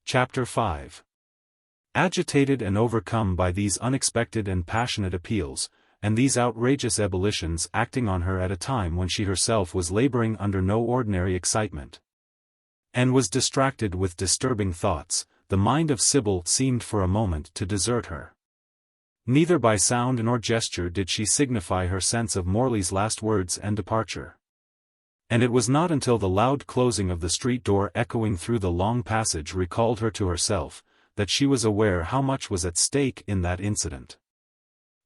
Chapter 5. Agitated and overcome by these unexpected and passionate appeals, and these outrageous ebullitions acting on her at a time when she herself was laboring under no ordinary excitement, and was distracted with disturbing thoughts, the mind of Sybil seemed for a moment to desert her. Neither by sound nor gesture did she signify her sense of Morley's last words and departure. And it was not until the loud closing of the street door echoing through the long passage recalled her to herself, that she was aware how much was at stake in that incident.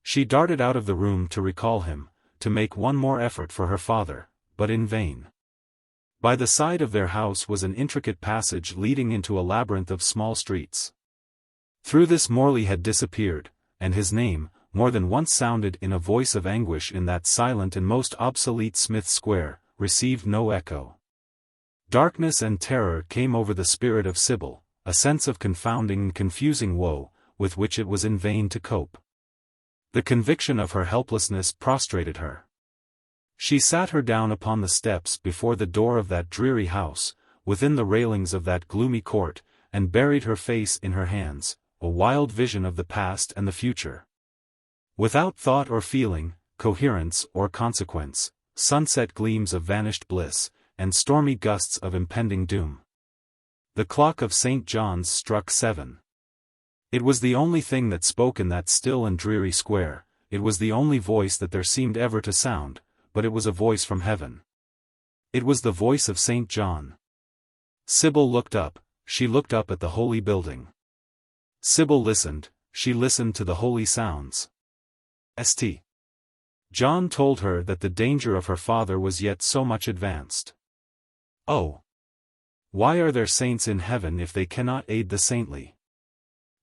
She darted out of the room to recall him, to make one more effort for her father, but in vain. By the side of their house was an intricate passage leading into a labyrinth of small streets. Through this Morley had disappeared, and his name, more than once sounded in a voice of anguish in that silent and most obsolete Smith Square, received no echo. Darkness and terror came over the spirit of Sybil, a sense of confounding and confusing woe, with which it was in vain to cope. The conviction of her helplessness prostrated her. She sat her down upon the steps before the door of that dreary house, within the railings of that gloomy court, and buried her face in her hands, a wild vision of the past and the future. Without thought or feeling, coherence or consequence, sunset gleams of vanished bliss, and stormy gusts of impending doom. The clock of St. John's struck 7. It was the only thing that spoke in that still and dreary square, it was the only voice that there seemed ever to sound, but it was a voice from heaven. It was the voice of St. John. Sybil looked up, she looked up at the holy building. Sybil listened, she listened to the holy sounds. St. John told her that the danger of her father was yet so much advanced. Oh! Why are there saints in heaven if they cannot aid the saintly?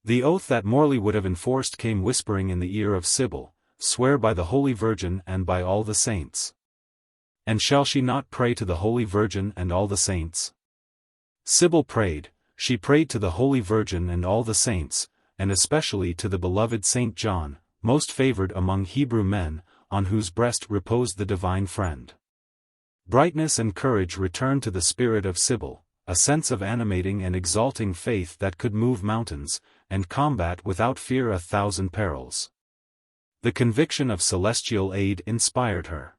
The oath that Morley would have enforced came whispering in the ear of Sybil, swear by the Holy Virgin and by all the saints. And shall she not pray to the Holy Virgin and all the saints? Sybil prayed, she prayed to the Holy Virgin and all the saints, and especially to the beloved St. John, most favored among Hebrew men, on whose breast reposed the divine friend. Brightness and courage returned to the spirit of Sybil, a sense of animating and exalting faith that could move mountains, and combat without fear 1,000 perils. The conviction of celestial aid inspired her.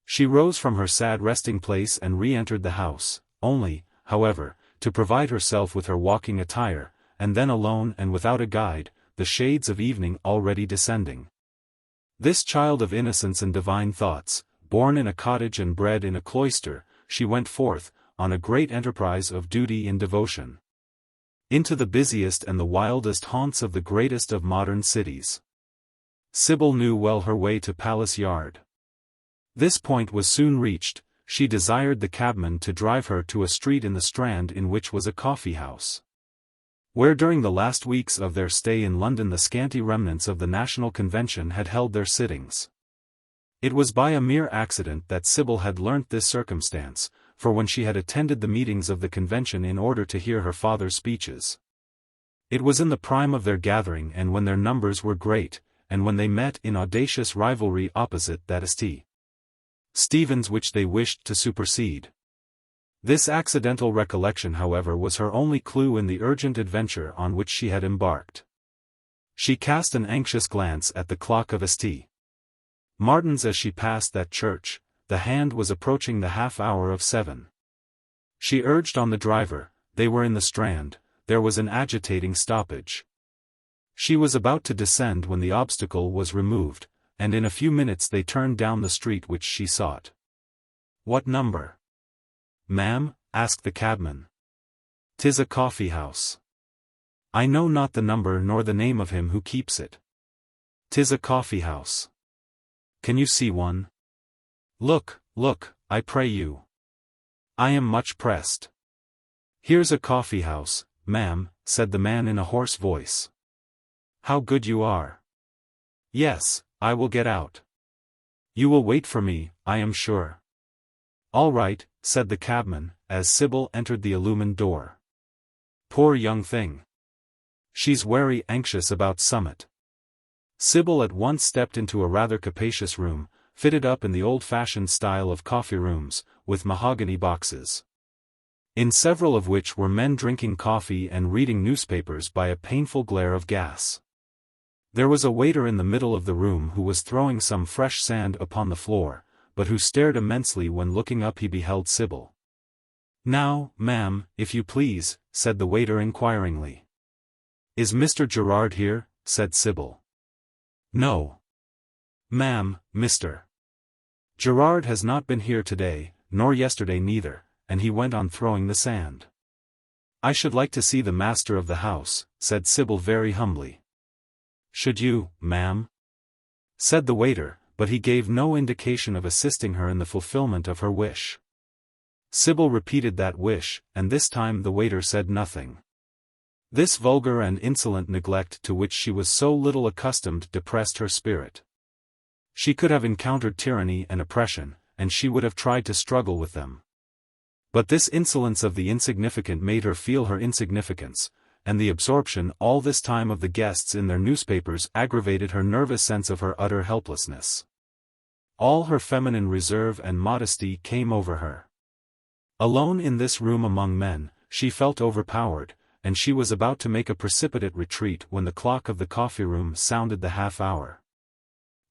She rose from her sad resting place and re-entered the house, only, however, to provide herself with her walking attire, and then alone and without a guide, the shades of evening already descending. This child of innocence and divine thoughts, born in a cottage and bred in a cloister, she went forth, on a great enterprise of duty and devotion, into the busiest and the wildest haunts of the greatest of modern cities. Sybil knew well her way to Palace Yard. This point was soon reached, she desired the cabman to drive her to a street in the Strand in which was a coffee-house, where during the last weeks of their stay in London the scanty remnants of the National Convention had held their sittings. It was by a mere accident that Sybil had learnt this circumstance, for when she had attended the meetings of the convention in order to hear her father's speeches, it was in the prime of their gathering and when their numbers were great, and when they met in audacious rivalry opposite that St. Stephen's which they wished to supersede. This accidental recollection however was her only clue in the urgent adventure on which she had embarked. She cast an anxious glance at the clock of St. Martin's as she passed that church, the hand was approaching the half-hour of 7. She urged on the driver, they were in the Strand, there was an agitating stoppage. She was about to descend when the obstacle was removed, and in a few minutes they turned down the street which she sought. "What number?" "Ma'am?" asked the cabman. "'Tis a coffee-house." "I know not the number nor the name of him who keeps it." "'Tis a coffee-house." "Can you see one?" "Look, look, I pray you." "I am much pressed." "Here's a coffee-house, ma'am," said the man in a hoarse voice. "How good you are." "Yes, I will get out." "You will wait for me, I am sure." "All right," said the cabman, as Sybil entered the illumined door. "Poor young thing. She's very anxious about Summit." Sybil at once stepped into a rather capacious room, fitted up in the old-fashioned style of coffee rooms, with mahogany boxes. in several of which were men drinking coffee and reading newspapers by a painful glare of gas. There was a waiter in the middle of the room who was throwing some fresh sand upon the floor, but who stared immensely when looking up he beheld Sybil. "Now, ma'am, if you please," said the waiter inquiringly. "Is Mr. Gerard here?" said Sybil. "No. Ma'am, Mr. Gerard has not been here today, nor yesterday neither," and he went on throwing the sand. "I should like to see the master of the house," said Sybil very humbly. "Should you, ma'am?" said the waiter, but he gave no indication of assisting her in the fulfillment of her wish. Sybil repeated that wish, and this time the waiter said nothing. This vulgar and insolent neglect to which she was so little accustomed depressed her spirit. She could have encountered tyranny and oppression, and she would have tried to struggle with them. But this insolence of the insignificant made her feel her insignificance, and the absorption all this time of the guests in their newspapers aggravated her nervous sense of her utter helplessness. All her feminine reserve and modesty came over her. Alone in this room among men, she felt overpowered, and she was about to make a precipitate retreat when the clock of the coffee-room sounded the half-hour.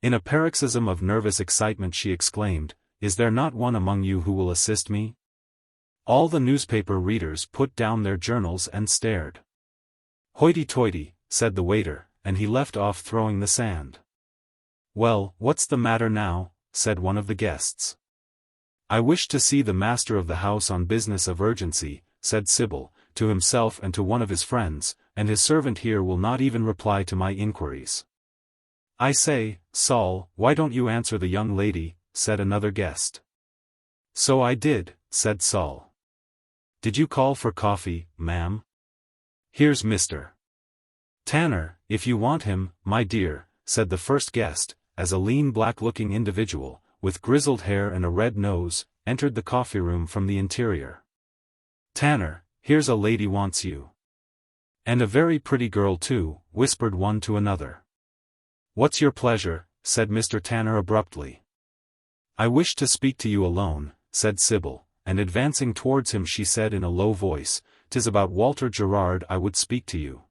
In a paroxysm of nervous excitement she exclaimed, "Is there not one among you who will assist me?" All the newspaper readers put down their journals and stared. "Hoity-toity," said the waiter, and he left off throwing the sand. "Well, what's the matter now?" said one of the guests. "I wish to see the master of the house on business of urgency," said Sybil, to himself and to one of his friends, "and his servant here will not even reply to my inquiries." "I say, Saul, why don't you answer the young lady?" said another guest. "So I did," said Saul. "Did you call for coffee, ma'am? Here's Mr. Tanner, if you want him, my dear," said the first guest, as a lean black-looking individual, with grizzled hair and a red nose, entered the coffee-room from the interior. "Tanner, here's a lady wants you." "And a very pretty girl too," whispered one to another. "What's your pleasure?" said Mr. Tanner abruptly. "I wish to speak to you alone," said Sybil, and advancing towards him she said in a low voice, "'Tis about Walter Gerard I would speak to you."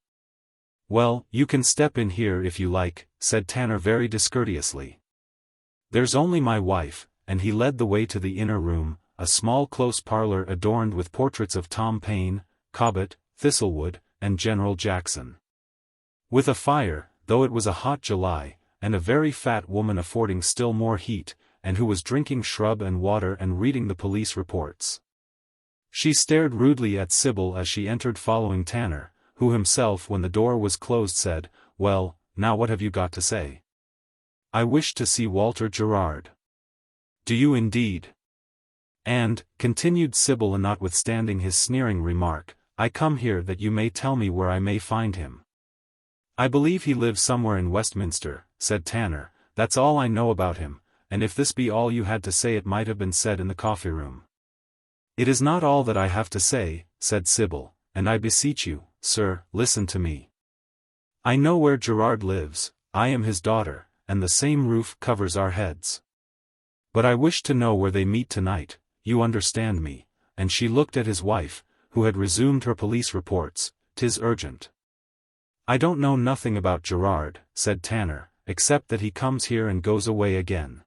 "Well, you can step in here if you like," said Tanner very discourteously. "There's only my wife," and he led the way to the inner room, a small close parlor adorned with portraits of Tom Paine, Cobbett, Thistlewood, and General Jackson. With a fire, though it was a hot July, and a very fat woman affording still more heat, and who was drinking shrub and water and reading the police reports. She stared rudely at Sybil as she entered following Tanner, who himself when the door was closed said, "Well, now what have you got to say?" "I wish to see Walter Gerard." "Do you indeed?" "And," continued Sybil notwithstanding his sneering remark, "I come here that you may tell me where I may find him." "I believe he lives somewhere in Westminster," said Tanner, "that's all I know about him, and if this be all you had to say it might have been said in the coffee-room." "It is not all that I have to say," said Sybil, "and I beseech you, sir, listen to me. I know where Gerard lives, I am his daughter, and the same roof covers our heads. But I wish to know where they meet tonight, you understand me," and she looked at his wife, who had resumed her police reports. "'Tis urgent." "I don't know nothing about Gerard," said Tanner, "except that he comes here and goes away again."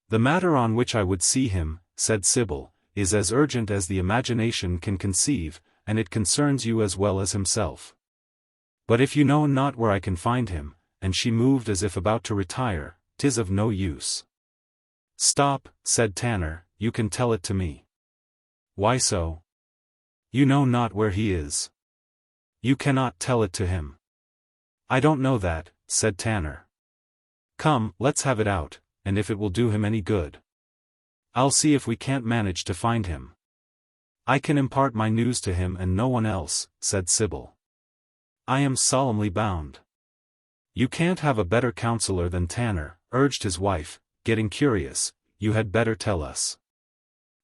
"The matter on which I would see him," said Sybil, "is as urgent as the imagination can conceive, and it concerns you as well as himself. But if you know not where I can find him," and she moved as if about to retire, "'tis of no use." "Stop," said Tanner, "you can tell it to me." "Why so?" "You know not where he is. You cannot tell it to him." "I don't know that," said Tanner. "Come, let's have it out, and if it will do him any good, I'll see if we can't manage to find him." "I can impart my news to him and no one else," said Sybil. "I am solemnly bound." "You can't have a better counselor than Tanner," urged his wife, getting curious. "You had better tell us."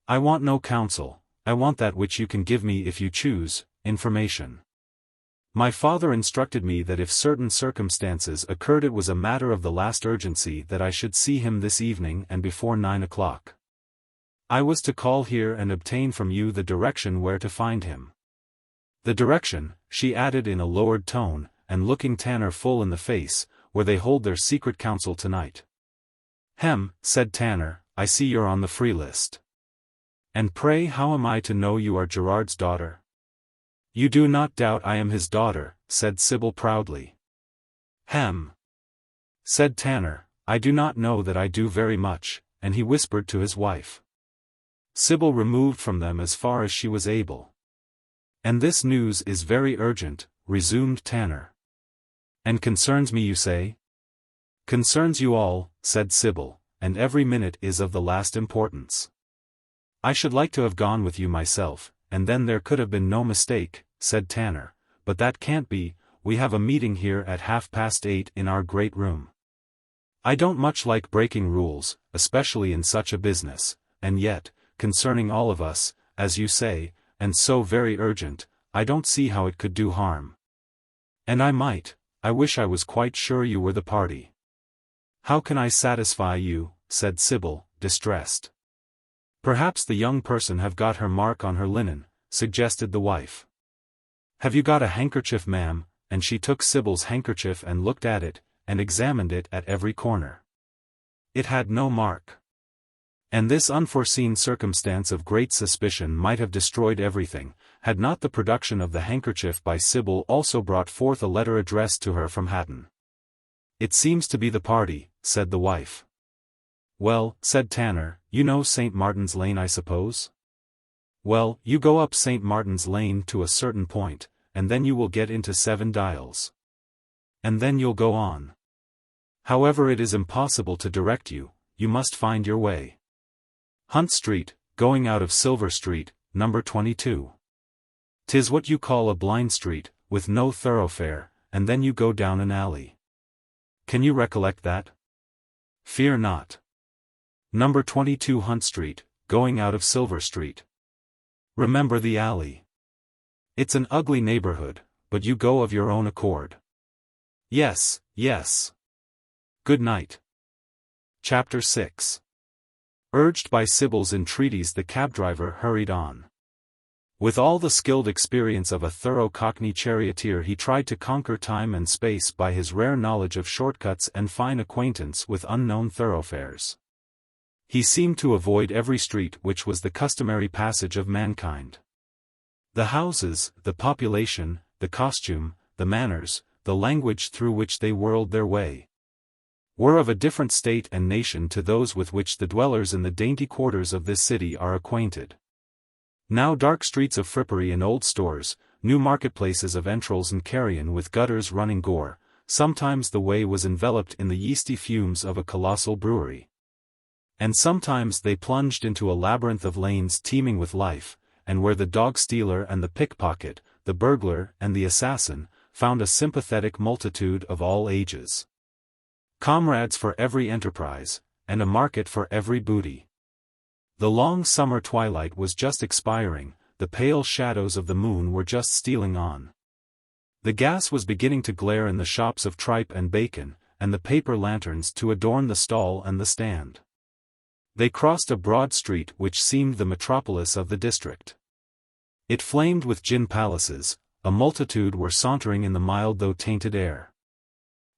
"I want no counsel, I want that which you can give me if you choose, information. My father instructed me that if certain circumstances occurred it was a matter of the last urgency that I should see him this evening and before 9 o'clock. I was to call here and obtain from you the direction where to find him. The direction," she added in a lowered tone, and looking Tanner full in the face, "where they hold their secret council tonight." "Hem," said Tanner, "I see you're on the free list. And pray how am I to know you are Gerard's daughter?" "You do not doubt I am his daughter," said Sybil proudly. "Hem," said Tanner, "I do not know that I do very much," and he whispered to his wife. Sybil removed from them as far as she was able. "And this news is very urgent," resumed Tanner. "And concerns me, you say?" "Concerns you all," said Sybil, "and every minute is of the last importance. I should like to have gone with you myself, and then there could have been no mistake," said Tanner, "but that can't be. We have a meeting here at 8:30 in our great room. I don't much like breaking rules, especially in such a business, and yet, concerning all of us, as you say, and so very urgent, I don't see how it could do harm. And I wish I was quite sure you were the party." "How can I satisfy you?" said Sybil, distressed. "Perhaps the young person have got her mark on her linen," suggested the wife. "Have you got a handkerchief, ma'am?" and she took Sybil's handkerchief and looked at it, and examined it at every corner. It had no mark. And this unforeseen circumstance of great suspicion might have destroyed everything, had not the production of the handkerchief by Sybil also brought forth a letter addressed to her from Hatton. "It seems to be the party," said the wife. "Well," said Tanner, "you know St. Martin's Lane, I suppose? Well, you go up St. Martin's Lane to a certain point, and then you will get into 7 Dials. And then you'll go on. However, it is impossible to direct you, you must find your way. Hunt Street, going out of Silver Street, number 22. 'Tis what you call a blind street, with no thoroughfare, and then you go down an alley. Can you recollect that? Fear not. Number 22 Hunt Street, going out of Silver Street. Remember the alley. It's an ugly neighborhood, but you go of your own accord. Yes, yes. Good night." Chapter 6. Urged by Sybil's entreaties, the cab-driver hurried on. With all the skilled experience of a thorough Cockney charioteer, he tried to conquer time and space by his rare knowledge of shortcuts and fine acquaintance with unknown thoroughfares. He seemed to avoid every street which was the customary passage of mankind. The houses, the population, the costume, the manners, the language through which they whirled their way, were of a different state and nation to those with which the dwellers in the dainty quarters of this city are acquainted. Now dark streets of frippery and old stores, new marketplaces of entrails and carrion with gutters running gore, sometimes the way was enveloped in the yeasty fumes of a colossal brewery. And sometimes they plunged into a labyrinth of lanes teeming with life, and where the dog-stealer and the pickpocket, the burglar and the assassin, found a sympathetic multitude of all ages. Comrades for every enterprise, and a market for every booty. The long summer twilight was just expiring, the pale shadows of the moon were just stealing on. The gas was beginning to glare in the shops of tripe and bacon, and the paper lanterns to adorn the stall and the stand. They crossed a broad street which seemed the metropolis of the district. It flamed with gin palaces, a multitude were sauntering in the mild though tainted air.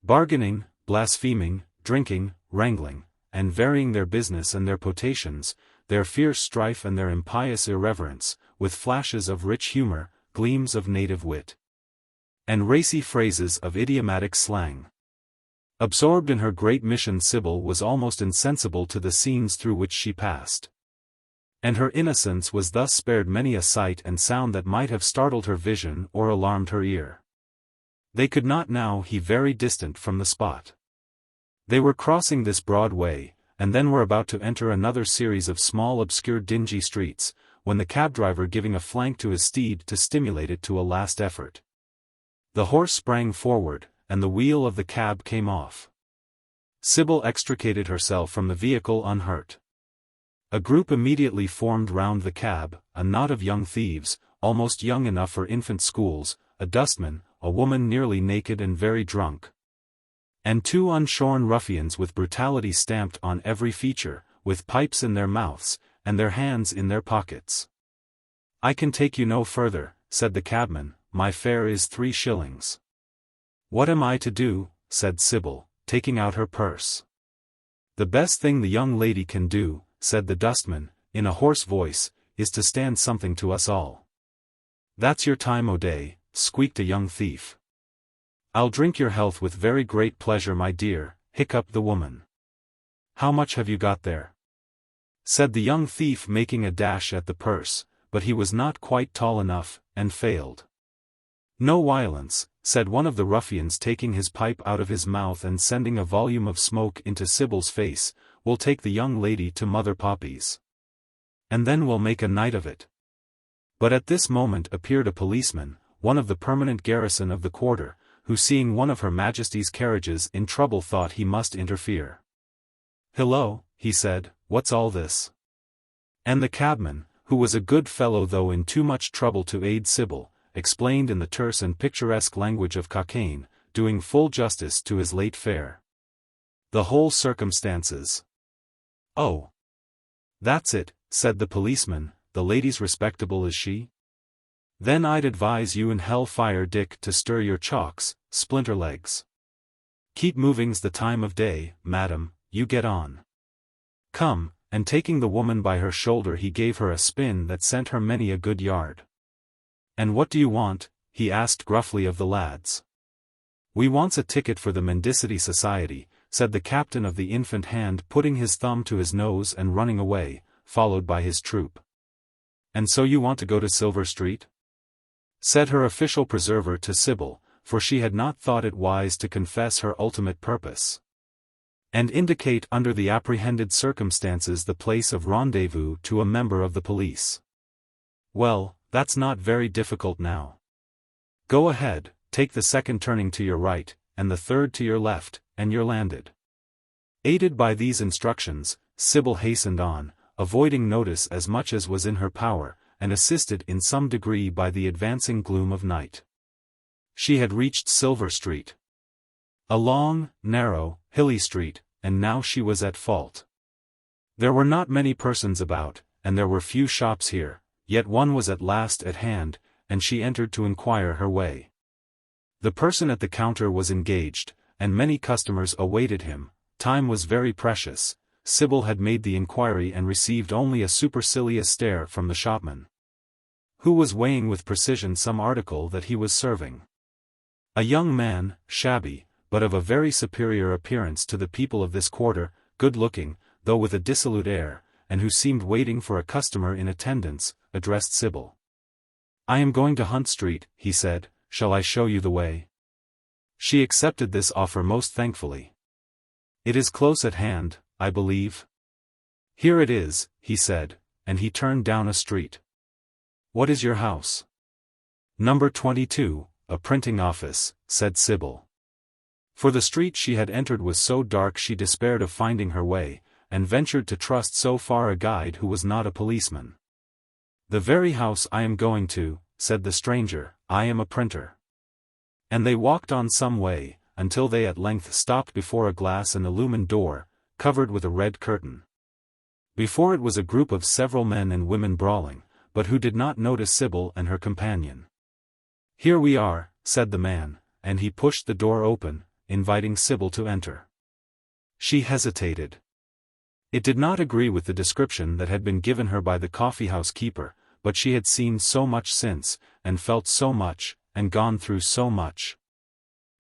Bargaining, blaspheming, drinking, wrangling, and varying their business and their potations, their fierce strife and their impious irreverence, with flashes of rich humor, gleams of native wit, and racy phrases of idiomatic slang. Absorbed in her great mission, Sybil was almost insensible to the scenes through which she passed. And her innocence was thus spared many a sight and sound that might have startled her vision or alarmed her ear. They could not now be very distant from the spot. They were crossing this broad way, and then were about to enter another series of small obscure dingy streets, when the cab-driver giving a flank to his steed to stimulate it to a last effort. The horse sprang forward, and the wheel of the cab came off. Sybil extricated herself from the vehicle unhurt. A group immediately formed round the cab, a knot of young thieves, almost young enough for infant schools, a dustman, a woman nearly naked and very drunk, and 2 unshorn ruffians with brutality stamped on every feature, with pipes in their mouths, and their hands in their pockets. "I can take you no further," said the cabman, "my fare is 3 shillings. "What am I to do?" said Sybil, taking out her purse. "The best thing the young lady can do," said the dustman, in a hoarse voice, "is to stand something to us all." "That's your time o' day," squeaked a young thief. "I'll drink your health with very great pleasure, my dear," hiccuped the woman. "How much have you got there?" said the young thief, making a dash at the purse, but he was not quite tall enough, and failed. "No violence," said one of the ruffians, taking his pipe out of his mouth and sending a volume of smoke into Sybil's face, "we'll take the young lady to Mother Poppy's. And then we'll make a night of it." But at this moment appeared a policeman, one of the permanent garrison of the quarter, who, seeing one of Her Majesty's carriages in trouble, thought he must interfere. "Hello," he said, "what's all this?" And the cabman, who was a good fellow though in too much trouble to aid Sybil, explained in the terse and picturesque language of Cockaigne, doing full justice to his late fare. "The whole circumstances." "Oh. That's it," said the policeman, "the lady's respectable, is she? Then I'd advise you and Hell-fire Dick to stir your chalks, Splinterlegs. Keep moving's the time of day, madam, you get on. Come," and taking the woman by her shoulder he gave her a spin that sent her many a good yard. "And what do you want?" he asked gruffly of the lads. "We wants a ticket for the Mendicity Society," said the captain of the infant hand, putting his thumb to his nose and running away, followed by his troop. "And so you want to go to Silver Street?" said her official preserver to Sybil, for she had not thought it wise to confess her ultimate purpose, and indicate under the apprehended circumstances the place of rendezvous to a member of the police. "Well, that's not very difficult now. Go ahead, take the second turning to your right, and the third to your left, and you're landed." Aided by these instructions, Sybil hastened on, avoiding notice as much as was in her power, and assisted in some degree by the advancing gloom of night. She had reached Silver Street. A long, narrow, hilly street, and now she was at fault. There were not many persons about, and there were few shops here, yet one was at last at hand, and she entered to inquire her way. The person at the counter was engaged, and many customers awaited him. Time was very precious. Sybil had made the inquiry and received only a supercilious stare from the shopman, who was weighing with precision some article that he was serving. A young man, shabby, but of a very superior appearance to the people of this quarter, good-looking, though with a dissolute air, and who seemed waiting for a customer in attendance, addressed Sybil. "I am going to Hunt Street," he said, "shall I show you the way?" She accepted this offer most thankfully. "It is close at hand, I believe." "Here it is," he said, and he turned down a street. "What is your house?" "Number 22, a printing office," said Sybil. For the street she had entered was so dark she despaired of finding her way, and ventured to trust so far a guide who was not a policeman. "The very house I am going to," said the stranger, "I am a printer." And they walked on some way, until they at length stopped before a glass and illumined door, covered with a red curtain. Before it was a group of several men and women brawling, but who did not notice Sybil and her companion. "Here we are," said the man, and he pushed the door open, inviting Sybil to enter. She hesitated. It did not agree with the description that had been given her by the coffee-house keeper, but she had seen so much since, and felt so much, and gone through so much,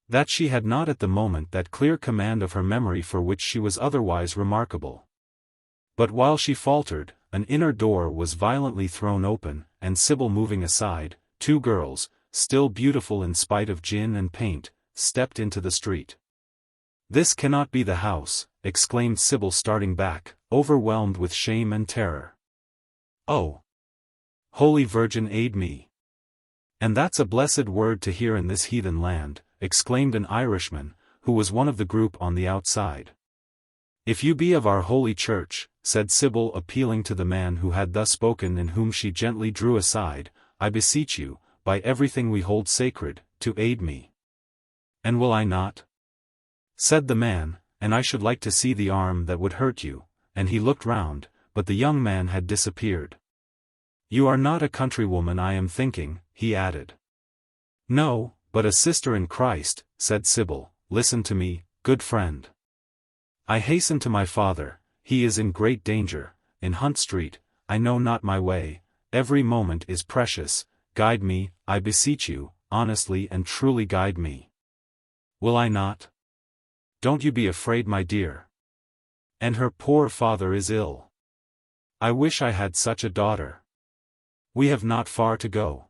that she had not at the moment that clear command of her memory for which she was otherwise remarkable. But while she faltered, an inner door was violently thrown open, and Sybil moving aside, 2 girls, still beautiful in spite of gin and paint, stepped into the street. "This cannot be the house," exclaimed Sybil, starting back, overwhelmed with shame and terror. "Oh! Holy Virgin, aid me! And that's a blessed word to hear in this heathen land," exclaimed an Irishman, who was one of the group on the outside. "If you be of our holy church," said Sybil, appealing to the man who had thus spoken and whom she gently drew aside, "I beseech you, by everything we hold sacred, to aid me." "And will I not?" said the man, "and I should like to see the arm that would hurt you," and he looked round, but the young man had disappeared. "You are not a countrywoman, I am thinking," he added. "No, but a sister in Christ," said Sybil. "Listen to me, good friend. I hasten to my father, he is in great danger, in Hunt Street, I know not my way, every moment is precious, guide me, I beseech you, honestly and truly guide me." "Will I not? Don't you be afraid, my dear. And her poor father is ill. I wish I had such a daughter. We have not far to go.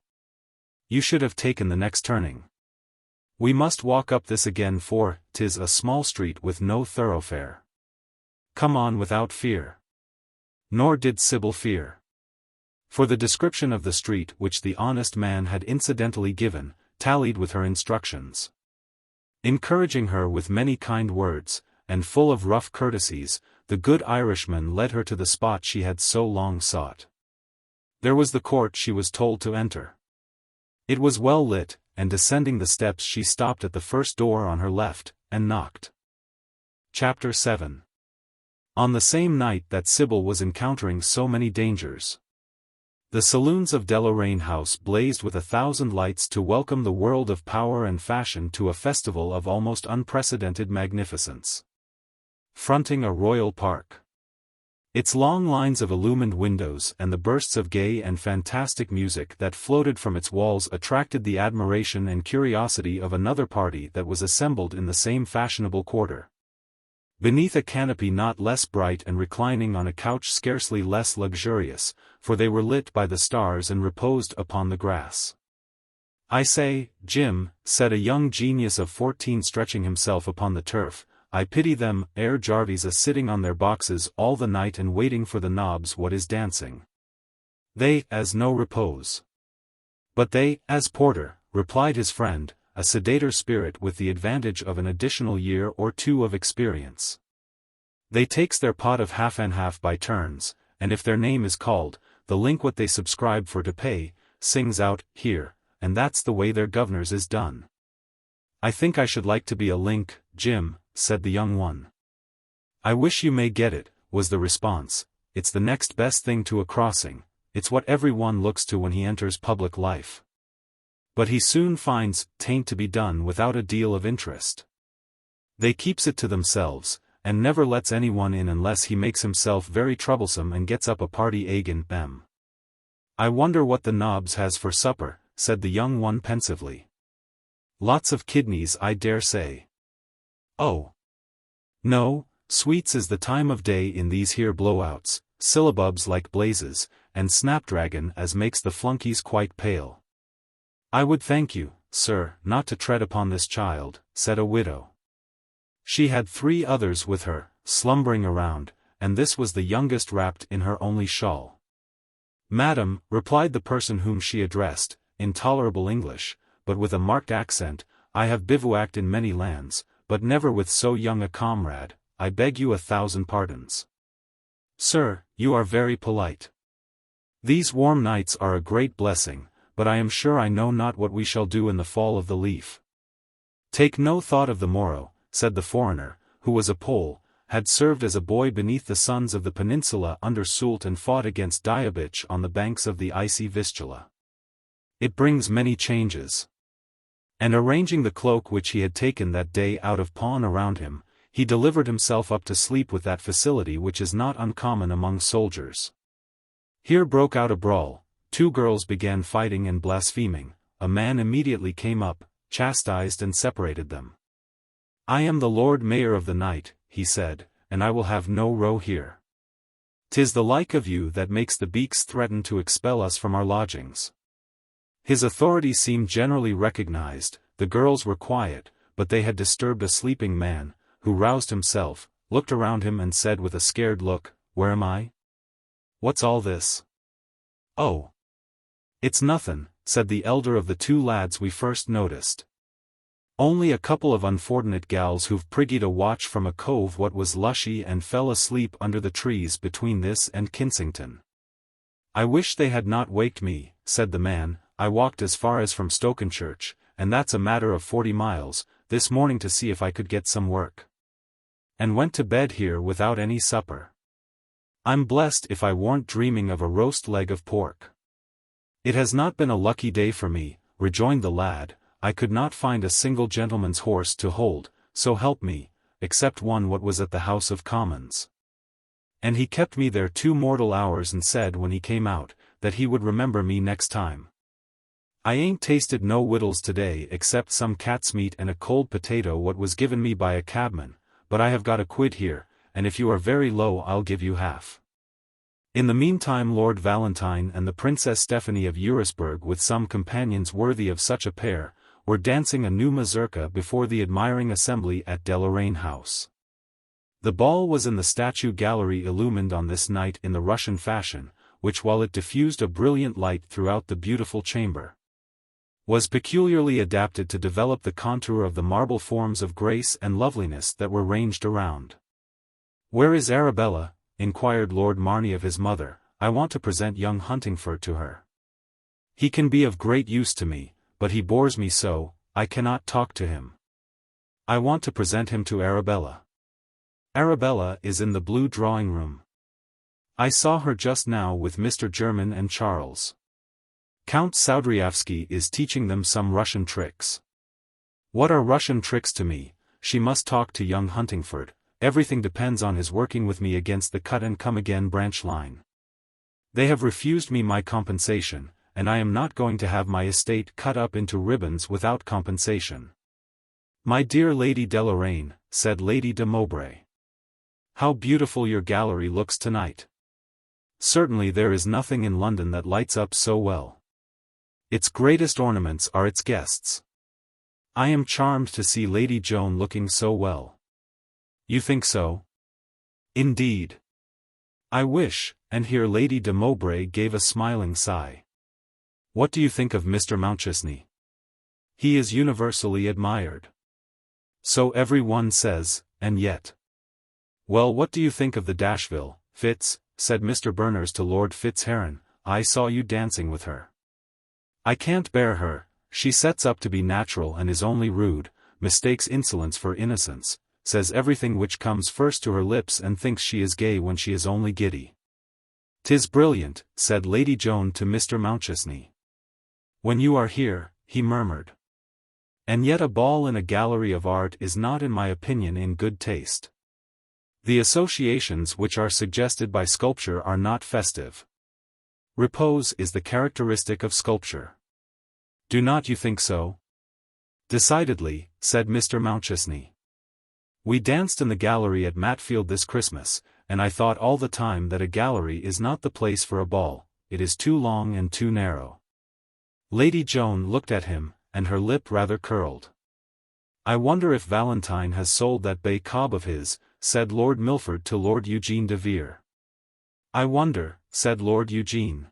You should have taken the next turning. We must walk up this again, for 'tis a small street with no thoroughfare. Come on without fear." Nor did Sybil fear. For the description of the street which the honest man had incidentally given, tallied with her instructions. Encouraging her with many kind words, and full of rough courtesies, the good Irishman led her to the spot she had so long sought. There was the court she was told to enter. It was well lit, and descending the steps she stopped at the first door on her left, and knocked. Chapter 7. On the same night that Sybil was encountering so many dangers, the saloons of Deloraine House blazed with 1,000 lights to welcome the world of power and fashion to a festival of almost unprecedented magnificence. Fronting a royal park, its long lines of illumined windows and the bursts of gay and fantastic music that floated from its walls attracted the admiration and curiosity of another party that was assembled in the same fashionable quarter. Beneath a canopy not less bright and reclining on a couch scarcely less luxurious, for they were lit by the stars and reposed upon the grass. "I say, Jim," said a young genius of 14 stretching himself upon the turf, "I pity them Jarvies a-sitting on their boxes all the night and waiting for the nobs what is dancing. They as no repose." "But they as porter," replied his friend, a sedater spirit with the advantage of an additional year or two of experience. "They takes their pot of half and half by turns, and if their name is called, the link what they subscribe for to pay, sings out, here, and that's the way their governors is done." "I think I should like to be a link, Jim," said the young one. "I wish you may get it," was the response. "It's the next best thing to a crossing, it's what every one looks to when he enters public life. But he soon finds 'tain't to be done without a deal of interest. They keeps it to themselves, and never lets anyone in unless he makes himself very troublesome and gets up a party agin them." "I wonder what the nobs has for supper," said the young one pensively. "Lots of kidneys, I dare say." "Oh, no, sweets is the time of day in these here blowouts, syllabubs like blazes, and snapdragon as makes the flunkies quite pale." "I would thank you, sir, not to tread upon this child," said a widow. She had 3 others with her, slumbering around, and this was the youngest wrapped in her only shawl. "Madam," replied the person whom she addressed, in tolerable English, but with a marked accent, "I have bivouacked in many lands, but never with so young a comrade, I beg you 1,000 pardons." "Sir, you are very polite. These warm nights are a great blessing, but I am sure I know not what we shall do in the fall of the leaf." "Take no thought of the morrow," said the foreigner, who was a Pole, had served as a boy beneath the sons of the peninsula under Soult and fought against Diabich on the banks of the icy Vistula. "It brings many changes." And arranging the cloak which he had taken that day out of pawn around him, he delivered himself up to sleep with that facility which is not uncommon among soldiers. Here broke out a brawl. 2 girls began fighting and blaspheming. A man immediately came up, chastised and separated them. "I am the Lord Mayor of the night," he said, "and I will have no row here. 'Tis the like of you that makes the beaks threaten to expel us from our lodgings." His authority seemed generally recognized. The girls were quiet, but they had disturbed a sleeping man, who roused himself, looked around him and said with a scared look, "Where am I? What's all this?" "Oh, it's nothin'," said the elder of the 2 lads we first noticed. "Only a couple of unfortunate gals who've priggied a watch from a cove what was lushy and fell asleep under the trees between this and Kinsington." "I wish they had not waked me," said the man. "I walked as far as from Stokenchurch, and that's a matter of 40 miles, this morning to see if I could get some work. And went to bed here without any supper. I'm blessed if I weren't dreaming of a roast leg of pork. It has not been a lucky day for me, rejoined the lad. I could not find a single gentleman's horse to hold, so help me, except one what was at the House of Commons. And he kept me there 2 mortal hours and said when he came out, that he would remember me next time. I ain't tasted no wittles today except some cat's meat and a cold potato what was given me by a cabman, but I have got a quid here, and if you are very low I'll give you half. In the meantime Lord Valentine and the Princess Stephanie of Eurusburg with some companions worthy of such a pair, were dancing a new mazurka before the admiring assembly at Deloraine House. The ball was in the statue gallery illumined on this night in the Russian fashion, which while it diffused a brilliant light throughout the beautiful chamber, was peculiarly adapted to develop the contour of the marble forms of grace and loveliness that were ranged around. "Where is Arabella?" inquired Lord Marney of his mother. "I want to present young Huntingford to her. He can be of great use to me, but he bores me so, I cannot talk to him. I want to present him to Arabella." "Arabella is in the blue drawing-room. I saw her just now with Mr. German and Charles. Count Soudriavsky is teaching them some Russian tricks." "What are Russian tricks to me? She must talk to young Huntingford. Everything depends on his working with me against the cut-and-come-again branch line. They have refused me my compensation, and I am not going to have my estate cut up into ribbons without compensation." "My dear Lady Deloraine," said Lady de Mowbray, "how beautiful your gallery looks tonight. Certainly there is nothing in London that lights up so well. Its greatest ornaments are its guests. I am charmed to see Lady Joan looking so well." "You think so?" "Indeed. I wish," and here Lady de Mowbray gave a smiling sigh. "What do you think of Mr. Mountchesney?" "He is universally admired." "So every one says, and yet—" "Well, what do you think of the Dashville, Fitz?" said Mr. Berners to Lord Fitzheron. "I saw you dancing with her." "I can't bear her, she sets up to be natural and is only rude, mistakes insolence for innocence, says everything which comes first to her lips and thinks she is gay when she is only giddy." "'Tis brilliant," said Lady Joan to Mr. Mountchesney. "When you are here," he murmured. "And yet a ball in a gallery of art is not in my opinion in good taste. The associations which are suggested by sculpture are not festive. Repose is the characteristic of sculpture. Do not you think so?" "Decidedly," said Mr. Mountchesney. "We danced in the gallery at Matfield this Christmas, and I thought all the time that a gallery is not the place for a ball, it is too long and too narrow." Lady Joan looked at him, and her lip rather curled. "I wonder if Valentine has sold that bay cob of his," said Lord Milford to Lord Eugene de Vere. "I wonder," said Lord Eugene.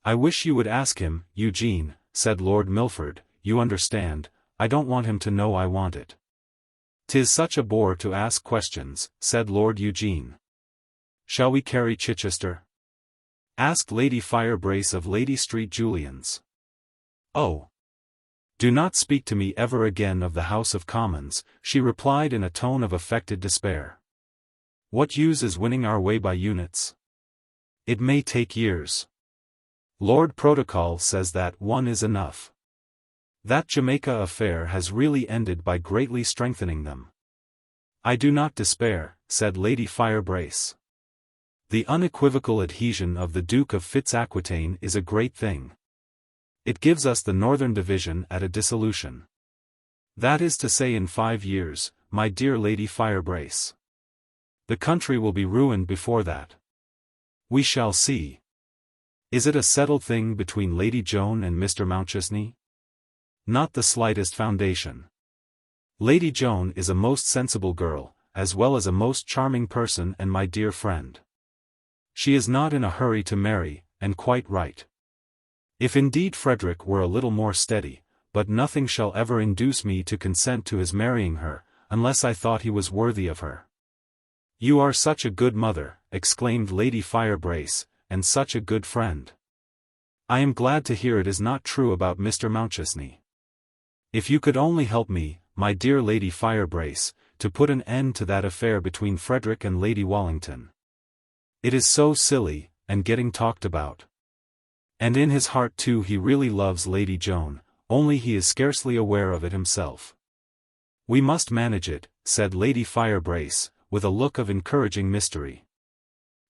"I wish you would ask him, Eugene," said Lord Milford. "You understand, I don't want him to know I want it." "'Tis such a bore to ask questions," said Lord Eugene. "Shall we carry Chichester?" asked Lady Firebrace of Lady St. Julian's. "Oh! Do not speak to me ever again of the House of Commons," she replied in a tone of affected despair. "What use is winning our way by units? It may take years. Lord Protocol says that one is enough. That Jamaica affair has really ended by greatly strengthening them." "I do not despair," said Lady Firebrace. "The unequivocal adhesion of the Duke of Fitz-Aquitaine is a great thing. It gives us the Northern Division at a dissolution. That is to say in 5 years, my dear Lady Firebrace. The country will be ruined before that. We shall see. Is it a settled thing between Lady Joan and Mr. Mountchesney?" "Not the slightest foundation. Lady Joan is a most sensible girl, as well as a most charming person and my dear friend. She is not in a hurry to marry, and quite right. If indeed Frederick were a little more steady, but nothing shall ever induce me to consent to his marrying her, unless I thought he was worthy of her." "You are such a good mother," exclaimed Lady Firebrace, "and such a good friend. I am glad to hear it is not true about Mr. Mountchesney. If you could only help me, my dear Lady Firebrace, to put an end to that affair between Frederick and Lady Wallington. It is so silly, and getting talked about. And in his heart too he really loves Lady Joan, only he is scarcely aware of it himself. We must manage it, said Lady Firebrace, with a look of encouraging mystery.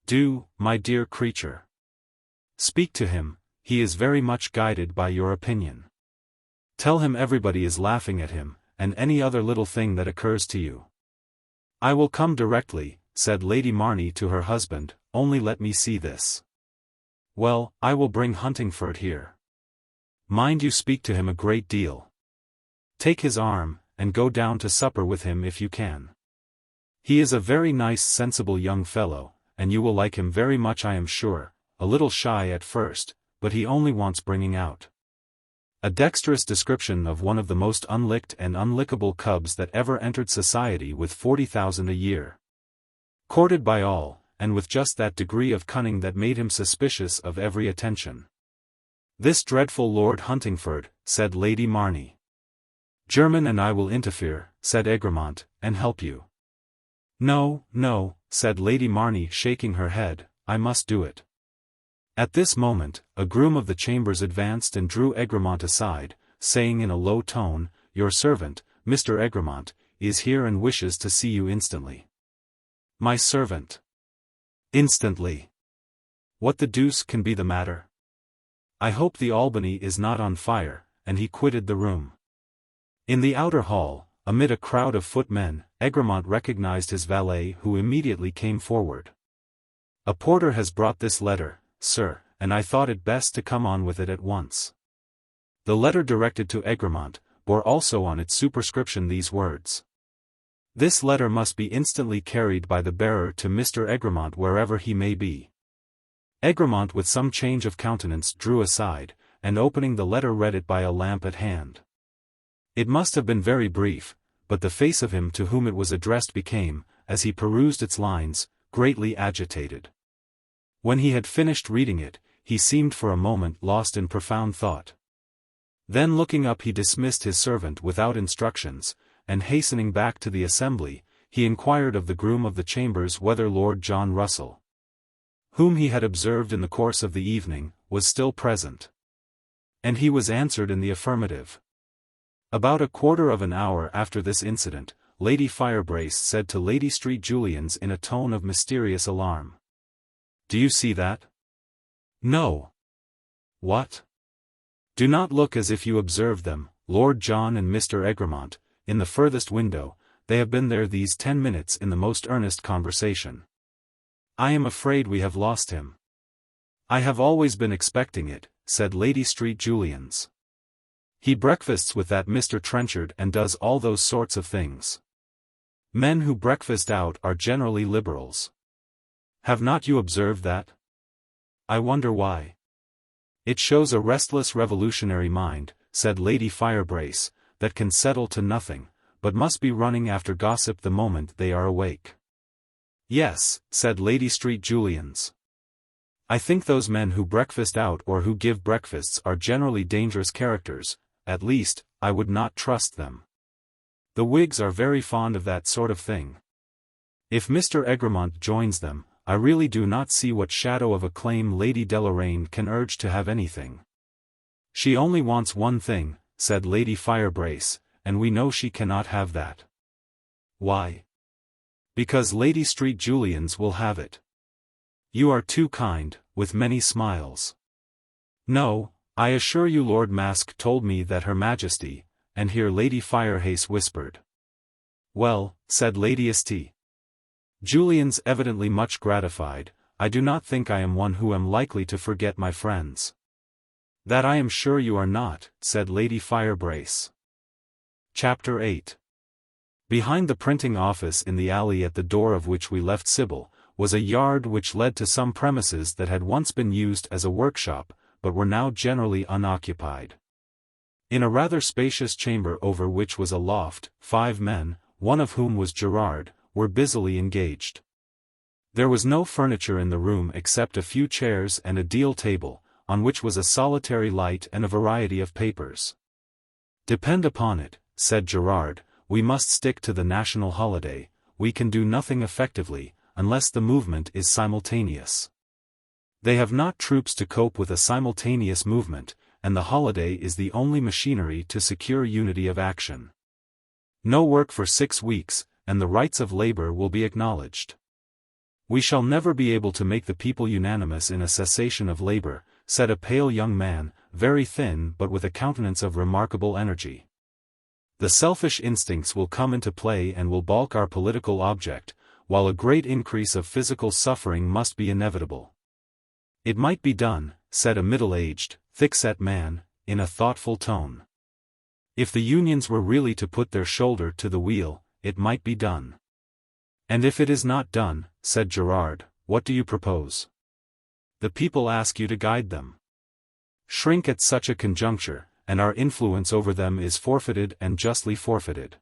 Do, my dear creature. Speak to him, he is very much guided by your opinion. Tell him everybody is laughing at him, and any other little thing that occurs to you. I will come directly, said Lady Marney to her husband, only let me see this. Well, I will bring Huntingford here. Mind you speak to him a great deal. Take his arm, and go down to supper with him if you can. He is a very nice sensible young fellow, and you will like him very much I am sure, a little shy at first, but he only wants bringing out. A dexterous description of one of the most unlicked and unlickable cubs that ever entered society with 40,000 a year. Courted by all, and with just that degree of cunning that made him suspicious of every attention. This dreadful Lord Huntingford, said Lady Marney. German and I will interfere, said Egremont, and help you. No, no, said Lady Marney shaking her head, I must do it. At this moment, a groom of the chambers advanced and drew Egremont aside, saying in a low tone, Your servant, Mr. Egremont, is here and wishes to see you instantly. My servant. Instantly. What the deuce can be the matter? I hope the Albany is not on fire, and he quitted the room. In the outer hall, amid a crowd of footmen, Egremont recognized his valet who immediately came forward. A porter has brought this letter, sir, and I thought it best to come on with it at once. The letter directed to Egremont, bore also on its superscription these words. This letter must be instantly carried by the bearer to Mr. Egremont wherever he may be. Egremont with some change of countenance drew aside, and opening the letter read it by a lamp at hand. It must have been very brief, but the face of him to whom it was addressed became, as he perused its lines, greatly agitated. When he had finished reading it, he seemed for a moment lost in profound thought. Then looking up he dismissed his servant without instructions, and hastening back to the assembly, he inquired of the groom of the chambers whether Lord John Russell, whom he had observed in the course of the evening, was still present. And he was answered in the affirmative. About a quarter of an hour after this incident, Lady Firebrace said to Lady St. Julians in a tone of mysterious alarm. Do you see that? No. What? Do not look as if you observed them, Lord John and Mr. Egremont, in the furthest window, they have been there these 10 minutes in the most earnest conversation. I am afraid we have lost him. I have always been expecting it, said Lady St. Julians. He breakfasts with that Mr. Trenchard and does all those sorts of things. Men who breakfast out are generally liberals. Have not you observed that? I wonder why. It shows a restless revolutionary mind, said Lady Firebrace, that can settle to nothing, but must be running after gossip the moment they are awake. Yes, said Lady St. Julians. I think those men who breakfast out or who give breakfasts are generally dangerous characters, at least, I would not trust them. The Whigs are very fond of that sort of thing. If Mr. Egremont joins them, I really do not see what shadow of a claim Lady Deloraine can urge to have anything. She only wants one thing, said Lady Firebrace, and we know she cannot have that. Why? Because Lady St. Julians will have it. You are too kind, with many smiles. No, I assure you Lord Mask told me that Her Majesty, and here Lady Firehace whispered. Well, said Lady St. Julians evidently much gratified, I do not think I am one who am likely to forget my friends. That I am sure you are not, said Lady Firebrace. Chapter 8. Behind the printing office in the alley at the door of which we left Sybil, was a yard which led to some premises that had once been used as a workshop, but were now generally unoccupied. In a rather spacious chamber over which was a loft, 5 men, one of whom was Gerard, were busily engaged. There was no furniture in the room except a few chairs and a deal table, on which was a solitary light and a variety of papers. Depend upon it, said Gerard, we must stick to the national holiday, we can do nothing effectively, unless the movement is simultaneous. They have not troops to cope with a simultaneous movement, and the holiday is the only machinery to secure unity of action. No work for 6 weeks, and the rights of labor will be acknowledged. We shall never be able to make the people unanimous in a cessation of labor, said a pale young man, very thin but with a countenance of remarkable energy. The selfish instincts will come into play and will balk our political object, while a great increase of physical suffering must be inevitable. It might be done, said a middle-aged, thick-set man, in a thoughtful tone. If the unions were really to put their shoulder to the wheel, it might be done. And if it is not done, said Gerard, what do you propose? The people ask you to guide them. Shrink at such a conjuncture, and our influence over them is forfeited and justly forfeited.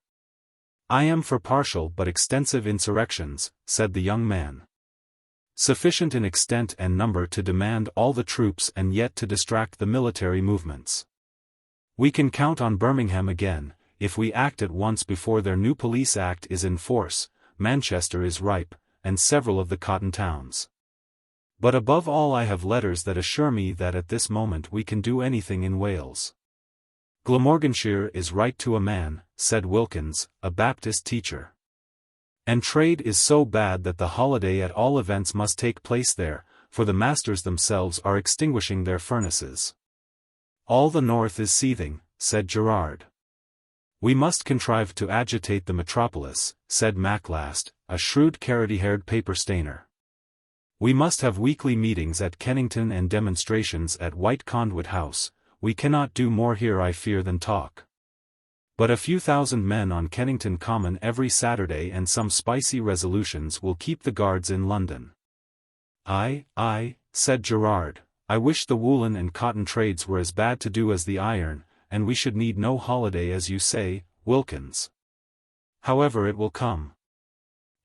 I am for partial but extensive insurrections, said the young man. Sufficient in extent and number to demand all the troops and yet to distract the military movements. We can count on Birmingham again, if we act at once before their new police act is in force. Manchester is ripe, and several of the cotton towns. But above all I have letters that assure me that at this moment we can do anything in Wales. Glamorganshire is right to a man, said Wilkins, a Baptist teacher. And trade is so bad that the holiday at all events must take place there, for the masters themselves are extinguishing their furnaces. All the north is seething, said Gerard. We must contrive to agitate the metropolis, said Maclast, a shrewd carroty-haired paper stainer. We must have weekly meetings at Kennington and demonstrations at White Conduit House. We cannot do more here I fear than talk. But a few thousand men on Kennington Common every Saturday and some spicy resolutions will keep the guards in London. Aye, said Gerard, I wish the woolen and cotton trades were as bad to do as the iron, and we should need no holiday as you say, Wilkins. However it will come.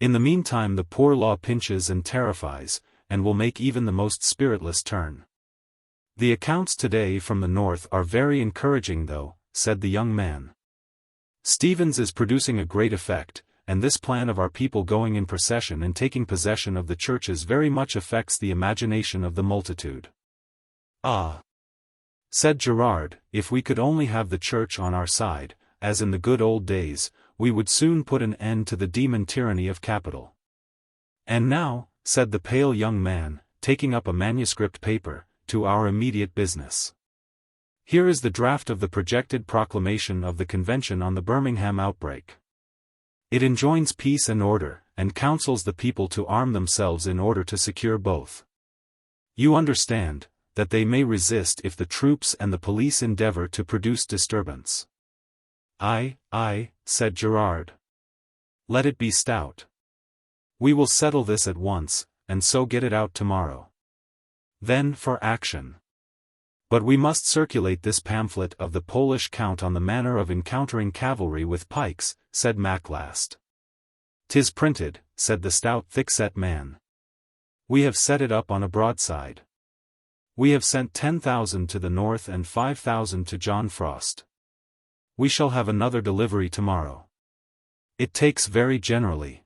In the meantime the poor law pinches and terrifies, and will make even the most spiritless turn. The accounts today from the north are very encouraging though, said the young man. Stevens is producing a great effect, and this plan of our people going in procession and taking possession of the churches very much affects the imagination of the multitude. Ah! Said Gerard, if we could only have the church on our side, as in the good old days, we would soon put an end to the demon tyranny of capital. And now, said the pale young man, taking up a manuscript paper, to our immediate business. Here is the draft of the projected proclamation of the Convention on the Birmingham outbreak. It enjoins peace and order, and counsels the people to arm themselves in order to secure both. You understand, that they may resist if the troops and the police endeavour to produce disturbance. Aye, said Gerard. Let it be stout. We will settle this at once, and so get it out tomorrow. Then for action. But we must circulate this pamphlet of the Polish Count on the manner of encountering cavalry with pikes, said Maclast. 'Tis printed, said the stout thick-set man. We have set it up on a broadside. We have sent 10,000 to the north and 5,000 to John Frost. We shall have another delivery tomorrow. It takes very generally.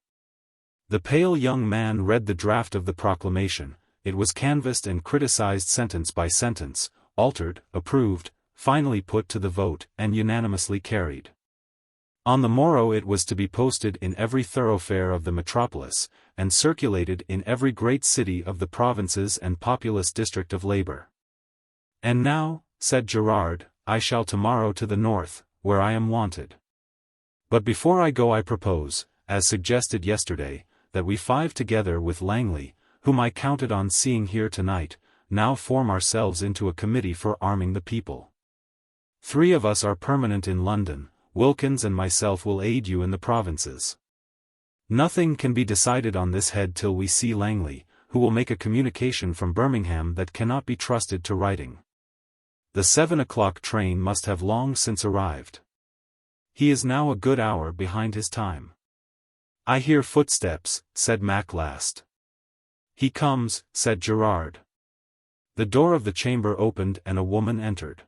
The pale young man read the draft of the proclamation. It was canvassed and criticized sentence by sentence, altered, approved, finally put to the vote, and unanimously carried. On the morrow it was to be posted in every thoroughfare of the metropolis, and circulated in every great city of the provinces and populous district of labor. And now, said Gerard, I shall tomorrow to the north, where I am wanted. But before I go I propose, as suggested yesterday, that we 5 together with Langley, whom I counted on seeing here tonight, now form ourselves into a committee for arming the people. 3 of us are permanent in London, Wilkins and myself will aid you in the provinces. Nothing can be decided on this head till we see Langley, who will make a communication from Birmingham that cannot be trusted to writing. The 7 o'clock train must have long since arrived. He is now a good hour behind his time. I hear footsteps, said Maclast. He comes, said Gerard. The door of the chamber opened and a woman entered.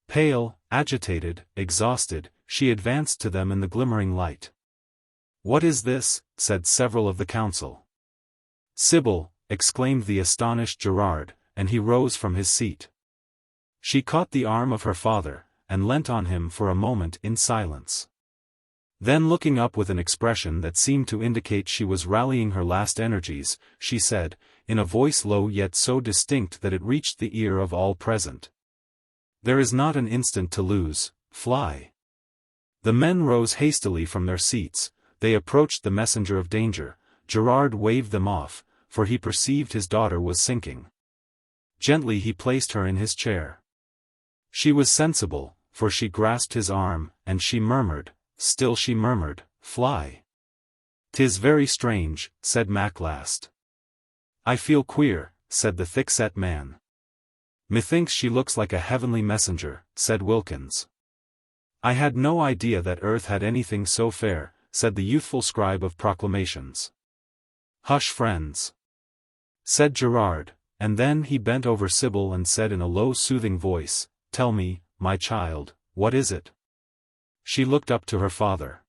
Pale, agitated, exhausted, she advanced to them in the glimmering light. What is this? Said several of the council. Sybil, exclaimed the astonished Gerard, and he rose from his seat. She caught the arm of her father, and leant on him for a moment in silence. Then looking up with an expression that seemed to indicate she was rallying her last energies, she said, in a voice low yet so distinct that it reached the ear of all present. "There is not an instant to lose, fly." The men rose hastily from their seats, they approached the messenger of danger. Gerard waved them off, for he perceived his daughter was sinking. Gently he placed her in his chair. She was sensible, for she grasped his arm, and she murmured, still she murmured, "Fly." "'Tis very strange," said Maclast. "I feel queer," said the thick-set man. "Methinks she looks like a heavenly messenger," said Wilkins. "I had no idea that earth had anything so fair," said the youthful scribe of proclamations. "Hush, friends," said Gerard, and then he bent over Sybil and said in a low soothing voice, "Tell me, my child, what is it?" She looked up to her father.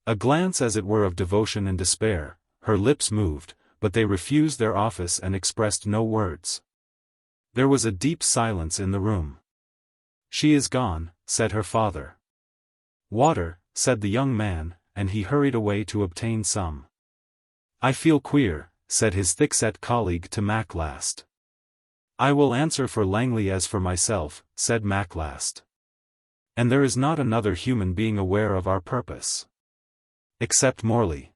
A glance as it were of devotion and despair, her lips moved, but they refused their office and expressed no words. There was a deep silence in the room. "She is gone," said her father. "Water," said the young man, and he hurried away to obtain some. "I feel queer," said his thick-set colleague to Maclast. "I will answer for Langley as for myself," said Maclast. "And there is not another human being aware of our purpose." "Except Morley."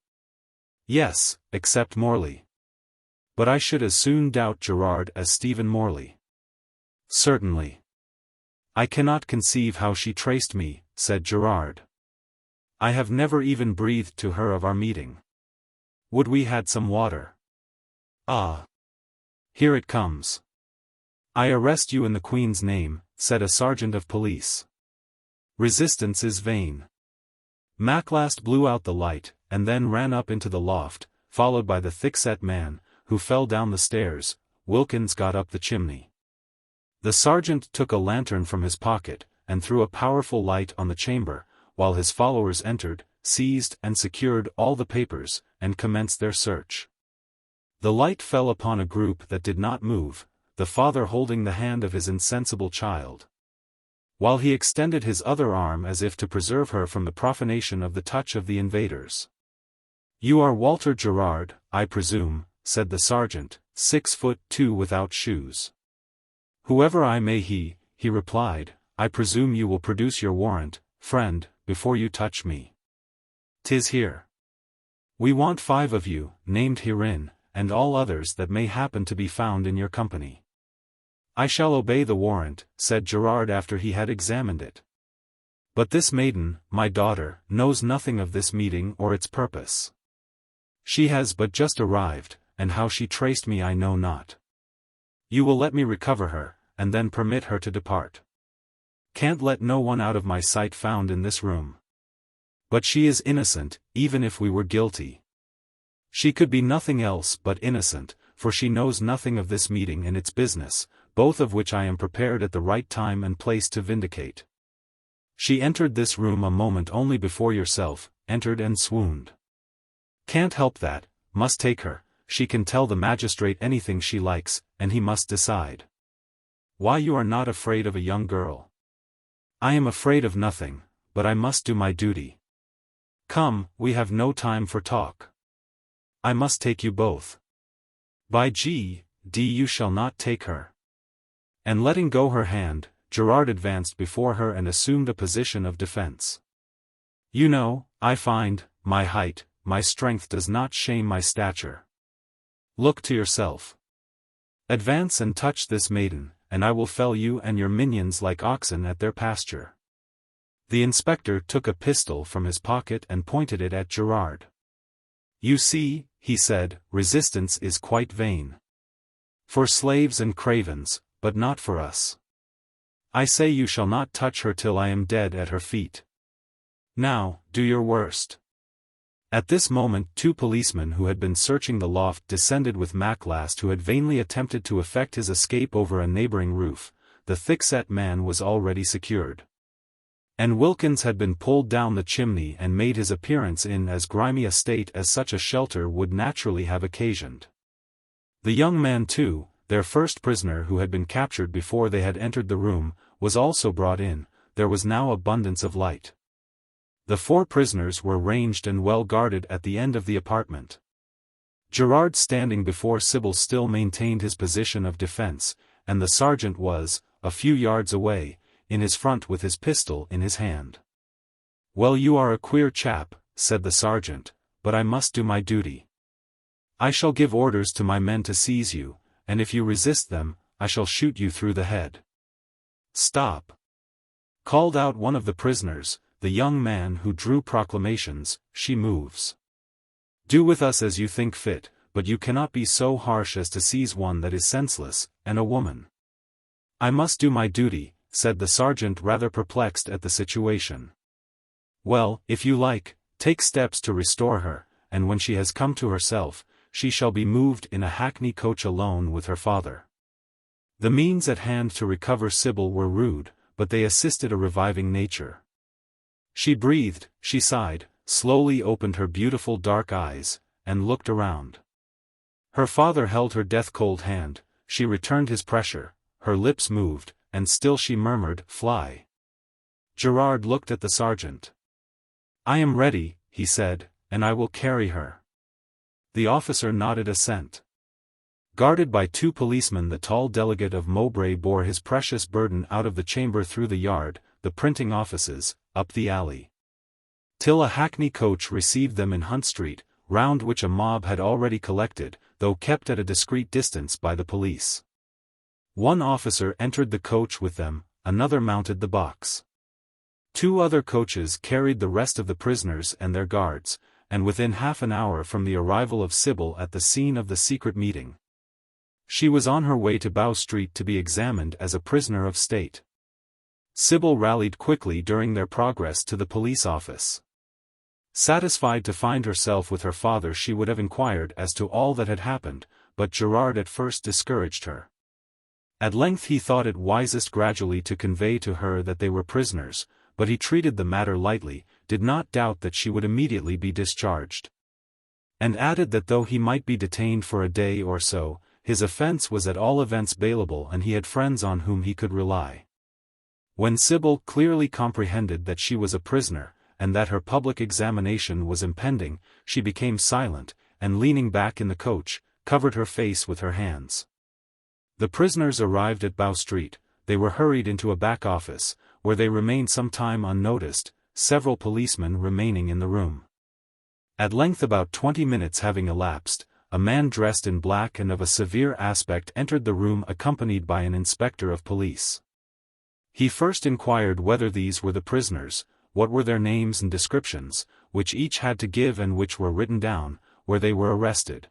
"Yes, except Morley. But I should as soon doubt Gerard as Stephen Morley." "Certainly." "I cannot conceive how she traced me," said Gerard. "I have never even breathed to her of our meeting. Would we had some water. Ah! Here it comes." "I arrest you in the Queen's name," said a sergeant of police. "Resistance is vain." Maclast blew out the light, and then ran up into the loft, followed by the thick-set man, who fell down the stairs. Wilkins got up the chimney. The sergeant took a lantern from his pocket, and threw a powerful light on the chamber, while his followers entered, seized and secured all the papers, and commenced their search. The light fell upon a group that did not move, the father holding the hand of his insensible child, while he extended his other arm as if to preserve her from the profanation of the touch of the invaders. "You are Walter Gerard, I presume," said the sergeant, 6'2" without shoes. "Whoever I may he replied, "I presume you will produce your warrant, friend, before you touch me." "'Tis here. We want 5 of you, named herein, and all others that may happen to be found in your company." "I shall obey the warrant," said Gerard after he had examined it. "But this maiden, my daughter, knows nothing of this meeting or its purpose. She has but just arrived, and how she traced me I know not. You will let me recover her, and then permit her to depart. Can't let no one out of my sight found in this room. But she is innocent, even if we were guilty. She could be nothing else but innocent, for she knows nothing of this meeting and its business, both of which I am prepared at the right time and place to vindicate. She entered this room a moment only before yourself, entered and swooned. Can't help that, must take her, she can tell the magistrate anything she likes, and he must decide. Why you are not afraid of a young girl?" "I am afraid of nothing, but I must do my duty. Come, we have no time for talk. I must take you both. By G. D. you shall not take her." And letting go her hand, Gerard advanced before her and assumed a position of defense. "You know, I find, my height, my strength does not shame my stature. Look to yourself. Advance and touch this maiden, and I will fell you and your minions like oxen at their pasture." The inspector took a pistol from his pocket and pointed it at Gerard. "You see," he said, "resistance is quite vain. For slaves and cravens, but not for us. I say you shall not touch her till I am dead at her feet. Now, do your worst." At this moment 2 policemen who had been searching the loft descended with Maclast, who had vainly attempted to effect his escape over a neighboring roof. The thick-set man was already secured. And Wilkins had been pulled down the chimney and made his appearance in as grimy a state as such a shelter would naturally have occasioned. The young man too, their first prisoner who had been captured before they had entered the room, was also brought in. There was now abundance of light. The 4 prisoners were ranged and well guarded at the end of the apartment. Gerard standing before Sybil still maintained his position of defense, and the sergeant was, a few yards away, in his front with his pistol in his hand. "Well, you are a queer chap," said the sergeant, "but I must do my duty. I shall give orders to my men to seize you, and if you resist them, I shall shoot you through the head." "Stop!" called out one of the prisoners, the young man who drew proclamations. "She moves. Do with us as you think fit, but you cannot be so harsh as to seize one that is senseless, and a woman." "I must do my duty," said the sergeant, rather perplexed at the situation. "Well, if you like, take steps to restore her, and when she has come to herself, she shall be moved in a hackney coach alone with her father." The means at hand to recover Sybil were rude, but they assisted a reviving nature. She breathed, she sighed, slowly opened her beautiful dark eyes, and looked around. Her father held her death-cold hand, she returned his pressure, her lips moved, and still she murmured, "Fly." Gerard looked at the sergeant. "I am ready," he said, "and I will carry her." The officer nodded assent. Guarded by 2 policemen, the tall delegate of Mowbray bore his precious burden out of the chamber through the yard, the printing offices, up the alley, till a hackney coach received them in Hunt Street, round which a mob had already collected, though kept at a discreet distance by the police. One officer entered the coach with them, another mounted the box. 2 other coaches carried the rest of the prisoners and their guards, and within half an hour from the arrival of Sybil at the scene of the secret meeting, she was on her way to Bow Street to be examined as a prisoner of state. Sybil rallied quickly during their progress to the police office. Satisfied to find herself with her father, she would have inquired as to all that had happened, but Gerard at first discouraged her. At length he thought it wisest gradually to convey to her that they were prisoners, but he treated the matter lightly, did not doubt that she would immediately be discharged, and added that though he might be detained for a day or so, his offence was at all events bailable and he had friends on whom he could rely. When Sybil clearly comprehended that she was a prisoner, and that her public examination was impending, she became silent, and leaning back in the coach, covered her face with her hands. The prisoners arrived at Bow Street. They were hurried into a back office, where they remained some time unnoticed, several policemen remaining in the room. At length, about 20 minutes having elapsed, a man dressed in black and of a severe aspect entered the room accompanied by an inspector of police. He first inquired whether these were the prisoners, what were their names and descriptions, which each had to give and which were written down, where they were arrested,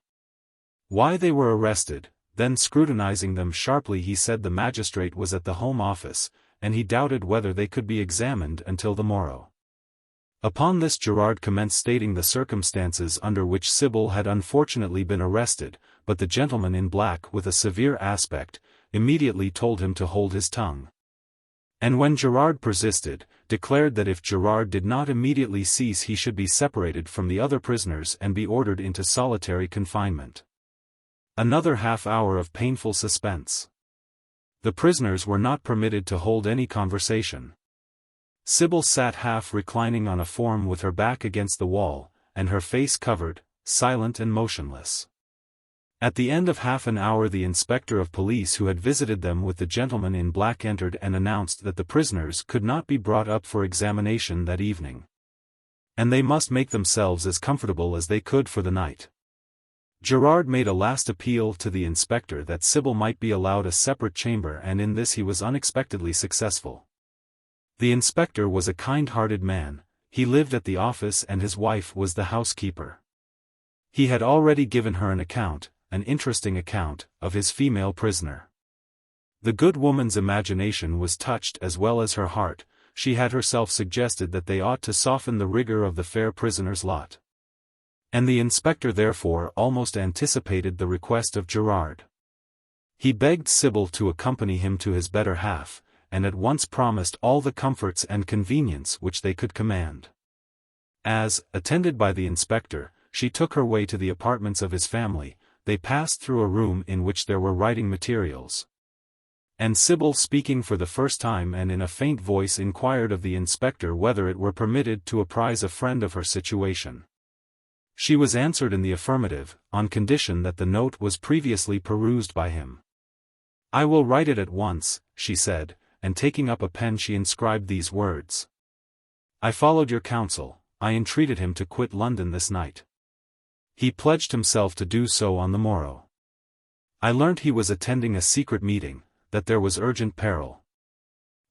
why they were arrested. Then scrutinizing them sharply he said the magistrate was at the Home Office, and he doubted whether they could be examined until the morrow. Upon this Gerard commenced stating the circumstances under which Sybil had unfortunately been arrested, but the gentleman in black with a severe aspect immediately told him to hold his tongue. And when Gerard persisted, declared that if Gerard did not immediately cease he should be separated from the other prisoners and be ordered into solitary confinement. Another half-hour of painful suspense. The prisoners were not permitted to hold any conversation. Sybil sat half reclining on a form with her back against the wall, and her face covered, silent and motionless. At the end of half an hour the inspector of police who had visited them with the gentleman in black entered and announced that the prisoners could not be brought up for examination that evening, and they must make themselves as comfortable as they could for the night. Gerard made a last appeal to the inspector that Sybil might be allowed a separate chamber, and in this he was unexpectedly successful. The inspector was a kind-hearted man. He lived at the office and his wife was the housekeeper. He had already given her an account, an interesting account, of his female prisoner. The good woman's imagination was touched as well as her heart. She had herself suggested that they ought to soften the rigor of the fair prisoner's lot. And the inspector therefore almost anticipated the request of Gerard. He begged Sybil to accompany him to his better half, and at once promised all the comforts and convenience which they could command. As, attended by the inspector, she took her way to the apartments of his family, they passed through a room in which there were writing materials. And Sybil, speaking for the first time and in a faint voice, inquired of the inspector whether it were permitted to apprise a friend of her situation. She was answered in the affirmative, on condition that the note was previously perused by him. "I will write it at once," she said, and taking up a pen she inscribed these words. "I followed your counsel, I entreated him to quit London this night. He pledged himself to do so on the morrow. I learnt he was attending a secret meeting, that there was urgent peril.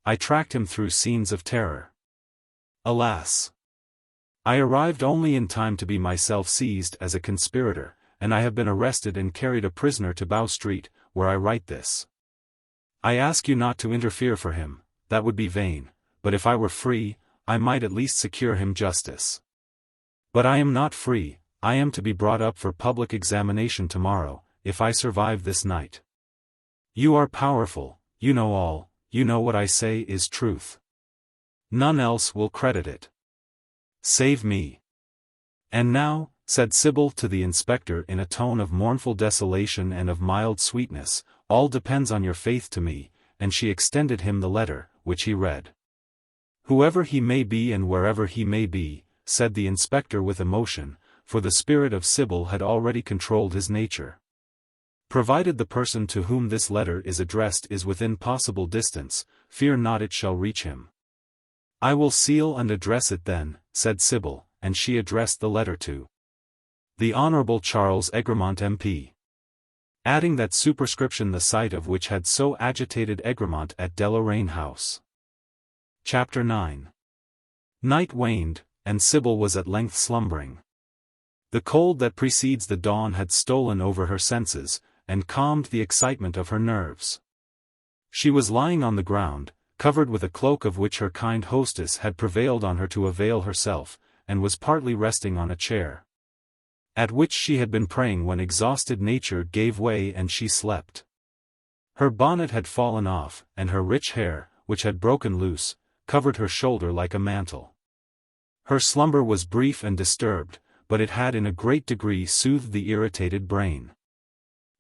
I tracked him through scenes of terror. Alas! I arrived only in time to be myself seized as a conspirator, and I have been arrested and carried a prisoner to Bow Street, where I write this. I ask you not to interfere for him, that would be vain, but if I were free, I might at least secure him justice. But I am not free, I am to be brought up for public examination tomorrow, if I survive this night. You are powerful, you know all, you know what I say is truth. None else will credit it. Save me." "And now," said Sybil to the inspector in a tone of mournful desolation and of mild sweetness, "all depends on your faith to me," and she extended him the letter, which he read. "Whoever he may be and wherever he may be," said the inspector with emotion, for the spirit of Sybil had already controlled his nature. "Provided the person to whom this letter is addressed is within possible distance, fear not it shall reach him." "I will seal and address it then," said Sybil, and she addressed the letter to the Honourable Charles Egremont MP. Adding that superscription, the sight of which had so agitated Egremont at Deloraine House. Chapter 9. Night waned, and Sybil was at length slumbering. The cold that precedes the dawn had stolen over her senses, and calmed the excitement of her nerves. She was lying on the ground, covered with a cloak of which her kind hostess had prevailed on her to avail herself, and was partly resting on a chair, at which she had been praying when exhausted nature gave way and she slept. Her bonnet had fallen off, and her rich hair, which had broken loose, covered her shoulder like a mantle. Her slumber was brief and disturbed, but it had in a great degree soothed the irritated brain.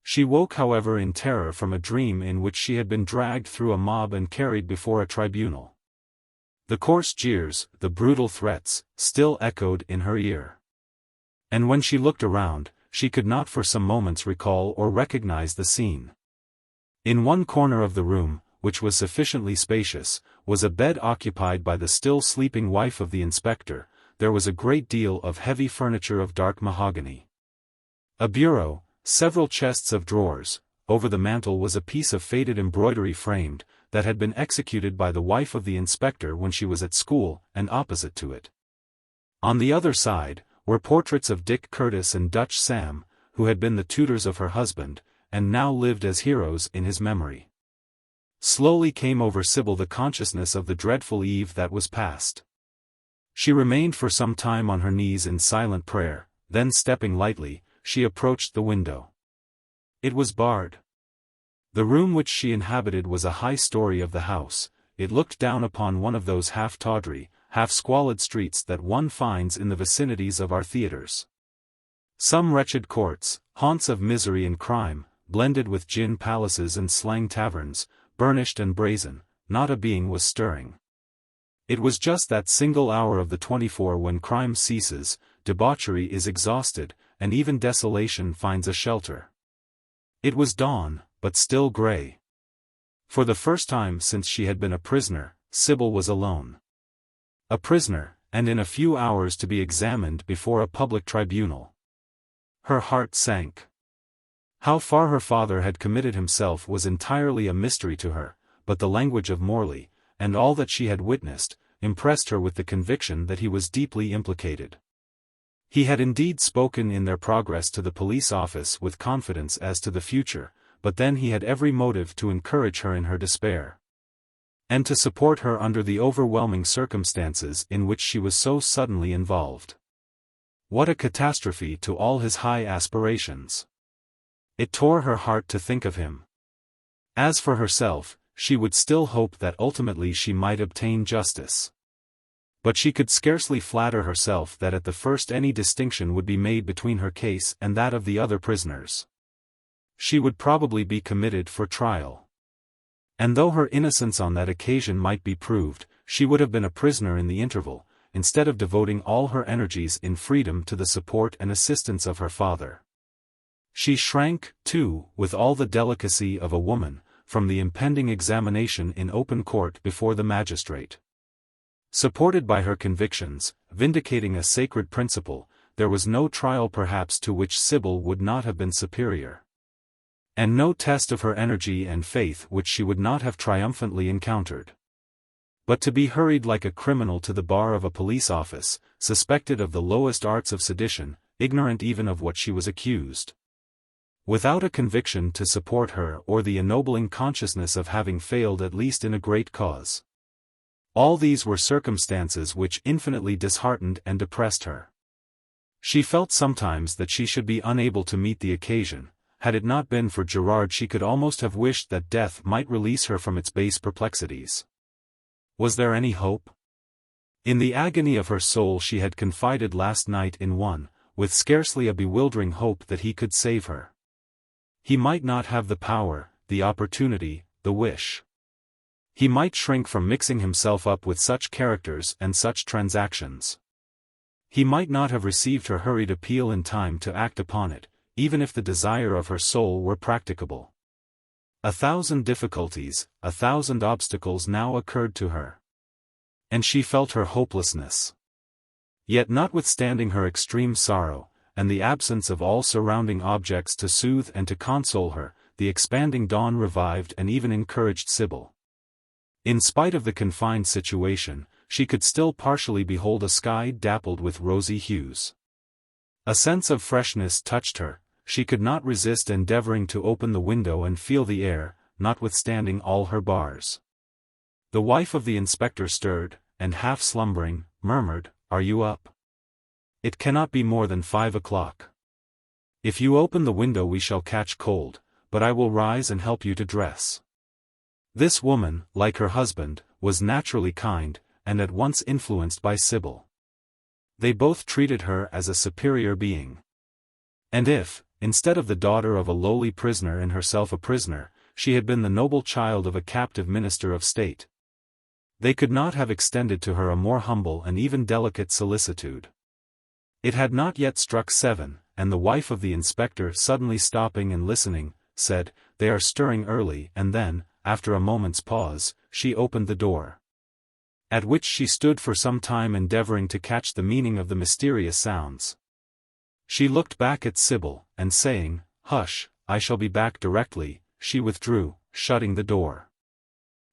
She woke however in terror from a dream in which she had been dragged through a mob and carried before a tribunal. The coarse jeers, the brutal threats, still echoed in her ear. And when she looked around, she could not for some moments recall or recognize the scene. In one corner of the room, which was sufficiently spacious, was a bed occupied by the still sleeping wife of the inspector. There was a great deal of heavy furniture of dark mahogany. A bureau, several chests of drawers, over the mantel was a piece of faded embroidery framed, that had been executed by the wife of the inspector when she was at school, and opposite to it, on the other side, were portraits of Dick Curtis and Dutch Sam, who had been the tutors of her husband, and now lived as heroes in his memory. Slowly came over Sybil the consciousness of the dreadful eve that was past. She remained for some time on her knees in silent prayer, then stepping lightly, she approached the window. It was barred. The room which she inhabited was a high story of the house. It looked down upon one of those half-tawdry, half-squalid streets that one finds in the vicinities of our theatres. Some wretched courts, haunts of misery and crime, blended with gin palaces and slang taverns, burnished and brazen, not a being was stirring. It was just that single hour of the 24 when crime ceases, debauchery is exhausted, and even desolation finds a shelter. It was dawn, but still grey. For the first time since she had been a prisoner, Sybil was alone. A prisoner, and in a few hours to be examined before a public tribunal. Her heart sank. How far her father had committed himself was entirely a mystery to her, but the language of Morley, and all that she had witnessed, impressed her with the conviction that he was deeply implicated. He had indeed spoken in their progress to the police office with confidence as to the future, but then he had every motive to encourage her in her despair, and to support her under the overwhelming circumstances in which she was so suddenly involved. What a catastrophe to all his high aspirations! It tore her heart to think of him. As for herself, she would still hope that ultimately she might obtain justice. But she could scarcely flatter herself that at the first any distinction would be made between her case and that of the other prisoners. She would probably be committed for trial. And though her innocence on that occasion might be proved, she would have been a prisoner in the interval, instead of devoting all her energies in freedom to the support and assistance of her father. She shrank, too, with all the delicacy of a woman, from the impending examination in open court before the magistrate. Supported by her convictions, vindicating a sacred principle, there was no trial perhaps to which Sybil would not have been superior. And no test of her energy and faith which she would not have triumphantly encountered. But to be hurried like a criminal to the bar of a police office, suspected of the lowest arts of sedition, ignorant even of what she was accused, without a conviction to support her or the ennobling consciousness of having failed at least in a great cause. All these were circumstances which infinitely disheartened and depressed her. She felt sometimes that she should be unable to meet the occasion. Had it not been for Gerard, she could almost have wished that death might release her from its base perplexities. Was there any hope? In the agony of her soul she had confided last night in one, with scarcely a bewildering hope that he could save her. He might not have the power, the opportunity, the wish. He might shrink from mixing himself up with such characters and such transactions. He might not have received her hurried appeal in time to act upon it, even if the desire of her soul were practicable. 1,000 difficulties, 1,000 obstacles now occurred to her. And she felt her hopelessness. Yet notwithstanding her extreme sorrow, and the absence of all surrounding objects to soothe and to console her, the expanding dawn revived and even encouraged Sybil. In spite of the confined situation, she could still partially behold a sky dappled with rosy hues. A sense of freshness touched her. She could not resist endeavoring to open the window and feel the air, notwithstanding all her bars. The wife of the inspector stirred, and half slumbering, murmured, "Are you up? It cannot be more than 5 o'clock. If you open the window we shall catch cold, but I will rise and help you to dress." This woman, like her husband, was naturally kind, and at once influenced by Sybil. They both treated her as a superior being. And if, instead of the daughter of a lowly prisoner and herself a prisoner, she had been the noble child of a captive minister of state, they could not have extended to her a more humble and even delicate solicitude. It had not yet struck 7, and the wife of the inspector, suddenly stopping and listening, said, "They are stirring early," and then, after a moment's pause, she opened the door. At which she stood for some time endeavoring to catch the meaning of the mysterious sounds. She looked back at Sybil, and saying, "Hush, I shall be back directly," she withdrew, shutting the door.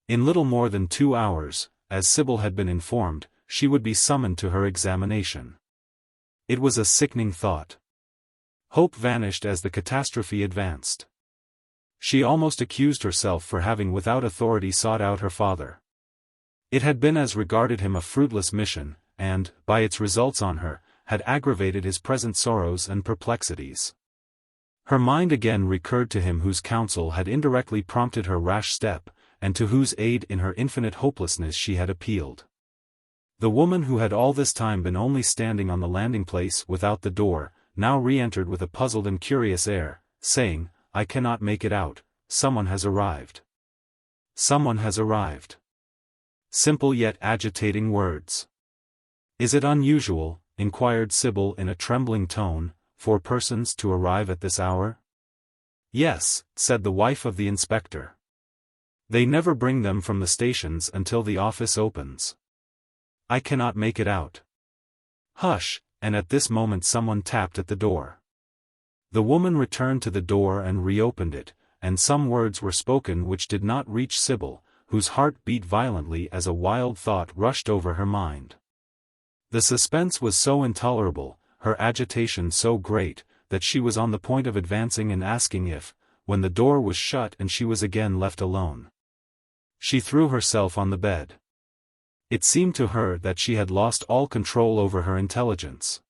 In little more than 2 hours, as Sybil had been informed, she would be summoned to her examination. It was a sickening thought. Hope vanished as the catastrophe advanced. She almost accused herself for having without authority sought out her father. It had been as regarded him a fruitless mission, and, by its results on her, had aggravated his present sorrows and perplexities. Her mind again recurred to him whose counsel had indirectly prompted her rash step, and to whose aid in her infinite hopelessness she had appealed. The woman who had all this time been only standing on the landing-place without the door, now re-entered with a puzzled and curious air, saying, "I cannot make it out. Someone has arrived. Someone has arrived." Simple yet agitating words. "Is it unusual," inquired Sybil in a trembling tone, "for persons to arrive at this hour?" "Yes," said the wife of the inspector. "They never bring them from the stations until the office opens. I cannot make it out." "Hush," and at this moment someone tapped at the door. The woman returned to the door and reopened it, and some words were spoken which did not reach Sybil, whose heart beat violently as a wild thought rushed over her mind. The suspense was so intolerable, her agitation so great, that she was on the point of advancing and asking if, when the door was shut and she was again left alone. She threw herself on the bed. It seemed to her that she had lost all control over her intelligence.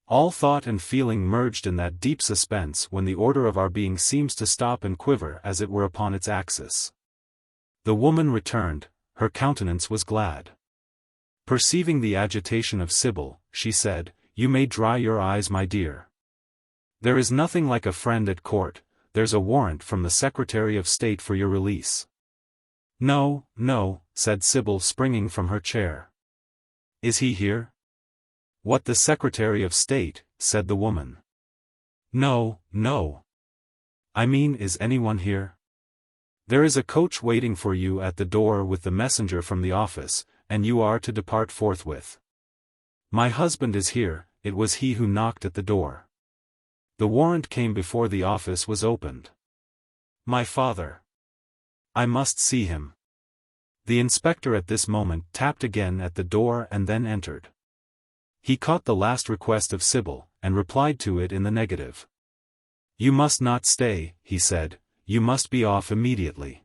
All thought and feeling merged in that deep suspense when the order of our being seems to stop and quiver as it were upon its axis. The woman returned, her countenance was glad. Perceiving the agitation of Sybil, she said, "You may dry your eyes, my dear. There is nothing like a friend at court, there's a warrant from the Secretary of State for your release." "No, no," said Sybil, springing from her chair. "Is he here?" "What, the Secretary of State?" said the woman. "No, no. I mean, is anyone here? There is a coach waiting for you at the door with the messenger from the office, and you are to depart forthwith. My husband is here, it was he who knocked at the door. The warrant came before the office was opened. My father. I must see him." The inspector at this moment tapped again at the door and then entered. He caught the last request of Sybil, and replied to it in the negative. "You must not stay," he said, "you must be off immediately.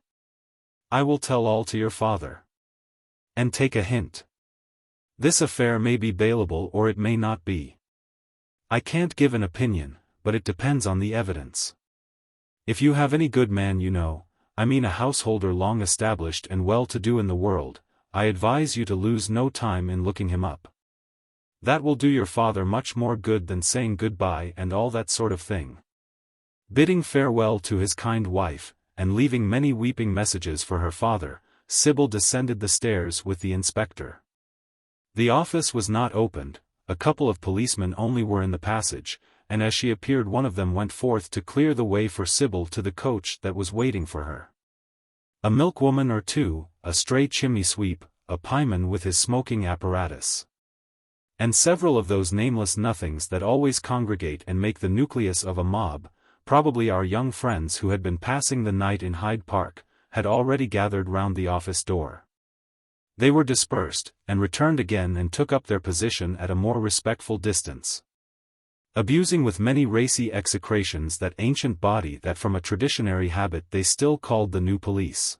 I will tell all to your father. And take a hint. This affair may be bailable or it may not be. I can't give an opinion, but it depends on the evidence. If you have any good man you know, I mean a householder long established and well-to-do in the world, I advise you to lose no time in looking him up. That will do your father much more good than saying goodbye and all that sort of thing." Bidding farewell to his kind wife, and leaving many weeping messages for her father, Sybil descended the stairs with the inspector. The office was not opened, a couple of policemen only were in the passage, and as she appeared one of them went forth to clear the way for Sybil to the coach that was waiting for her. A milkwoman or two, a stray chimney sweep, a pieman with his smoking apparatus, and several of those nameless nothings that always congregate and make the nucleus of a mob, probably our young friends who had been passing the night in Hyde Park, had already gathered round the office door. They were dispersed, and returned again and took up their position at a more respectful distance, abusing with many racy execrations that ancient body that from a traditionary habit they still called the new police.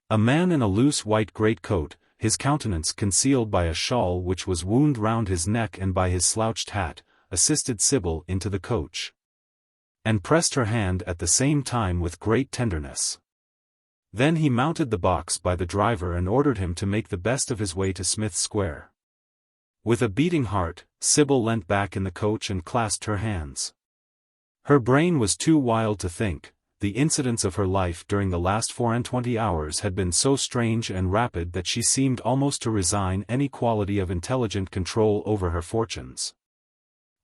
A man in a loose white greatcoat, his countenance concealed by a shawl which was wound round his neck and by his slouched hat, assisted Sybil into the coach, and pressed her hand at the same time with great tenderness. Then he mounted the box by the driver and ordered him to make the best of his way to Smith Square. With a beating heart, Sybil leant back in the coach and clasped her hands. Her brain was too wild to think. The incidents of her life during the last 24 hours had been so strange and rapid that she seemed almost to resign any quality of intelligent control over her fortunes,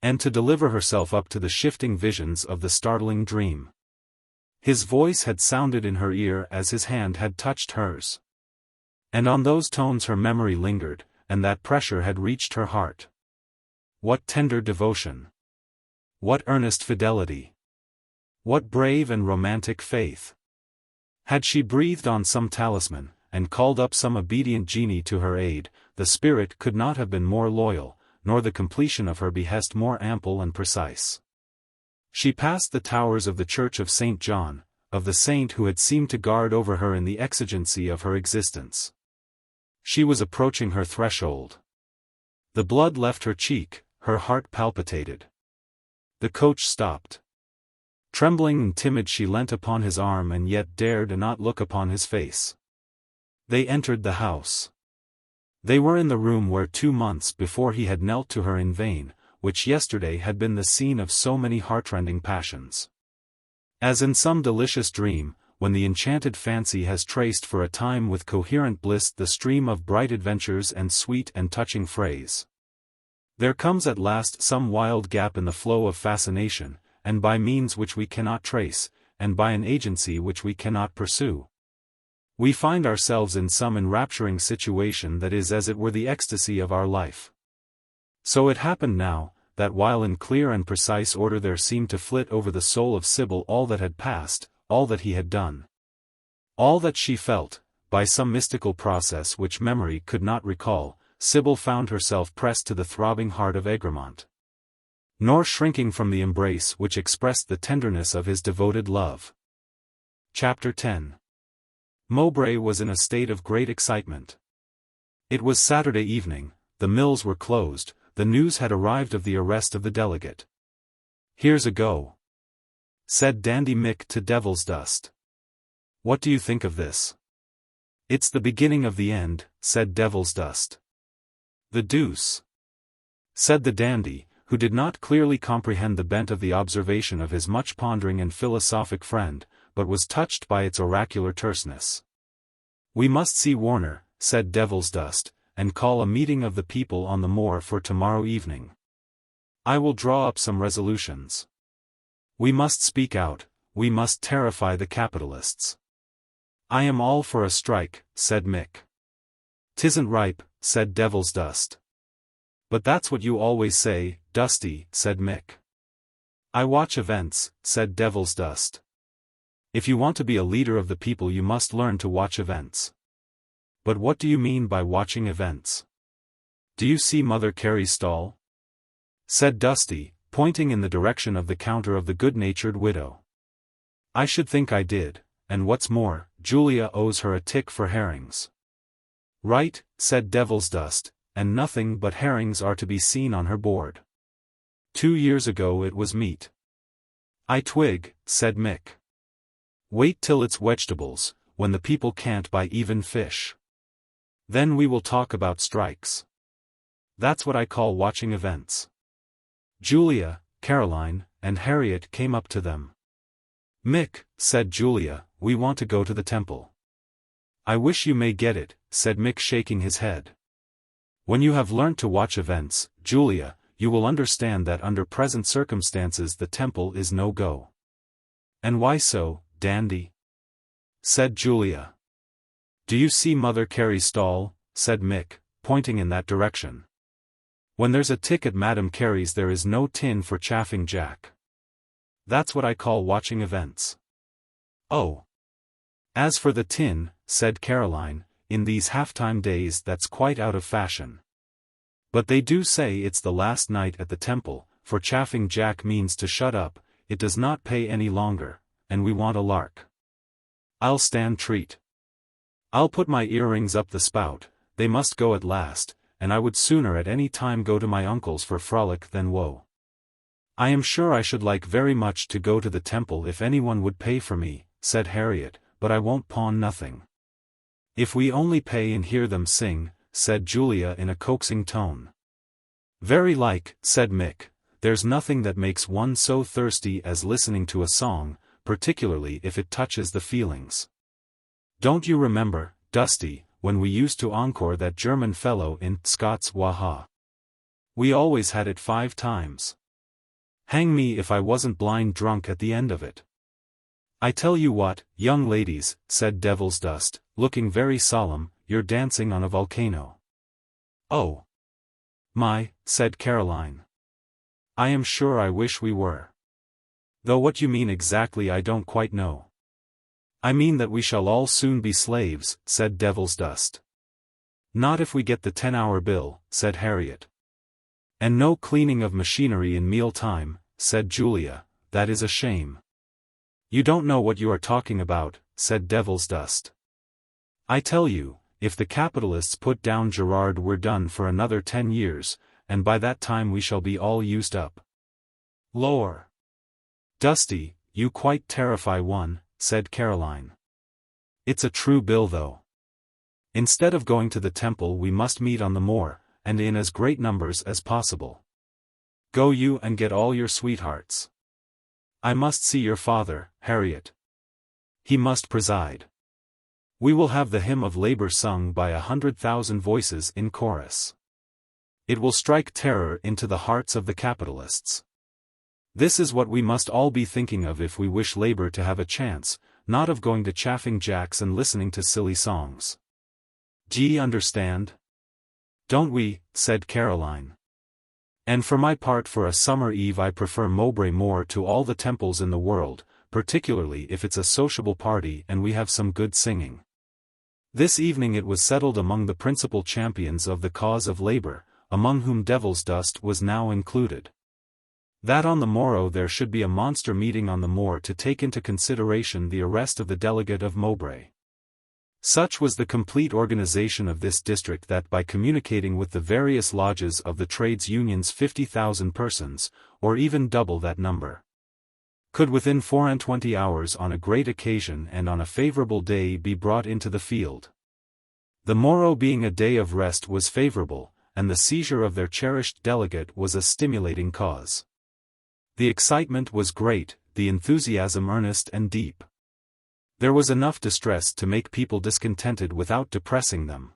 and to deliver herself up to the shifting visions of the startling dream. His voice had sounded in her ear as his hand had touched hers, and on those tones her memory lingered, and that pressure had reached her heart. What tender devotion! What earnest fidelity! What brave and romantic faith! Had she breathed on some talisman, and called up some obedient genie to her aid, the spirit could not have been more loyal, nor the completion of her behest more ample and precise. She passed the towers of the Church of St. John, of the saint who had seemed to guard over her in the exigency of her existence. She was approaching her threshold. The blood left her cheek, her heart palpitated. The coach stopped. Trembling and timid she leant upon his arm and yet dared not look upon his face. They entered the house. They were in the room where 2 months before he had knelt to her in vain, which yesterday had been the scene of so many heartrending passions. As in some delicious dream, when the enchanted fancy has traced for a time with coherent bliss the stream of bright adventures and sweet and touching phrase, there comes at last some wild gap in the flow of fascination, and by means which we cannot trace, and by an agency which we cannot pursue, we find ourselves in some enrapturing situation that is as it were the ecstasy of our life. So it happened now, that while in clear and precise order there seemed to flit over the soul of Sybil all that had passed, all that he had done, all that she felt, by some mystical process which memory could not recall, Sybil found herself pressed to the throbbing heart of Egremont, nor shrinking from the embrace which expressed the tenderness of his devoted love. Chapter 10. Mowbray was in a state of great excitement. It was Saturday evening, the mills were closed, the news had arrived of the arrest of the delegate. "Here's a go," said Dandy Mick to Devilsdust. "What do you think of this?" "It's the beginning of the end," said Devilsdust. "The deuce," said the dandy, who did not clearly comprehend the bent of the observation of his much pondering and philosophic friend, but was touched by its oracular terseness. "We must see Warner," said Devilsdust, "and call a meeting of the people on the moor for tomorrow evening. I will draw up some resolutions. We must speak out, we must terrify the capitalists." "I am all for a strike," said Mick. "'Tisn't ripe," said Devilsdust. "But that's what you always say, Dusty," said Mick. "I watch events," said Devilsdust. "If you want to be a leader of the people you must learn to watch events." "But what do you mean by watching events? Do you see Mother Carey's stall?" said Dusty, pointing in the direction of the counter of the good-natured widow. "I should think I did, and what's more, Julia owes her a tick for herrings." "Right," said Devilsdust, "and nothing but herrings are to be seen on her board. 2 years ago it was meat." "I twig," said Mick. "Wait till it's vegetables, when the people can't buy even fish. Then we will talk about strikes. That's what I call watching events." Julia, Caroline, and Harriet came up to them. "Mick," said Julia, "we want to go to the temple." "I wish you may get it," said Mick, shaking his head. "When you have learnt to watch events, Julia, you will understand that under present circumstances the temple is no go." "And why so, Dandy?" said Julia. "Do you see Mother Carey's stall?" said Mick, pointing in that direction. "When there's a tick at Madame Carey's there is no tin for chaffing Jack. That's what I call watching events." "Oh. As for the tin," said Caroline, "in these half-time days that's quite out of fashion. But they do say it's the last night at the temple, for chaffing Jack means to shut up, it does not pay any longer, and we want a lark. I'll stand treat. I'll put my earrings up the spout, they must go at last, and I would sooner at any time go to my uncle's for frolic than woe. I am sure I should like very much to go to the temple if anyone would pay for me," said Harriet, "but I won't pawn nothing." "If we only pay and hear them sing," said Julia in a coaxing tone. "Very like," said Mick, "there's nothing that makes one so thirsty as listening to a song, particularly if it touches the feelings. Don't you remember, Dusty, when we used to encore that German fellow in Scots Wha Ha? We always had it 5 times. Hang me if I wasn't blind drunk at the end of it." "I tell you what, young ladies," said Devilsdust, looking very solemn, "you're dancing on a volcano." "Oh. My," said Caroline. "I am sure I wish we were. Though what you mean exactly I don't quite know." "I mean that we shall all soon be slaves," said Devilsdust. "Not if we get the 10-hour bill," said Harriet. "And no cleaning of machinery in meal time," said Julia, "that is a shame." "You don't know what you are talking about," said Devilsdust. "I tell you, if the capitalists put down Gerard we're done for another 10 years, and by that time we shall be all used up." "Lor! Dusty, you quite terrify one," said Caroline. "It's a true bill though. Instead of going to the temple we must meet on the moor, and in as great numbers as possible. Go you and get all your sweethearts. I must see your father, Harriet. He must preside. We will have the hymn of labor sung by 100,000 voices in chorus. It will strike terror into the hearts of the capitalists. This is what we must all be thinking of if we wish labor to have a chance, not of going to chaffing jacks and listening to silly songs. D'ye understand?" "Don't we?" said Caroline. "And for my part for a summer eve I prefer Mowbray Moor to all the temples in the world, particularly if it's a sociable party and we have some good singing." This evening it was settled among the principal champions of the cause of labor, among whom Devilsdust was now included, that on the morrow there should be a monster meeting on the moor to take into consideration the arrest of the delegate of Mowbray. Such was the complete organization of this district that by communicating with the various lodges of the trades unions 50,000 persons, or even double that number, could within 24 hours on a great occasion and on a favorable day be brought into the field. The morrow being a day of rest was favorable, and the seizure of their cherished delegate was a stimulating cause. The excitement was great, the enthusiasm earnest and deep. There was enough distress to make people discontented without depressing them.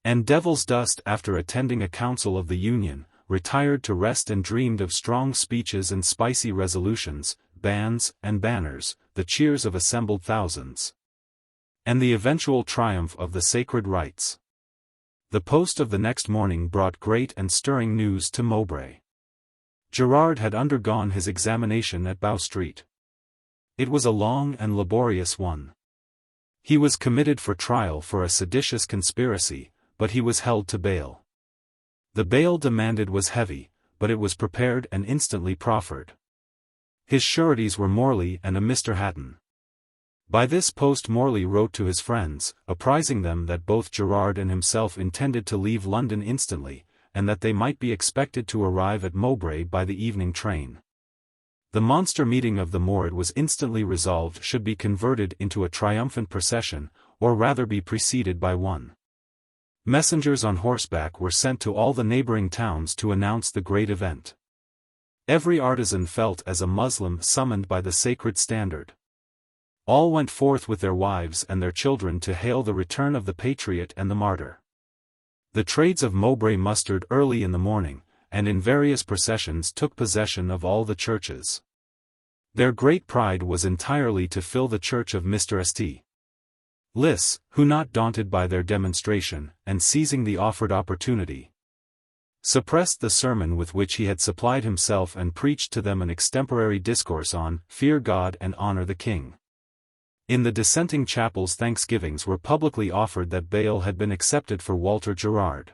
And Devil's Dust, after attending a council of the Union, retired to rest and dreamed of strong speeches and spicy resolutions, bands and banners, the cheers of assembled thousands, and the eventual triumph of the sacred rights. The post of the next morning brought great and stirring news to Mowbray. Gerard had undergone his examination at Bow Street. It was a long and laborious one. He was committed for trial for a seditious conspiracy, but he was held to bail. The bail demanded was heavy, but it was prepared and instantly proffered. His sureties were Morley and a Mr. Hatton. By this post Morley wrote to his friends, apprising them that both Gerard and himself intended to leave London instantly, and that they might be expected to arrive at Mowbray by the evening train. The monster meeting of the moor, it was instantly resolved, should be converted into a triumphant procession, or rather be preceded by one. Messengers on horseback were sent to all the neighboring towns to announce the great event. Every artisan felt as a Muslim summoned by the sacred standard. All went forth with their wives and their children to hail the return of the patriot and the martyr. The trades of Mowbray mustered early in the morning, and in various processions took possession of all the churches. Their great pride was entirely to fill the church of Mr. St. Liss, who, not daunted by their demonstration, and seizing the offered opportunity, suppressed the sermon with which he had supplied himself and preached to them an extemporary discourse on "Fear God and Honor the King." In the dissenting chapels thanksgivings were publicly offered that bail had been accepted for Walter Gerard.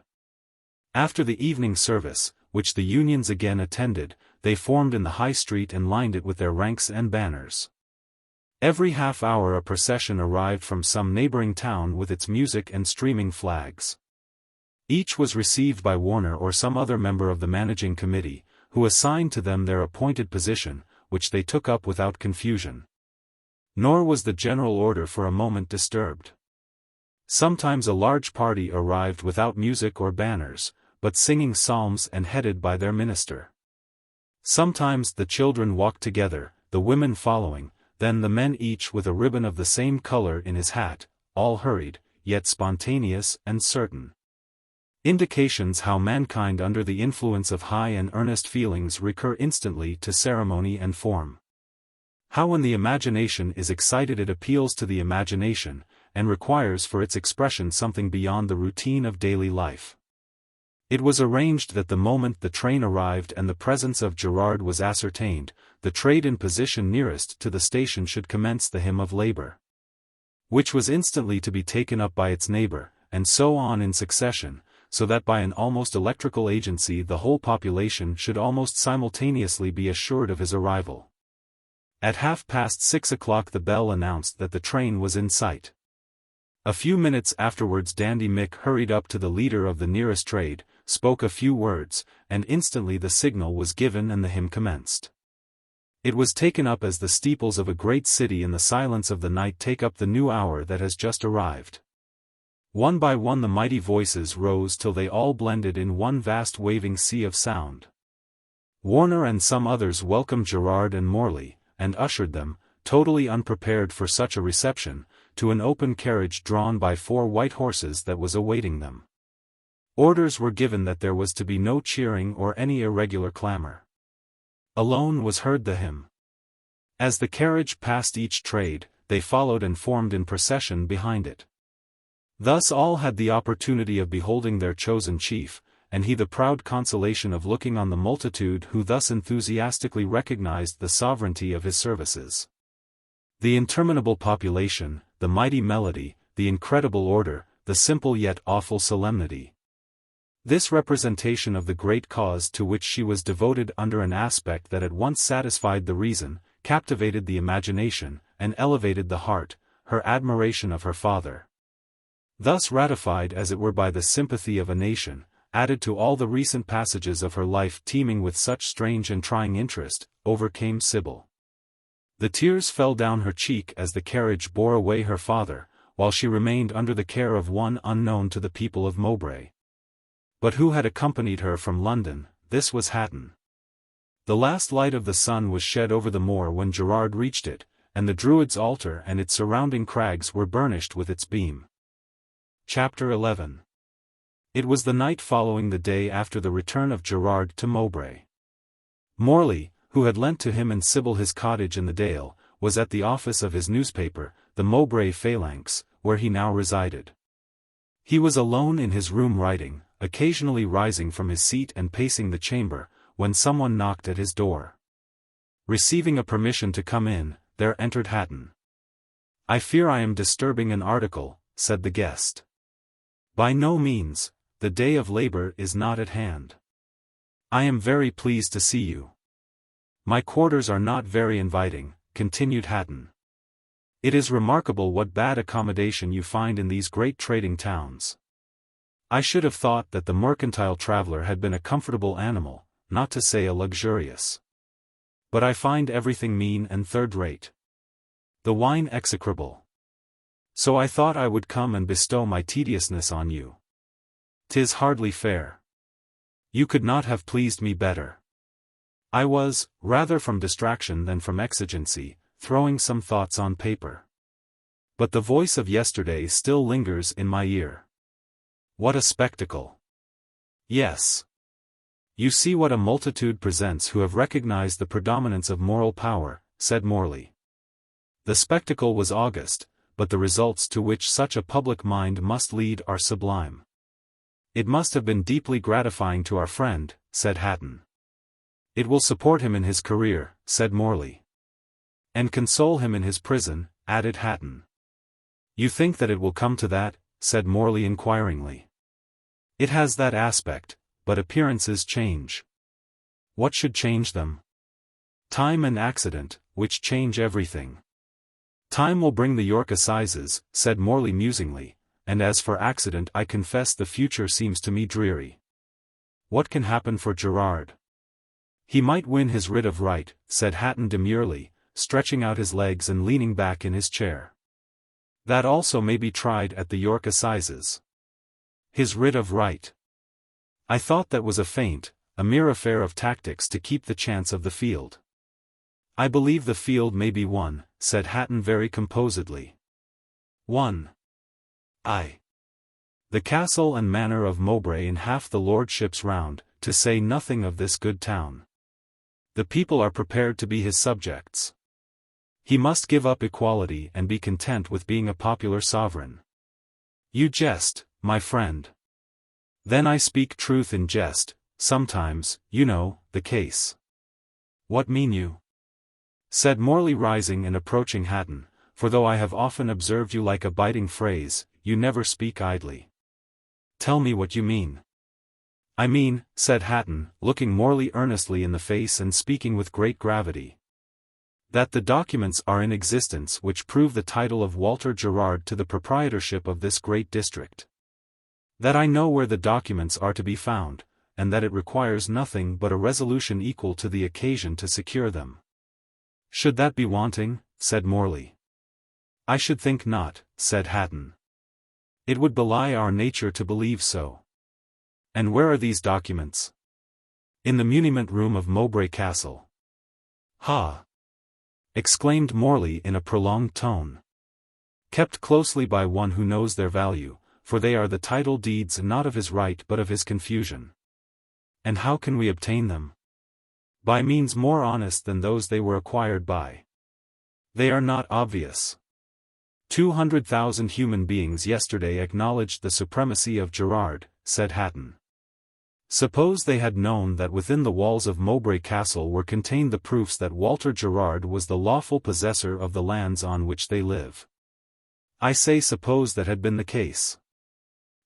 After the evening service, which the Unions again attended, they formed in the High Street and lined it with their ranks and banners. Every half hour a procession arrived from some neighboring town with its music and streaming flags. Each was received by Warner or some other member of the managing committee, who assigned to them their appointed position, which they took up without confusion. Nor was the general order for a moment disturbed. Sometimes a large party arrived without music or banners, but singing psalms and headed by their minister. Sometimes the children walked together, the women following, then the men each with a ribbon of the same color in his hat, all hurried, yet spontaneous and certain. Indications how mankind under the influence of high and earnest feelings recur instantly to ceremony and form. How when the imagination is excited it appeals to the imagination, and requires for its expression something beyond the routine of daily life. It was arranged that the moment the train arrived and the presence of Gerard was ascertained, the trade in position nearest to the station should commence the hymn of labor, which was instantly to be taken up by its neighbor, and so on in succession, so that by an almost electrical agency the whole population should almost simultaneously be assured of his arrival. At 6:30 the bell announced that the train was in sight. A few minutes afterwards Dandy Mick hurried up to the leader of the nearest trade, spoke a few words, and instantly the signal was given and the hymn commenced. It was taken up as the steeples of a great city in the silence of the night take up the new hour that has just arrived. One by one the mighty voices rose till they all blended in one vast waving sea of sound. Warner and some others welcomed Gerard and Morley, and ushered them, totally unprepared for such a reception, to an open carriage drawn by 4 white horses that was awaiting them. Orders were given that there was to be no cheering or any irregular clamor. Alone was heard the hymn. As the carriage passed each trade, they followed and formed in procession behind it. Thus all had the opportunity of beholding their chosen chief, and he the proud consolation of looking on the multitude who thus enthusiastically recognized the sovereignty of his services. The interminable population, the mighty melody, the incredible order, the simple yet awful solemnity. This representation of the great cause to which she was devoted under an aspect that at once satisfied the reason, captivated the imagination, and elevated the heart, her admiration of her father. Thus ratified as it were by the sympathy of a nation, added to all the recent passages of her life teeming with such strange and trying interest, overcame Sybil. The tears fell down her cheek as the carriage bore away her father, while she remained under the care of one unknown to the people of Mowbray. But who had accompanied her from London? This was Hatton. The last light of the sun was shed over the moor when Gerard reached it, and the Druid's altar and its surrounding crags were burnished with its beam. Chapter 11. It was the night following the day after the return of Gerard to Mowbray. Morley, who had lent to him and Sybil his cottage in the Dale, was at the office of his newspaper, the Mowbray Phalanx, where he now resided. He was alone in his room writing, occasionally rising from his seat and pacing the chamber, when someone knocked at his door. Receiving a permission to come in, there entered Hatton. "I fear I am disturbing an article," said the guest. "By no means, the day of labor is not at hand. I am very pleased to see you." "My quarters are not very inviting," continued Hatton. "It is remarkable what bad accommodation you find in these great trading towns. I should have thought that the mercantile traveler had been a comfortable animal, not to say a luxurious. But I find everything mean and third-rate. The wine execrable. So I thought I would come and bestow my tediousness on you. 'Tis hardly fair. You could not have pleased me better." I was, rather from distraction than from exigency, throwing some thoughts on paper. But the voice of yesterday still lingers in my ear. What a spectacle! Yes. You see what a multitude presents who have recognized the predominance of moral power, said Morley. The spectacle was august, but the results to which such a public mind must lead are sublime. It must have been deeply gratifying to our friend, said Hatton. It will support him in his career, said Morley. And console him in his prison, added Hatton. You think that it will come to that? Said Morley inquiringly. It has that aspect, but appearances change. What should change them? Time and accident, which change everything. Time will bring the York Assizes, said Morley musingly, and as for accident I confess the future seems to me dreary. What can happen for Gerard? He might win his writ of right, said Hatton demurely, stretching out his legs and leaning back in his chair. That also may be tried at the York Assizes. His writ of right. I thought that was a feint, a mere affair of tactics to keep the chance of the field. I believe the field may be won, said Hatton very composedly. Won. Aye. The castle and manor of Mowbray and half the lordships round, to say nothing of this good town. The people are prepared to be his subjects. He must give up equality and be content with being a popular sovereign. You jest, my friend. Then I speak truth in jest, sometimes, you know, the case. What mean you? Said Morley rising and approaching Hatton, for though I have often observed you like a biting phrase, you never speak idly. Tell me what you mean. I mean, said Hatton, looking Morley earnestly in the face and speaking with great gravity, that the documents are in existence which prove the title of Walter Gerard to the proprietorship of this great district. That I know where the documents are to be found, and that it requires nothing but a resolution equal to the occasion to secure them. Should that be wanting? Said Morley. I should think not, said Hatton. It would belie our nature to believe so. And where are these documents? In the muniment room of Mowbray Castle. Ha! Exclaimed Morley in a prolonged tone. Kept closely by one who knows their value, for they are the title deeds not of his right but of his confusion. And how can we obtain them? By means more honest than those they were acquired by. They are not obvious. 200,000 human beings yesterday acknowledged the supremacy of Gerard, said Hatton. Suppose they had known that within the walls of Mowbray Castle were contained the proofs that Walter Gerard was the lawful possessor of the lands on which they live. I say suppose that had been the case.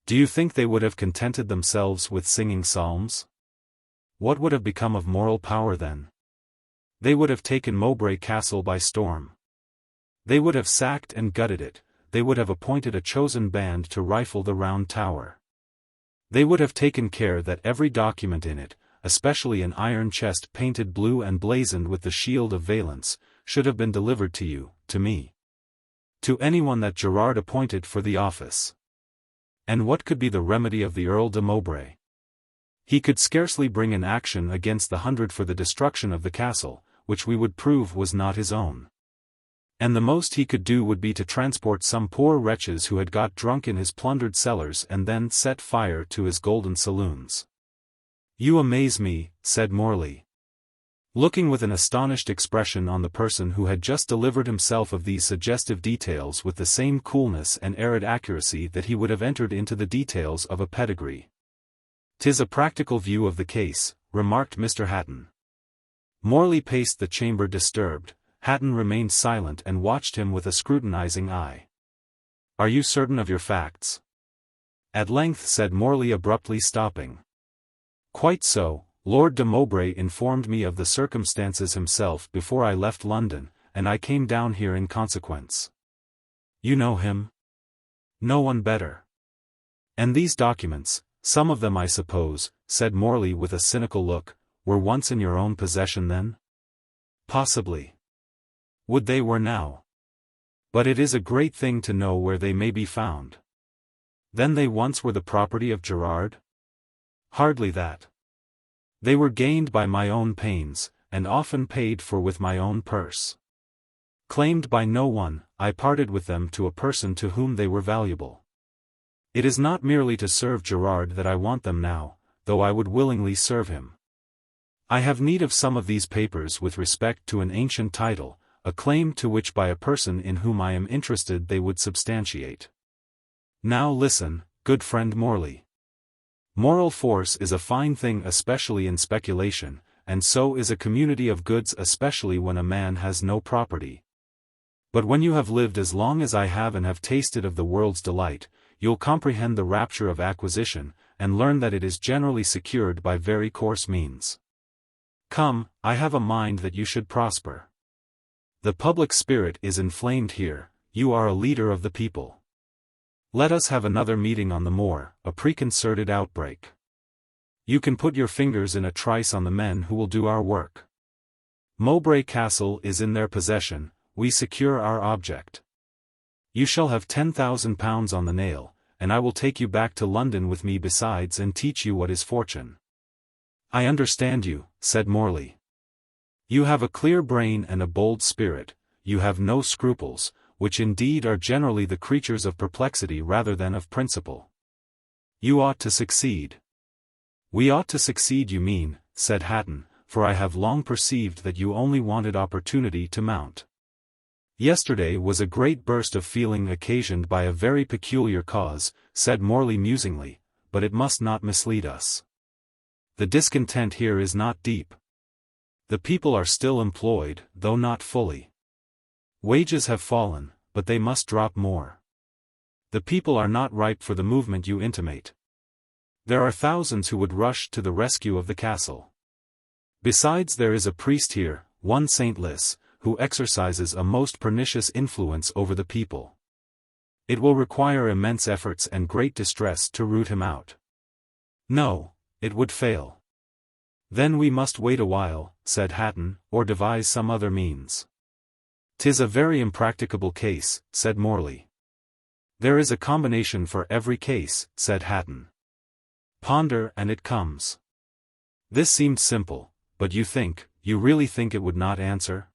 Do you think they would have contented themselves with singing psalms? What would have become of moral power then? They would have taken Mowbray Castle by storm. They would have sacked and gutted it, they would have appointed a chosen band to rifle the Round Tower. They would have taken care that every document in it, especially an iron chest painted blue and blazoned with the shield of Valence, should have been delivered to you, to me. To anyone that Gerard appointed for the office. And what could be the remedy of the Earl de Mowbray? He could scarcely bring an action against the 100 for the destruction of the castle, which we would prove was not his own. And the most he could do would be to transport some poor wretches who had got drunk in his plundered cellars and then set fire to his golden saloons. "You amaze me," said Morley, looking with an astonished expression on the person who had just delivered himself of these suggestive details with the same coolness and arid accuracy that he would have entered into the details of a pedigree. "'Tis a practical view of the case," remarked Mr. Hatton. Morley paced the chamber disturbed. Hatton remained silent and watched him with a scrutinizing eye. "Are you certain of your facts?" at length said Morley, abruptly stopping. "Quite so. Lord de Mowbray informed me of the circumstances himself before I left London, and I came down here in consequence." "You know him?" "No one better." "And these documents, some of them I suppose," said Morley with a cynical look, "were once in your own possession then?" "Possibly. Would they were now. But it is a great thing to know where they may be found." "Then they once were the property of Gerard?" "Hardly that. They were gained by my own pains, and often paid for with my own purse. Claimed by no one, I parted with them to a person to whom they were valuable. It is not merely to serve Gerard that I want them now, though I would willingly serve him. I have need of some of these papers with respect to an ancient title, a claim to which by a person in whom I am interested they would substantiate. Now listen, good friend Morley. Moral force is a fine thing, especially in speculation, and so is a community of goods, especially when a man has no property. But when you have lived as long as I have and have tasted of the world's delight, you'll comprehend the rapture of acquisition, and learn that it is generally secured by very coarse means. Come, I have a mind that you should prosper. The public spirit is inflamed here, you are a leader of the people. Let us have another meeting on the moor, a preconcerted outbreak. You can put your fingers in a trice on the men who will do our work. Mowbray Castle is in their possession, we secure our object. You shall have £10,000 on the nail, and I will take you back to London with me besides and teach you what is fortune." "I understand you," said Morley. "You have a clear brain and a bold spirit, you have no scruples, which indeed are generally the creatures of perplexity rather than of principle. You ought to succeed." "We ought to succeed, you mean," said Hatton, "for I have long perceived that you only wanted opportunity to mount. Yesterday was a great burst of feeling occasioned by a very peculiar cause," said Morley musingly, "but it must not mislead us. The discontent here is not deep. The people are still employed, though not fully. Wages have fallen, but they must drop more. The people are not ripe for the movement you intimate. There are thousands who would rush to the rescue of the castle. Besides, there is a priest here, one Saint Lys, who exercises a most pernicious influence over the people. It will require immense efforts and great distress to root him out. No, it would fail." "Then we must wait a while," said Hatton, "or devise some other means." "'Tis a very impracticable case," said Morley. "There is a combination for every case," said Hatton. "Ponder and it comes." This seemed simple, but you really think it would not answer?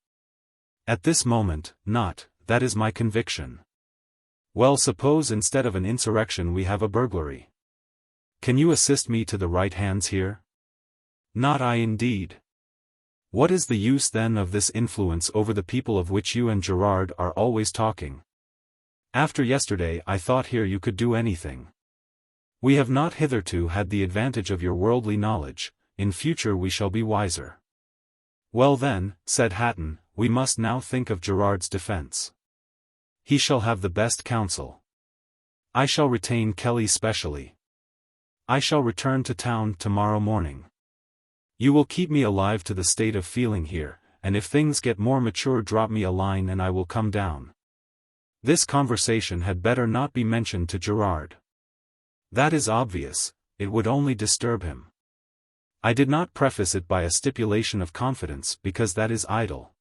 "At this moment, not, that is my conviction." "Well, suppose instead of an insurrection we have a burglary. Can you assist me to the right hands here?" "Not I indeed." "What is the use then of this influence over the people of which you and Gerard are always talking? After yesterday I thought here you could do anything. We have not hitherto had the advantage of your worldly knowledge, in future we shall be wiser." "Well then," said Hatton, "we must now think of Gerard's defense. He shall have the best counsel. I shall retain Kelly specially. I shall return to town tomorrow morning. You will keep me alive to the state of feeling here, and if things get more mature drop me a line and I will come down. This conversation had better not be mentioned to Gerard. That is obvious, it would only disturb him. I did not preface it by a stipulation of confidence because that is idle.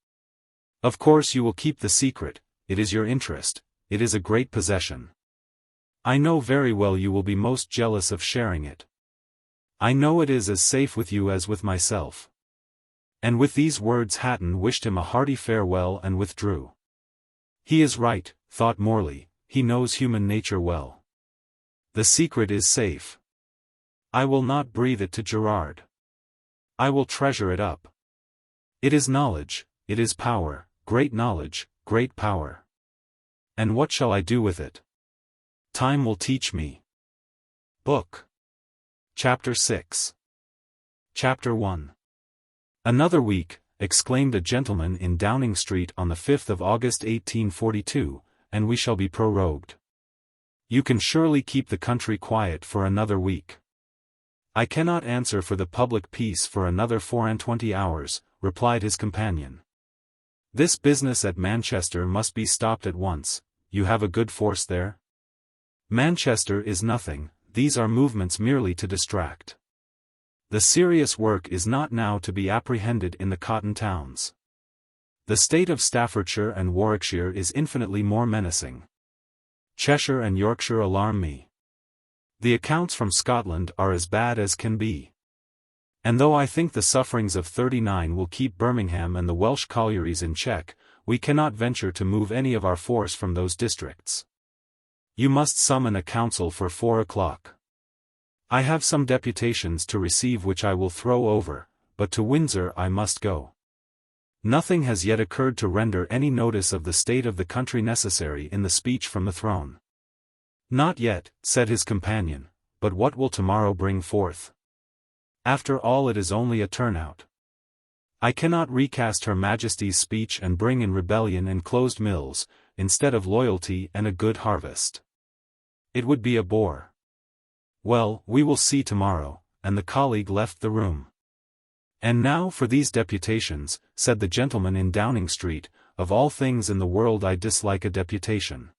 Of course you will keep the secret, it is your interest, it is a great possession. I know very well you will be most jealous of sharing it. I know it is as safe with you as with myself. And with these words Hatton wished him a hearty farewell and withdrew. He is right, thought Morley, he knows human nature well. The secret is safe. I will not breathe it to Gerard. I will treasure it up. It is knowledge, it is power, great knowledge, great power. And what shall I do with it? Time will teach me. Book. Chapter 6. Chapter 1. Another week, exclaimed a gentleman in Downing Street on the 5th of August 1842, and we shall be prorogued. You can surely keep the country quiet for another week. I cannot answer for the public peace for another 24 hours, replied his companion. This business at Manchester must be stopped at once. You have a good force there? Manchester is nothing, these are movements merely to distract. The serious work is not now to be apprehended in the cotton towns. The state of Staffordshire and Warwickshire is infinitely more menacing. Cheshire and Yorkshire alarm me. The accounts from Scotland are as bad as can be. And though I think the sufferings of '39 will keep Birmingham and the Welsh collieries in check, we cannot venture to move any of our force from those districts. You must summon a council for 4 o'clock. I have some deputations to receive which I will throw over, but to Windsor I must go. Nothing has yet occurred to render any notice of the state of the country necessary in the speech from the throne. Not yet, said his companion, but what will tomorrow bring forth? After all, it is only a turnout. I cannot recast Her Majesty's speech and bring in rebellion and closed mills, instead of loyalty and a good harvest. It would be a bore. Well, we will see tomorrow, and the colleague left the room. And now for these deputations, said the gentleman in Downing Street, of all things in the world I dislike a deputation.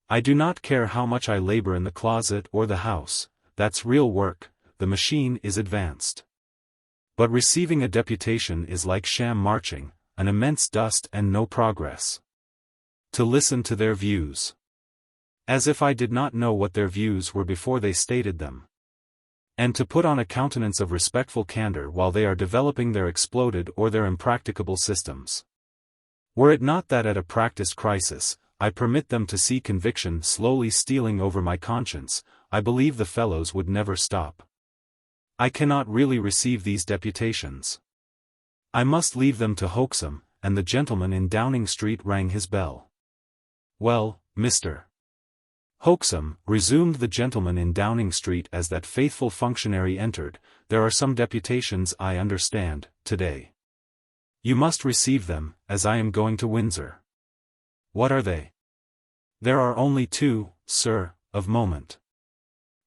I do not care how much I labor in the closet or the house, that's real work, the machine is advanced. But receiving a deputation is like sham marching, an immense dust and no progress. To listen to their views. As if I did not know what their views were before they stated them. And to put on a countenance of respectful candor while they are developing their exploded or their impracticable systems. Were it not that at a practiced crisis, I permit them to see conviction slowly stealing over my conscience, I believe the fellows would never stop. I cannot really receive these deputations. I must leave them to Hoxham, and the gentleman in Downing Street rang his bell. Well, Mr. Hoxham, resumed the gentleman in Downing Street as that faithful functionary entered, there are some deputations I understand, today. You must receive them, as I am going to Windsor. What are they? There are only 2, sir, of moment.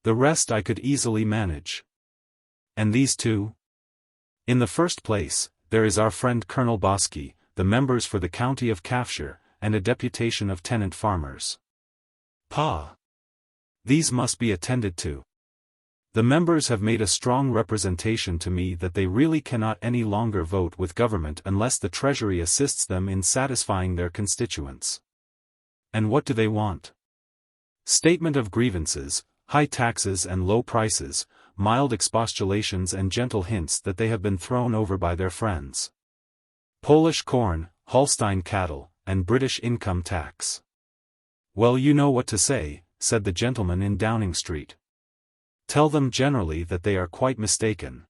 The rest I could easily manage. And these 2? In the first place, there is our friend Colonel Bosky, the members for the county of Calfshire, and a deputation of tenant farmers. Pah! These must be attended to. The members have made a strong representation to me that they really cannot any longer vote with government unless the Treasury assists them in satisfying their constituents. And what do they want? Statement of grievances, high taxes and low prices, mild expostulations and gentle hints that they have been thrown over by their friends. Polish corn, Holstein cattle, and British income tax. Well, you know what to say, said the gentleman in Downing Street. Tell them generally that they are quite mistaken.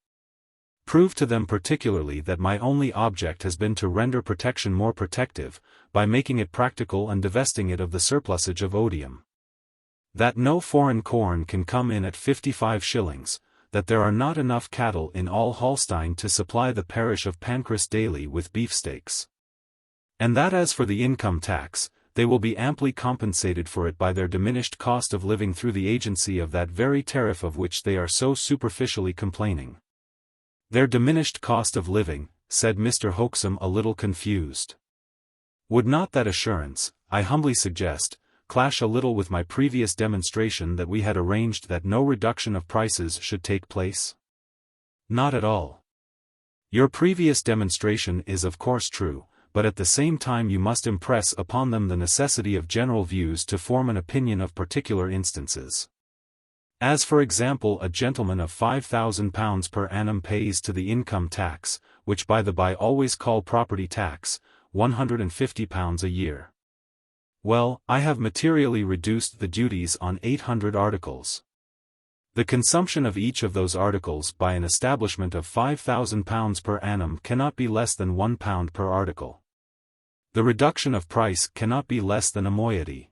Prove to them particularly that my only object has been to render protection more protective, by making it practical and divesting it of the surplusage of odium. That no foreign corn can come in at 55 shillings, that there are not enough cattle in all Holstein to supply the parish of Pancras daily with beefsteaks. And that as for the income tax, they will be amply compensated for it by their diminished cost of living through the agency of that very tariff of which they are so superficially complaining. Their diminished cost of living, said Mr. Hoxham a little confused. Would not that assurance, I humbly suggest, clash a little with my previous demonstration that we had arranged that no reduction of prices should take place? Not at all. Your previous demonstration is of course true, but at the same time you must impress upon them the necessity of general views to form an opinion of particular instances. As for example, a gentleman of £5,000 per annum pays to the income tax, which by the by always call property tax, £150 a year. Well, I have materially reduced the duties on 800 articles. The consumption of each of those articles by an establishment of £5,000 per annum cannot be less than £1 per article. The reduction of price cannot be less than a moiety.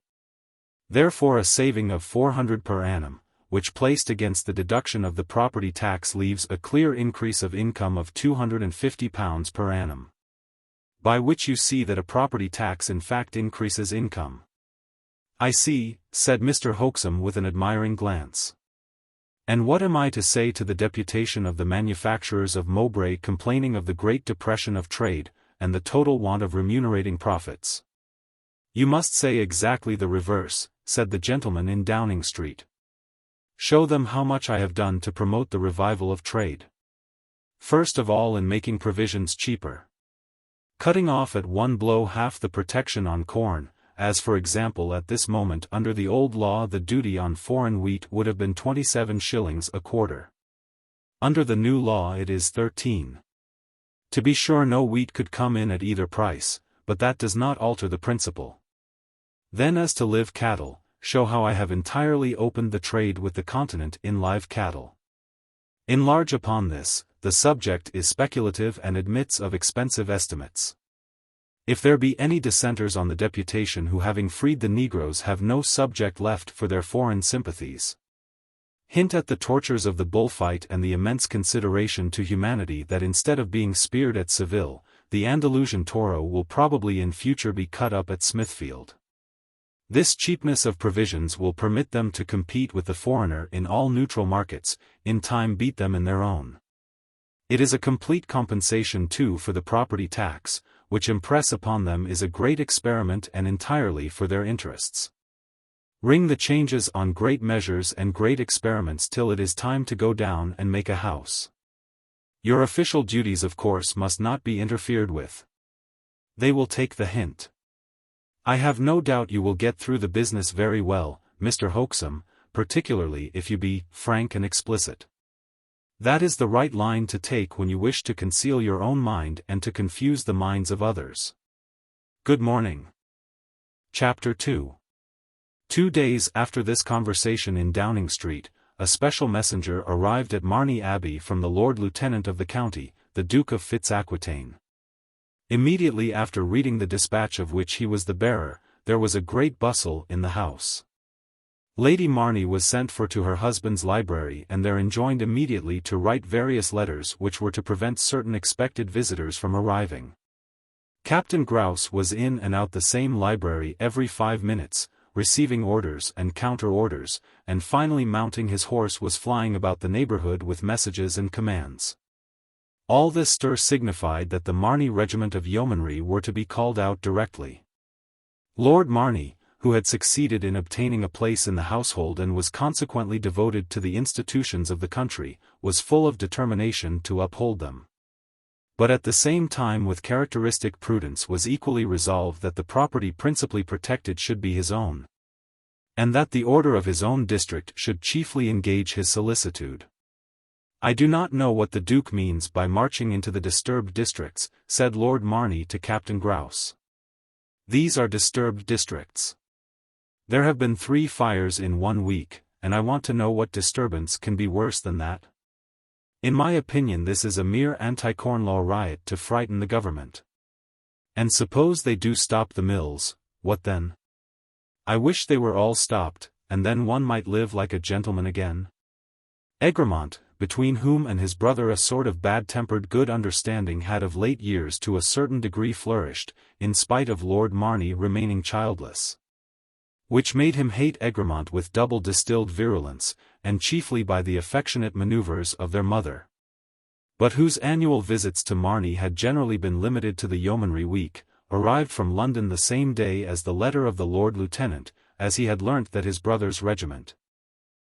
Therefore a saving of 400 per annum, which placed against the deduction of the property tax leaves a clear increase of income of £250 per annum. By which you see that a property tax in fact increases income. I see, said Mr. Hoaxem with an admiring glance. And what am I to say to the deputation of the manufacturers of Mowbray complaining of the Great Depression of trade, and the total want of remunerating profits? You must say exactly the reverse, said the gentleman in Downing Street. Show them how much I have done to promote the revival of trade. First of all in making provisions cheaper. Cutting off at one blow half the protection on corn, as for example at this moment under the old law the duty on foreign wheat would have been 27 shillings a quarter. Under the new law it is 13. To be sure no wheat could come in at either price, but that does not alter the principle. Then as to live cattle, show how I have entirely opened the trade with the continent in live cattle. Enlarge upon this, the subject is speculative and admits of expensive estimates. If there be any dissenters on the deputation who having freed the negroes have no subject left for their foreign sympathies, hint at the tortures of the bullfight and the immense consideration to humanity that instead of being speared at Seville, the Andalusian toro will probably in future be cut up at Smithfield. This cheapness of provisions will permit them to compete with the foreigner in all neutral markets, in time beat them in their own. It is a complete compensation too for the property tax, which impress upon them is a great experiment and entirely for their interests. Ring the changes on great measures and great experiments till it is time to go down and make a house. Your official duties of course must not be interfered with. They will take the hint. I have no doubt you will get through the business very well, Mr. Hoaxem, particularly if you be frank and explicit. That is the right line to take when you wish to conceal your own mind and to confuse the minds of others. Good morning. Chapter 2. 2 days after this conversation in Downing Street, a special messenger arrived at Marney Abbey from the Lord Lieutenant of the county, the Duke of Fitz-Aquitaine. Immediately after reading the dispatch of which he was the bearer, there was a great bustle in the house. Lady Marney was sent for to her husband's library and there enjoined immediately to write various letters which were to prevent certain expected visitors from arriving. Captain Grouse was in and out the same library every 5 minutes, receiving orders and counter-orders, and finally mounting his horse was flying about the neighborhood with messages and commands. All this stir signified that the Marney regiment of yeomanry were to be called out directly. Lord Marney, who had succeeded in obtaining a place in the household and was consequently devoted to the institutions of the country, was full of determination to uphold them. But at the same time with characteristic prudence was equally resolved that the property principally protected should be his own, and that the order of his own district should chiefly engage his solicitude. I do not know what the Duke means by marching into the disturbed districts, said Lord Marney to Captain Grouse. These are disturbed districts. There have been 3 fires in 1 week, and I want to know what disturbance can be worse than that. In my opinion this is a mere anti-corn law riot to frighten the government. And suppose they do stop the mills, what then? I wish they were all stopped, and then one might live like a gentleman again. Egremont, between whom and his brother a sort of bad-tempered good understanding had of late years to a certain degree flourished, in spite of Lord Marney remaining childless, which made him hate Egremont with double distilled virulence, and chiefly by the affectionate manoeuvres of their mother, but whose annual visits to Marney had generally been limited to the Yeomanry Week, arrived from London the same day as the letter of the Lord Lieutenant, as he had learnt that his brother's regiment,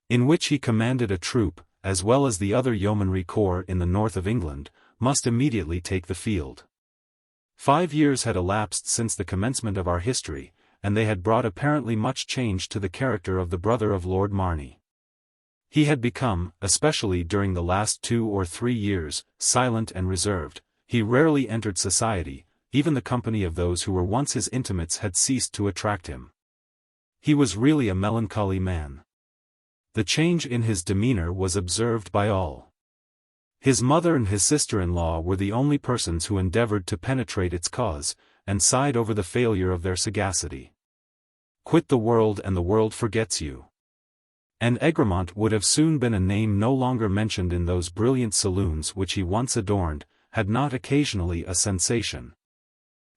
in which he commanded a troop, as well as the other yeomanry corps in the north of England, must immediately take the field. 5 years had elapsed since the commencement of our history, and they had brought apparently much change to the character of the brother of Lord Marney. He had become, especially during the last 2 or 3 years, silent and reserved. He rarely entered society, even the company of those who were once his intimates had ceased to attract him. He was really a melancholy man. The change in his demeanor was observed by all. His mother and his sister-in-law were the only persons who endeavored to penetrate its cause, and sighed over the failure of their sagacity. Quit the world and the world forgets you. And Egremont would have soon been a name no longer mentioned in those brilliant saloons which he once adorned, had not occasionally a sensation,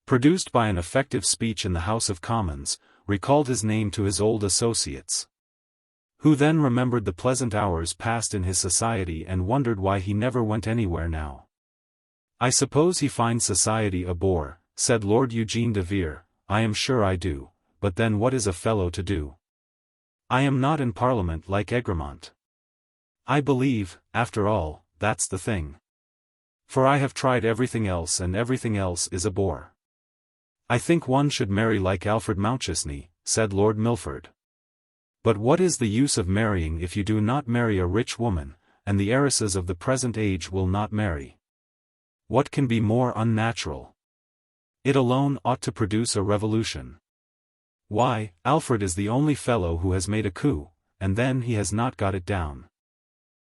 produced by an effective speech in the House of Commons, recalled his name to his old associates, who then remembered the pleasant hours passed in his society and wondered why he never went anywhere now. "I suppose he finds society a bore," said Lord Eugene de Vere. "I am sure I do, but then what is a fellow to do? I am not in Parliament like Egremont. I believe, after all, that's the thing. For I have tried everything else and everything else is a bore." "I think one should marry like Alfred Mountchesney," said Lord Milford. "But what is the use of marrying if you do not marry a rich woman, and the heiresses of the present age will not marry? What can be more unnatural? It alone ought to produce a revolution. Why, Alfred is the only fellow who has made a coup, and then he has not got it down.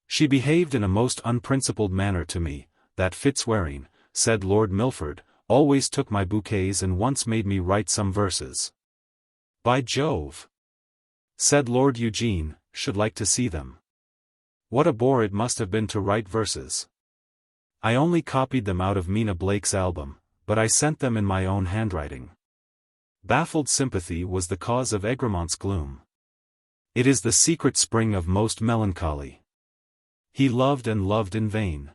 She behaved in a most unprincipled manner to me, that Fitzwaring," said Lord Milford, "always took my bouquets and once made me write some verses." "By Jove!" said Lord Eugene, "should like to see them. What a bore it must have been to write verses. I only copied them out of Mina Blake's album, but I sent them in my own handwriting." Baffled sympathy was the cause of Egremont's gloom. It is the secret spring of most melancholy. He loved and loved in vain.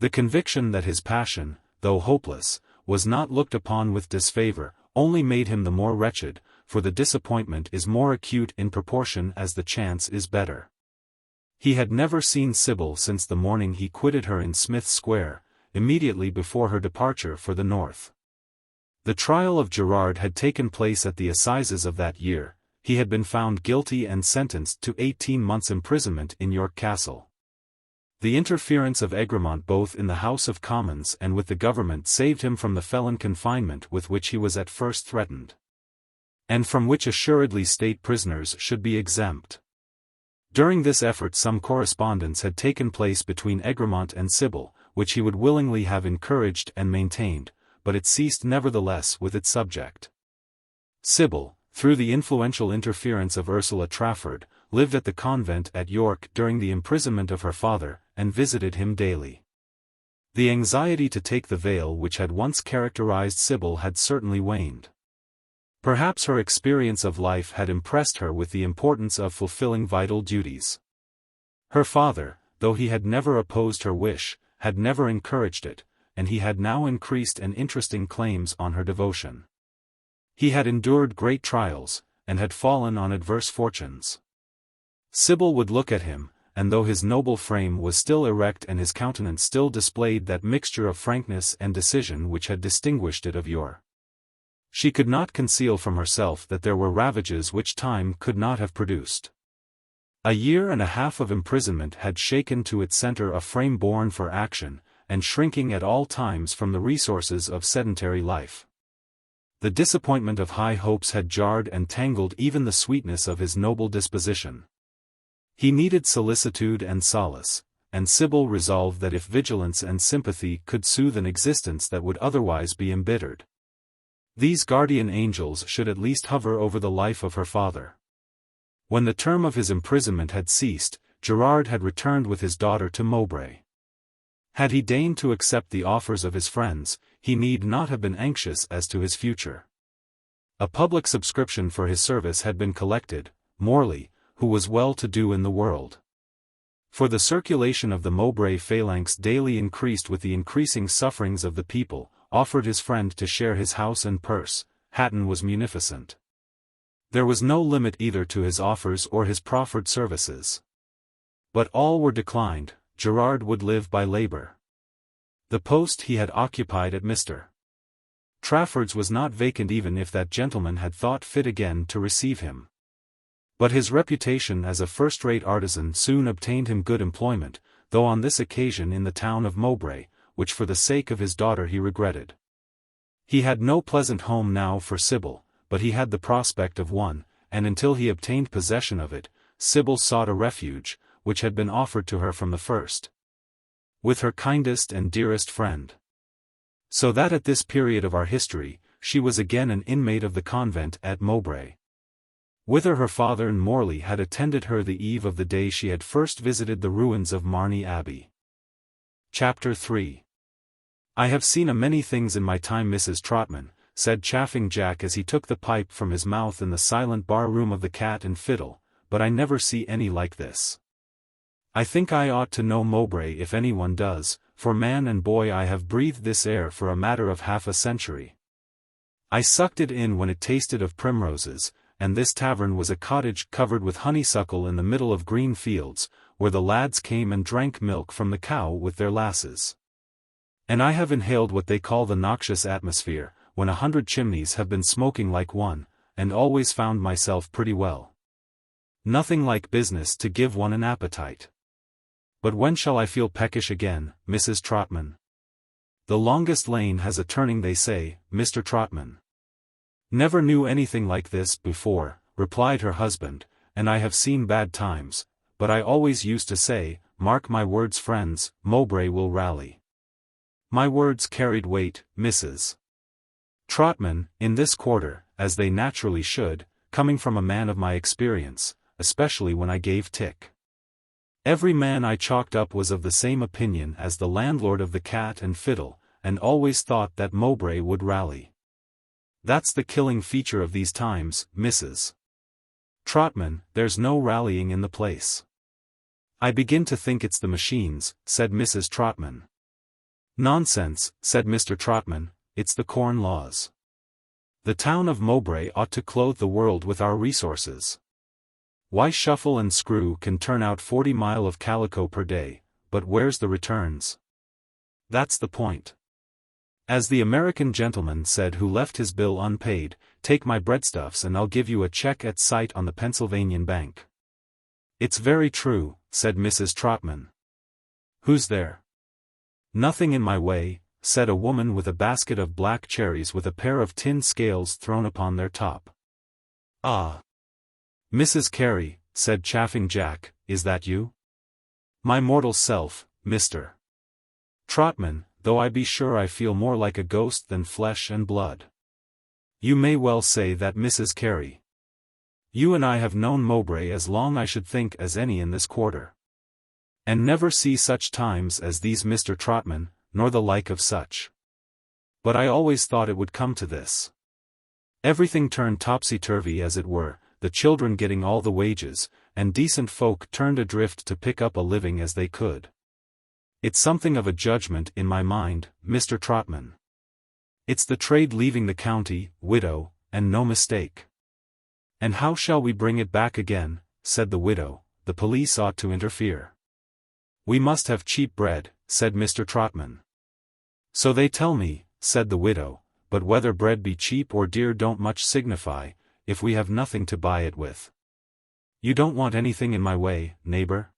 The conviction that his passion, though hopeless, was not looked upon with disfavor, only made him the more wretched, for the disappointment is more acute in proportion as the chance is better. He had never seen Sybil since the morning he quitted her in Smith Square, immediately before her departure for the north. The trial of Gerard had taken place at the assizes of that year. He had been found guilty and sentenced to 18 months' imprisonment in York Castle. The interference of Egremont both in the House of Commons and with the government saved him from the felon confinement with which he was at first threatened, and from which assuredly state prisoners should be exempt. During this effort some correspondence had taken place between Egremont and Sybil, which he would willingly have encouraged and maintained, but it ceased nevertheless with its subject. Sybil, through the influential interference of Ursula Trafford, lived at the convent at York during the imprisonment of her father, and visited him daily. The anxiety to take the veil which had once characterized Sybil had certainly waned. Perhaps her experience of life had impressed her with the importance of fulfilling vital duties. Her father, though he had never opposed her wish, had never encouraged it, and he had now increased and interesting claims on her devotion. He had endured great trials, and had fallen on adverse fortunes. Sybil would look at him, and though his noble frame was still erect and his countenance still displayed that mixture of frankness and decision which had distinguished it of yore, she could not conceal from herself that there were ravages which time could not have produced. A year and a half of imprisonment had shaken to its center a frame born for action, and shrinking at all times from the resources of sedentary life. The disappointment of high hopes had jarred and tangled even the sweetness of his noble disposition. He needed solicitude and solace, and Sybil resolved that if vigilance and sympathy could soothe an existence that would otherwise be embittered, these guardian angels should at least hover over the life of her father. When the term of his imprisonment had ceased, Gerard had returned with his daughter to Mowbray. Had he deigned to accept the offers of his friends, he need not have been anxious as to his future. A public subscription for his service had been collected. Morley, who was well-to-do in the world, for the circulation of the Mowbray phalanx daily increased with the increasing sufferings of the people, offered his friend to share his house and purse. Hatton was munificent. There was no limit either to his offers or his proffered services. But all were declined. Gerard would live by labor. The post he had occupied at Mr. Trafford's was not vacant even if that gentleman had thought fit again to receive him. But his reputation as a first-rate artisan soon obtained him good employment, though on this occasion in the town of Mowbray, which for the sake of his daughter he regretted. He had no pleasant home now for Sybil, but he had the prospect of one, and until he obtained possession of it, Sybil sought a refuge, which had been offered to her from the first, with her kindest and dearest friend. So that at this period of our history, she was again an inmate of the convent at Mowbray, whither her father and Morley had attended her the eve of the day she had first visited the ruins of Marney Abbey. Chapter 3. I have seen a many things in my time, Mrs. Trotman, said Chaffing Jack as he took the pipe from his mouth in the silent bar-room of the Cat and Fiddle, but I never see any like this. I think I ought to know Mowbray if anyone does, for man and boy I have breathed this air for a matter of half a century. I sucked it in when it tasted of primroses, and this tavern was a cottage covered with honeysuckle in the middle of green fields, where the lads came and drank milk from the cow with their lasses. And I have inhaled what they call the noxious atmosphere, when 100 chimneys have been smoking like one, and always found myself pretty well. Nothing like business to give one an appetite. But when shall I feel peckish again, Mrs. Trotman? The longest lane has a turning, they say, Mr. Trotman. Never knew anything like this before, replied her husband, and I have seen bad times, but I always used to say, mark my words, friends, Mowbray will rally. My words carried weight, Mrs. Trotman, in this quarter, as they naturally should, coming from a man of my experience, especially when I gave tick. Every man I chalked up was of the same opinion as the landlord of the Cat and Fiddle, and always thought that Mowbray would rally. That's the killing feature of these times, Mrs. Trotman, there's no rallying in the place. I begin to think it's the machines, said Mrs. Trotman. Nonsense, said Mr. Trotman, it's the Corn Laws. The town of Mowbray ought to clothe the world with our resources. Why, Shuffle and Screw can turn out 40 mile of calico per day, but where's the returns? That's the point. As the American gentleman said who left his bill unpaid, take my breadstuffs and I'll give you a check at sight on the Pennsylvanian Bank. It's very true, said Mrs. Trotman. Who's there? Nothing in my way, said a woman with a basket of black cherries with a pair of tin scales thrown upon their top. Ah! Mrs. Carey, said Chaffing Jack, is that you? My mortal self, Mr. Trotman, though I be sure I feel more like a ghost than flesh and blood. You may well say that, Mrs. Carey. You and I have known Mowbray as long, I should think, as any in this quarter. And never see such times as these, Mr. Trotman, nor the like of such. But I always thought it would come to this. Everything turned topsy-turvy as it were, the children getting all the wages, and decent folk turned adrift to pick up a living as they could. It's something of a judgment in my mind, Mr. Trotman. It's the trade leaving the county, widow, and no mistake. And how shall we bring it back again, said the widow, the police ought to interfere. We must have cheap bread, said Mr. Trotman. So they tell me, said the widow, but whether bread be cheap or dear don't much signify, if we have nothing to buy it with. You don't want anything in my way, neighbor?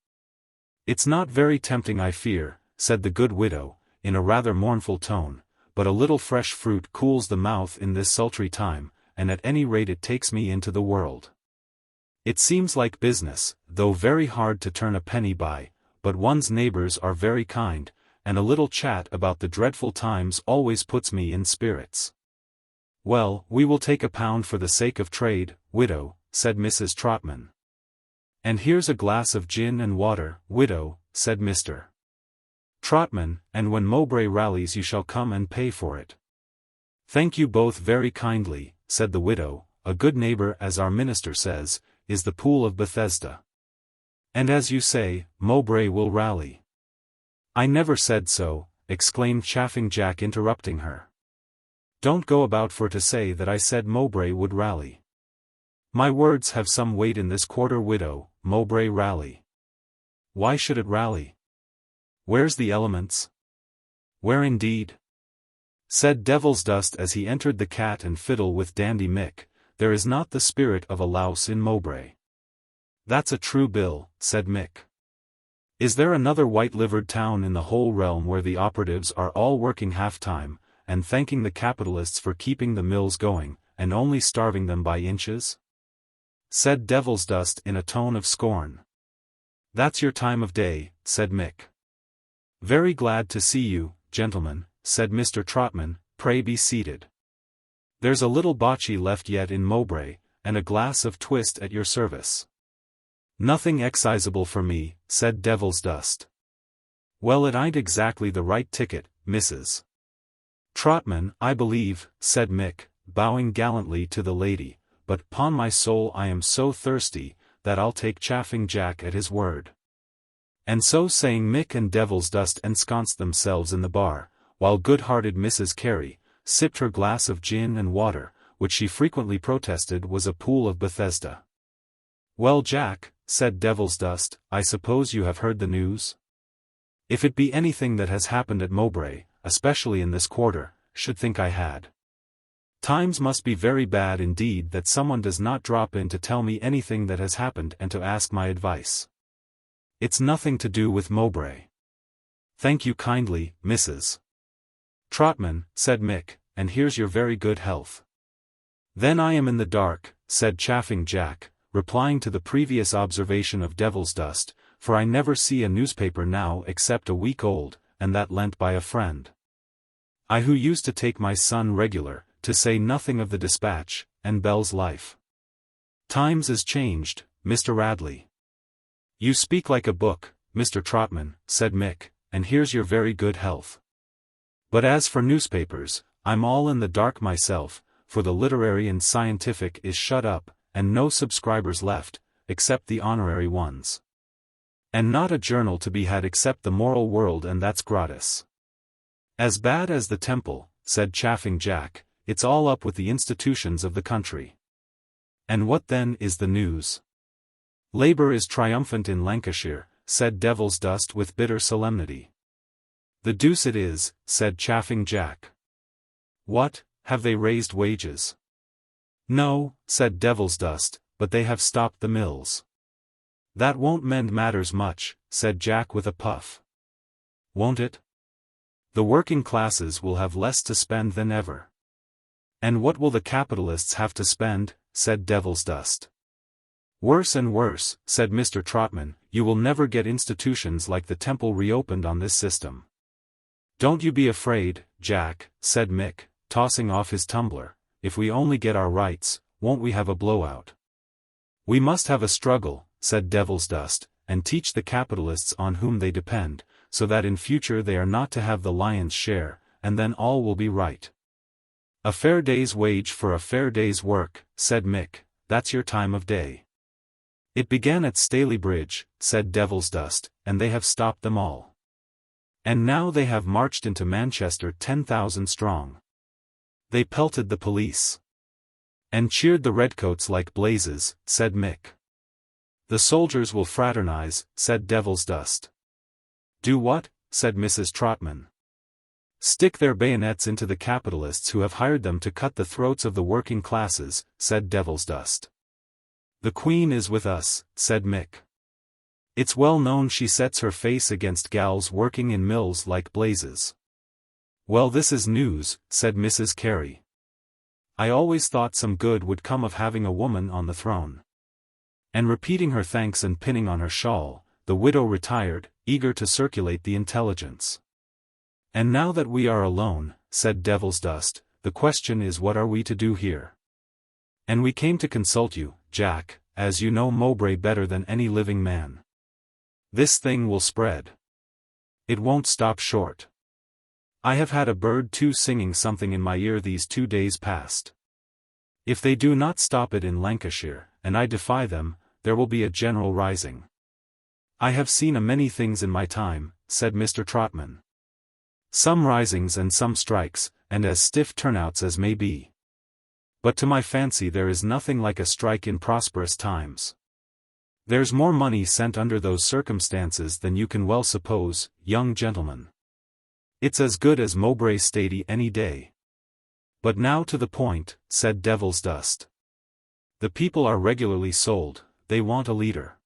It's not very tempting, I fear, said the good widow, in a rather mournful tone, but a little fresh fruit cools the mouth in this sultry time, and at any rate it takes me into the world. It seems like business, though very hard to turn a penny by, but one's neighbors are very kind, and a little chat about the dreadful times always puts me in spirits. Well, we will take £1 for the sake of trade, widow, said Mrs. Trotman. And here's a glass of gin and water, widow, said Mr. Trotman, and when Mowbray rallies you shall come and pay for it. Thank you both very kindly, said the widow. A good neighbor, as our minister says, is the pool of Bethesda. And as you say, Mowbray will rally. I never said so, exclaimed Chaffing Jack, interrupting her. Don't go about for to say that I said Mowbray would rally. My words have some weight in this quarter, widow. Mowbray rally. Why should it rally? Where's the elements? Where indeed? Said Devilsdust as he entered the Cat and Fiddle with Dandy Mick, there is not the spirit of a louse in Mowbray. "That's a true bill," said Mick. "Is there another white-livered town in the whole realm where the operatives are all working half-time, and thanking the capitalists for keeping the mills going, and only starving them by inches?" said Devilsdust in a tone of scorn. "That's your time of day," said Mick. "Very glad to see you, gentlemen," said Mr. Trotman, "pray be seated. There's a little bocce left yet in Mowbray, and a glass of twist at your service." "Nothing excisable for me," said Devilsdust. "Well, it ain't exactly the right ticket, Mrs. Trotman, I believe," said Mick, bowing gallantly to the lady, "but 'pon my soul I am so thirsty, that I'll take Chaffing Jack at his word." And so saying, Mick and Devilsdust ensconced themselves in the bar, while good-hearted Mrs. Carey sipped her glass of gin and water, which she frequently protested was a pool of Bethesda. "Well, Jack," said Devilsdust, "I suppose you have heard the news? If it be anything that has happened at Mowbray, especially in this quarter, should think I had. Times must be very bad indeed that someone does not drop in to tell me anything that has happened and to ask my advice. It's nothing to do with Mowbray." "Thank you kindly, Mrs. Trotman," said Mick, "and here's your very good health." "Then I am in the dark," said Chaffing Jack, replying to the previous observation of Devilsdust, "for I never see a newspaper now except a week old, and that lent by a friend. I who used to take my son regular, to say nothing of the Dispatch, and Bell's Life. Times is changed, Mr. Radley." "You speak like a book, Mr. Trotman," said Mick, "and here's your very good health. But as for newspapers, I'm all in the dark myself, for the literary and scientific is shut up, and no subscribers left, except the honorary ones. And not a journal to be had except the Moral World, and that's gratis." "As bad as the Temple," said Chaffing Jack, "it's all up with the institutions of the country." "And what then is the news?" "Labour is triumphant in Lancashire," said Devilsdust with bitter solemnity. "The deuce it is," said Chaffing Jack. "What, have they raised wages?" "No," said Devilsdust, "but they have stopped the mills." "That won't mend matters much," said Jack with a puff. "Won't it? The working classes will have less to spend than ever." "And what will the capitalists have to spend?" said Devilsdust. "Worse and worse," said Mr. Trotman. "You will never get institutions like the Temple reopened on this system." "Don't you be afraid, Jack," said Mick, tossing off his tumbler. "If we only get our rights, won't we have a blowout?" "We must have a struggle," said Devilsdust, "and teach the capitalists on whom they depend, so that in future they are not to have the lion's share, and then all will be right." "A fair day's wage for a fair day's work," said Mick, "that's your time of day." "It began at Stalybridge," said Devilsdust, "and they have stopped them all. And now they have marched into Manchester 10,000 strong. They pelted the police. And cheered the redcoats like blazes," said Mick. "The soldiers will fraternize," said Devilsdust. "Do what?" said Mrs. Trotman. "Stick their bayonets into the capitalists who have hired them to cut the throats of the working classes," said Devilsdust. "The Queen is with us," said Mick. "It's well known she sets her face against gals working in mills like blazes." "Well, this is news," said Mrs. Carey. "I always thought some good would come of having a woman on the throne." And repeating her thanks and pinning on her shawl, the widow retired, eager to circulate the intelligence. "And now that we are alone," said Devilsdust, "the question is, what are we to do here? And we came to consult you, Jack, as you know Mowbray better than any living man. This thing will spread. It won't stop short. I have had a bird too singing something in my ear these 2 days past. If they do not stop it in Lancashire, and I defy them, there will be a general rising." "I have seen a many things in my time," said Mr. Trotman. "Some risings and some strikes, and as stiff turnouts as may be. But to my fancy there is nothing like a strike in prosperous times. There's more money sent under those circumstances than you can well suppose, young gentleman. It's as good as Mowbray Stady any day." "But now to the point," said Devilsdust. "The people are regularly sold, they want a leader.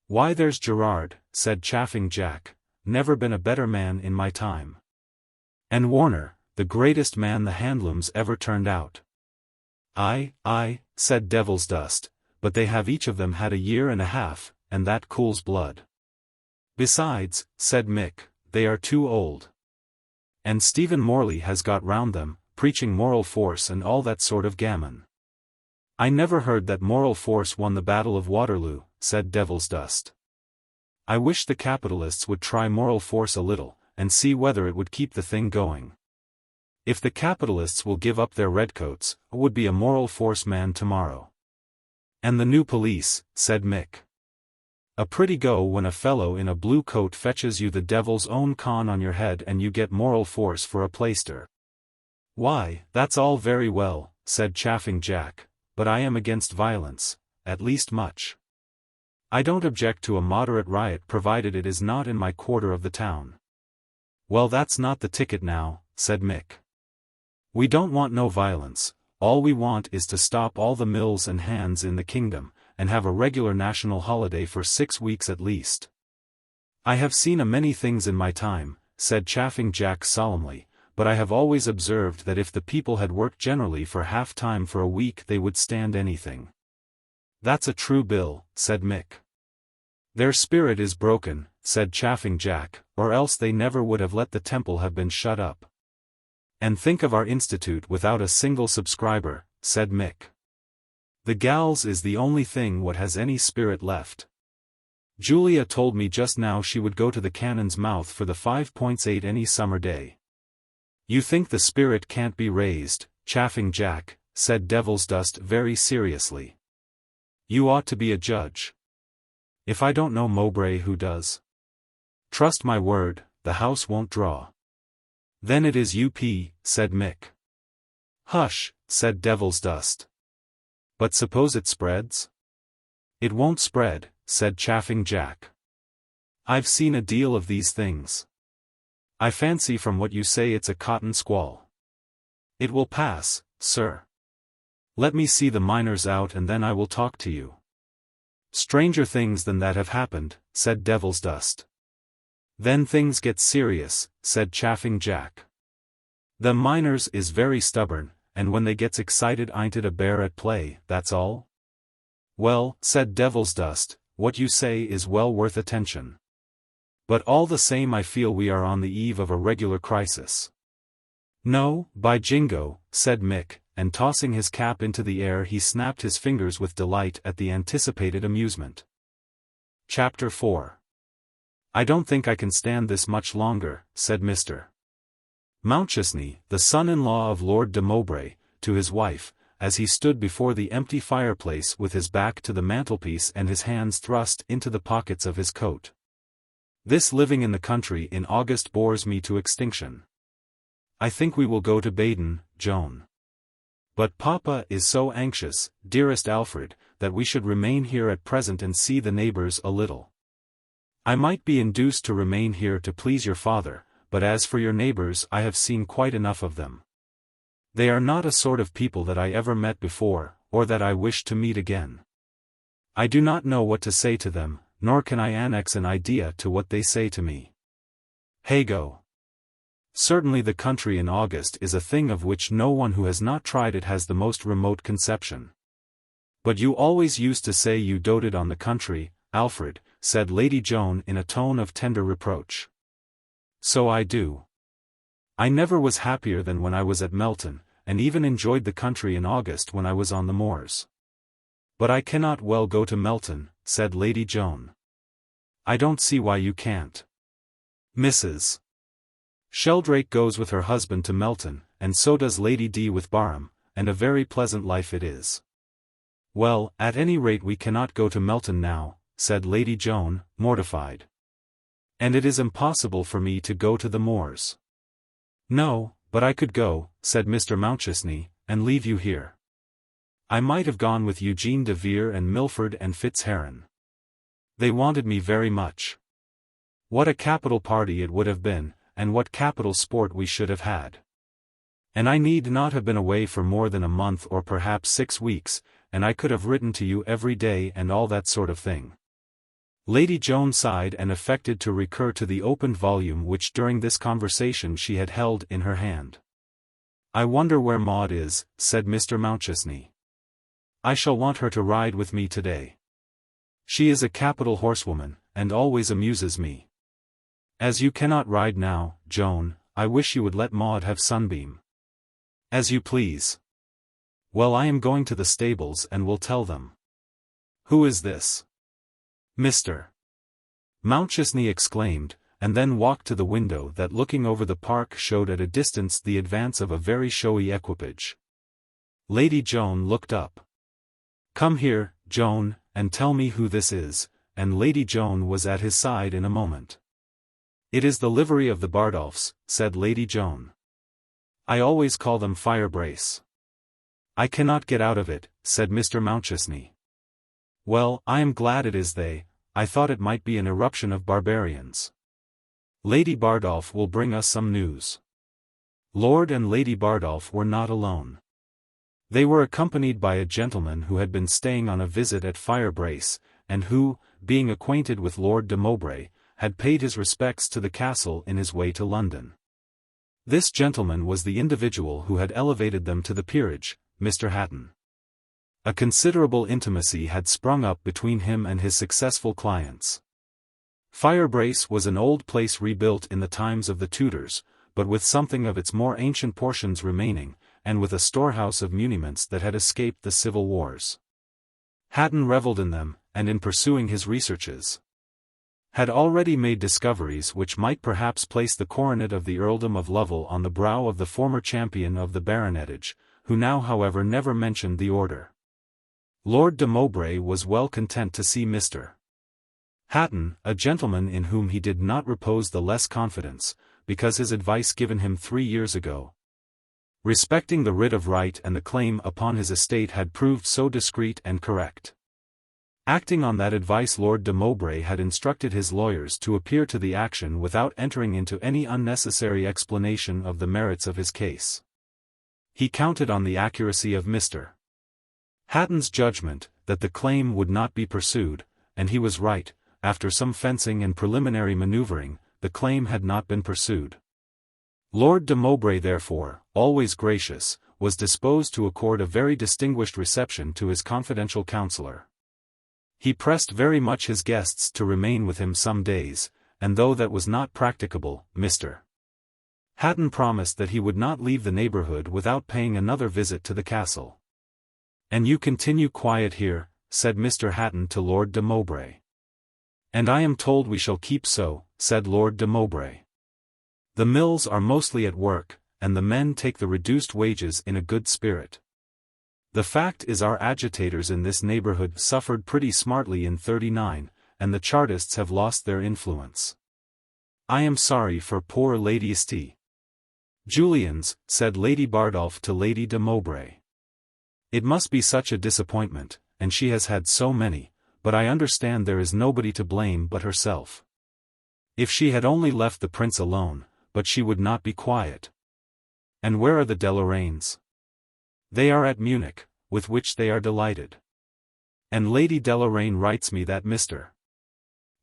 Why, there's Gerard, said Chaffing Jack, never been a better man in my time. And Warner, the greatest man the Handlooms ever turned out. Aye, said Devilsdust, but they have each of them had a year and a half, and that cools blood. Besides, said Mick, they are too old. And Stephen Morley has got round them, preaching moral force and all that sort of gammon. I never heard that moral force won the Battle of Waterloo, said Devilsdust. I wish the capitalists would try moral force a little, and see whether it would keep the thing going. If the capitalists will give up their redcoats, I would be a moral force man tomorrow. And the new police, said Mick. A pretty go when a fellow in a blue coat fetches you the devil's own con on your head and you get moral force for a plaister. Why, that's all very well, said Chaffing Jack, but I am against violence, at least much. I don't object to a moderate riot provided it is not in my quarter of the town. Well, that's not the ticket now, said Mick. We don't want no violence, all we want is to stop all the mills and hands in the kingdom, and have a regular national holiday for 6 weeks at least. I have seen a many things in my time, said Chaffing Jack solemnly, but I have always observed that if the people had worked generally for half-time for a week they would stand anything. That's a true bill, said Mick. Their spirit is broken, said Chaffing Jack, or else they never would have let the temple have been shut up. And think of our institute without a single subscriber, said Mick. The gals is the only thing what has any spirit left. Julia told me just now she would go to the Cannon's Mouth for the 5.8 any summer day. You think the spirit can't be raised, Chaffing Jack, said Devilsdust very seriously. You ought to be a judge. If I don't know Mowbray, who does? Trust my word, the house won't draw. Then it is UP, said Mick. Hush, said Devilsdust. But suppose it spreads? It won't spread, said Chaffing Jack. I've seen a deal of these things. I fancy from what you say it's a cotton squall. It will pass, sir. Let me see the miners out and then I will talk to you. Stranger things than that have happened, said Devilsdust. Then things get serious, said Chaffing Jack. The miners is very stubborn, and when they gets excited ain't it a bear at play, that's all? Well, said Devilsdust, what you say is well worth attention. But all the same I feel we are on the eve of a regular crisis. No, by jingo, said Mick, and tossing his cap into the air he snapped his fingers with delight at the anticipated amusement. Chapter 4. I don't think I can stand this much longer, said Mr. Mountchesney, the son-in-law of Lord de Mowbray, to his wife, as he stood before the empty fireplace with his back to the mantelpiece and his hands thrust into the pockets of his coat. This living in the country in August bores me to extinction. I think we will go to Baden, Joan. But Papa is so anxious, dearest Alfred, that we should remain here at present and see the neighbours a little. I might be induced to remain here to please your father, but as for your neighbours I have seen quite enough of them. They are not a sort of people that I ever met before, or that I wish to meet again. I do not know what to say to them, nor can I annex an idea to what they say to me. Hego. Certainly the country in August is a thing of which no one who has not tried it has the most remote conception. But you always used to say you doted on the country, Alfred, said Lady Joan in a tone of tender reproach. So I do. I never was happier than when I was at Melton, and even enjoyed the country in August when I was on the moors. But I cannot well go to Melton, said Lady Joan. I don't see why you can't. Mrs. Sheldrake goes with her husband to Melton, and so does Lady D with Barham, and a very pleasant life it is. Well, at any rate we cannot go to Melton now, said Lady Joan, mortified. And it is impossible for me to go to the moors. No, but I could go, said Mr. Mountchesney, and leave you here. I might have gone with Eugene de Vere and Milford and Fitzheron. They wanted me very much. What a capital party it would have been, and what capital sport we should have had. And I need not have been away for more than a month or perhaps 6 weeks, and I could have written to you every day and all that sort of thing. Lady Joan sighed and affected to recur to the opened volume which during this conversation she had held in her hand. "I wonder where Maud is," said Mr. Mountchesney. "I shall want her to ride with me today. She is a capital horsewoman, and always amuses me. As you cannot ride now, Joan, I wish you would let Maud have Sunbeam." "As you please. Well, I am going to the stables and will tell them." "Who is this?" "Mr. Mountchesney exclaimed, and then walked to the window that looking over the park showed at a distance the advance of a very showy equipage. Lady Joan looked up. "Come here, Joan, and tell me who this is," and Lady Joan was at his side in a moment. "It is the livery of the Bardolphs," said Lady Joan. "I always call them Firebrace." "I cannot get out of it," said Mr. Mountchesney. "Well, I am glad it is they. I thought it might be an eruption of barbarians. Lady Bardolph will bring us some news." Lord and Lady Bardolph were not alone. They were accompanied by a gentleman who had been staying on a visit at Firebrace, and who, being acquainted with Lord de Mowbray, had paid his respects to the castle in his way to London. This gentleman was the individual who had elevated them to the peerage, Mr. Hatton. A considerable intimacy had sprung up between him and his successful clients. Firebrace was an old place rebuilt in the times of the Tudors, but with something of its more ancient portions remaining, and with a storehouse of muniments that had escaped the civil wars. Hatton revelled in them, and in pursuing his researches, had already made discoveries which might perhaps place the coronet of the earldom of Lovell on the brow of the former champion of the baronetage, who now however never mentioned the order. Lord de Mowbray was well content to see Mr. Hatton, a gentleman in whom he did not repose the less confidence, because his advice given him 3 years ago, respecting the writ of right and the claim upon his estate had proved so discreet and correct. Acting on that advice, Lord de Mowbray had instructed his lawyers to appear to the action without entering into any unnecessary explanation of the merits of his case. He counted on the accuracy of Mr. Hatton's judgment, that the claim would not be pursued, and he was right. After some fencing and preliminary maneuvering, the claim had not been pursued. Lord de Mowbray therefore, always gracious, was disposed to accord a very distinguished reception to his confidential counsellor. He pressed very much his guests to remain with him some days, and though that was not practicable, Mr. Hatton promised that he would not leave the neighbourhood without paying another visit to the castle. "And you continue quiet here," said Mr. Hatton to Lord de Mowbray. "And I am told we shall keep so," said Lord de Mowbray. "The mills are mostly at work, and the men take the reduced wages in a good spirit. The fact is our agitators in this neighbourhood suffered pretty smartly in '39, and the Chartists have lost their influence. I am sorry for poor Lady St. Julian's," said Lady Bardolph to Lady de Mowbray. "It must be such a disappointment, and she has had so many, but I understand there is nobody to blame but herself. If she had only left the prince alone, but she would not be quiet. And where are the Deloraines? They are at Munich, with which they are delighted. And Lady Deloraine writes me that Mr.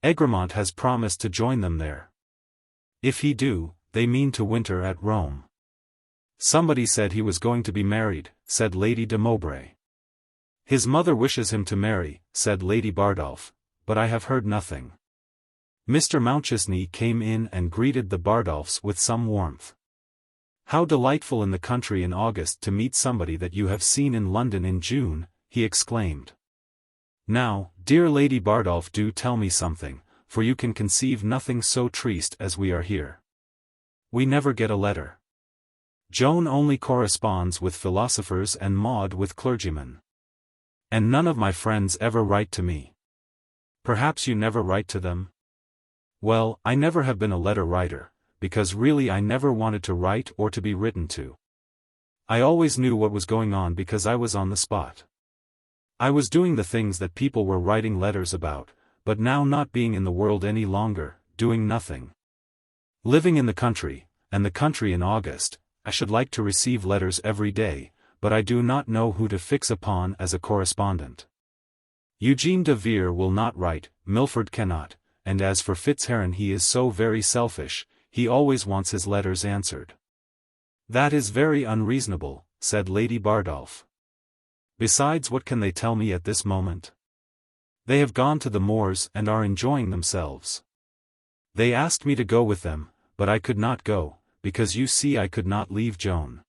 Egremont has promised to join them there. If he do, they mean to winter at Rome." "Somebody said he was going to be married," said Lady de Mowbray. "His mother wishes him to marry," said Lady Bardolph, "but I have heard nothing." Mr. Mountchesney came in and greeted the Bardolphs with some warmth. "How delightful in the country in August to meet somebody that you have seen in London in June," he exclaimed. "Now, dear Lady Bardolph, do tell me something, for you can conceive nothing so triste as we are here. We never get a letter. Joan only corresponds with philosophers and Maud with clergymen. And none of my friends ever write to me. Perhaps you never write to them?" "Well, I never have been a letter writer, because really I never wanted to write or to be written to. I always knew what was going on because I was on the spot. I was doing the things that people were writing letters about, but now not being in the world any longer, doing nothing. Living in the country, and the country in August, I should like to receive letters every day, but I do not know who to fix upon as a correspondent." Eugene de Vere will not write, Milford cannot, and as for Fitzheron he is so very selfish, he always wants his letters answered. That is very unreasonable, said Lady Bardolph. Besides, what can they tell me at this moment? They have gone to the moors and are enjoying themselves. They asked me to go with them, but I could not go, because you see I could not leave Joan.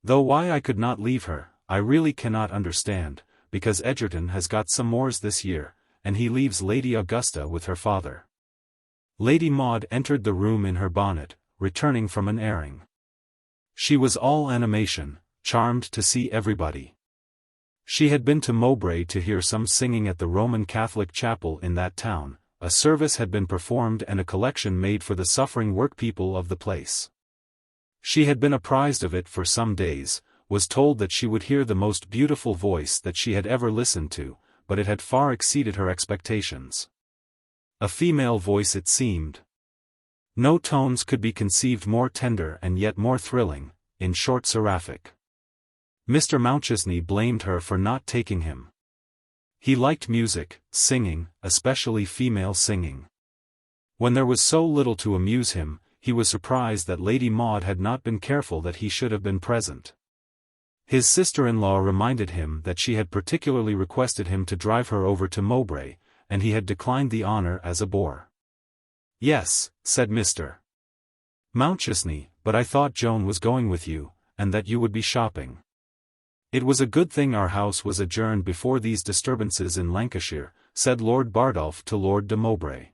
Though why I could not leave her, I really cannot understand, because Egerton has got some moors this year, and he leaves Lady Augusta with her father. Lady Maud entered the room in her bonnet, returning from an airing. She was all animation, charmed to see everybody. She had been to Mowbray to hear some singing at the Roman Catholic chapel in that town. A service had been performed and a collection made for the suffering workpeople of the place. She had been apprised of it for some days, was told that she would hear the most beautiful voice that she had ever listened to, but it had far exceeded her expectations. A female voice it seemed. No tones could be conceived more tender and yet more thrilling, in short seraphic. Mr. Mountchesney blamed her for not taking him. He liked music, singing, especially female singing. When there was so little to amuse him, he was surprised that Lady Maud had not been careful that he should have been present. His sister-in-law reminded him that she had particularly requested him to drive her over to Mowbray, and he had declined the honor as a bore. Yes, said Mr. Mountchesney, but I thought Joan was going with you, and that you would be shopping. It was a good thing our house was adjourned before these disturbances in Lancashire, said Lord Bardolph to Lord de Mowbray.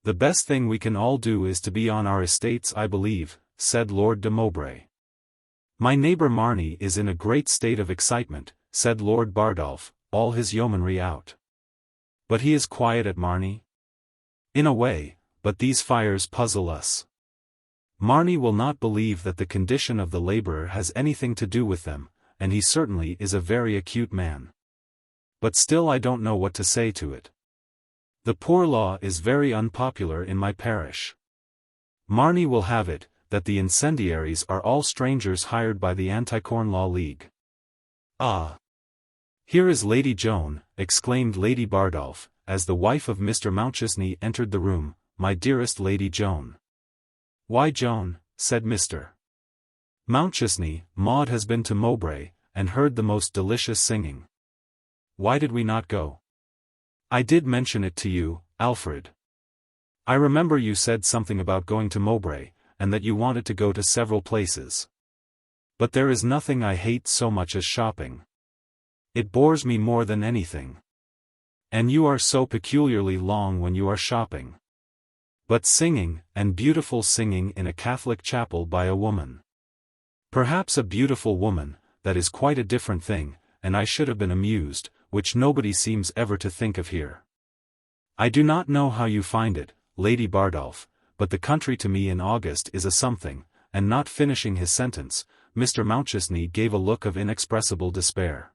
The best thing we can all do is to be on our estates, I believe, said Lord de Mowbray. My neighbour Marney is in a great state of excitement, said Lord Bardolph, all his yeomanry out. But he is quiet at Marney? In a way, but these fires puzzle us. Marney will not believe that the condition of the labourer has anything to do with them, and he certainly is a very acute man. But still I don't know what to say to it. The poor law is very unpopular in my parish. Marney will have it, that the incendiaries are all strangers hired by the Anti-Corn Law League. Ah! Here is Lady Joan, exclaimed Lady Bardolph, as the wife of Mr. Mountchesney entered the room, my dearest Lady Joan. Why Joan, said Mr. Mountchesney, Maud has been to Mowbray, and heard the most delicious singing. Why did we not go? I did mention it to you, Alfred. I remember you said something about going to Mowbray, and that you wanted to go to several places. But there is nothing I hate so much as shopping. It bores me more than anything. And you are so peculiarly long when you are shopping. But singing, and beautiful singing in a Catholic chapel by a woman. Perhaps a beautiful woman, that is quite a different thing, and I should have been amused, which nobody seems ever to think of here. I do not know how you find it, Lady Bardolph, but the country to me in August is a something, and not finishing his sentence, Mr. Mountchesney gave a look of inexpressible despair.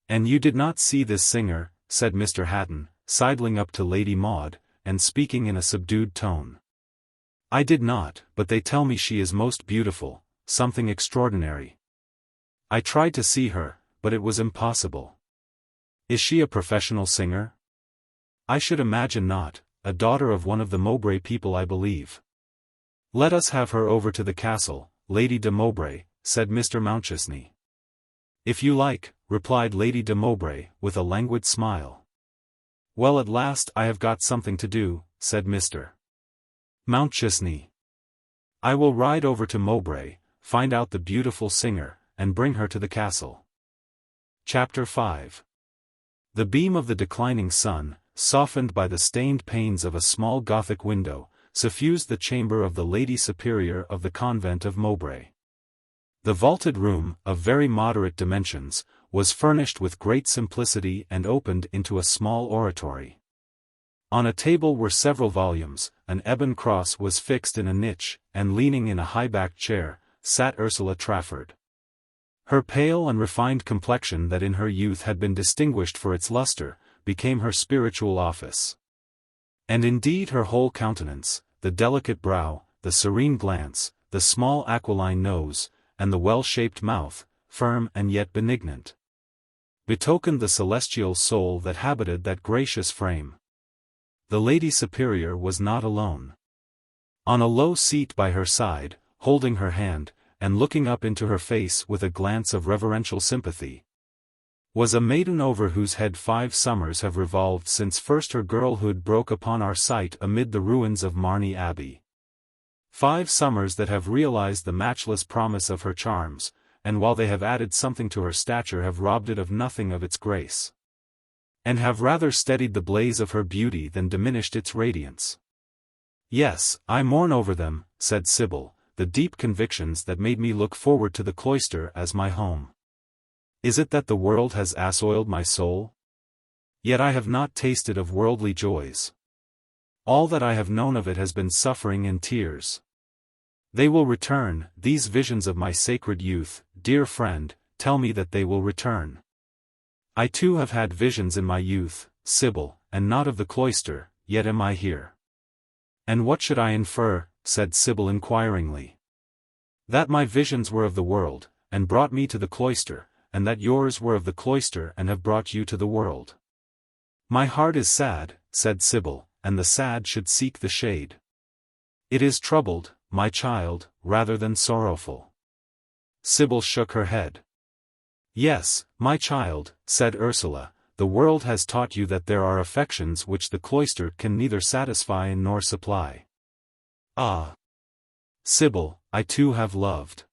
And you did not see this singer, said Mr. Hatton, sidling up to Lady Maud, and speaking in a subdued tone. I did not, but they tell me she is most beautiful, something extraordinary. I tried to see her, but it was impossible. Is she a professional singer? I should imagine not, a daughter of one of the Mowbray people I believe. Let us have her over to the castle, Lady de Mowbray, said Mr. Mountchesney. If you like, replied Lady de Mowbray, with a languid smile. Well, at last I have got something to do, said Mr. Mountchesney. I will ride over to Mowbray, find out the beautiful singer, and bring her to the castle. Chapter 5. The beam of the declining sun, softened by the stained panes of a small Gothic window, suffused the chamber of the Lady Superior of the convent of Mowbray. The vaulted room, of very moderate dimensions, was furnished with great simplicity and opened into a small oratory. On a table were several volumes, an ebon cross was fixed in a niche, and leaning in a high-backed chair, sat Ursula Trafford. Her pale and refined complexion that in her youth had been distinguished for its luster, became her spiritual office. And indeed her whole countenance, the delicate brow, the serene glance, the small aquiline nose, and the well-shaped mouth, firm and yet benignant. betokened the celestial soul that habited that gracious frame. The Lady Superior was not alone. On a low seat by her side, holding her hand, and looking up into her face with a glance of reverential sympathy, was a maiden over whose head 5 summers have revolved since first her girlhood broke upon our sight amid the ruins of Marney Abbey. 5 summers that have realized the matchless promise of her charms, and while they have added something to her stature have robbed it of nothing of its grace, and have rather steadied the blaze of her beauty than diminished its radiance. Yes, I mourn over them, said Sybil, the deep convictions that made me look forward to the cloister as my home. Is it that the world has assoiled my soul? Yet I have not tasted of worldly joys. All that I have known of it has been suffering and tears. They will return, these visions of my sacred youth, dear friend, tell me that they will return. I too have had visions in my youth, Sybil, and not of the cloister, yet am I here. And what should I infer, said Sybil inquiringly. That my visions were of the world, and brought me to the cloister, and that yours were of the cloister and have brought you to the world. My heart is sad, said Sybil, and the sad should seek the shade. It is troubled, my child, rather than sorrowful. Sybil shook her head. Yes, my child, said Ursula, the world has taught you that there are affections which the cloister can neither satisfy nor supply. Ah! Sybil, I too have loved.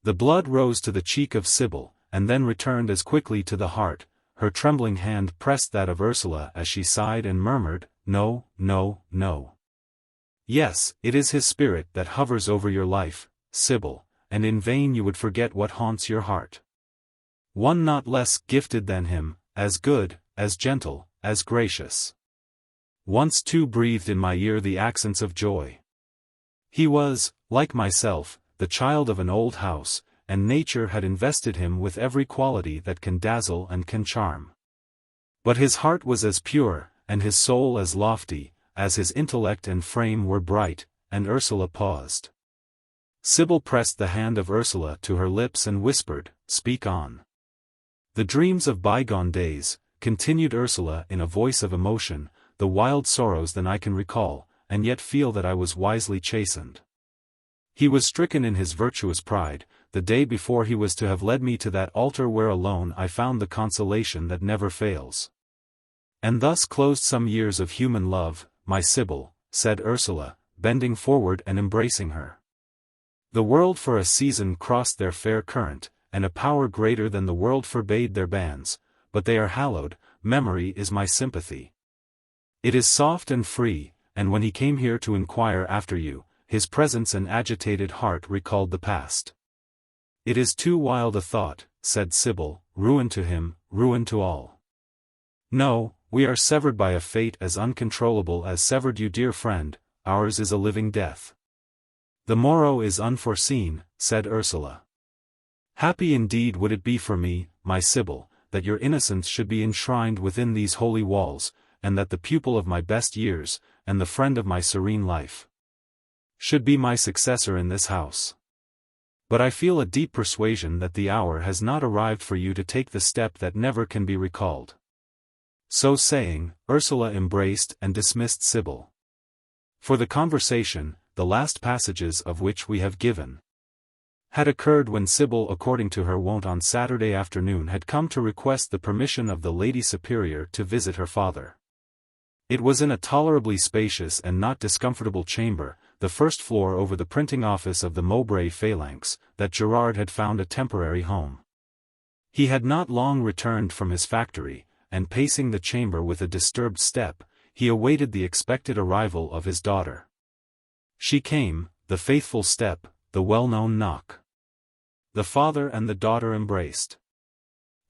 The blood rose to the cheek of Sybil, and then returned as quickly to the heart. Her trembling hand pressed that of Ursula as she sighed and murmured, No, no, no. Yes, it is his spirit that hovers over your life, Sybil, and in vain you would forget what haunts your heart. One not less gifted than him, as good, as gentle, as gracious. Once too breathed in my ear the accents of joy. He was, like myself, the child of an old house, and nature had invested him with every quality that can dazzle and can charm. But his heart was as pure, and his soul as lofty, as his intellect and frame were bright, and Ursula paused. Sybil pressed the hand of Ursula to her lips and whispered, Speak on. The dreams of bygone days, continued Ursula in a voice of emotion, the wild sorrows than I can recall, and yet feel that I was wisely chastened. He was stricken in his virtuous pride, the day before he was to have led me to that altar where alone I found the consolation that never fails. And thus closed some years of human love, my Sybil, said Ursula, bending forward and embracing her. The world for a season crossed their fair current, and a power greater than the world forbade their bands, but they are hallowed, memory is my sympathy. It is soft and free, and when he came here to inquire after you, his presence and agitated heart recalled the past. It is too wild a thought, said Sybil, ruin to him, ruin to all. No, we are severed by a fate as uncontrollable as severed you, dear friend, ours is a living death. The morrow is unforeseen, said Ursula. Happy indeed would it be for me, my Sybil, that your innocence should be enshrined within these holy walls, and that the pupil of my best years, and the friend of my serene life, should be my successor in this house. But I feel a deep persuasion that the hour has not arrived for you to take the step that never can be recalled. So saying, Ursula embraced and dismissed Sybil. For the conversation, the last passages of which we have given, had occurred when Sybil, according to her wont on Saturday afternoon, had come to request the permission of the Lady Superior to visit her father. It was in a tolerably spacious and not discomfortable chamber, the first floor over the printing office of the Mowbray Phalanx, that Gerard had found a temporary home. He had not long returned from his factory, and pacing the chamber with a disturbed step, he awaited the expected arrival of his daughter. She came, the faithful step, the well-known knock. The father and the daughter embraced.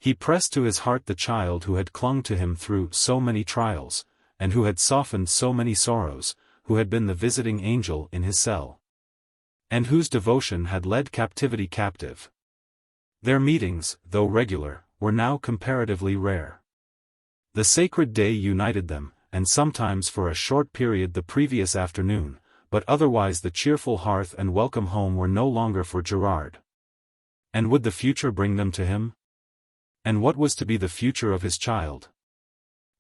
He pressed to his heart the child who had clung to him through so many trials, and who had softened so many sorrows, who had been the visiting angel in his cell, and whose devotion had led captivity captive. Their meetings, though regular, were now comparatively rare. The sacred day united them, and sometimes for a short period the previous afternoon, but otherwise the cheerful hearth and welcome home were no longer for Gerard. And would the future bring them to him? And what was to be the future of his child?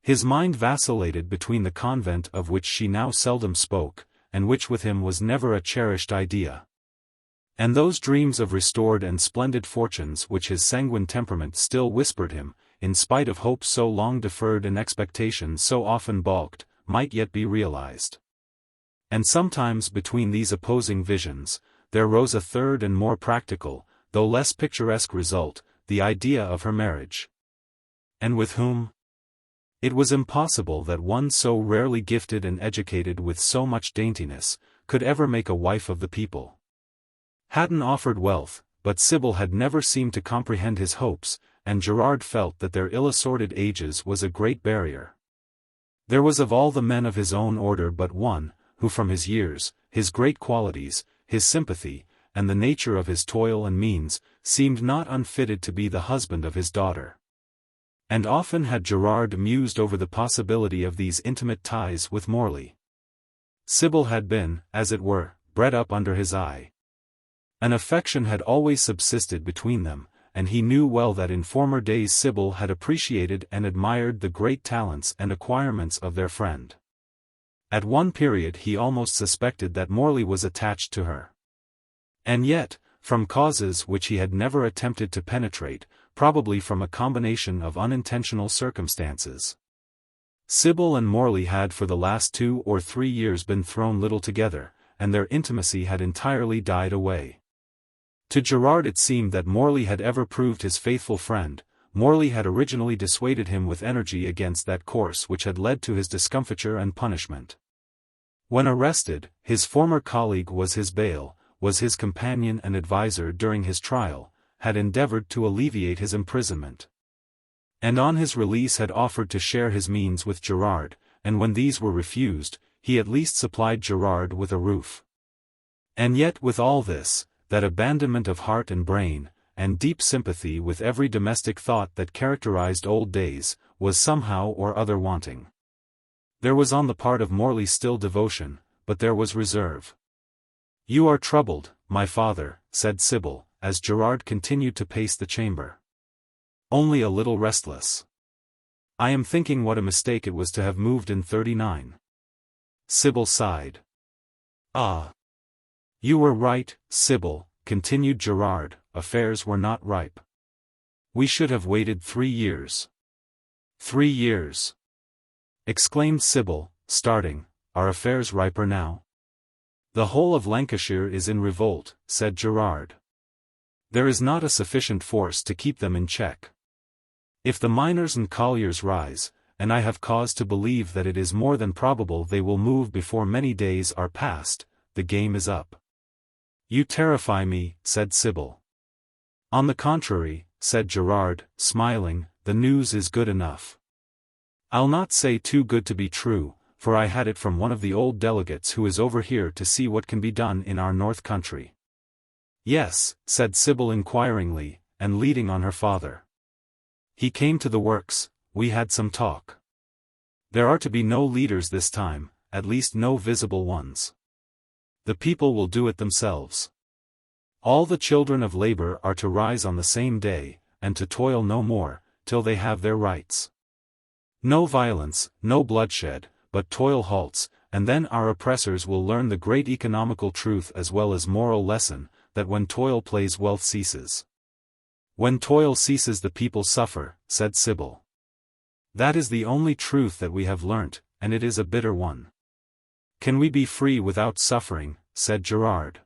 His mind vacillated between the convent of which she now seldom spoke, and which with him was never a cherished idea, and those dreams of restored and splendid fortunes which his sanguine temperament still whispered him, in spite of hopes so long deferred and expectations so often balked, might yet be realized. And sometimes between these opposing visions, there rose a third and more practical, though less picturesque result, the idea of her marriage. And with whom? It was impossible that one so rarely gifted and educated with so much daintiness, could ever make a wife of the people. Hatton offered wealth, but Sybil had never seemed to comprehend his hopes, and Gerard felt that their ill-assorted ages was a great barrier. There was of all the men of his own order but one, who from his years, his great qualities, his sympathy, and the nature of his toil and means, seemed not unfitted to be the husband of his daughter. And often had Gerard mused over the possibility of these intimate ties with Morley. Sybil had been, as it were, bred up under his eye. An affection had always subsisted between them, and he knew well that in former days Sybil had appreciated and admired the great talents and acquirements of their friend. At one period he almost suspected that Morley was attached to her. And yet, from causes which he had never attempted to penetrate, probably from a combination of unintentional circumstances, Sybil and Morley had for the last 2 or 3 years been thrown little together, and their intimacy had entirely died away. To Gerard it seemed that Morley had ever proved his faithful friend. Morley had originally dissuaded him with energy against that course which had led to his discomfiture and punishment. When arrested, his former colleague was his bail, was his companion and adviser during his trial, had endeavored to alleviate his imprisonment, and on his release had offered to share his means with Gerard, and when these were refused, he at least supplied Gerard with a roof. And yet with all this, that abandonment of heart and brain, and deep sympathy with every domestic thought that characterized old days, was somehow or other wanting. There was on the part of Morley still devotion, but there was reserve. "You are troubled, my father," said Sybil, as Gerard continued to pace the chamber. "Only a little restless. I am thinking what a mistake it was to have moved in '39. Sybil sighed. "Ah! You were right, Sybil," continued Gerard, "affairs were not ripe. We should have waited 3 years. 3 years!" exclaimed Sybil, starting. "Are affairs riper now?" "The whole of Lancashire is in revolt," said Gerard. "There is not a sufficient force to keep them in check. If the miners and colliers rise, and I have cause to believe that it is more than probable they will move before many days are past, the game is up." "You terrify me," said Sybil. "On the contrary," said Gerard, smiling, "the news is good enough. I'll not say too good to be true, for I had it from one of the old delegates who is over here to see what can be done in our north country." "Yes," said Sybil inquiringly, and leading on her father. "He came to the works, we had some talk. There are to be no leaders this time, at least no visible ones. The people will do it themselves. All the children of labor are to rise on the same day, and to toil no more, till they have their rights. No violence, no bloodshed, but toil halts, and then our oppressors will learn the great economical truth as well as moral lesson, that when toil plays wealth ceases. When toil ceases the people suffer," said Sybil. "That is the only truth that we have learnt, and it is a bitter one." "Can we be free without suffering?" said Gerard.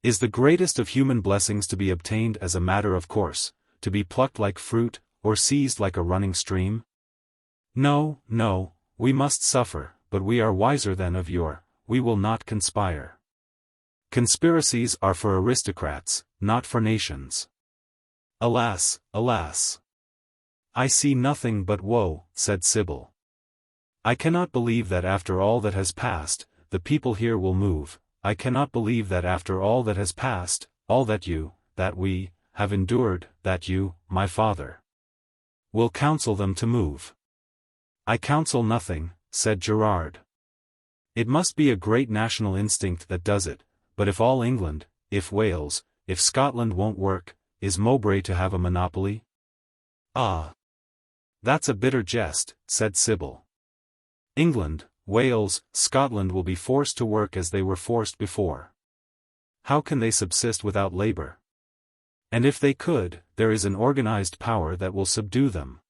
"Is the greatest of human blessings to be obtained as a matter of course, to be plucked like fruit, or seized like a running stream? No, no, we must suffer, but we are wiser than of yore, we will not conspire. Conspiracies are for aristocrats, not for nations. Alas, alas! I see nothing but woe," said Sybil. "I cannot believe that after all that has passed, the people here will move. I cannot believe that after all that has passed, all that you, that we, have endured, that you, my father, will counsel them to move." "I counsel nothing," said Gerard. "It must be a great national instinct that does it, but if all England, if Wales, if Scotland won't work, is Mowbray to have a monopoly? "Ah! That's a bitter jest," said Sybil. "England, Wales, Scotland will be forced to work as they were forced before. How can they subsist without labor? And if they could, there is an organized power that will subdue them.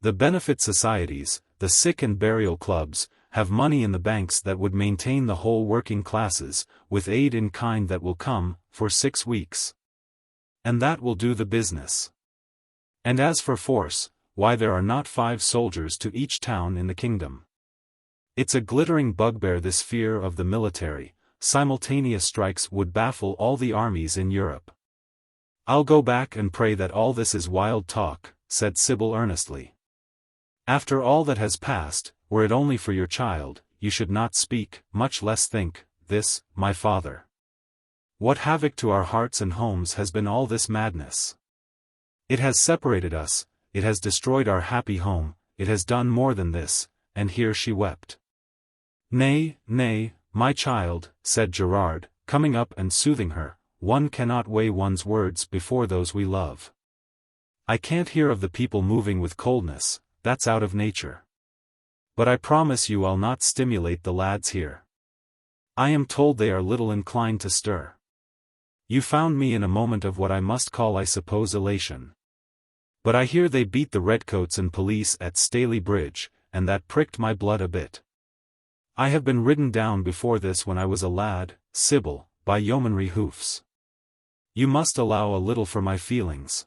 The benefit societies, the sick and burial clubs, have money in the banks that would maintain the whole working classes, with aid in kind that will come, for 6 weeks. And that will do the business. And as for force, why there are not 5 soldiers to each town in the kingdom. It's a glittering bugbear, this fear of the military. Simultaneous strikes would baffle all the armies in Europe." "I'll go back and pray that all this is wild talk," said Sybil earnestly. "After all that has passed, were it only for your child, you should not speak, much less think, this, my father. What havoc to our hearts and homes has been all this madness! It has separated us, it has destroyed our happy home, it has done more than this," and here she wept. "Nay, nay, my child," said Gerard, coming up and soothing her, "one cannot weigh one's words before those we love. I can't hear of the people moving with coldness, that's out of nature. But I promise you I'll not stimulate the lads here. I am told they are little inclined to stir. You found me in a moment of what I must call, I suppose, elation. But I hear they beat the redcoats and police at Staley Bridge, and that pricked my blood a bit. I have been ridden down before this when I was a lad, Sybil, by yeomanry hoofs. You must allow a little for my feelings."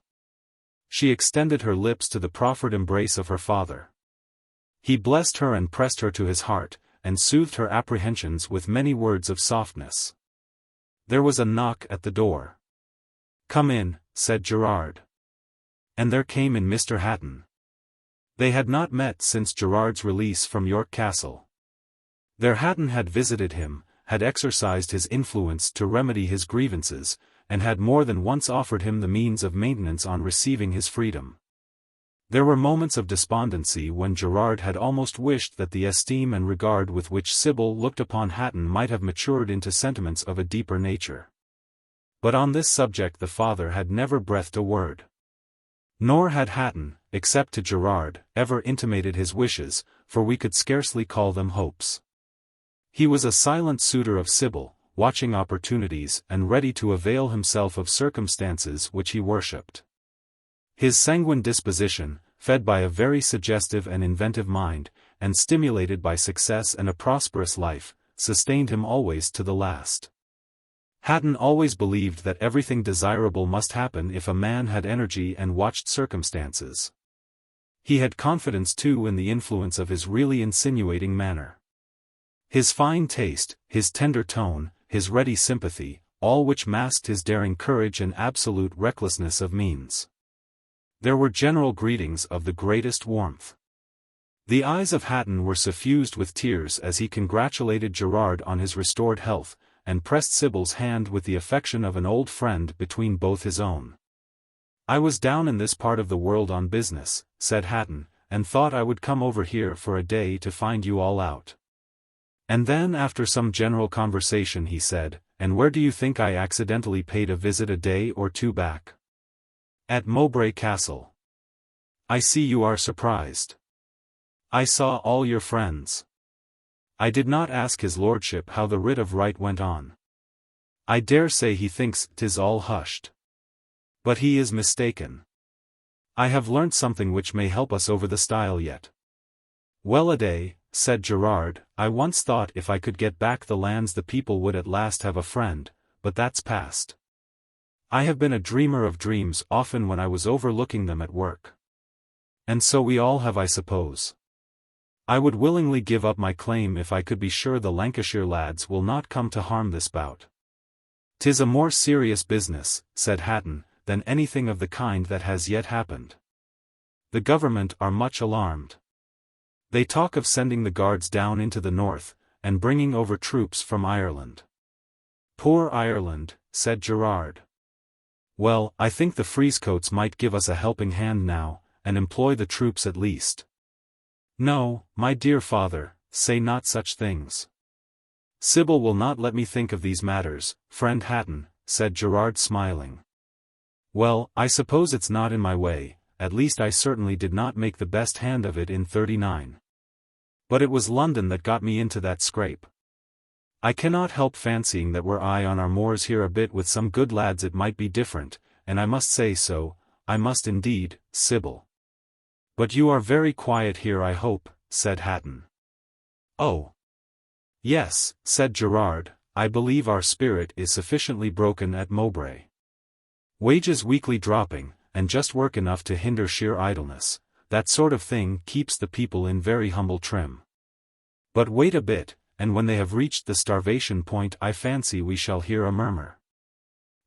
She extended her lips to the proffered embrace of her father. He blessed her and pressed her to his heart, and soothed her apprehensions with many words of softness. There was a knock at the door. "Come in," said Gerard. And there came in Mr. Hatton. They had not met since Gerard's release from York Castle. Their Hatton had visited him, had exercised his influence to remedy his grievances, and had more than once offered him the means of maintenance on receiving his freedom. There were moments of despondency when Gerard had almost wished that the esteem and regard with which Sybil looked upon Hatton might have matured into sentiments of a deeper nature. But on this subject the father had never breathed a word. Nor had Hatton, except to Gerard, ever intimated his wishes, for we could scarcely call them hopes. He was a silent suitor of Sybil, watching opportunities and ready to avail himself of circumstances which he worshipped. His sanguine disposition, fed by a very suggestive and inventive mind, and stimulated by success and a prosperous life, sustained him always to the last. Hatton always believed that everything desirable must happen if a man had energy and watched circumstances. He had confidence too in the influence of his really insinuating manner. His fine taste, his tender tone, his ready sympathy, all which masked his daring courage and absolute recklessness of means. There were general greetings of the greatest warmth. The eyes of Hatton were suffused with tears as he congratulated Gerard on his restored health, and pressed Sybil's hand with the affection of an old friend between both his own. "I was down in this part of the world on business," said Hatton, "and thought I would come over here for a day to find you all out." And then after some general conversation he said, "And where do you think I accidentally paid a visit a day or 2 back?" "At Mowbray Castle." "I see you are surprised. I saw all your friends. I did not ask his lordship how the writ of right went on. I dare say he thinks 'tis all hushed. But he is mistaken. I have learnt something which may help us over the stile yet." "Well-a-day," said Gerard, "I once thought if I could get back the lands the people would at last have a friend, but that's past. I have been a dreamer of dreams often when I was overlooking them at work. And so we all have, I suppose. I would willingly give up my claim if I could be sure the Lancashire lads will not come to harm this bout." "'Tis a more serious business," said Hatton, "than anything of the kind that has yet happened. The government are much alarmed. They talk of sending the guards down into the north, and bringing over troops from Ireland." "Poor Ireland," said Gerard. "Well, I think the Friescoats might give us a helping hand now, and employ the troops at least." "No, my dear father, say not such things. Sybil will not let me think of these matters, friend Hatton," said Gerard smiling. "Well, I suppose it's not in my way, at least I certainly did not make the best hand of it in 39. But it was London that got me into that scrape. I cannot help fancying that were I on our moors here a bit with some good lads it might be different, and I must say so, I must indeed, Sybil. But you are very quiet here I hope, said Hatton. Oh. Yes, said Gerard, I believe our spirit is sufficiently broken at Mowbray. Wages weekly dropping, and just work enough to hinder sheer idleness, that sort of thing keeps the people in very humble trim. But wait a bit, and when they have reached the starvation point I fancy we shall hear a murmur.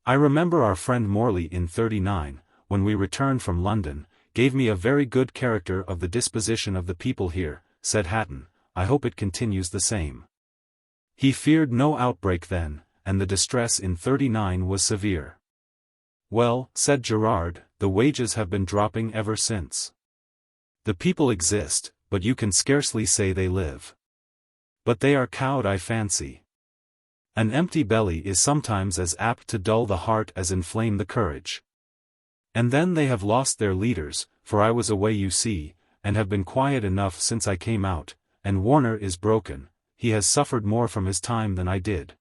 I remember our friend Morley in 39, when we returned from London, gave me a very good character of the disposition of the people here, said Hatton. I hope it continues the same. He feared no outbreak then, and the distress in 39 was severe. Well, said Gerard, the wages have been dropping ever since. The people exist, but you can scarcely say they live. But they are cowed I fancy. An empty belly is sometimes as apt to dull the heart as inflame the courage. And then they have lost their leaders, for I was away you see, and have been quiet enough since I came out, and Warner is broken, he has suffered more from his time than I did.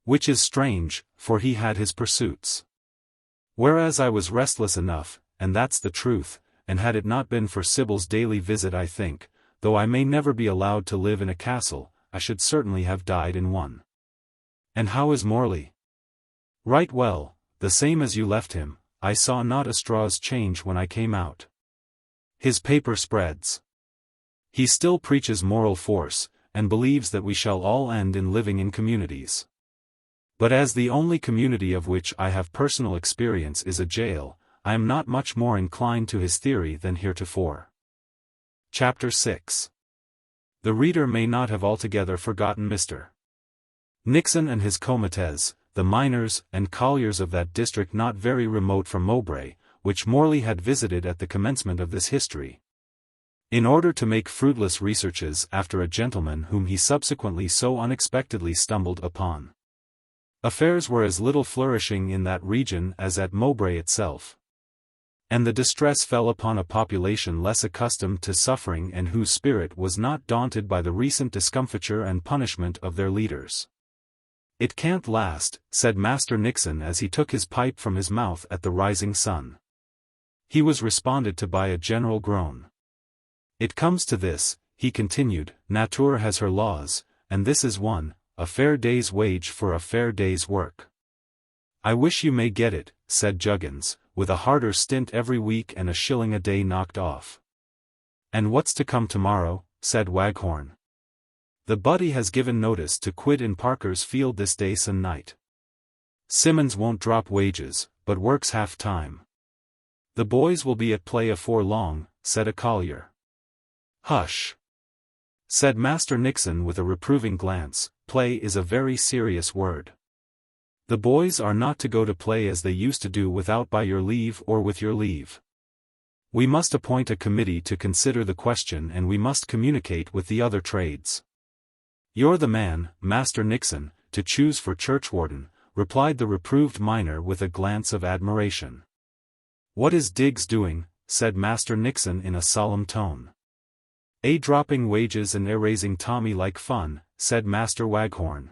Which is strange, for he had his pursuits. Whereas I was restless enough, and that's the truth, and had it not been for Sybil's daily visit I think, though I may never be allowed to live in a castle, I should certainly have died in one. And how is Morley? Right well, the same as you left him, I saw not a straw's change when I came out. His paper spreads. He still preaches moral force, and believes that we shall all end in living in communities. But as the only community of which I have personal experience is a jail, I am not much more inclined to his theory than heretofore. Chapter 6. The reader may not have altogether forgotten Mr. Nixon and his comites, the miners and colliers of that district not very remote from Mowbray, which Morley had visited at the commencement of this history, in order to make fruitless researches after a gentleman whom he subsequently so unexpectedly stumbled upon. Affairs were as little flourishing in that region as at Mowbray itself. And the distress fell upon a population less accustomed to suffering and whose spirit was not daunted by the recent discomfiture and punishment of their leaders. It can't last, said Master Nixon as he took his pipe from his mouth at the rising sun. He was responded to by a general groan. It comes to this, he continued, Nature has her laws, and this is one, a fair day's wage for a fair day's work. I wish you may get it, said Juggins, with a harder stint every week and a shilling a day knocked off. And what's to come tomorrow, said Waghorn. The Buddy has given notice to quit in Parker's Field this day se'nnight. Simmons won't drop wages, but works half-time. The boys will be at play afore long, said a collier. Hush! Said Master Nixon with a reproving glance, play is a very serious word. The boys are not to go to play as they used to do without by your leave or with your leave. We must appoint a committee to consider the question and we must communicate with the other trades. You're the man, Master Nixon, to choose for churchwarden, replied the reproved miner with a glance of admiration. What is Diggs doing? Said Master Nixon in a solemn tone. Dropping wages and raising Tommy like fun, said Master Waghorn.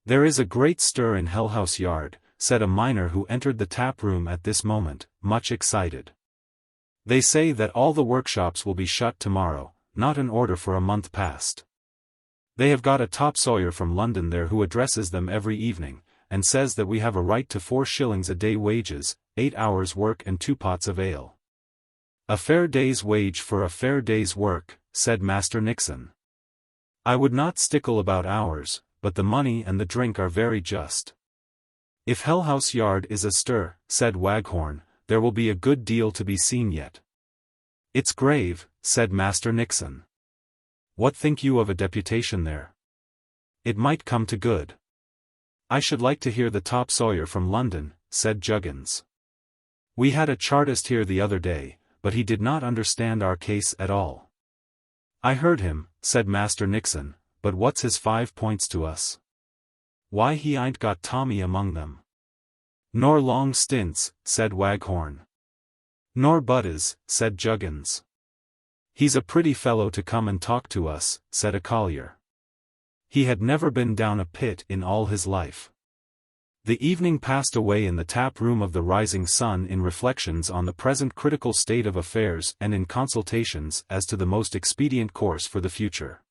There is a great stir in Hellhouse Yard, said a miner who entered the tap-room at this moment, much excited. They say that all the workshops will be shut tomorrow, not an order for a month past. They have got a top-sawyer from London there who addresses them every evening, and says that we have a right to 4 shillings a day wages, 8 hours' work and 2 pots of ale. A fair day's wage for a fair day's work, said Master Nixon. I would not stickle about hours, but the money and the drink are very just. If Hellhouse Yard is astir, said Waghorn, there will be a good deal to be seen yet. It's grave, said Master Nixon. What think you of a deputation there? It might come to good. I should like to hear the top-sawyer from London, said Juggins. We had a chartist here the other day, but he did not understand our case at all. I heard him, said Master Nixon, but what's his 5 points to us? Why he ain't got Tommy among them. Nor long stints, said Waghorn. Nor Butters, said Juggins. He's a pretty fellow to come and talk to us, said a collier. He had never been down a pit in all his life. The evening passed away in the tap room of the Rising Sun in reflections on the present critical state of affairs and in consultations as to the most expedient course for the future.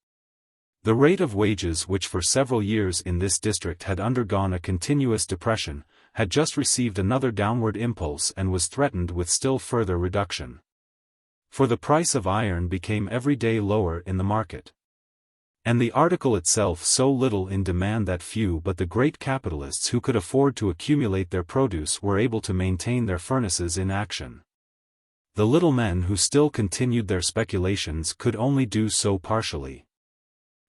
The rate of wages, which for several years in this district had undergone a continuous depression, had just received another downward impulse and was threatened with still further reduction. For the price of iron became every day lower in the market, and the article itself so little in demand that few but the great capitalists who could afford to accumulate their produce were able to maintain their furnaces in action. The little men who still continued their speculations could only do so partially.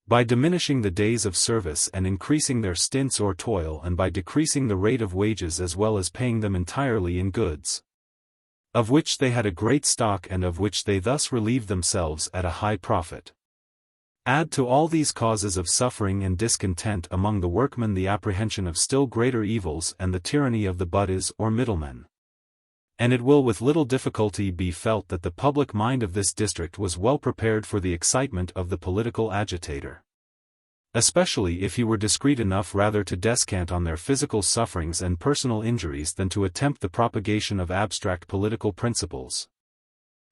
By diminishing the days of service and increasing their stints or toil, and by decreasing the rate of wages as well as paying them entirely in goods, of which they had a great stock and of which they thus relieved themselves at a high profit. Add to all these causes of suffering and discontent among the workmen the apprehension of still greater evils and the tyranny of the butters or middlemen, and it will with little difficulty be felt that the public mind of this district was well prepared for the excitement of the political agitator, especially if he were discreet enough rather to descant on their physical sufferings and personal injuries than to attempt the propagation of abstract political principles,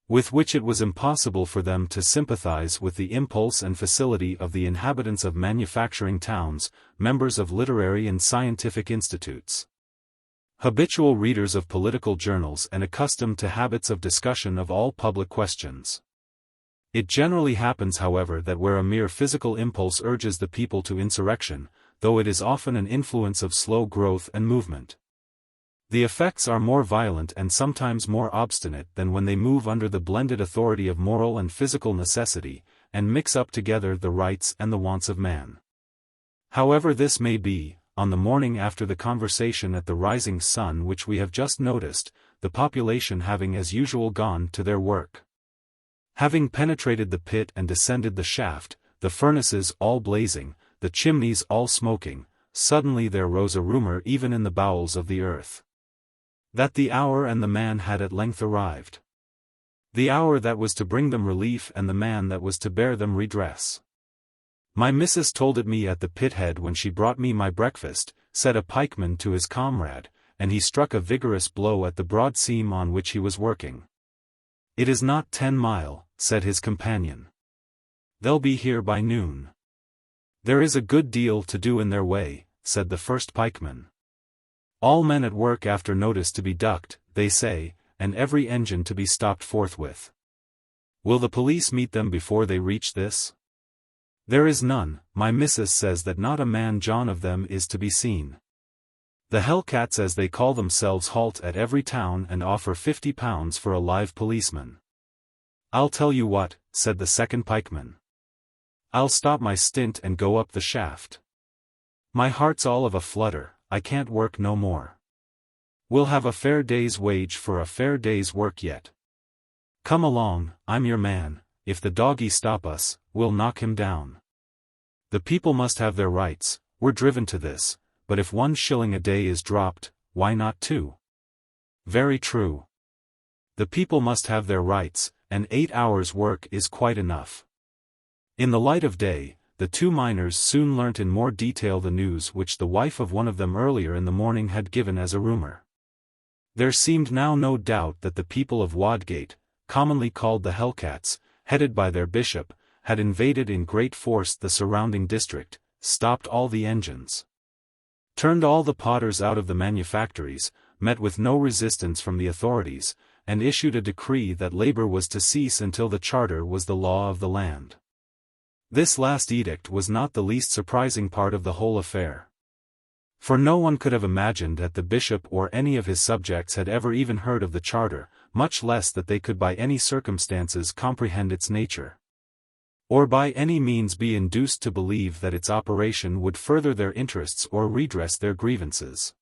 with which it was impossible for them to sympathize with the impulse and facility of the inhabitants of manufacturing towns, members of literary and scientific institutes, habitual readers of political journals and accustomed to habits of discussion of all public questions. It generally happens, however, that where a mere physical impulse urges the people to insurrection, though it is often an influence of slow growth and movement, the effects are more violent and sometimes more obstinate than when they move under the blended authority of moral and physical necessity, and mix up together the rights and the wants of man. However this may be, on the morning after the conversation at the Rising Sun which we have just noticed, the population having as usual gone to their work, having penetrated the pit and descended the shaft, the furnaces all blazing, the chimneys all smoking, suddenly there rose a rumor even in the bowels of the earth, that the hour and the man had at length arrived. The hour that was to bring them relief and the man that was to bear them redress. My missus told it me at the pit head when she brought me my breakfast, said a pikeman to his comrade, and he struck a vigorous blow at the broad seam on which he was working. It is not 10 mile, said his companion. They'll be here by noon. There is a good deal to do in their way, said the first pikeman. All men at work after notice to be ducked, they say, and every engine to be stopped forthwith. Will the police meet them before they reach this? There is none. My missus says that not a man John of them is to be seen. The Hellcats as they call themselves halt at every town and offer £50 for a live policeman. I'll tell you what, said the second pikeman. I'll stop my stint and go up the shaft. My heart's all of a flutter, I can't work no more. We'll have a fair day's wage for a fair day's work yet. Come along, I'm your man, if the doggy stop us, we'll knock him down. The people must have their rights, we're driven to this, but if 1 shilling a day is dropped, why not 2? Very true. The people must have their rights, and 8 hours' work is quite enough. In the light of day, the 2 miners soon learnt in more detail the news which the wife of one of them earlier in the morning had given as a rumor. There seemed now no doubt that the people of Wadgate, commonly called the Hellcats, headed by their bishop, had invaded in great force the surrounding district, stopped all the engines, turned all the potters out of the manufactories, met with no resistance from the authorities, and issued a decree that labor was to cease until the charter was the law of the land. This last edict was not the least surprising part of the whole affair. For no one could have imagined that the bishop or any of his subjects had ever even heard of the charter, much less that they could by any circumstances comprehend its nature, or by any means be induced to believe that its operation would further their interests or redress their grievances.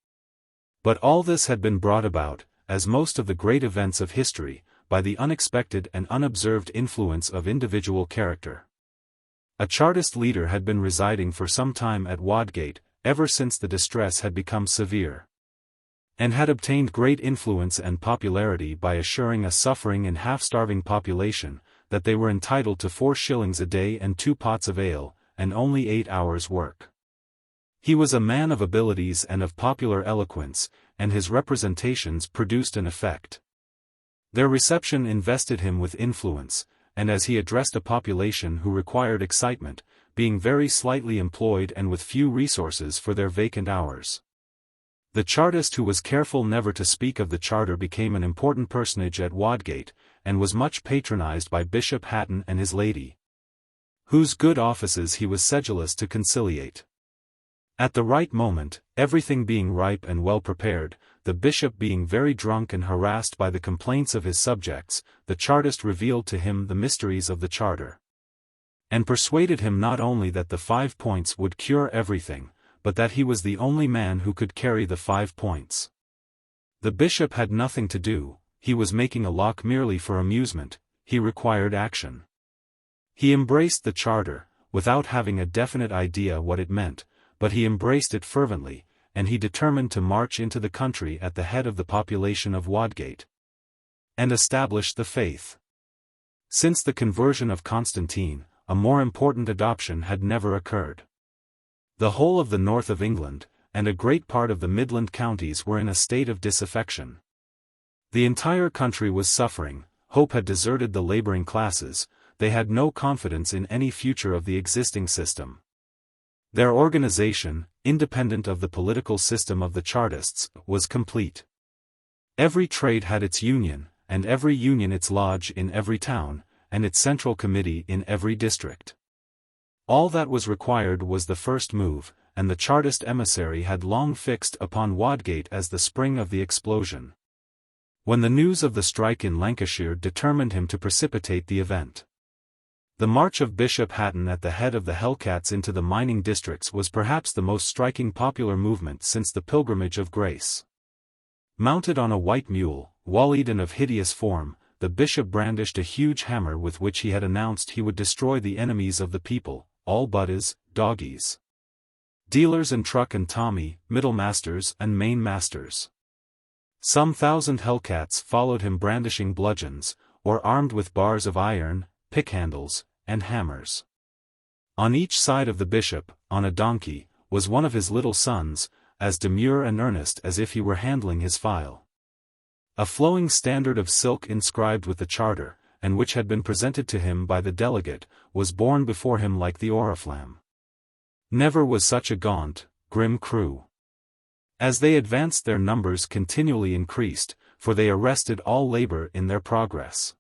But all this had been brought about, as most of the great events of history, by the unexpected and unobserved influence of individual character. A Chartist leader had been residing for some time at Wadgate, ever since the distress had become severe. and had obtained great influence and popularity by assuring a suffering and half-starving population that they were entitled to 4 shillings a day and 2 pots of ale, and only 8 hours' work. He was a man of abilities and of popular eloquence, and his representations produced an effect. Their reception invested him with influence, and as he addressed a population who required excitement, being very slightly employed and with few resources for their vacant hours. The Chartist who was careful never to speak of the Charter became an important personage at Wadgate, and was much patronized by Bishop Hatton and his lady, whose good offices he was sedulous to conciliate. At the right moment, everything being ripe and well prepared, the bishop being very drunk and harassed by the complaints of his subjects, the Chartist revealed to him the mysteries of the Charter, and persuaded him not only that the 5 points would cure everything, but that he was the only man who could carry the 5 points. The bishop had nothing to do, he was making a lock merely for amusement, he required action. He embraced the Charter, without having a definite idea what it meant, but he embraced it fervently, and he determined to march into the country at the head of the population of Wadgate, and establish the faith. Since the conversion of Constantine, a more important adoption had never occurred. The whole of the north of England, and a great part of the Midland counties were in a state of disaffection. The entire country was suffering, hope had deserted the laboring classes, they had no confidence in any future of the existing system. Their organization, independent of the political system of the Chartists, was complete. Every trade had its union, and every union its lodge in every town, and its central committee in every district. All that was required was the first move, and the Chartist emissary had long fixed upon Wadgate as the spring of the explosion. When the news of the strike in Lancashire determined him to precipitate the event. The march of Bishop Hatton at the head of the Hellcats into the mining districts was perhaps the most striking popular movement since the Pilgrimage of Grace. Mounted on a white mule, wallied and of hideous form, the bishop brandished a huge hammer with which he had announced he would destroy the enemies of the people, all butters, doggies, dealers and truck and tommy, middle masters and main masters. Some 1,000 Hellcats followed him brandishing bludgeons, or armed with bars of iron, pick handles, and hammers. On each side of the bishop, on a donkey, was one of his little sons, as demure and earnest as if he were handling his file. A flowing standard of silk inscribed with the Charter, and which had been presented to him by the delegate, was borne before him like the oriflamme. Never was such a gaunt, grim crew. As they advanced their numbers continually increased, for they arrested all labor in their progress.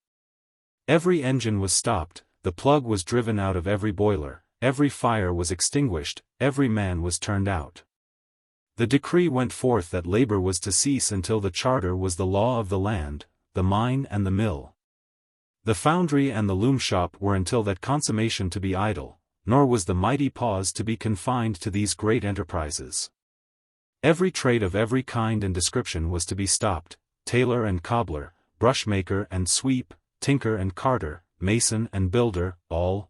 Every engine was stopped, the plug was driven out of every boiler, every fire was extinguished, every man was turned out. The decree went forth that labor was to cease until the Charter was the law of the land, the mine and the mill. The foundry and the loom shop were until that consummation to be idle, nor was the mighty pause to be confined to these great enterprises. Every trade of every kind and description was to be stopped, tailor and cobbler, brushmaker and sweep, tinker and carter, mason and builder, all.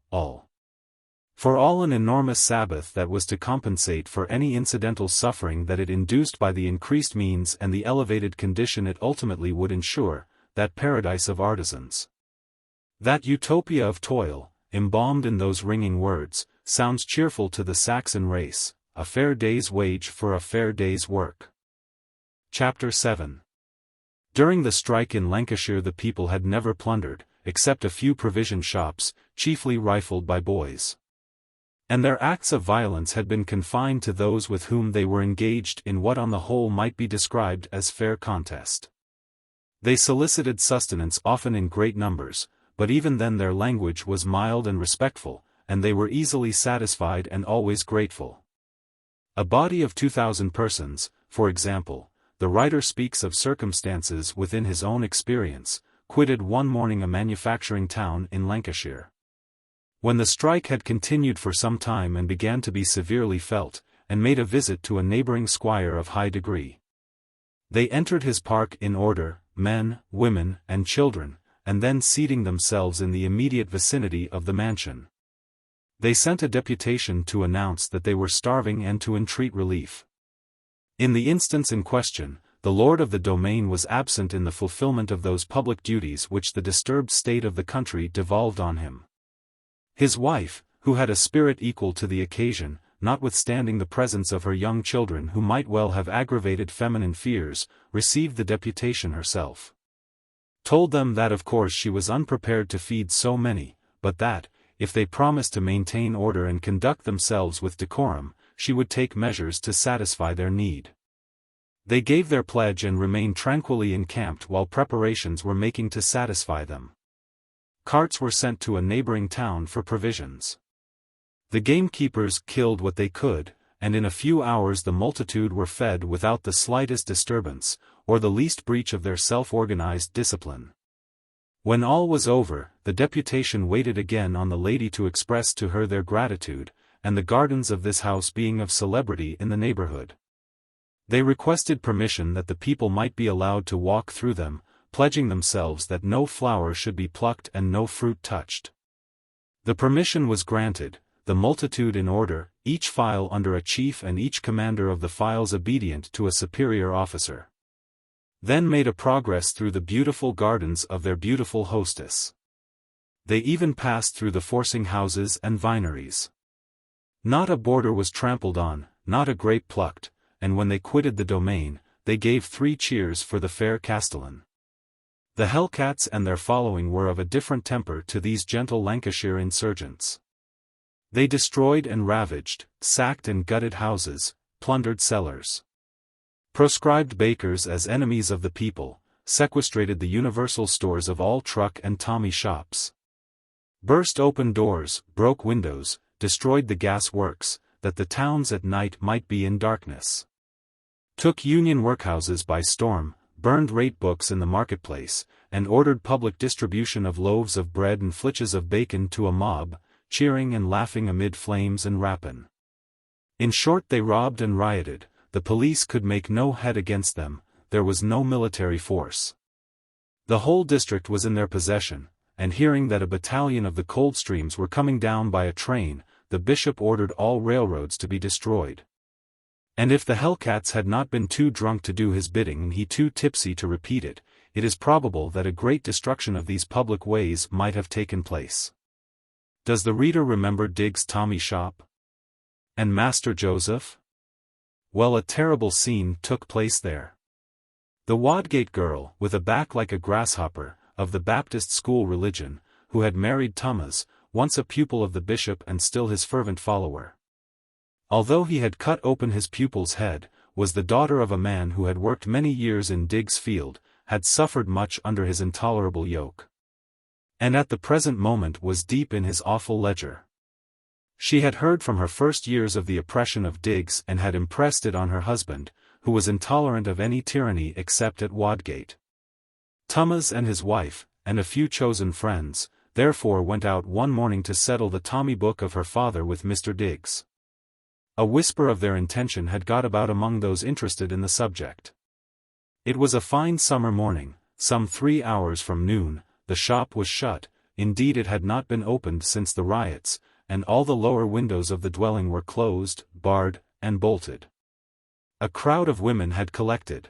For all an enormous Sabbath that was to compensate for any incidental suffering that it induced by the increased means and the elevated condition it ultimately would ensure, that paradise of artisans. That utopia of toil, embalmed in those ringing words, sounds cheerful to the Saxon race, a fair day's wage for a fair day's work. Chapter 7. During the strike in Lancashire the people had never plundered, except a few provision shops, chiefly rifled by boys. And their acts of violence had been confined to those with whom they were engaged in what on the whole might be described as fair contest. They solicited sustenance often in great numbers, but even then their language was mild and respectful, and they were easily satisfied and always grateful. A body of 2,000 persons, for example, the writer speaks of circumstances within his own experience, quitted one morning a manufacturing town in Lancashire. When the strike had continued for some time and began to be severely felt, and made a visit to a neighboring squire of high degree. They entered his park in order, men, women, and children, and then seating themselves in the immediate vicinity of the mansion. They sent a deputation to announce that they were starving and to entreat relief. In the instance in question, the lord of the domain was absent in the fulfillment of those public duties which the disturbed state of the country devolved on him. His wife, who had a spirit equal to the occasion, notwithstanding the presence of her young children who might well have aggravated feminine fears, received the deputation herself. Told them that of course she was unprepared to feed so many, but that, if they promised to maintain order and conduct themselves with decorum, she would take measures to satisfy their need. They gave their pledge and remained tranquilly encamped while preparations were making to satisfy them. Carts were sent to a neighboring town for provisions. The gamekeepers killed what they could, and in a few hours the multitude were fed without the slightest disturbance, or the least breach of their self-organized discipline. When all was over, the deputation waited again on the lady to express to her their gratitude, and the gardens of this house being of celebrity in the neighborhood, they requested permission that the people might be allowed to walk through them, pledging themselves that no flower should be plucked and no fruit touched. The permission was granted, the multitude in order, each file under a chief and each commander of the files obedient to a superior officer. Then made a progress through the beautiful gardens of their beautiful hostess. They even passed through the forcing houses and vineries. Not a border was trampled on, not a grape plucked, and when they quitted the domain, they gave 3 cheers for the fair castellan. The Hellcats and their following were of a different temper to these gentle Lancashire insurgents. They destroyed and ravaged, sacked and gutted houses, plundered cellars, proscribed bakers as enemies of the people, sequestrated the universal stores of all truck and tommy shops, burst open doors, broke windows, destroyed the gas works, that the towns at night might be in darkness, took union workhouses by storm, burned rate books in the marketplace, and ordered public distribution of loaves of bread and flitches of bacon to a mob, cheering and laughing amid flames and rapine. In short, they robbed and rioted. The police could make no head against them, there was no military force. The whole district was in their possession, and hearing that a battalion of the Coldstreams were coming down by a train, the bishop ordered all railroads to be destroyed. And if the Hellcats had not been too drunk to do his bidding and he too tipsy to repeat it, it is probable that a great destruction of these public ways might have taken place. Does the reader remember Diggs' Tommy shop? And Master Joseph? Well, a terrible scene took place there. The Wadgate girl, with a back like a grasshopper, of the Baptist school religion, who had married Thomas, once a pupil of the bishop and still his fervent follower, although he had cut open his pupil's head, was the daughter of a man who had worked many years in Diggs' field, had suffered much under his intolerable yoke, and at the present moment was deep in his awful ledger. She had heard from her first years of the oppression of Diggs and had impressed it on her husband, who was intolerant of any tyranny except at Wadgate. Thomas and his wife, and a few chosen friends, therefore went out one morning to settle the Tommy book of her father with Mr. Diggs. A whisper of their intention had got about among those interested in the subject. It was a fine summer morning, some 3 hours from noon. The shop was shut, indeed it had not been opened since the riots, and all the lower windows of the dwelling were closed, barred, and bolted. A crowd of women had collected.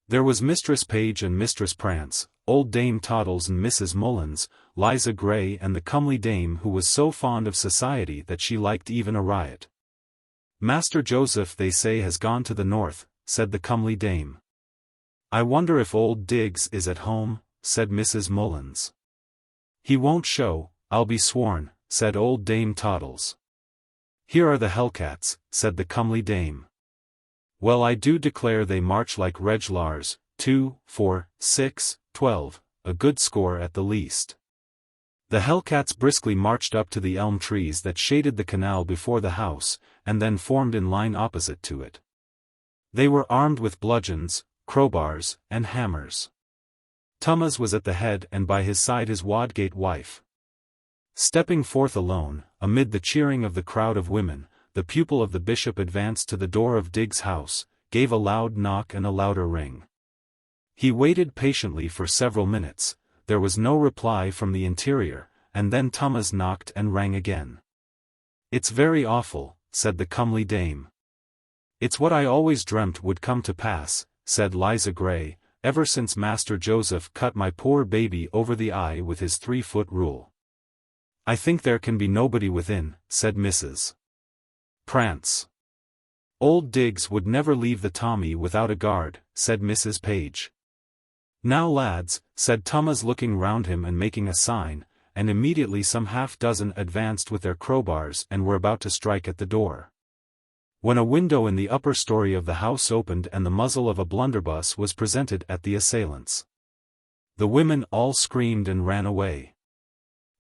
There was Mistress Page and Mistress Prance, old Dame Toddles and Mrs. Mullins, Liza Gray and the comely dame who was so fond of society that she liked even a riot. Master Joseph, they say, has gone to the north, said the comely dame. I wonder if old Diggs is at home, said Mrs. Mullins. He won't show, I'll be sworn, said old Dame Toddles. Here are the Hellcats, said the comely dame. Well, I do declare they march like Regulars, 2, 4, 6, 12, a good score at the least. The Hellcats briskly marched up to the elm trees that shaded the canal before the house, and then formed in line opposite to it. They were armed with bludgeons, crowbars, and hammers. Thomas was at the head and by his side his Wadgate wife. Stepping forth alone, amid the cheering of the crowd of women, the pupil of the bishop advanced to the door of Diggs' house, gave a loud knock and a louder ring. He waited patiently for several minutes, there was no reply from the interior, and then Thomas knocked and rang again. It's very awful, said the comely dame. It's what I always dreamt would come to pass, said Liza Gray, ever since Master Joseph cut my poor baby over the eye with his 3-foot rule. I think there can be nobody within, said Mrs. Prance. Old Diggs would never leave the Tommy without a guard, said Mrs. Page. Now lads, said Thomas looking round him and making a sign, and immediately some half-dozen advanced with their crowbars and were about to strike at the door, when a window in the upper story of the house opened and the muzzle of a blunderbuss was presented at the assailants. The women all screamed and ran away.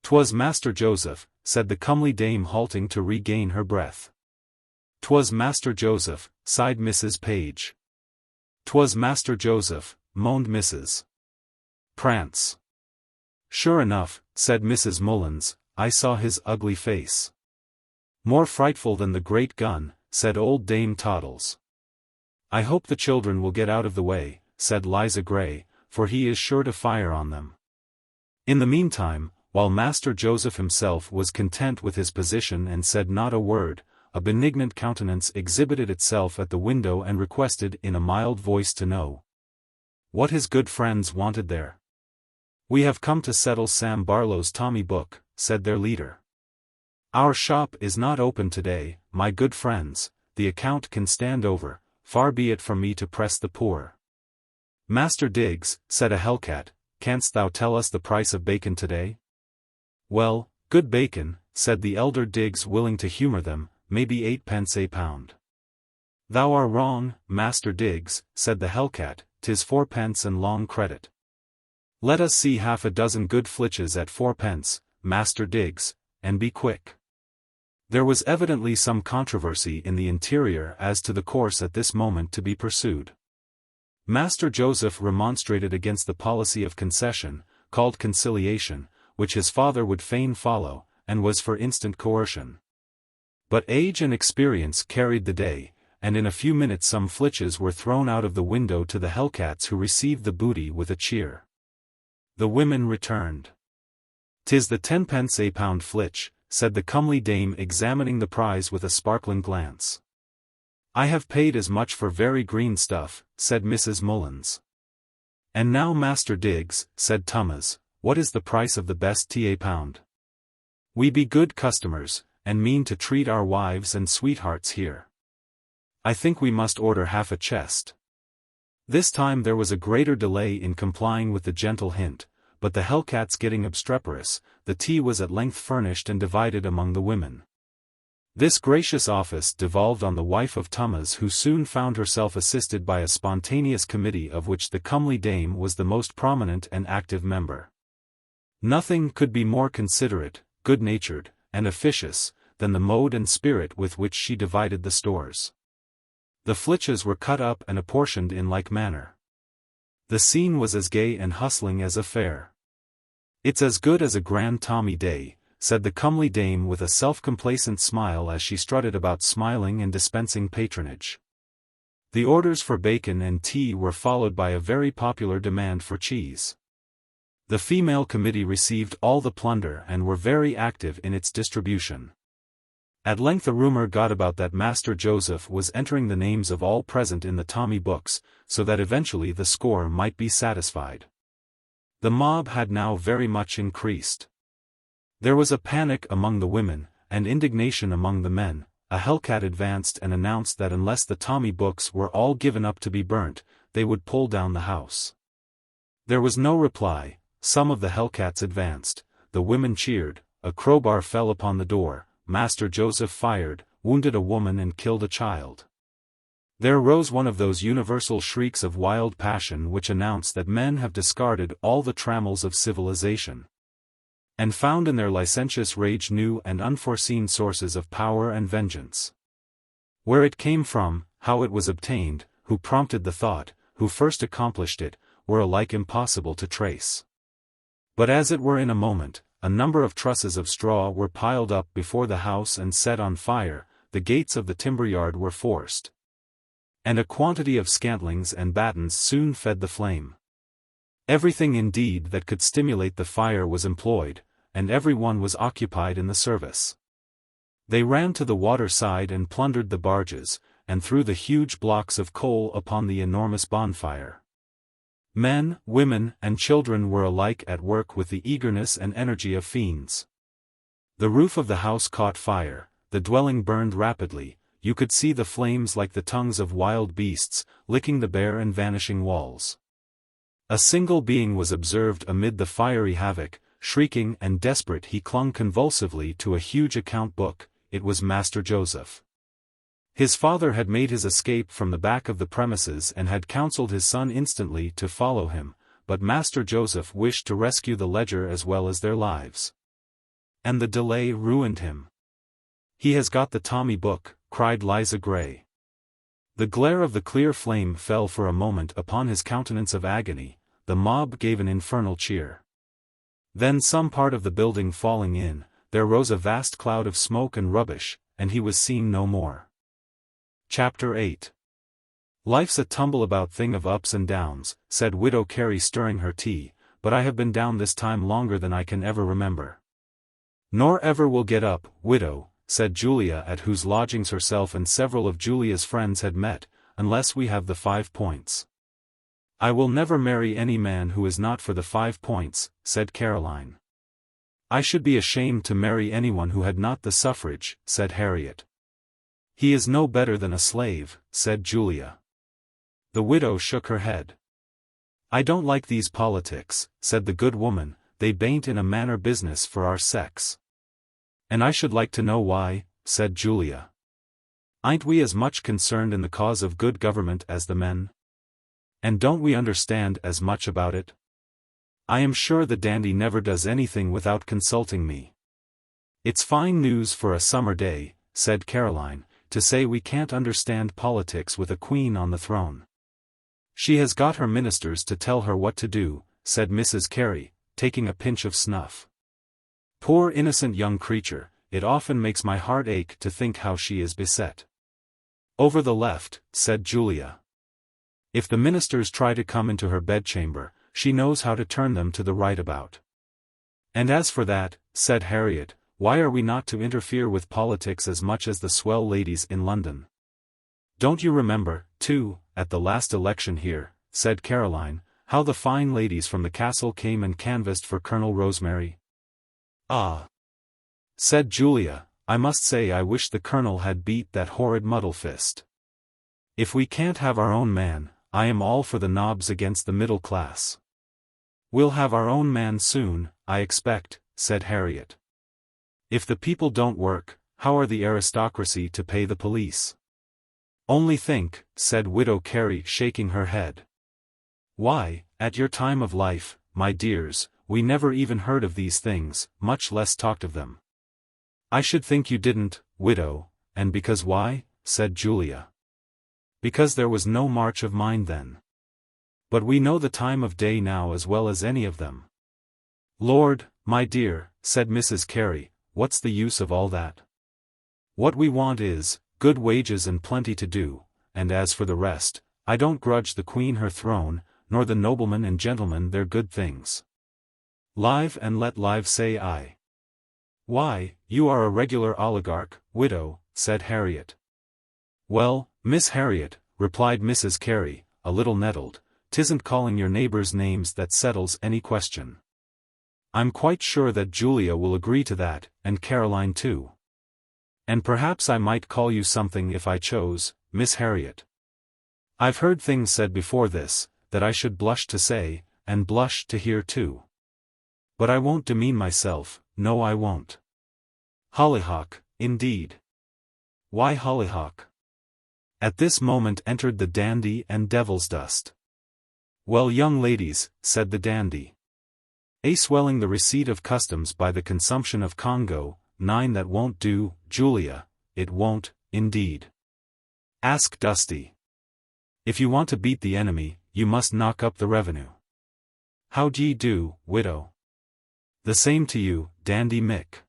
"'Twas Master Joseph," said the comely dame halting to regain her breath. "'Twas Master Joseph," sighed Mrs. Page. "'Twas Master Joseph," moaned Mrs. Prance. "Sure enough," said Mrs. Mullins, "I saw his ugly face. More frightful than the great gun," said old Dame Toddles. "I hope the children will get out of the way," said Liza Gray, "for he is sure to fire on them." In the meantime, while Master Joseph himself was content with his position and said not a word, a benignant countenance exhibited itself at the window and requested in a mild voice to know what his good friends wanted there. "We have come to settle Sam Barlow's Tommy book," said their leader. "Our shop is not open today, my good friends, the account can stand over, far be it from me to press the poor." "Master Diggs," said a hellcat, "canst thou tell us the price of bacon today?" "Well, good bacon," said the elder Diggs willing to humour them, "maybe 8d. a pound." "Thou are wrong, Master Diggs," said the hellcat, "'tis 4d. and long credit." "Let us see half a dozen good flitches at 4d., Master Diggs, and be quick." There was evidently some controversy in the interior as to the course at this moment to be pursued. Master Joseph remonstrated against the policy of concession, called conciliation, which his father would fain follow, and was for instant coercion. But age and experience carried the day, and in a few minutes some flitches were thrown out of the window to the hellcats, who received the booty with a cheer. The women returned. "'Tis the 10d. a pound flitch," said the comely dame, examining the prize with a sparkling glance. "I have paid as much for very green stuff," said Mrs. Mullins. "And now Master Diggs," said Thomas, "what is the price of the best tea a pound? We be good customers, and mean to treat our wives and sweethearts here. I think we must order half a chest." This time there was a greater delay in complying with the gentle hint, but the hellcats getting obstreperous, the tea was at length furnished and divided among the women. This gracious office devolved on the wife of Thomas, who soon found herself assisted by a spontaneous committee of which the comely dame was the most prominent and active member. Nothing could be more considerate, good-natured, and officious, than the mode and spirit with which she divided the stores. The flitches were cut up and apportioned in like manner. The scene was as gay and hustling as a fair. "It's as good as a grand Tommy day," said the comely dame with a self-complacent smile as she strutted about smiling and dispensing patronage. The orders for bacon and tea were followed by a very popular demand for cheese. The female committee received all the plunder and were very active in its distribution. At length a rumor got about that Master Joseph was entering the names of all present in the Tommy books, so that eventually the score might be satisfied. The mob had now very much increased. There was a panic among the women, and indignation among the men. A hellcat advanced and announced that unless the Tommy books were all given up to be burnt, they would pull down the house. There was no reply. Some of the hellcats advanced, the women cheered, a crowbar fell upon the door, Master Joseph fired, wounded a woman and killed a child. There rose one of those universal shrieks of wild passion which announce that men have discarded all the trammels of civilization, and found in their licentious rage new and unforeseen sources of power and vengeance. Where it came from, how it was obtained, who prompted the thought, who first accomplished it, were alike impossible to trace. But as it were in a moment, a number of trusses of straw were piled up before the house and set on fire, the gates of the timber yard were forced, and a quantity of scantlings and battens soon fed the flame. Everything indeed that could stimulate the fire was employed, and every one was occupied in the service. They ran to the water side and plundered the barges, and threw the huge blocks of coal upon the enormous bonfire. Men, women, and children were alike at work with the eagerness and energy of fiends. The roof of the house caught fire, the dwelling burned rapidly, you could see the flames like the tongues of wild beasts, licking the bare and vanishing walls. A single being was observed amid the fiery havoc, shrieking and desperate he clung convulsively to a huge account book. It was Master Joseph. His father had made his escape from the back of the premises and had counseled his son instantly to follow him, but Master Joseph wished to rescue the ledger as well as their lives. And the delay ruined him. "He has got the Tommy book," cried Liza Gray. The glare of the clear flame fell for a moment upon his countenance of agony, the mob gave an infernal cheer. Then some part of the building falling in, there rose a vast cloud of smoke and rubbish, and he was seen no more. Chapter 8. "Life's a tumble-about thing of ups and downs," said Widow Carey stirring her tea, "but I have been down this time longer than I can ever remember." "Nor ever will get up, widow," said Julia, at whose lodgings herself and several of Julia's friends had met, "unless we have the 5 points." "I will never marry any man who is not for the 5 points," said Caroline. "I should be ashamed to marry anyone who had not the suffrage," said Harriet. "He is no better than a slave," said Julia. The widow shook her head. "I don't like these politics," said the good woman, "they bain't in a manner business for our sex." "And I should like to know why," said Julia. "Ain't we as much concerned in the cause of good government as the men? And don't we understand as much about it? I am sure the dandy never does anything without consulting me." "It's fine news for a summer day," said Caroline, "to say we can't understand politics with a queen on the throne." "She has got her ministers to tell her what to do," said Mrs. Carey, taking a pinch of snuff. "Poor innocent young creature, it often makes my heart ache to think how she is beset." "Over the left," said Julia. "If the ministers try to come into her bedchamber, she knows how to turn them to the right about." "And as for that," said Harriet, "why are we not to interfere with politics as much as the swell ladies in London?" "Don't you remember, too, at the last election here," said Caroline, "how the fine ladies from the castle came and canvassed for Colonel Rosemary?" "Ah," said Julia, "I must say I wish the colonel had beat that horrid Muddlefist. If we can't have our own man, I am all for the nobs against the middle class." "We'll have our own man soon, I expect," said Harriet. "If the people don't work, how are the aristocracy to pay the police?" "Only think," said Widow Carey, shaking her head. "Why, at your time of life, my dears, we never even heard of these things, much less talked of them." "I should think you didn't, widow, and because why?" said Julia. "Because there was no March of mine then. But we know the time of day now as well as any of them." "Lord, my dear," said Mrs. Carey, "what's the use of all that? What we want is, good wages and plenty to do, and as for the rest, I don't grudge the Queen her throne, nor the noblemen and gentlemen their good things. Live and let live say I." "Why, you are a regular oligarch, widow," said Harriet. "Well, Miss Harriet," replied Mrs. Carey, a little nettled, "'tisn't calling your neighbors names that settles any question. I'm quite sure that Julia will agree to that, and Caroline too. And perhaps I might call you something if I chose, Miss Harriet. I've heard things said before this, that I should blush to say, and blush to hear too. But I won't demean myself, no I won't. Hollyhock, indeed. Why hollyhock?" At this moment entered the dandy and Devilsdust. "Well, young ladies," said the dandy. "A swelling the receipt of customs by the consumption of Congo, 9 that won't do, Julia, it won't, indeed. Ask Dusty. If you want to beat the enemy, you must knock up the revenue. How d'ye do, widow? The same to you, Dandy Mick.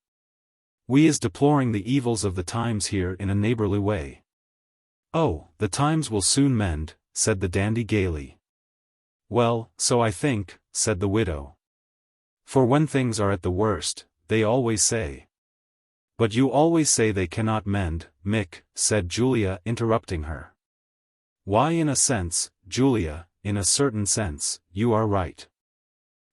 We is deploring the evils of the times here in a neighborly way." "Oh, the times will soon mend," said the dandy gaily. "Well, so I think," said the widow. "For when things are at the worst, they always say, But you always say they cannot mend, Mick, said Julia, interrupting her. Why, in a sense, Julia, in a certain sense, you are right.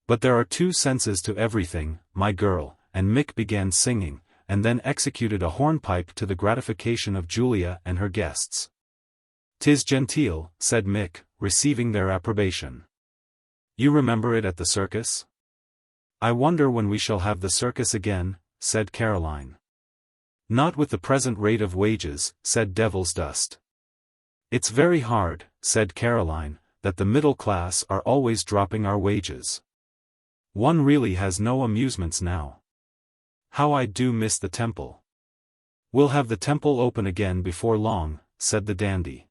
But there are two senses to everything, my girl, and Mick began singing, and then executed a hornpipe to the gratification of Julia and her guests. "'Tis genteel," said Mick, receiving their approbation. "You remember it at the circus?" "I wonder when we shall have the circus again," said Caroline. "Not with the present rate of wages," said Devilsdust. "It's very hard," said Caroline, "that the middle class are always dropping our wages. One really has no amusements now. How I do miss the Temple." "We'll have the Temple open again before long," said the dandy.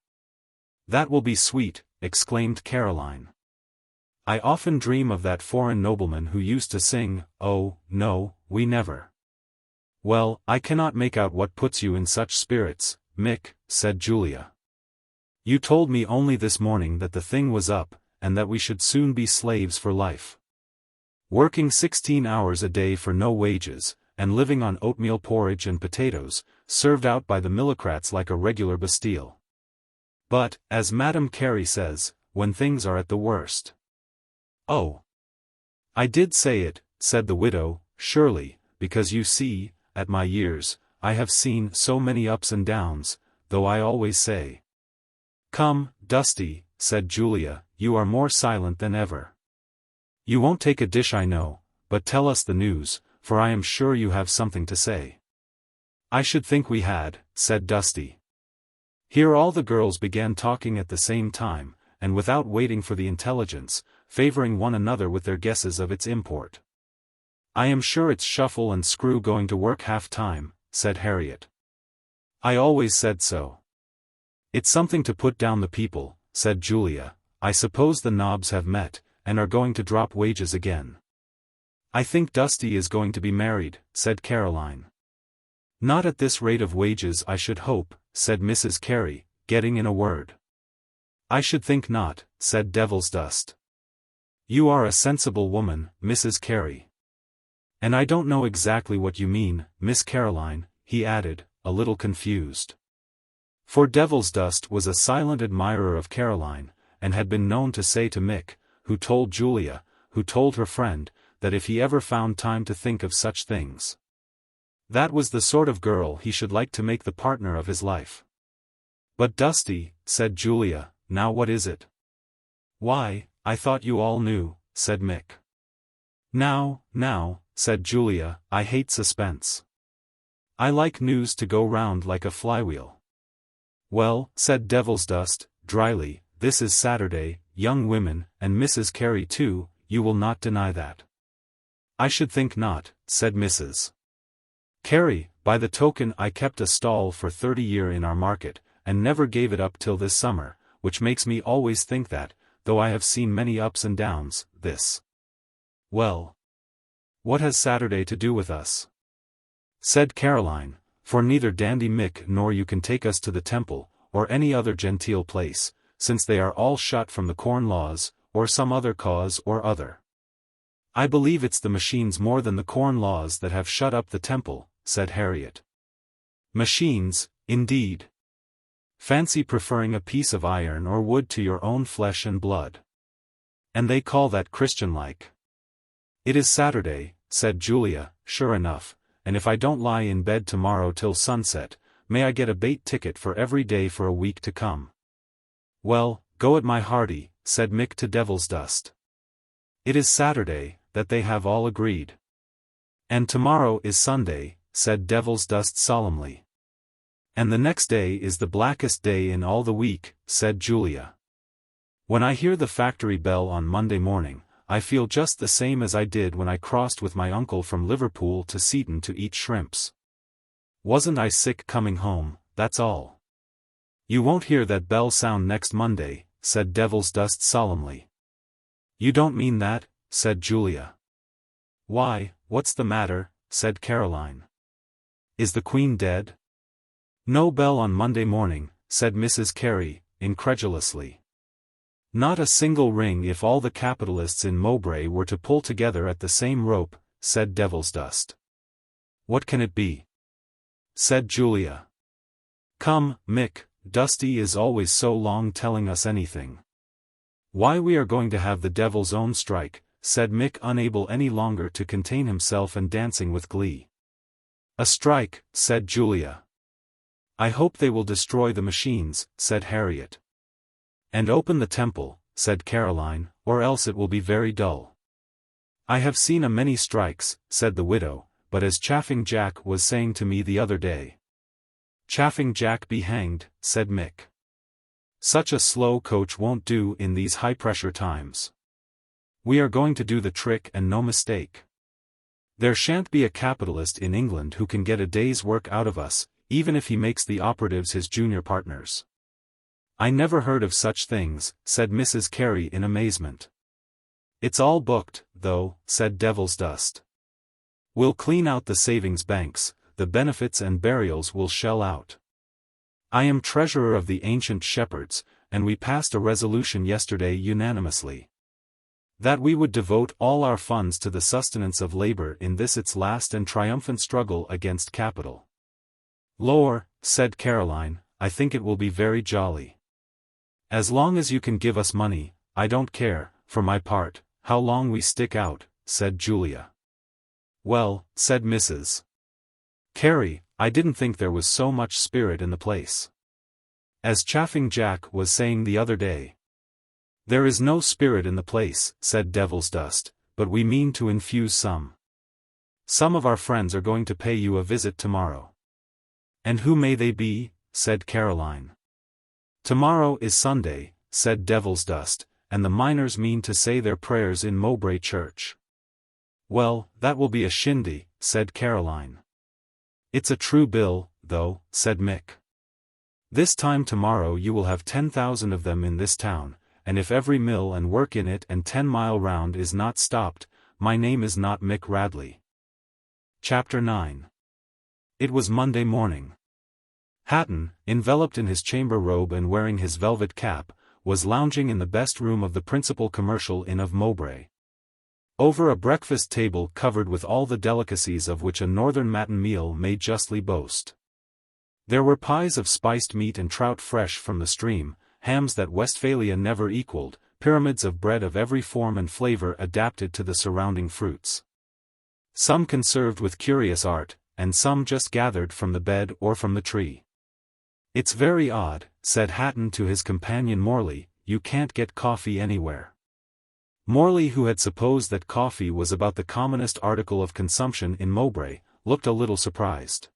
"That will be sweet," exclaimed Caroline. "I often dream of that foreign nobleman who used to sing, 'Oh, no, we never.'" "Well, I cannot make out what puts you in such spirits, Mick," said Julia. "You told me only this morning that the thing was up, and that we should soon be slaves for life. Working 16 hours a day for no wages, and living on oatmeal porridge and potatoes, served out by the millocrats like a regular Bastille. But, as Madame Carey says, when things are at the worst." "Oh! I did say it," said the widow, "surely, because you see, at my years, I have seen so many ups and downs, though I always say—" "Come, Dusty," said Julia, "you are more silent than ever. You won't take a dish, I know, but tell us the news, for I am sure you have something to say." "I should think we had," said Dusty. Here all the girls began talking at the same time, and without waiting for the intelligence, favoring one another with their guesses of its import. "I am sure it's Shuffle and Screw going to work half-time," said Harriet. "I always said so." "It's something to put down the people," said Julia. "I suppose the Nobs have met, and are going to drop wages again." "I think Dusty is going to be married," said Caroline. "Not at this rate of wages, I should hope," said Mrs. Carey, getting in a word. "I should think not," said Devilsdust. "You are a sensible woman, Mrs. Carey. And I don't know exactly what you mean, Miss Caroline," he added, a little confused. For Devilsdust was a silent admirer of Caroline, and had been known to say to Mick, who told Julia, who told her friend, that if he ever found time to think of such things, that was the sort of girl he should like to make the partner of his life. "But Dusty," said Julia, "now what is it?" "Why, I thought you all knew," said Mick. Now, said Julia, "I hate suspense. I like news to go round like a flywheel." "Well," said Devilsdust, dryly, "this is Saturday, young women, and Mrs. Carey too, you will not deny that." "I should think not," said Mrs. Carey. "By the token, I kept a stall for 30 years in our market, and never gave it up till this summer, which makes me always think that, though I have seen many ups and downs, this—" "Well, what has Saturday to do with us?" said Caroline, "for neither Dandy Mick nor you can take us to the Temple, or any other genteel place, since they are all shut from the Corn Laws, or some other cause or other." "I believe it's the machines more than the Corn Laws that have shut up the Temple," said Harriet. "Machines, indeed! Fancy preferring a piece of iron or wood to your own flesh and blood. And they call that Christian-like." "It is Saturday," said Julia, "sure enough, and if I don't lie in bed tomorrow till sunset, may I get a bait ticket for every day for a week to come." "Well, go it, my hearty," said Mick to Devilsdust. "It is Saturday, that they have all agreed." "And tomorrow is Sunday," said Devilsdust solemnly. "And the next day is the blackest day in all the week," said Julia. "When I hear the factory bell on Monday morning, I feel just the same as I did when I crossed with my uncle from Liverpool to Seaton to eat shrimps. Wasn't I sick coming home, that's all." "You won't hear that bell sound next Monday," said Devilsdust solemnly. "You don't mean that?" said Julia. "Why, what's the matter?" said Caroline. "Is the Queen dead?" "No bell on Monday morning," said Mrs. Carey, incredulously. "Not a single ring if all the capitalists in Mowbray were to pull together at the same rope," said Devilsdust. "What can it be?" said Julia. Come, Mick, Dusty is always so long telling us anything. Why, we are going to have the devil's own strike, said Mick, unable any longer to contain himself and dancing with glee. A strike, said Julia. I hope they will destroy the machines, said Harriet. And open the temple, said Caroline, or else it will be very dull. I have seen a many strikes, said the widow, but as Chaffing Jack was saying to me the other day. Chaffing Jack be hanged, said Mick. Such a slow coach won't do in these high-pressure times. We are going to do the trick and no mistake. There shan't be a capitalist in England who can get a day's work out of us, even if he makes the operatives his junior partners. I never heard of such things, said Mrs. Carey in amazement. It's all booked, though, said Devilsdust. We'll clean out the savings banks, the benefits and burials we'll shell out. I am treasurer of the Ancient Shepherds, and we passed a resolution yesterday unanimously. That we would devote all our funds to the sustenance of labor in this its last and triumphant struggle against capital. Lor, said Caroline, I think it will be very jolly. As long as you can give us money, I don't care, for my part, how long we stick out, said Julia. Well, said Mrs. Carey, I didn't think there was so much spirit in the place. As Chaffing Jack was saying the other day. There is no spirit in the place, said Devilsdust, but we mean to infuse some. Some of our friends are going to pay you a visit tomorrow. And who may they be? Said Caroline. Tomorrow is Sunday, said Devilsdust, and the miners mean to say their prayers in Mowbray Church. Well, that will be a shindy, said Caroline. It's a true bill, though, said Mick. This time tomorrow you will have 10,000 of them in this town, and if every mill and work in it and 10-mile round is not stopped, my name is not Mick Radley. Chapter 9. It was Monday morning. Hatton, enveloped in his chamber robe and wearing his velvet cap, was lounging in the best room of the principal commercial inn of Mowbray. Over a breakfast table covered with all the delicacies of which a northern matin meal may justly boast. There were pies of spiced meat and trout fresh from the stream, hams that Westphalia never equalled, pyramids of bread of every form and flavor adapted to the surrounding fruits. Some conserved with curious art, and some just gathered from the bed or from the tree. It's very odd, said Hatton to his companion Morley, you can't get coffee anywhere. Morley, who had supposed that coffee was about the commonest article of consumption in Mowbray, looked a little surprised.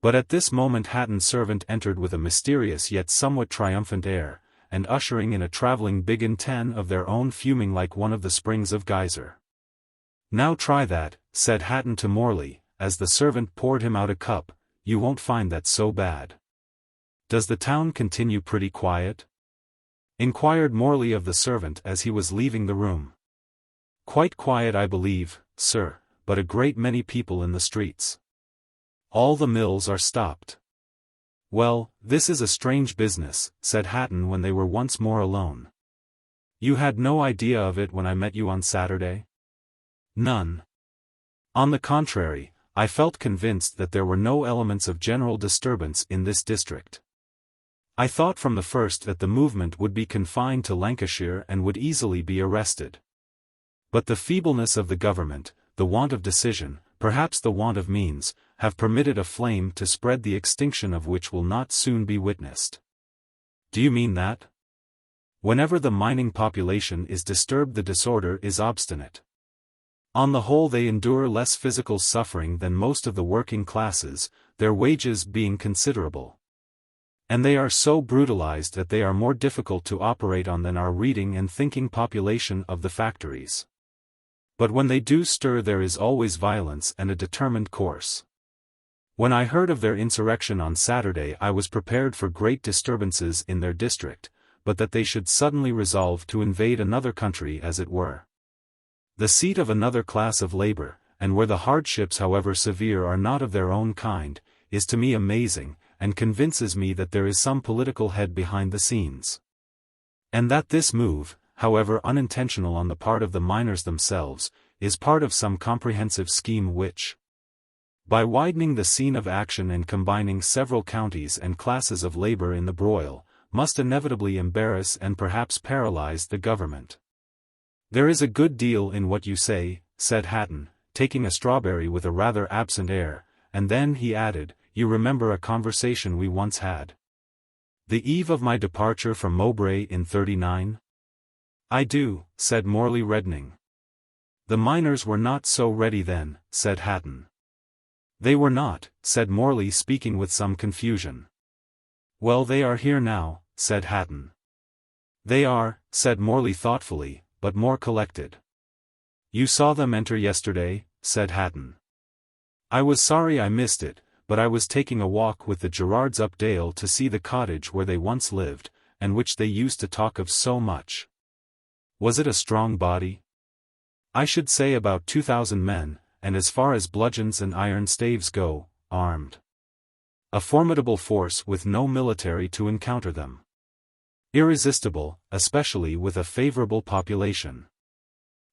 But at this moment Hatton's servant entered with a mysterious yet somewhat triumphant air, and ushering in a travelling big in 10 of their own fuming like one of the springs of geyser. Now try that, said Hatton to Morley, as the servant poured him out a cup, you won't find that so bad. Does the town continue pretty quiet? Inquired Morley of the servant as he was leaving the room. Quite quiet, I believe, sir, but a great many people in the streets. All the mills are stopped. Well, this is a strange business, said Hatton when they were once more alone. You had no idea of it when I met you on Saturday? None. On the contrary, I felt convinced that there were no elements of general disturbance in this district. I thought from the first that the movement would be confined to Lancashire and would easily be arrested. But the feebleness of the government, the want of decision, perhaps the want of means, have permitted a flame to spread the extinction of which will not soon be witnessed. Do you mean that? Whenever the mining population is disturbed, the disorder is obstinate. On the whole they endure less physical suffering than most of the working classes, their wages being considerable. And they are so brutalized that they are more difficult to operate on than our reading and thinking population of the factories. But when they do stir there is always violence and a determined course. When I heard of their insurrection on Saturday I was prepared for great disturbances in their district, but that they should suddenly resolve to invade another country as it were. The seat of another class of labor, and where the hardships however severe are not of their own kind, is to me amazing, and convinces me that there is some political head behind the scenes. And that this move, however unintentional on the part of the miners themselves, is part of some comprehensive scheme which By widening the scene of action and combining several counties and classes of labor in the broil, must inevitably embarrass and perhaps paralyze the government. There is a good deal in what you say, said Hatton, taking a strawberry with a rather absent air, and then he added, you remember a conversation we once had. The eve of my departure from Mowbray in '39? I do, said Morley reddening. The miners were not so ready then, said Hatton. They were not, said Morley speaking with some confusion. Well, they are here now, said Hatton. They are, said Morley thoughtfully, but more collected. You saw them enter yesterday, said Hatton. I was sorry I missed it, but I was taking a walk with the Gerards up Dale to see the cottage where they once lived, and which they used to talk of so much. Was it a strong body? I should say about 2,000 men, and as far as bludgeons and iron staves go, armed. A formidable force with no military to encounter them. Irresistible, especially with a favorable population.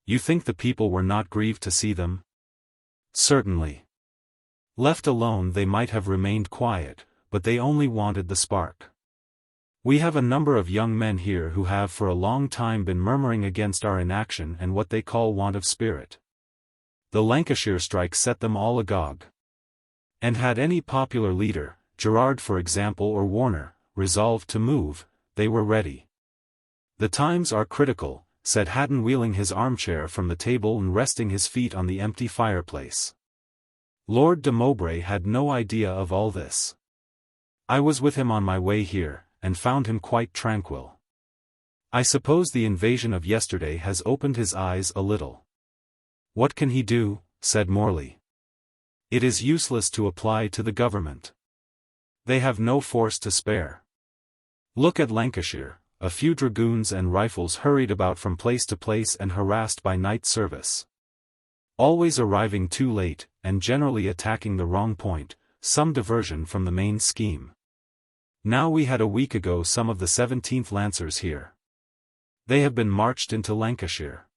You think the people were not grieved to see them? Certainly. Left alone they might have remained quiet, but they only wanted the spark. We have a number of young men here who have for a long time been murmuring against our inaction and what they call want of spirit. The Lancashire strike set them all agog. And had any popular leader, Gerard for example or Warner, resolved to move, they were ready. The times are critical, said Hatton wheeling his armchair from the table and resting his feet on the empty fireplace. Lord de Mowbray had no idea of all this. I was with him on my way here, and found him quite tranquil. I suppose the invasion of yesterday has opened his eyes a little. What can he do? Said Morley. It is useless to apply to the government. They have no force to spare. Look at Lancashire, a few dragoons and rifles hurried about from place to place and harassed by night service. Always arriving too late, and generally attacking the wrong point, some diversion from the main scheme. Now we had a week ago some of the 17th Lancers here. They have been marched into Lancashire.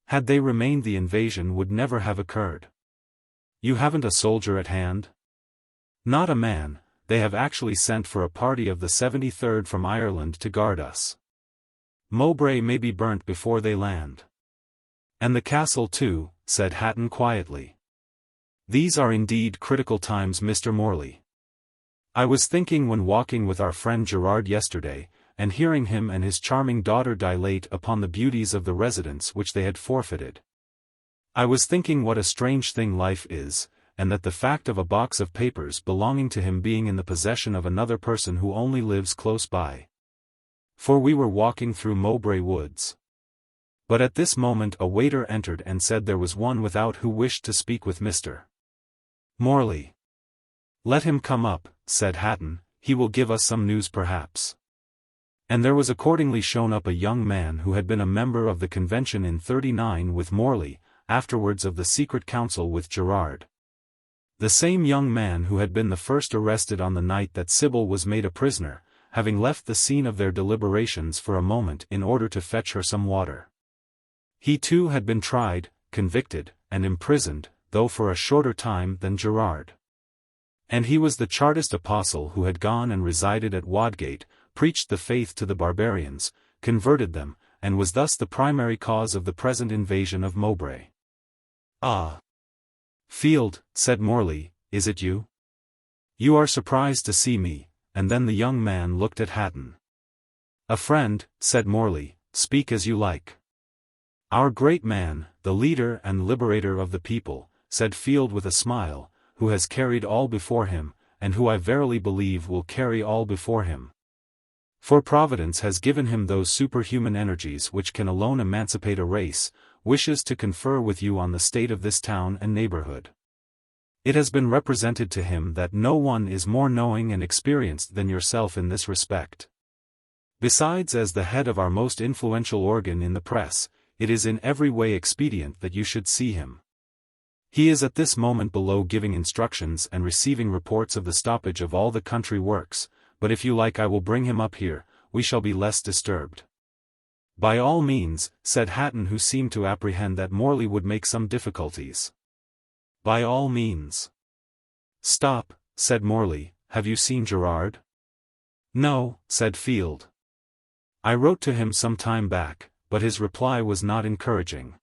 Had they remained the invasion would never have occurred. You haven't a soldier at hand? Not a man. They have actually sent for a party of the 73rd from Ireland to guard us. Mowbray may be burnt before they land. And the castle too, said Hatton quietly. These are indeed critical times, Mr. Morley. I was thinking when walking with our friend Gerard yesterday, and hearing him and his charming daughter dilate upon the beauties of the residence which they had forfeited. I was thinking what a strange thing life is, and that the fact of a box of papers belonging to him being in the possession of another person who only lives close by. For we were walking through Mowbray Woods. But at this moment a waiter entered and said there was one without who wished to speak with Mr. Morley. Let him come up, said Hatton, he will give us some news perhaps. And there was accordingly shown up a young man who had been a member of the convention in '39 with Morley, afterwards of the secret council with Gerard. The same young man who had been the first arrested on the night that Sybil was made a prisoner, having left the scene of their deliberations for a moment in order to fetch her some water. He too had been tried, convicted, and imprisoned, though for a shorter time than Gerard. And he was the Chartist apostle who had gone and resided at Wadgate, preached the faith to the barbarians, converted them, and was thus the primary cause of the present invasion of Mowbray. Ah! Field, said Morley, is it you? You are surprised to see me, and then the young man looked at Hatton. A friend, said Morley, speak as you like. Our great man, the leader and liberator of the people, said Field with a smile, who has carried all before him, and who I verily believe will carry all before him. For Providence has given him those superhuman energies which can alone emancipate a race, wishes to confer with you on the state of this town and neighborhood. It has been represented to him that no one is more knowing and experienced than yourself in this respect. Besides, as the head of our most influential organ in the press, it is in every way expedient that you should see him. He is at this moment below giving instructions and receiving reports of the stoppage of all the country works, but if you like I will bring him up here, we shall be less disturbed. By all means, said Hatton, who seemed to apprehend that Morley would make some difficulties. By all means. "Stop," said Morley, "have you seen Gerard?" "No," said Field. "I wrote to him some time back, but his reply was not encouraging.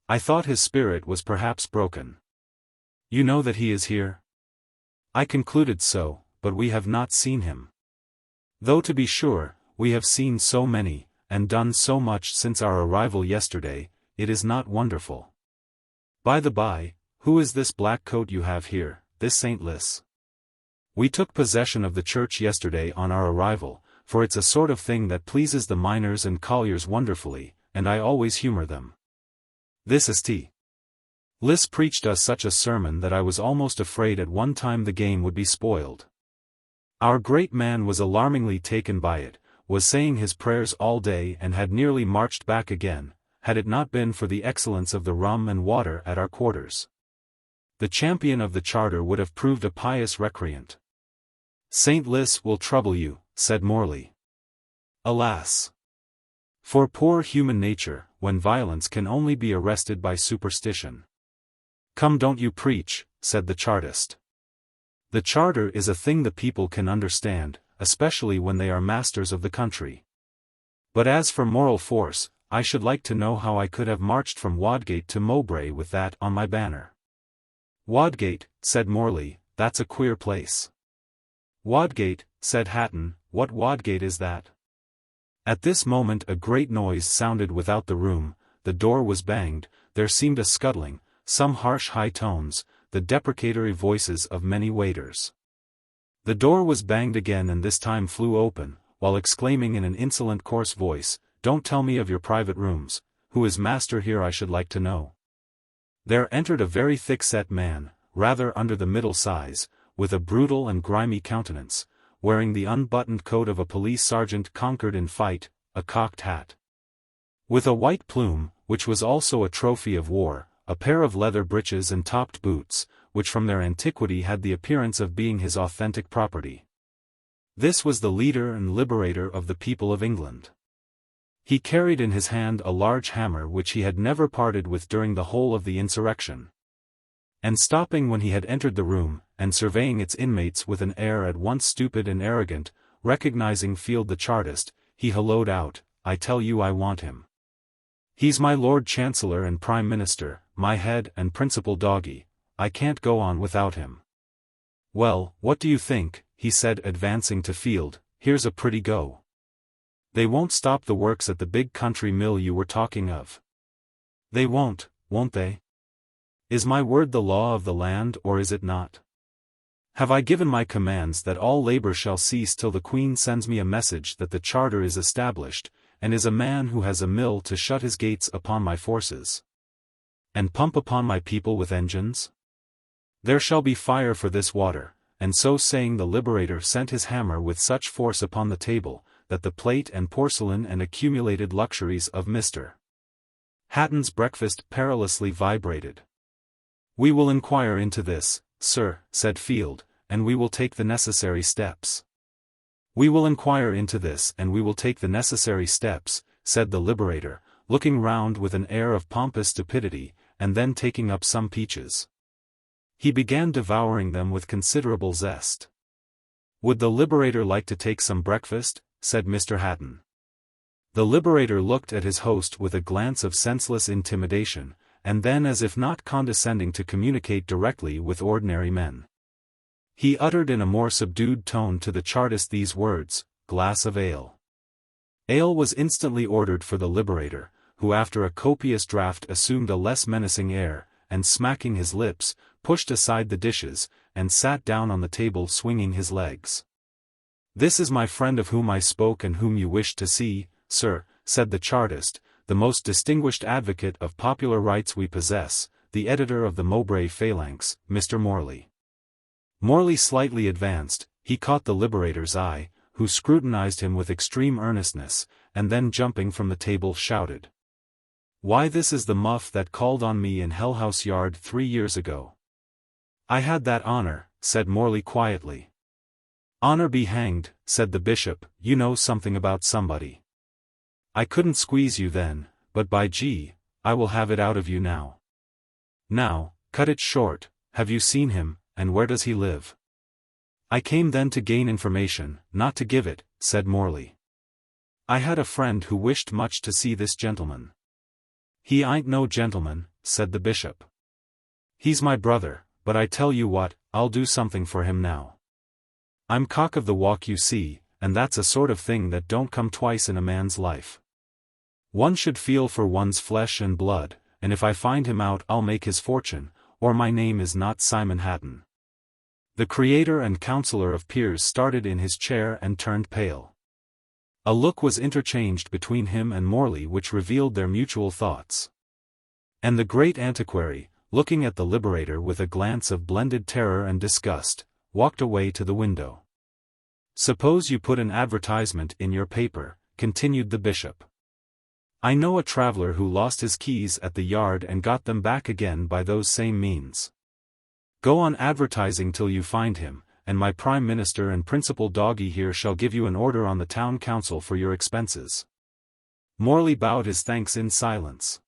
I thought his spirit was perhaps broken." "You know that he is here?" "I concluded so, but we have not seen him. Though to be sure, we have seen so many, and done so much since our arrival yesterday, it is not wonderful. By the by, who is this black coat you have here, this saintless? We took possession of the church yesterday on our arrival, for it's a sort of thing that pleases the miners and colliers wonderfully, and I always humor them. This is Liss preached us such a sermon that I was almost afraid at one time the game would be spoiled. Our great man was alarmingly taken by it, was saying his prayers all day and had nearly marched back again, had it not been for the excellence of the rum and water at our quarters. The champion of the charter would have proved a pious recreant." "St. Liss will trouble you," said Morley. "Alas! For poor human nature, when violence can only be arrested by superstition." "Come, don't you preach," said the Chartist. "The charter is a thing the people can understand, especially when they are masters of the country. But as for moral force, I should like to know how I could have marched from Wadgate to Mowbray with that on my banner." "Wadgate," said Morley, "that's a queer place." "Wadgate," said Hatton, "what Wadgate is that?" At this moment a great noise sounded without the room, the door was banged, there seemed a scuttling, some harsh high tones, the deprecatory voices of many waiters. The door was banged again and this time flew open, while exclaiming in an insolent coarse voice, "Don't tell me of your private rooms, who is master here I should like to know." There entered a very thick-set man, rather under the middle size, with a brutal and grimy countenance, wearing the unbuttoned coat of a police sergeant conquered in fight, a cocked hat with a white plume, which was also a trophy of war, a pair of leather breeches and topped boots, which from their antiquity had the appearance of being his authentic property. This was the leader and liberator of the people of England. He carried in his hand a large hammer which he had never parted with during the whole of the insurrection. And stopping when he had entered the room, and surveying its inmates with an air at once stupid and arrogant, recognizing Field the Chartist, he hallooed out, "I tell you I want him. He's my Lord Chancellor and Prime Minister, my head and principal doggy, I can't go on without him." "Well, what do you think?" he said advancing to Field, "here's a pretty go. They won't stop the works at the big country mill you were talking of. They won't they? Is my word the law of the land or is it not? Have I given my commands that all labor shall cease till the Queen sends me a message that the charter is established, and is a man who has a mill to shut his gates upon my forces, and pump upon my people with engines? There shall be fire for this water," and so saying the Liberator sent his hammer with such force upon the table, that the plate and porcelain and accumulated luxuries of Mr. Hatton's breakfast perilously vibrated. "We will inquire into this, sir," said Field, "and we will take the necessary steps." "We will inquire into this and we will take the necessary steps," said the Liberator, looking round with an air of pompous stupidity, and then taking up some peaches. He began devouring them with considerable zest. "Would the Liberator like to take some breakfast?" said Mr. Hatton. The Liberator looked at his host with a glance of senseless intimidation, and then as if not condescending to communicate directly with ordinary men, he uttered in a more subdued tone to the Chartist these words, "Glass of ale." Ale was instantly ordered for the Liberator, who after a copious draught assumed a less menacing air, and smacking his lips, pushed aside the dishes, and sat down on the table swinging his legs. "This is my friend of whom I spoke and whom you wished to see, sir," said the Chartist, "the most distinguished advocate of popular rights we possess, the editor of the Mowbray Phalanx, Mr. Morley." Morley slightly advanced, he caught the Liberator's eye, who scrutinized him with extreme earnestness, and then jumping from the table shouted, "Why, this is the muff that called on me in Hellhouse Yard 3 years ago." "I had that honor," said Morley quietly. "Honor be hanged," said the Bishop, "you know something about somebody. I couldn't squeeze you then, but by G, I will have it out of you now. Now, cut it short, have you seen him, and where does he live?" "I came then to gain information, not to give it," said Morley. "I had a friend who wished much to see this gentleman." "He ain't no gentleman," said the bishop. "He's my brother, but I tell you what, I'll do something for him now. I'm cock of the walk, you see, and that's a sort of thing that don't come twice in a man's life. One should feel for one's flesh and blood, and if I find him out I'll make his fortune, or my name is not Simon Hatton." The creator and counsellor of peers started in his chair and turned pale. A look was interchanged between him and Morley which revealed their mutual thoughts. And the great antiquary, looking at the Liberator with a glance of blended terror and disgust, walked away to the window. "Suppose you put an advertisement in your paper," continued the bishop. "I know a traveller who lost his keys at the yard and got them back again by those same means. Go on advertising till you find him, and my Prime Minister and principal doggy here shall give you an order on the town council for your expenses." Morley bowed his thanks in silence.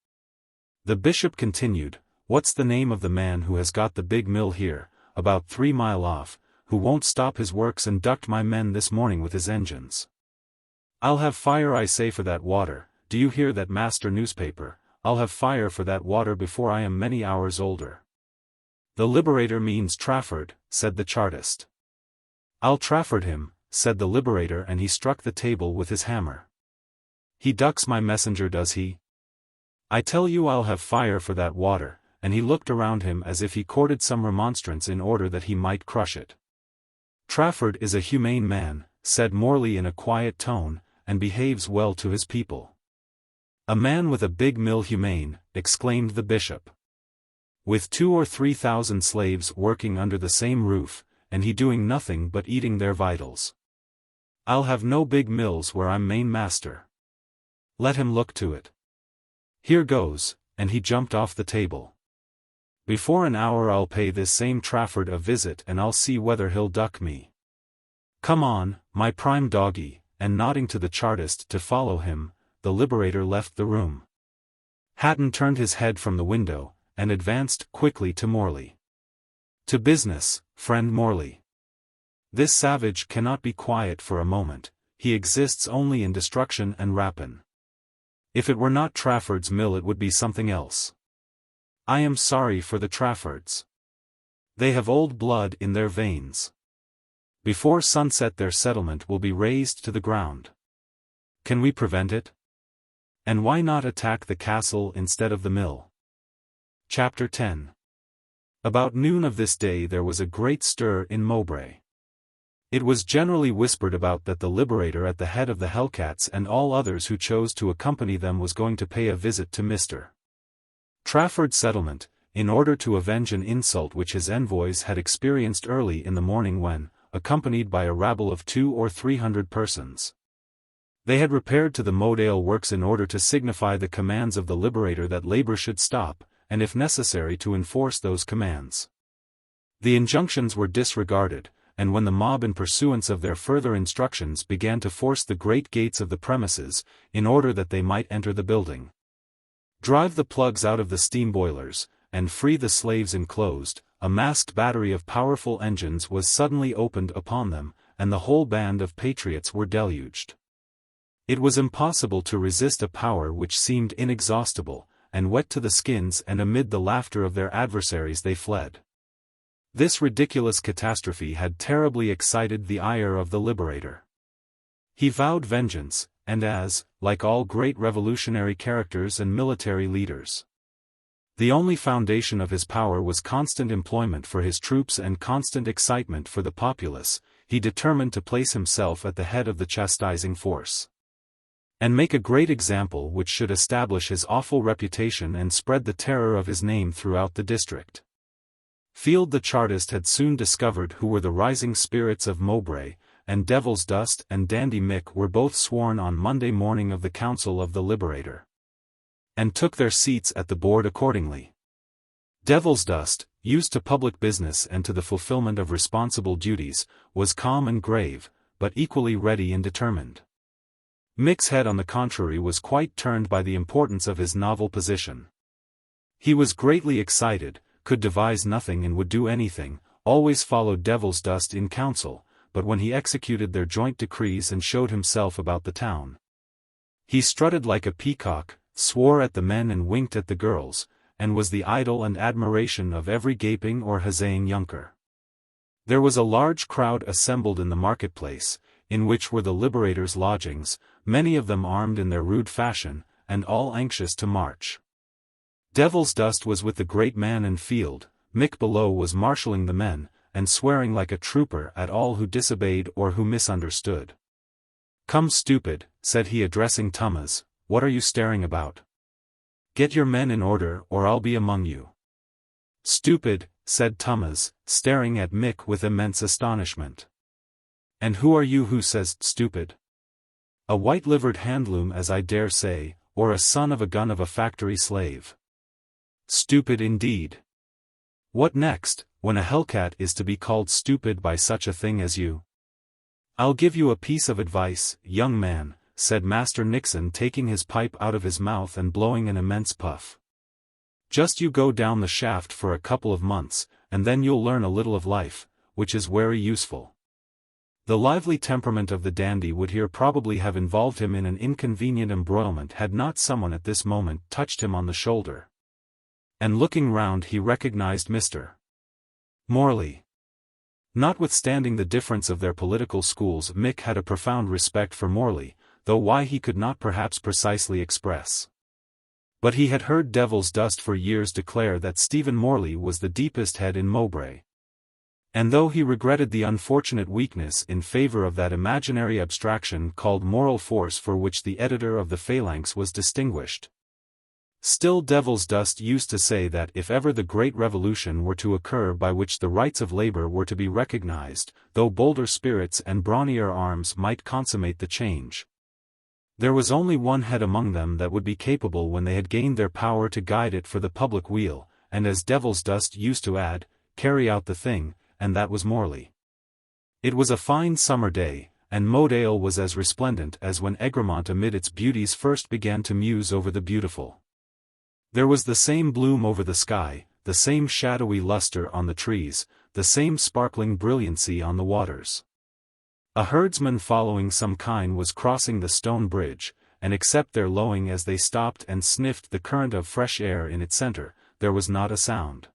The bishop continued, "What's the name of the man who has got the big mill here, about 3 mile off, who won't stop his works and ducked my men this morning with his engines? I'll have fire, I say, for that water. Do you hear that, master newspaper? I'll have fire for that water before I am many hours older." "The Liberator means Trafford," said the Chartist. "I'll Trafford him," said the Liberator, and he struck the table with his hammer. "He ducks my messenger, does he? I tell you I'll have fire for that water," and he looked around him as if he courted some remonstrance in order that he might crush it. "Trafford is a humane man," said Morley in a quiet tone, "and behaves well to his people." "A man with a big mill humane," exclaimed the bishop. "With 2,000 or 3,000 slaves working under the same roof, and he doing nothing but eating their vitals. I'll have no big mills where I'm main master. Let him look to it. Here goes," and he jumped off the table. "Before an hour I'll pay this same Trafford a visit and I'll see whether he'll duck me. Come on, my prime doggy," and nodding to the Chartist to follow him, the Liberator left the room. Hatton turned his head from the window, and advanced quickly to Morley. "To business, friend Morley. This savage cannot be quiet for a moment, he exists only in destruction and rapine. If it were not Trafford's mill it would be something else. I am sorry for the Traffords. They have old blood in their veins. Before sunset their settlement will be razed to the ground. Can we prevent it? And why not attack the castle instead of the mill?" Chapter 10. About noon of this day there was a great stir in Mowbray. It was generally whispered about that the Liberator at the head of the Hellcats and all others who chose to accompany them was going to pay a visit to Mr. Trafford's settlement, in order to avenge an insult which his envoys had experienced early in the morning when, accompanied by a rabble of 200 or 300 persons, they had repaired to the Modale works in order to signify the commands of the Liberator that labor should stop, and if necessary to enforce those commands. The injunctions were disregarded, and when the mob in pursuance of their further instructions began to force the great gates of the premises, in order that they might enter the building, drive the plugs out of the steam boilers, and free the slaves enclosed, a masked battery of powerful engines was suddenly opened upon them, and the whole band of patriots were deluged. It was impossible to resist a power which seemed inexhaustible, and wet to the skins, and amid the laughter of their adversaries they fled. This ridiculous catastrophe had terribly excited the ire of the Liberator. He vowed vengeance, and as, like all great revolutionary characters and military leaders, the only foundation of his power was constant employment for his troops and constant excitement for the populace, he determined to place himself at the head of the chastising force, and make a great example which should establish his awful reputation and spread the terror of his name throughout the district. Field the Chartist had soon discovered who were the rising spirits of Mowbray, and Devil's Dust and Dandy Mick were both sworn on Monday morning of the Council of the Liberator, and took their seats at the board accordingly. Devil's Dust, used to public business and to the fulfillment of responsible duties, was calm and grave, but equally ready and determined. Mick's head on the contrary was quite turned by the importance of his novel position. He was greatly excited, could devise nothing and would do anything, always followed devil's dust in council, but when he executed their joint decrees and showed himself about the town, he strutted like a peacock, swore at the men and winked at the girls, and was the idol and admiration of every gaping or huzzaying younker. There was a large crowd assembled in the marketplace, in which were the liberators' lodgings, many of them armed in their rude fashion, and all anxious to march. Devil's dust was with the great man and field, Mick below was marshalling the men, and swearing like a trooper at all who disobeyed or who misunderstood. "Come, stupid," said he addressing Thomas, "what are you staring about? Get your men in order or I'll be among you." "Stupid," said Thomas, staring at Mick with immense astonishment. "And who are you who says stupid? A white-livered handloom as I dare say, or a son of a gun of a factory slave. Stupid indeed. What next, when a hellcat is to be called stupid by such a thing as you?" "I'll give you a piece of advice, young man," said Master Nixon taking his pipe out of his mouth and blowing an immense puff. "Just you go down the shaft for a couple of months, and then you'll learn a little of life, which is very useful." The lively temperament of the dandy would here probably have involved him in an inconvenient embroilment had not someone at this moment touched him on the shoulder. And looking round he recognized Mr. Morley. Notwithstanding the difference of their political schools, Mick had a profound respect for Morley, though why he could not perhaps precisely express. But he had heard Devil's Dust for years declare that Stephen Morley was the deepest head in Mowbray. And though he regretted the unfortunate weakness in favor of that imaginary abstraction called moral force for which the editor of the Phalanx was distinguished, still Devil's Dust used to say that if ever the great revolution were to occur by which the rights of labor were to be recognized, though bolder spirits and brawnier arms might consummate the change, there was only one head among them that would be capable when they had gained their power to guide it for the public weal, and as Devil's Dust used to add, carry out the thing, and that was Morley. It was a fine summer day, and Modale was as resplendent as when Egremont amid its beauties first began to muse over the beautiful. There was the same bloom over the sky, the same shadowy luster on the trees, the same sparkling brilliancy on the waters. A herdsman following some kine was crossing the stone bridge, and except their lowing as they stopped and sniffed the current of fresh air in its center, there was not a sound.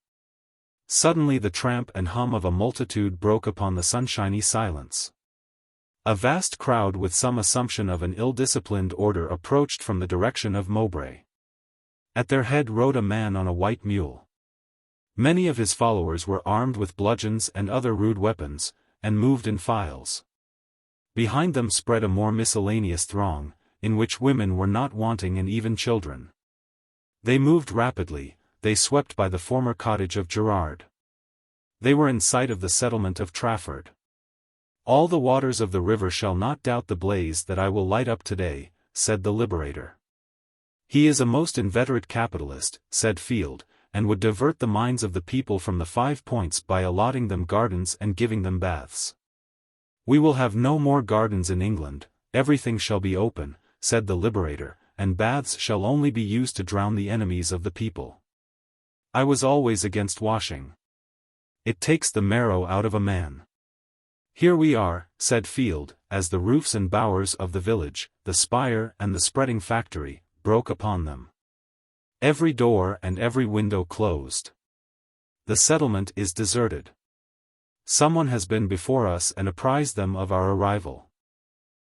Suddenly the tramp and hum of a multitude broke upon the sunshiny silence. A vast crowd with some assumption of an ill-disciplined order approached from the direction of Mowbray. At their head rode a man on a white mule. Many of his followers were armed with bludgeons and other rude weapons, and moved in files. Behind them spread a more miscellaneous throng, in which women were not wanting and even children. They moved rapidly, they swept by the former cottage of Gerard. They were in sight of the settlement of Trafford. "All the waters of the river shall not doubt the blaze that I will light up today," said the Liberator. "He is a most inveterate capitalist," said Field, "and would divert the minds of the people from the 5 points by allotting them gardens and giving them baths." "We will have no more gardens in England, everything shall be open," said the Liberator, "and baths shall only be used to drown the enemies of the people. I was always against washing. It takes the marrow out of a man." "Here we are," said Field, as the roofs and bowers of the village, the spire and the spreading factory, broke upon them. Every door and every window closed. The settlement is deserted. Someone has been before us and apprised them of our arrival.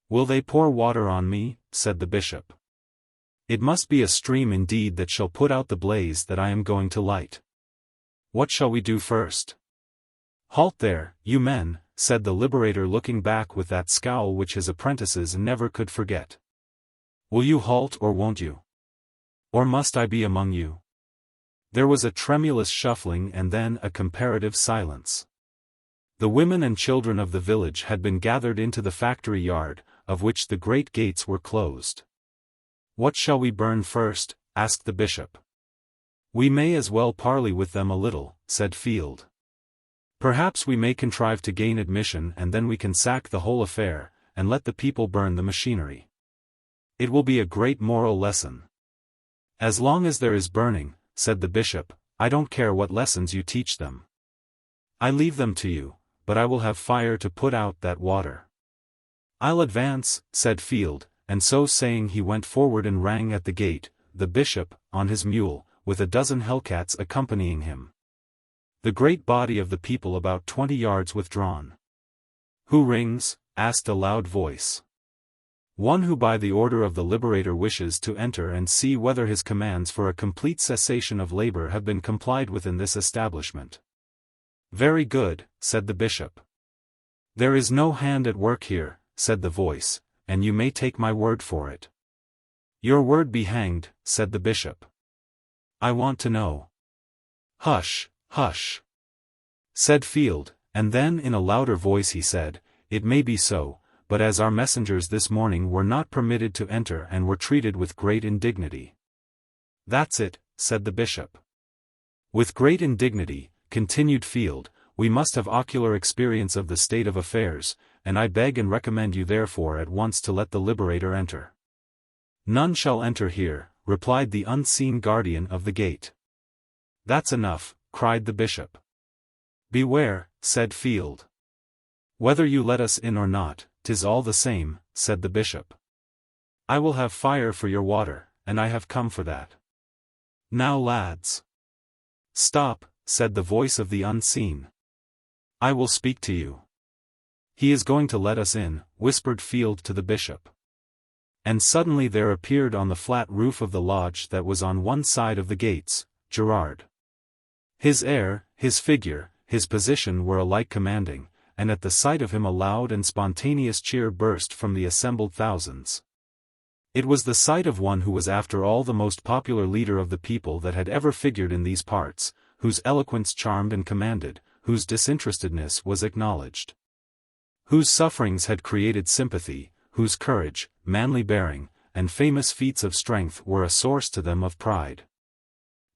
"Will they pour water on me?" said the bishop. "It must be a stream indeed that shall put out the blaze that I am going to light. What shall we do first?" "Halt there, you men," said the Liberator looking back with that scowl which his apprentices never could forget. "Will you halt or won't you? Or must I be among you?" There was a tremulous shuffling and then a comparative silence. The women and children of the village had been gathered into the factory yard, of which the great gates were closed. "What shall we burn first?" asked the bishop. "We may as well parley with them a little," said Field. "Perhaps we may contrive to gain admission and then we can sack the whole affair, and let the people burn the machinery. It will be a great moral lesson." "As long as there is burning," said the bishop, "I don't care what lessons you teach them." I leave them to you, but I will have fire to put out that water. I'll advance, said Field, and so saying he went forward and rang at the gate, the bishop, on his mule, with a dozen hellcats accompanying him. The great body of the people about 20 yards withdrawn. Who rings? Asked a loud voice. One who by the order of the Liberator wishes to enter and see whether his commands for a complete cessation of labor have been complied with in this establishment. Very good, said the bishop. There is no hand at work here, said the voice, and you may take my word for it. Your word be hanged, said the bishop. I want to know. Hush, hush, said Field, and then in a louder voice he said, It may be so, but as our messengers this morning were not permitted to enter and were treated with great indignity. That's it, said the bishop. With great indignity, continued Field, we must have ocular experience of the state of affairs, and I beg and recommend you therefore at once to let the Liberator enter. None shall enter here, replied the unseen guardian of the gate. That's enough, cried the bishop. Beware, said Field. Whether you let us in or not, 'tis all the same, said the bishop. I will have fire for your water, and I have come for that. Now lads. Stop, said the voice of the unseen. I will speak to you. He is going to let us in, whispered Field to the bishop. And suddenly there appeared on the flat roof of the lodge that was on one side of the gates, Gerard. His air, his figure, his position were alike commanding, and at the sight of him a loud and spontaneous cheer burst from the assembled thousands. It was the sight of one who was after all the most popular leader of the people that had ever figured in these parts, whose eloquence charmed and commanded, whose disinterestedness was acknowledged, whose sufferings had created sympathy, whose courage, manly bearing, and famous feats of strength were a source to them of pride.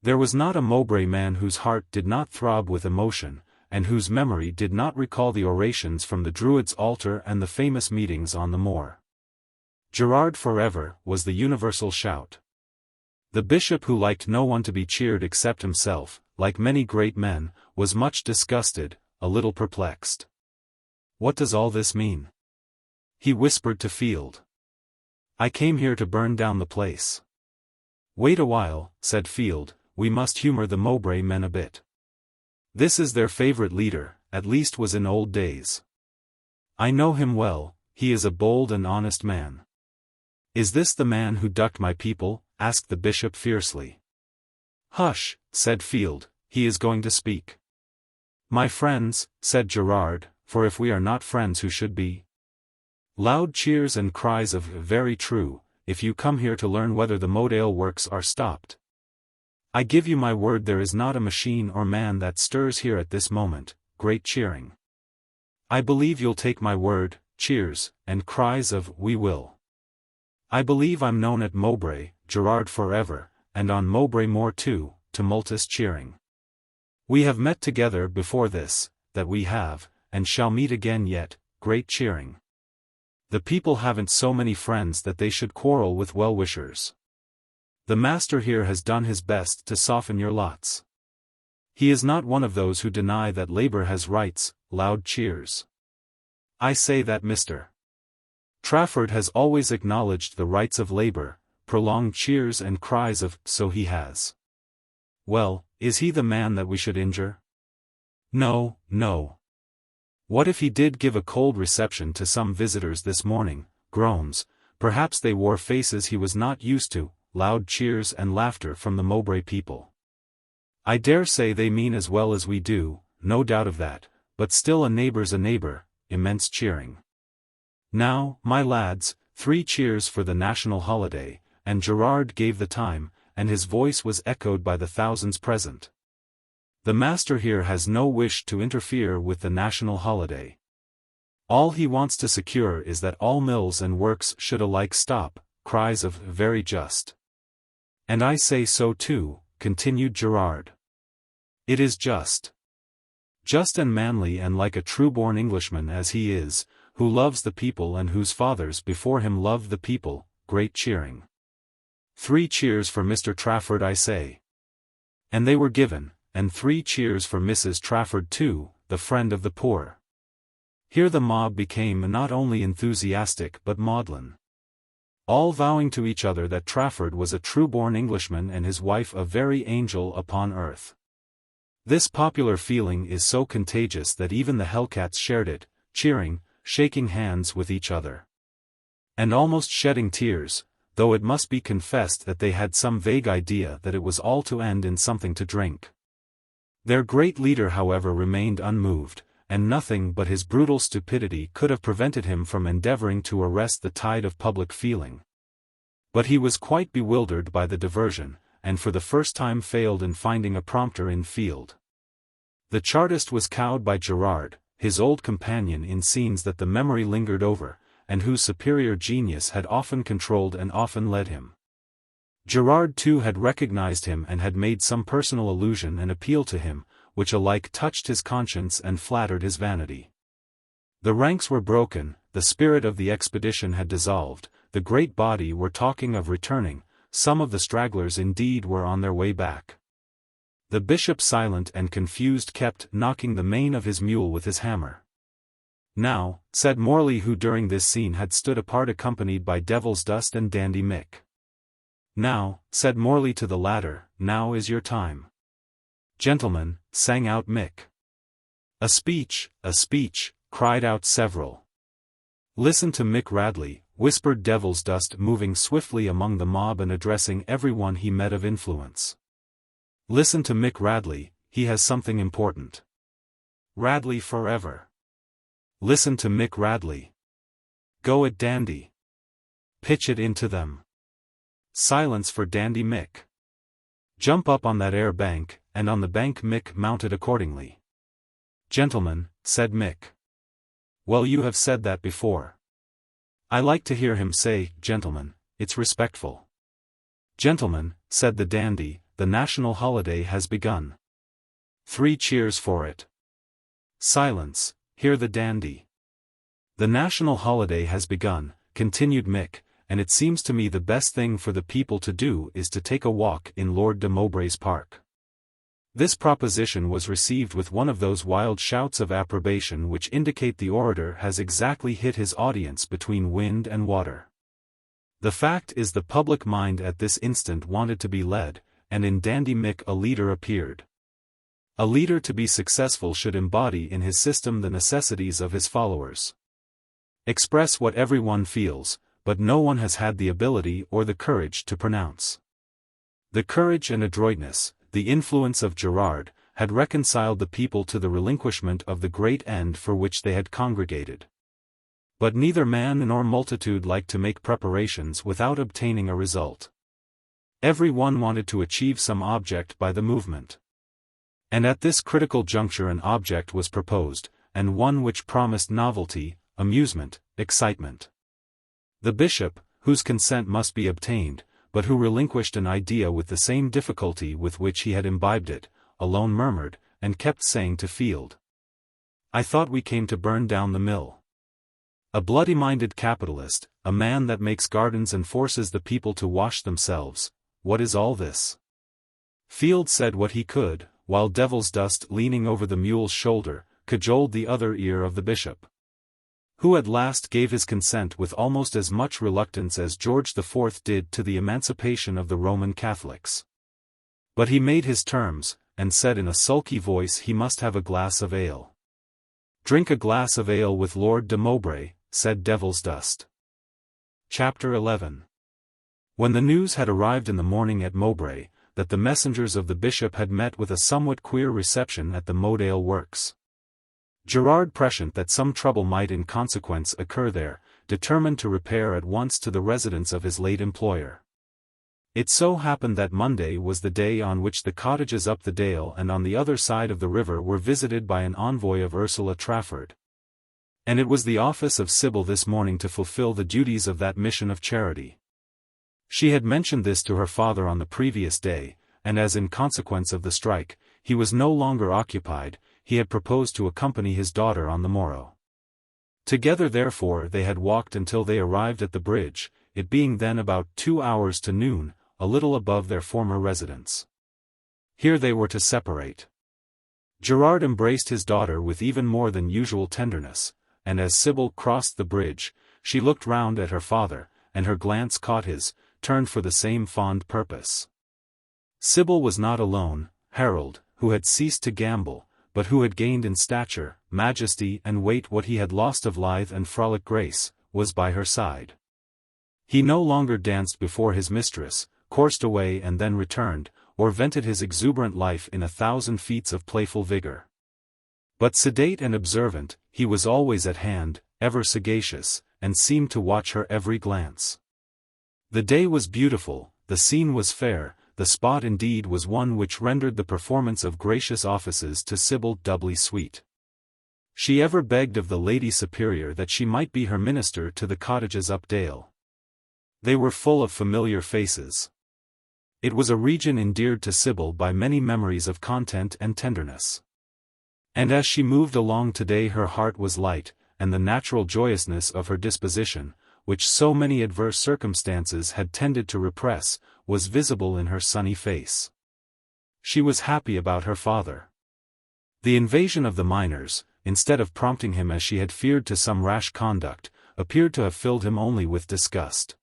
There was not a Mowbray man whose heart did not throb with emotion, and whose memory did not recall the orations from the Druids' altar and the famous meetings on the moor. Gerard forever, was the universal shout. The bishop, who liked no one to be cheered except himself, like many great men, was much disgusted, a little perplexed. What does all this mean? He whispered to Field. I came here to burn down the place. Wait a while, said Field, we must humor the Mowbray men a bit. This is their favorite leader, at least was in old days. I know him well, he is a bold and honest man. Is this the man who ducked my people? Asked the bishop fiercely. Hush, said Field, he is going to speak. My friends, said Gerard, for if we are not friends who should be? Loud cheers and cries of very true, if you come here to learn whether the Modale works are stopped. I give you my word there is not a machine or man that stirs here at this moment, great cheering. I believe you'll take my word, cheers, and cries of we will. I believe I'm known at Mowbray, Gerard forever, and on Mowbray Moor too, tumultuous cheering. We have met together before this, that we have, and shall meet again yet, great cheering. The people haven't so many friends that they should quarrel with well-wishers. The master here has done his best to soften your lots. He is not one of those who deny that labor has rights, loud cheers. I say that Mr. Trafford has always acknowledged the rights of labor, prolonged cheers and cries of, so he has. Well, is he the man that we should injure? No, no. What if he did give a cold reception to some visitors this morning, groans, perhaps they wore faces he was not used to, loud cheers and laughter from the Mowbray people. I dare say they mean as well as we do, no doubt of that, but still a neighbor's a neighbor, immense cheering. Now, my lads, 3 cheers for the national holiday, and Gerard gave the time, and his voice was echoed by the thousands present. The master here has no wish to interfere with the national holiday. All he wants to secure is that all mills and works should alike stop, cries of very just. And I say so too, continued Gerard. It is just. Just and manly and like a true-born Englishman as he is, who loves the people and whose fathers before him loved the people, great cheering. 3 cheers for Mr. Trafford I say. And they were given, and 3 cheers for Mrs. Trafford too, the friend of the poor. Here the mob became not only enthusiastic but maudlin, all vowing to each other that Trafford was a true-born Englishman and his wife a very angel upon earth. This popular feeling is so contagious that even the Hellcats shared it, cheering, shaking hands with each other, and almost shedding tears, though it must be confessed that they had some vague idea that it was all to end in something to drink. Their great leader, however, remained unmoved, and nothing but his brutal stupidity could have prevented him from endeavoring to arrest the tide of public feeling. But he was quite bewildered by the diversion, and for the first time failed in finding a prompter in field. The Chartist was cowed by Gerard, his old companion in scenes that the memory lingered over, and whose superior genius had often controlled and often led him. Gerard too had recognized him and had made some personal allusion and appeal to him, which alike touched his conscience and flattered his vanity. The ranks were broken, the spirit of the expedition had dissolved, the great body were talking of returning, some of the stragglers indeed were on their way back. The bishop, silent and confused, kept knocking the mane of his mule with his hammer. "Now," said Morley, who during this scene had stood apart accompanied by Devilsdust and Dandy Mick. "Now," said Morley to the latter, "now is your time." "Gentlemen," sang out Mick. "A speech, a speech," cried out several. "Listen to Mick Radley," whispered Devilsdust, moving swiftly among the mob and addressing everyone he met of influence. "Listen to Mick Radley, he has something important. Radley forever. Listen to Mick Radley. Go it, Dandy. Pitch it into them. Silence for Dandy Mick. Jump up on that air bank," and on the bank Mick mounted accordingly. "Gentlemen," said Mick. "Well, you have said that before. I like to hear him say, 'Gentlemen,' it's respectful." "Gentlemen," said the dandy, "the national holiday has begun. 3 cheers for it." "Silence, hear the dandy." "The national holiday has begun," continued Mick, "and it seems to me the best thing for the people to do is to take a walk in Lord de Mowbray's park." This proposition was received with one of those wild shouts of approbation which indicate the orator has exactly hit his audience between wind and water. The fact is, the public mind at this instant wanted to be led, and in Dandy Mick a leader appeared. A leader to be successful should embody in his system the necessities of his followers. Express what everyone feels, but no one has had the ability or the courage to pronounce. The courage and adroitness, the influence of Gerard, had reconciled the people to the relinquishment of the great end for which they had congregated. But neither man nor multitude liked to make preparations without obtaining a result. Every one wanted to achieve some object by the movement. And at this critical juncture an object was proposed, and one which promised novelty, amusement, excitement. The bishop, whose consent must be obtained, but who relinquished an idea with the same difficulty with which he had imbibed it, alone murmured, and kept saying to Field, "I thought we came to burn down the mill. A bloody-minded capitalist, a man that makes gardens and forces the people to wash themselves, what is all this?" Field said what he could, while Devilsdust, leaning over the mule's shoulder, cajoled the other ear of the bishop, who at last gave his consent with almost as much reluctance as George IV did to the emancipation of the Roman Catholics. But he made his terms, and said in a sulky voice he must have a glass of ale. "Drink a glass of ale with Lord de Mowbray," said Devilsdust. Chapter 11. When the news had arrived in the morning at Mowbray, that the messengers of the bishop had met with a somewhat queer reception at the Modale works, Gerard, prescient that some trouble might in consequence occur there, determined to repair at once to the residence of his late employer. It so happened that Monday was the day on which the cottages up the dale and on the other side of the river were visited by an envoy of Ursula Trafford. And it was the office of Sybil this morning to fulfill the duties of that mission of charity. She had mentioned this to her father on the previous day, and as in consequence of the strike, he was no longer occupied, he had proposed to accompany his daughter on the morrow. Together therefore they had walked until they arrived at the bridge, it being then about 2 hours to noon, a little above their former residence. Here they were to separate. Gerard embraced his daughter with even more than usual tenderness, and as Sybil crossed the bridge, she looked round at her father, and her glance caught his, turned for the same fond purpose. Sybil was not alone. Harold, who had ceased to gambol, but who had gained in stature, majesty and weight what he had lost of lithe and frolic grace, was by her side. He no longer danced before his mistress, coursed away and then returned, or vented his exuberant life in 1,000 feats of playful vigor. But sedate and observant, he was always at hand, ever sagacious, and seemed to watch her every glance. The day was beautiful, the scene was fair, the spot indeed was one which rendered the performance of gracious offices to Sybil doubly sweet. She ever begged of the Lady Superior that she might be her minister to the cottages up Dale. They were full of familiar faces. It was a region endeared to Sybil by many memories of content and tenderness. And as she moved along today her heart was light, and the natural joyousness of her disposition, which so many adverse circumstances had tended to repress, was visible in her sunny face. She was happy about her father. The invasion of the miners, instead of prompting him as she had feared to some rash conduct, appeared to have filled him only with disgust.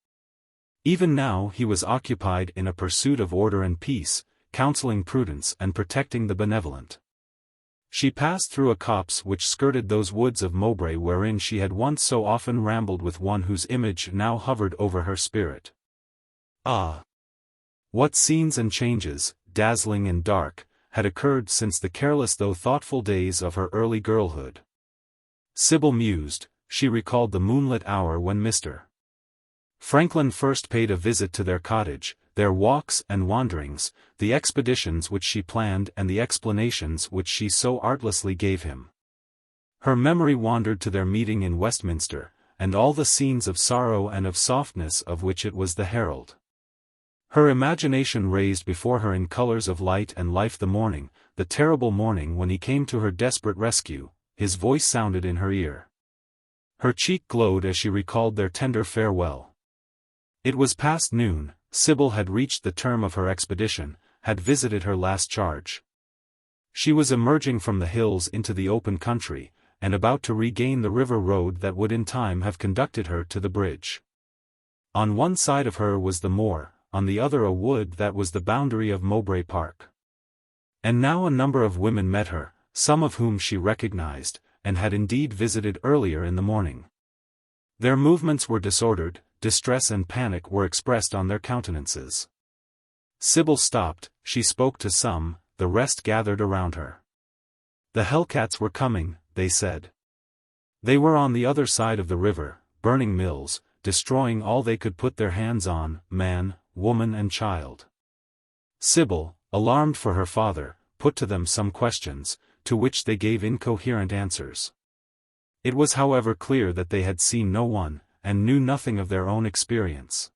Even now he was occupied in a pursuit of order and peace, counseling prudence and protecting the benevolent. She passed through a copse which skirted those woods of Mowbray wherein she had once so often rambled with one whose image now hovered over her spirit. Ah! What scenes and changes, dazzling and dark, had occurred since the careless though thoughtful days of her early girlhood. Sybil mused. She recalled the moonlit hour when Mr. Franklin first paid a visit to their cottage, their walks and wanderings, the expeditions which she planned and the explanations which she so artlessly gave him. Her memory wandered to their meeting in Westminster, and all the scenes of sorrow and of softness of which it was the herald. Her imagination raised before her in colors of light and life the morning, the terrible morning when he came to her desperate rescue. His voice sounded in her ear. Her cheek glowed as she recalled their tender farewell. It was past noon. Sybil had reached the term of her expedition, had visited her last charge. She was emerging from the hills into the open country, and about to regain the river road that would in time have conducted her to the bridge. On one side of her was the moor, on the other a wood that was the boundary of Mowbray Park. And now a number of women met her, some of whom she recognized, and had indeed visited earlier in the morning. Their movements were disordered, distress and panic were expressed on their countenances. Sybil stopped, she spoke to some, the rest gathered around her. The Hellcats were coming, they said. They were on the other side of the river, burning mills, destroying all they could put their hands on, man, woman and child. Sybil, alarmed for her father, put to them some questions, to which they gave incoherent answers. It was however clear that they had seen no one, and knew nothing of their own experience.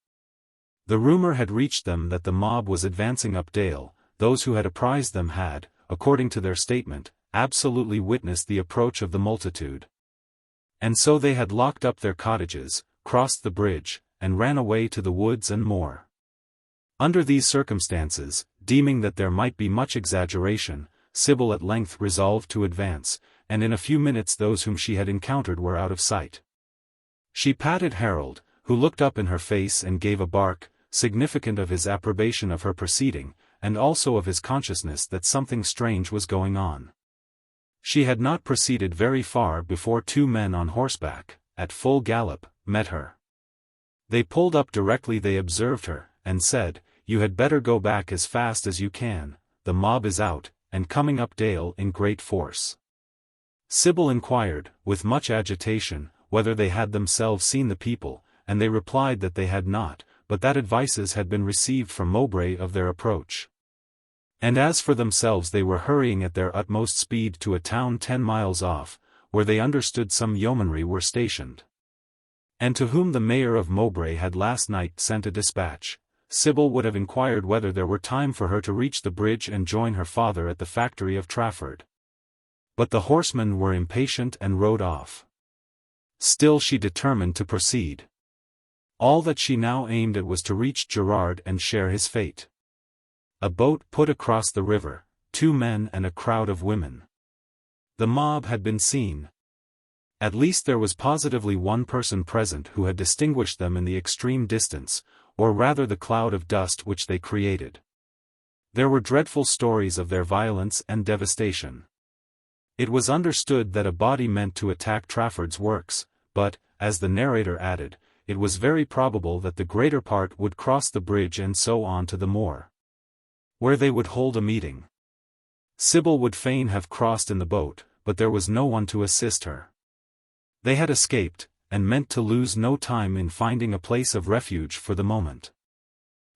The rumor had reached them that the mob was advancing up Dale. Those who had apprised them had, according to their statement, absolutely witnessed the approach of the multitude. And so they had locked up their cottages, crossed the bridge, and ran away to the woods and moor. Under these circumstances, deeming that there might be much exaggeration, Sybil at length resolved to advance, and in a few minutes those whom she had encountered were out of sight. She patted Harold, who looked up in her face and gave a bark, significant of his approbation of her proceeding, and also of his consciousness that something strange was going on. She had not proceeded very far before two men on horseback, at full gallop, met her. They pulled up directly they observed her, and said, "You had better go back as fast as you can, the mob is out, and coming up Dale in great force." Sybil inquired, with much agitation, whether they had themselves seen the people, and they replied that they had not, but that advices had been received from Mowbray of their approach. And as for themselves they were hurrying at their utmost speed to a town 10 miles off, where they understood some yeomanry were stationed, and to whom the mayor of Mowbray had last night sent a dispatch. Sybil would have inquired whether there were time for her to reach the bridge and join her father at the factory of Trafford. But the horsemen were impatient and rode off. Still she determined to proceed. All that she now aimed at was to reach Gerard and share his fate. A boat put across the river, 2 men and a crowd of women. The mob had been seen. At least there was positively one person present who had distinguished them in the extreme distance, or rather the cloud of dust which they created. There were dreadful stories of their violence and devastation. It was understood that a body meant to attack Trafford's works, but, as the narrator added, it was very probable that the greater part would cross the bridge and so on to the moor, where they would hold a meeting. Sybil would fain have crossed in the boat, but there was no one to assist her. They had escaped, and meant to lose no time in finding a place of refuge for the moment.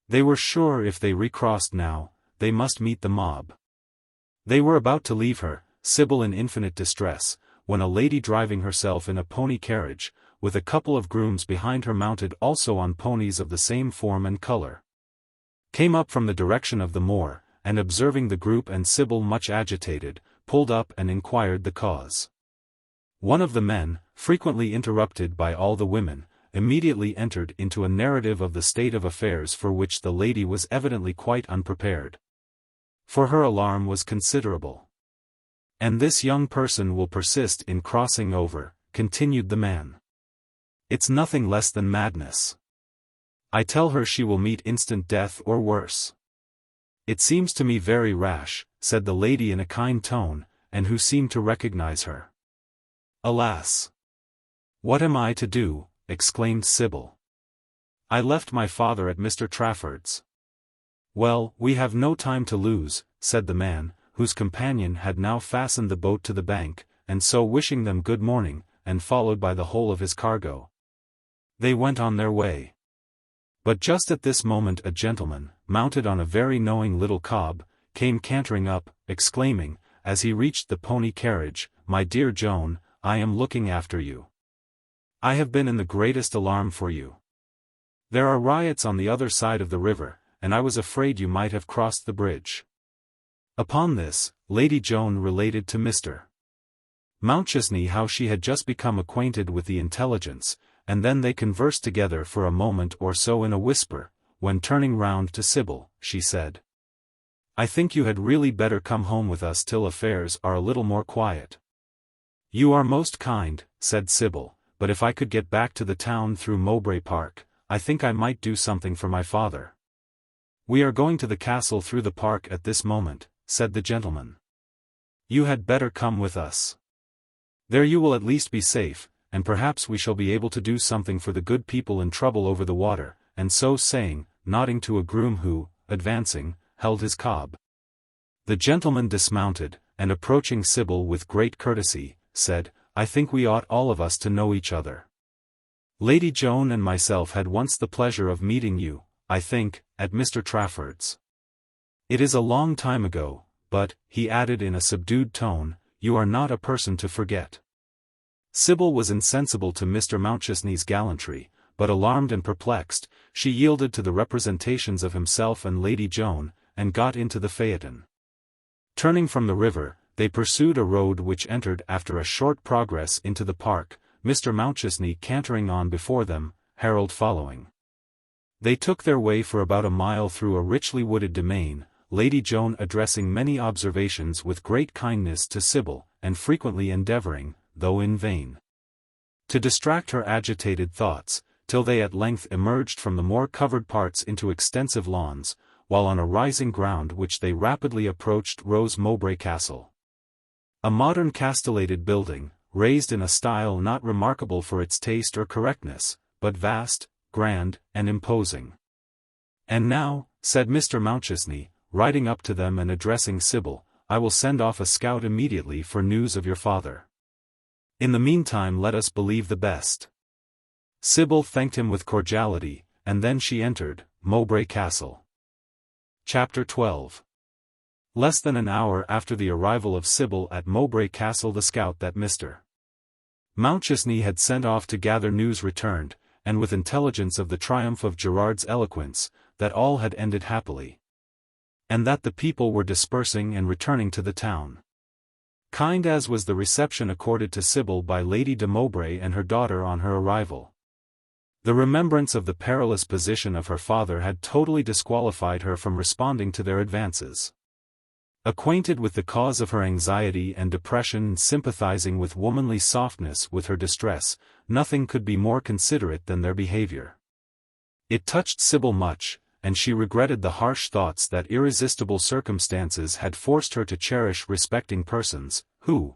They were sure if they recrossed now, they must meet the mob. They were about to leave her, Sybil in infinite distress, when a lady driving herself in a pony carriage, with a couple of grooms behind her mounted also on ponies of the same form and color, came up from the direction of the moor, and observing the group and Sybil much agitated, pulled up and inquired the cause. One of the men, frequently interrupted by all the women, immediately entered into a narrative of the state of affairs for which the lady was evidently quite unprepared. For her alarm was considerable. "And this young person will persist in crossing over," continued the man. "It's nothing less than madness. I tell her she will meet instant death or worse." "It seems to me very rash," said the lady in a kind tone, and who seemed to recognize her. "Alas! What am I to do?" exclaimed Sybil. "I left my father at Mr. Trafford's." "Well, we have no time to lose," said the man, whose companion had now fastened the boat to the bank, and so wishing them good morning, and followed by the whole of his cargo, they went on their way. But just at this moment a gentleman, mounted on a very knowing little cob, came cantering up, exclaiming, as he reached the pony carriage, "My dear Joan, I am looking after you. I have been in the greatest alarm for you. There are riots on the other side of the river, and I was afraid you might have crossed the bridge." Upon this, Lady Joan related to Mr. Mountchesney how she had just become acquainted with the intelligence, and then they conversed together for a moment or so in a whisper, when turning round to Sybil, she said, "I think you had really better come home with us till affairs are a little more quiet." "You are most kind," said Sybil, "but if I could get back to the town through Mowbray Park, I think I might do something for my father." "We are going to the castle through the park at this moment," said the gentleman. "You had better come with us. There you will at least be safe, and perhaps we shall be able to do something for the good people in trouble over the water," and so saying, nodding to a groom who, advancing, held his cob. The gentleman dismounted, and approaching Sybil with great courtesy, said, "I think we ought all of us to know each other. Lady Joan and myself had once the pleasure of meeting you, I think, at Mr. Trafford's. It is a long time ago, but," he added in a subdued tone, "you are not a person to forget." Sybil was insensible to Mr. Mountchesney's gallantry, but alarmed and perplexed, she yielded to the representations of himself and Lady Joan, and got into the phaeton. Turning from the river, they pursued a road which entered after a short progress into the park, Mr. Mountchesney cantering on before them, Harold following. They took their way for about a mile through a richly wooded domain, Lady Joan addressing many observations with great kindness to Sybil, and frequently endeavouring, though in vain, to distract her agitated thoughts, till they at length emerged from the more covered parts into extensive lawns, while on a rising ground which they rapidly approached rose Mowbray Castle. A modern castellated building, raised in a style not remarkable for its taste or correctness, but vast, grand, and imposing. "And now," said Mr. Mountchesney, riding up to them and addressing Sybil, "I will send off a scout immediately for news of your father. In the meantime let us believe the best." Sybil thanked him with cordiality, and then she entered Mowbray Castle. Chapter 12. Less than an hour after the arrival of Sybil at Mowbray Castle the scout that Mr. Mountchesney had sent off to gather news returned, and with intelligence of the triumph of Gerard's eloquence, that all had ended happily, and that the people were dispersing and returning to the town. Kind as was the reception accorded to Sybil by Lady de Mowbray and her daughter on her arrival, the remembrance of the perilous position of her father had totally disqualified her from responding to their advances. Acquainted with the cause of her anxiety and depression and sympathizing with womanly softness with her distress, nothing could be more considerate than their behavior. It touched Sybil much, and she regretted the harsh thoughts that irresistible circumstances had forced her to cherish respecting persons, who,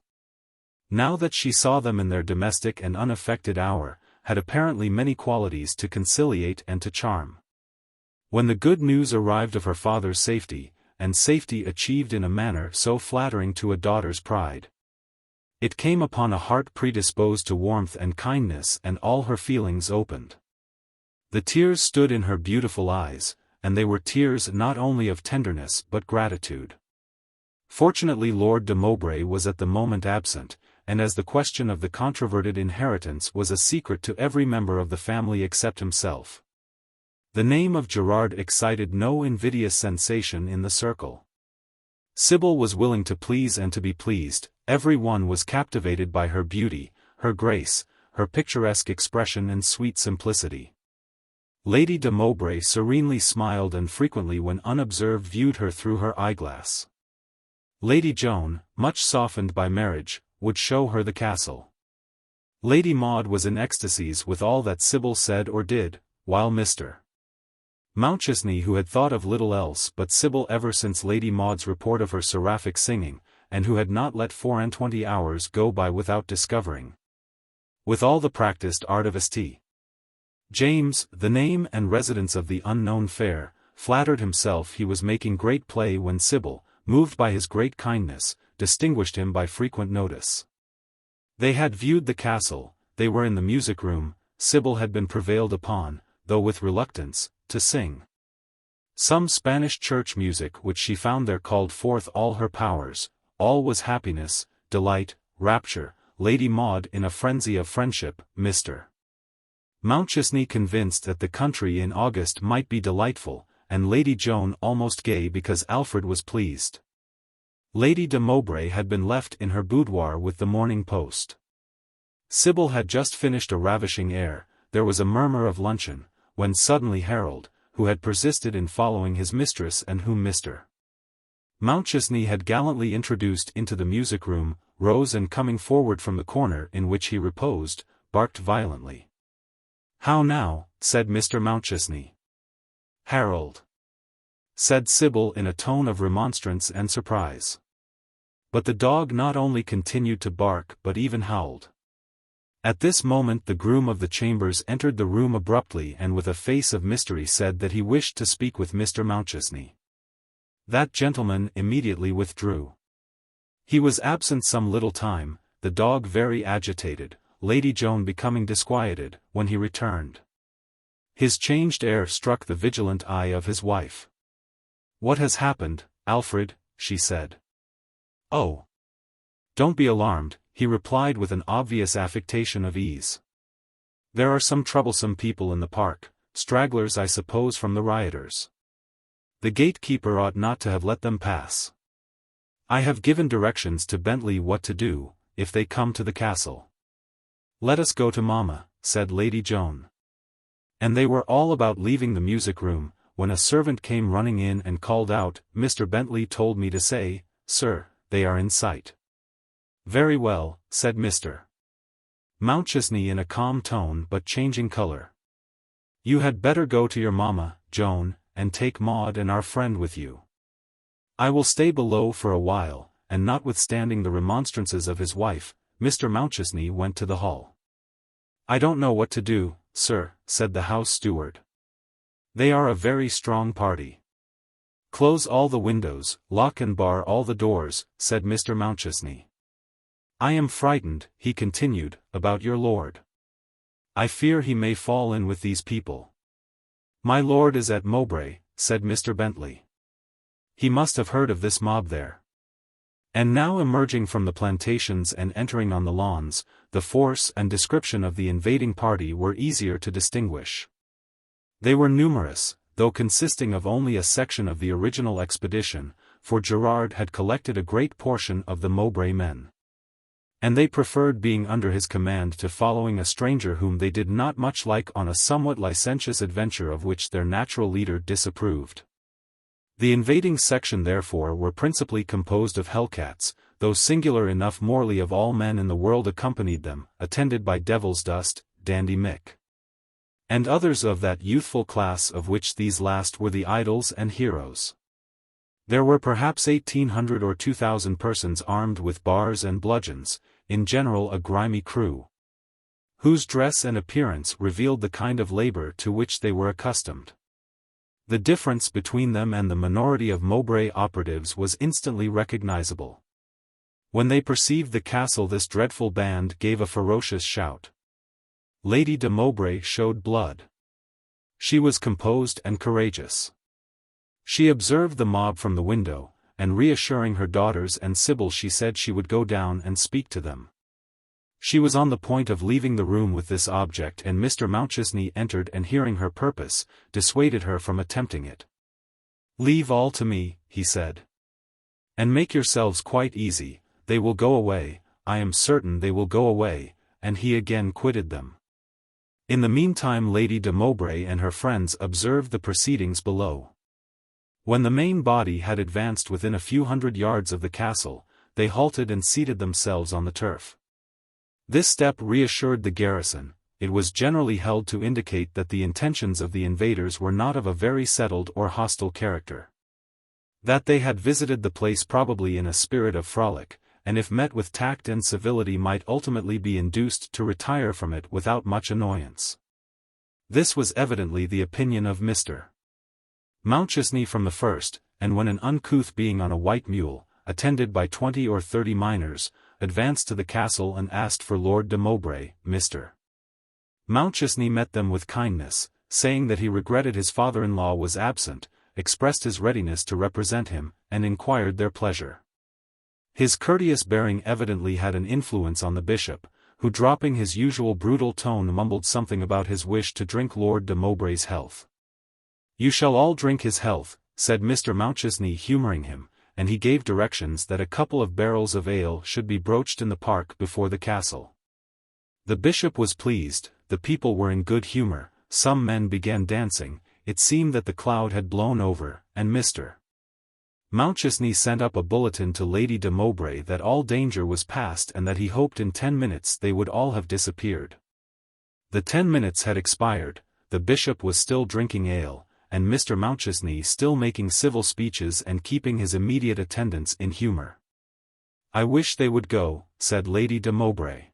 now that she saw them in their domestic and unaffected hour, had apparently many qualities to conciliate and to charm. When the good news arrived of her father's safety, and safety achieved in a manner so flattering to a daughter's pride, it came upon a heart predisposed to warmth and kindness, and all her feelings opened. The tears stood in her beautiful eyes, and they were tears not only of tenderness but gratitude. Fortunately Lord de Mowbray was at the moment absent, and as the question of the controverted inheritance was a secret to every member of the family except himself, the name of Gerard excited no invidious sensation in the circle. Sybil was willing to please and to be pleased, every one was captivated by her beauty, her grace, her picturesque expression and sweet simplicity. Lady de Mowbray serenely smiled and frequently when unobserved viewed her through her eyeglass. Lady Joan, much softened by marriage, would show her the castle. Lady Maud was in ecstasies with all that Sybil said or did, while Mr. Mountchesney, who had thought of little else but Sybil ever since Lady Maud's report of her seraphic singing, and who had not let 24 hours go by without discovering, with all the practiced art of St. James, the name and residence of the unknown fair, flattered himself he was making great play when Sybil, moved by his great kindness, distinguished him by frequent notice. They had viewed the castle, they were in the music-room, Sybil had been prevailed upon, though with reluctance, to sing some Spanish church music which she found there called forth all her powers. All was happiness, delight, rapture, Lady Maud in a frenzy of friendship, Mr. Mountchesney convinced that the country in August might be delightful, and Lady Joan almost gay because Alfred was pleased. Lady de Mowbray had been left in her boudoir with the Morning Post. Sybil had just finished a ravishing air, there was a murmur of luncheon, when suddenly Harold, who had persisted in following his mistress and whom Mr. Mountchesney had gallantly introduced into the music-room, rose and coming forward from the corner in which he reposed, barked violently. "How now?" said Mr. Mountchesney. "Harold," said Sybil in a tone of remonstrance and surprise. But the dog not only continued to bark but even howled. At this moment the groom of the chambers entered the room abruptly and with a face of mystery said that he wished to speak with Mr. Mountchesney. That gentleman immediately withdrew. He was absent some little time, the dog very agitated, Lady Joan becoming disquieted, when he returned. His changed air struck the vigilant eye of his wife. "What has happened, Alfred?" she said. "Oh, don't be alarmed," he replied with an obvious affectation of ease. "There are some troublesome people in the park, stragglers I suppose from the rioters. The gatekeeper ought not to have let them pass. I have given directions to Bentley what to do, if they come to the castle." "Let us go to mamma," said Lady Joan. And they were all about leaving the music-room, when a servant came running in and called out, "Mr. Bentley told me to say, sir, they are in sight." "Very well," said Mr. Mountchesney in a calm tone but changing color. "You had better go to your mamma, Joan, and take Maud and our friend with you. I will stay below for a while," and notwithstanding the remonstrances of his wife, Mr. Mountchesney went to the hall. "I don't know what to do, sir," said the house steward. "They are a very strong party." "Close all the windows, lock and bar all the doors," said Mr. Mountchesney. "I am frightened," he continued, "about your lord. I fear he may fall in with these people." "My lord is at Mowbray," said Mr. Bentley. "He must have heard of this mob there." And now emerging from the plantations and entering on the lawns, the force and description of the invading party were easier to distinguish. They were numerous, though consisting of only a section of the original expedition, for Gerard had collected a great portion of the Mowbray men. And they preferred being under his command to following a stranger whom they did not much like on a somewhat licentious adventure of which their natural leader disapproved. The invading section therefore were principally composed of hellcats, though singular enough Morley of all men in the world accompanied them, attended by Devil's Dust, Dandy Mick, and others of that youthful class of which these last were the idols and heroes. There were perhaps 1,800 or 2,000 persons armed with bars and bludgeons, in general a grimy crew, whose dress and appearance revealed the kind of labor to which they were accustomed. The difference between them and the minority of Mowbray operatives was instantly recognizable. When they perceived the castle, this dreadful band gave a ferocious shout. Lady de Mowbray showed blood. She was composed and courageous. She observed the mob from the window, and reassuring her daughters and Sybil, she said she would go down and speak to them. She was on the point of leaving the room with this object, and Mr. Mountchesney entered and, hearing her purpose, dissuaded her from attempting it. "Leave all to me," he said, "and make yourselves quite easy. They will go away, I am certain they will go away," and he again quitted them. In the meantime Lady de Mowbray and her friends observed the proceedings below. When the main body had advanced within a few hundred yards of the castle, they halted and seated themselves on the turf. This step reassured the garrison. It was generally held to indicate that the intentions of the invaders were not of a very settled or hostile character. That they had visited the place probably in a spirit of frolic, and if met with tact and civility might ultimately be induced to retire from it without much annoyance. This was evidently the opinion of Mr. Mountchesney from the first, and when an uncouth being on a white mule, attended by 20 or 30 miners, advanced to the castle and asked for Lord de Mowbray, Mr. Mountchesney met them with kindness, saying that he regretted his father-in-law was absent, expressed his readiness to represent him, and inquired their pleasure. His courteous bearing evidently had an influence on the bishop, who, dropping his usual brutal tone, mumbled something about his wish to drink Lord de Mowbray's health. "You shall all drink his health," said Mr. Mountchesney, humouring him, and he gave directions that a couple of barrels of ale should be broached in the park before the castle. The bishop was pleased, the people were in good humour, some men began dancing. It seemed that the cloud had blown over, and Mr. Mountchesney sent up a bulletin to Lady de Mowbray that all danger was past and that he hoped in 10 minutes they would all have disappeared. The 10 minutes had expired, the bishop was still drinking ale, and Mr. Mountchesney still making civil speeches and keeping his immediate attendants in humour. "I wish they would go," said Lady de Mowbray.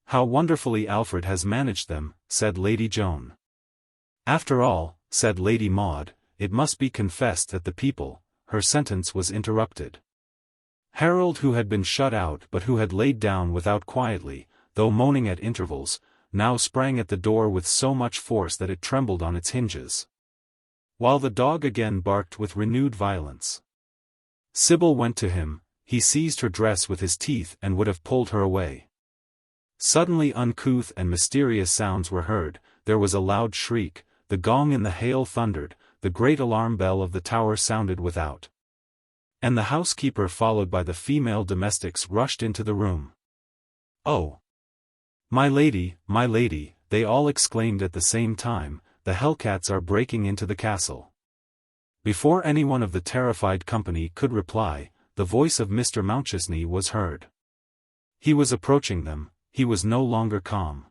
"How wonderfully Alfred has managed them," said Lady Joan. "After all," said Lady Maud, "it must be confessed that the people—" Her sentence was interrupted. Harold, who had been shut out but who had laid down without quietly, though moaning at intervals, now sprang at the door with so much force that it trembled on its hinges, while the dog again barked with renewed violence. Sybil went to him, he seized her dress with his teeth and would have pulled her away. Suddenly uncouth and mysterious sounds were heard, there was a loud shriek, the gong in the hail thundered, the great alarm bell of the tower sounded without, and the housekeeper followed by the female domestics rushed into the room. "Oh! My lady, they all exclaimed at the same time, "the hellcats are breaking into the castle." Before anyone of the terrified company could reply, the voice of Mr. Mountchesney was heard. He was approaching them, he was no longer calm.